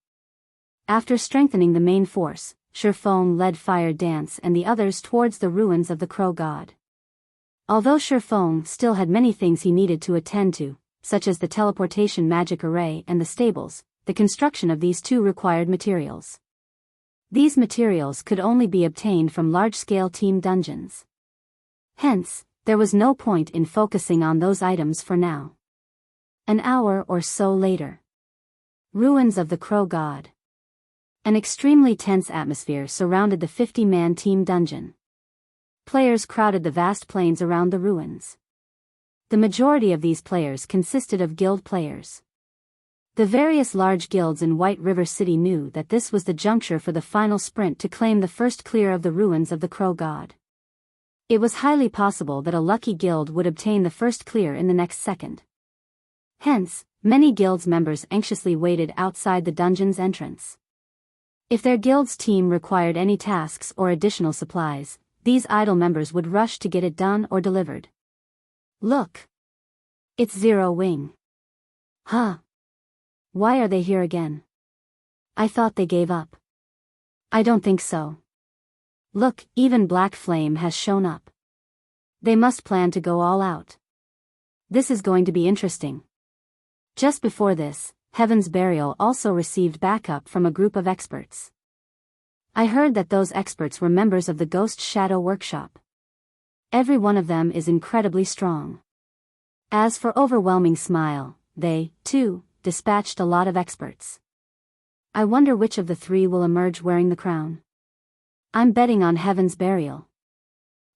After strengthening the main force, Shifeng led Fire Dance and the others towards the ruins of the Crow God. Although Shifeng still had many things he needed to attend to, such as the teleportation magic array and the stables, the construction of these two required materials. These materials could only be obtained from large-scale team dungeons. Hence, there was no point in focusing on those items for now. An hour or so later. Ruins of the Crow God. An extremely tense atmosphere surrounded the 50-man team dungeon. Players crowded the vast plains around the ruins. The majority of these players consisted of guild players. The various large guilds in White River City knew that this was the juncture for the final sprint to claim the first clear of the ruins of the Crow God. It was highly possible that a lucky guild would obtain the first clear in the next second. Hence, many guilds' members anxiously waited outside the dungeon's entrance. If their guild's team required any tasks or additional supplies, these idle members would rush to get it done or delivered. Look! It's Zero Wing. Huh? Why are they here again? I thought they gave up. I don't think so. Look, even Black Flame has shown up. They must plan to go all out. This is going to be interesting. Just before this, Heaven's Burial also received backup from a group of experts. I heard that those experts were members of the Ghost Shadow Workshop. Every one of them is incredibly strong. As for Overwhelming Smile, they, too, dispatched a lot of experts. I wonder which of the three will emerge wearing the crown. I'm betting on Heaven's Burial.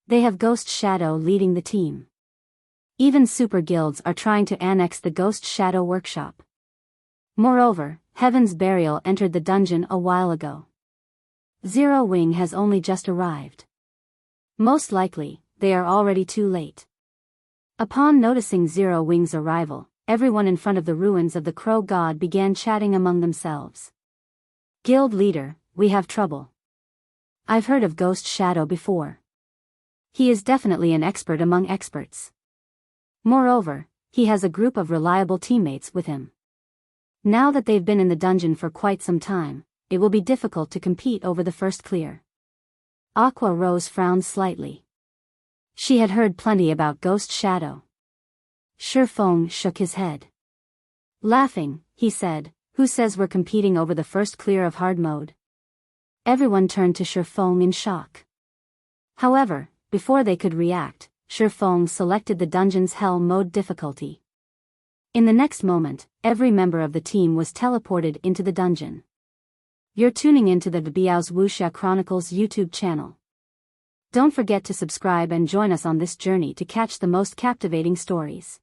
They have Ghost Shadow leading the team. Even super guilds are trying to annex the Ghost Shadow workshop. Moreover, Heaven's Burial entered the dungeon a while ago. Zero Wing has only just arrived. Most likely, they are already too late. Upon noticing Zero Wing's arrival, everyone in front of the ruins of the Crow God began chatting among themselves. Guild leader, we have trouble. I've heard of Ghost Shadow before. He is definitely an expert among experts. Moreover, he has a group of reliable teammates with him. Now that they've been in the dungeon for quite some time, it will be difficult to compete over the first clear. Aqua Rose frowned slightly. She had heard plenty about Ghost Shadow. Shifeng shook his head. Laughing, he said, who says we're competing over the first clear of hard mode? Everyone turned to Shifeng in shock. However, before they could react, Shifeng selected the dungeon's hell mode difficulty. In the next moment, every member of the team was teleported into the dungeon. You're tuning into the Biyao's Wuxia Chronicles YouTube channel. Don't forget to subscribe and join us on this journey to catch the most captivating stories.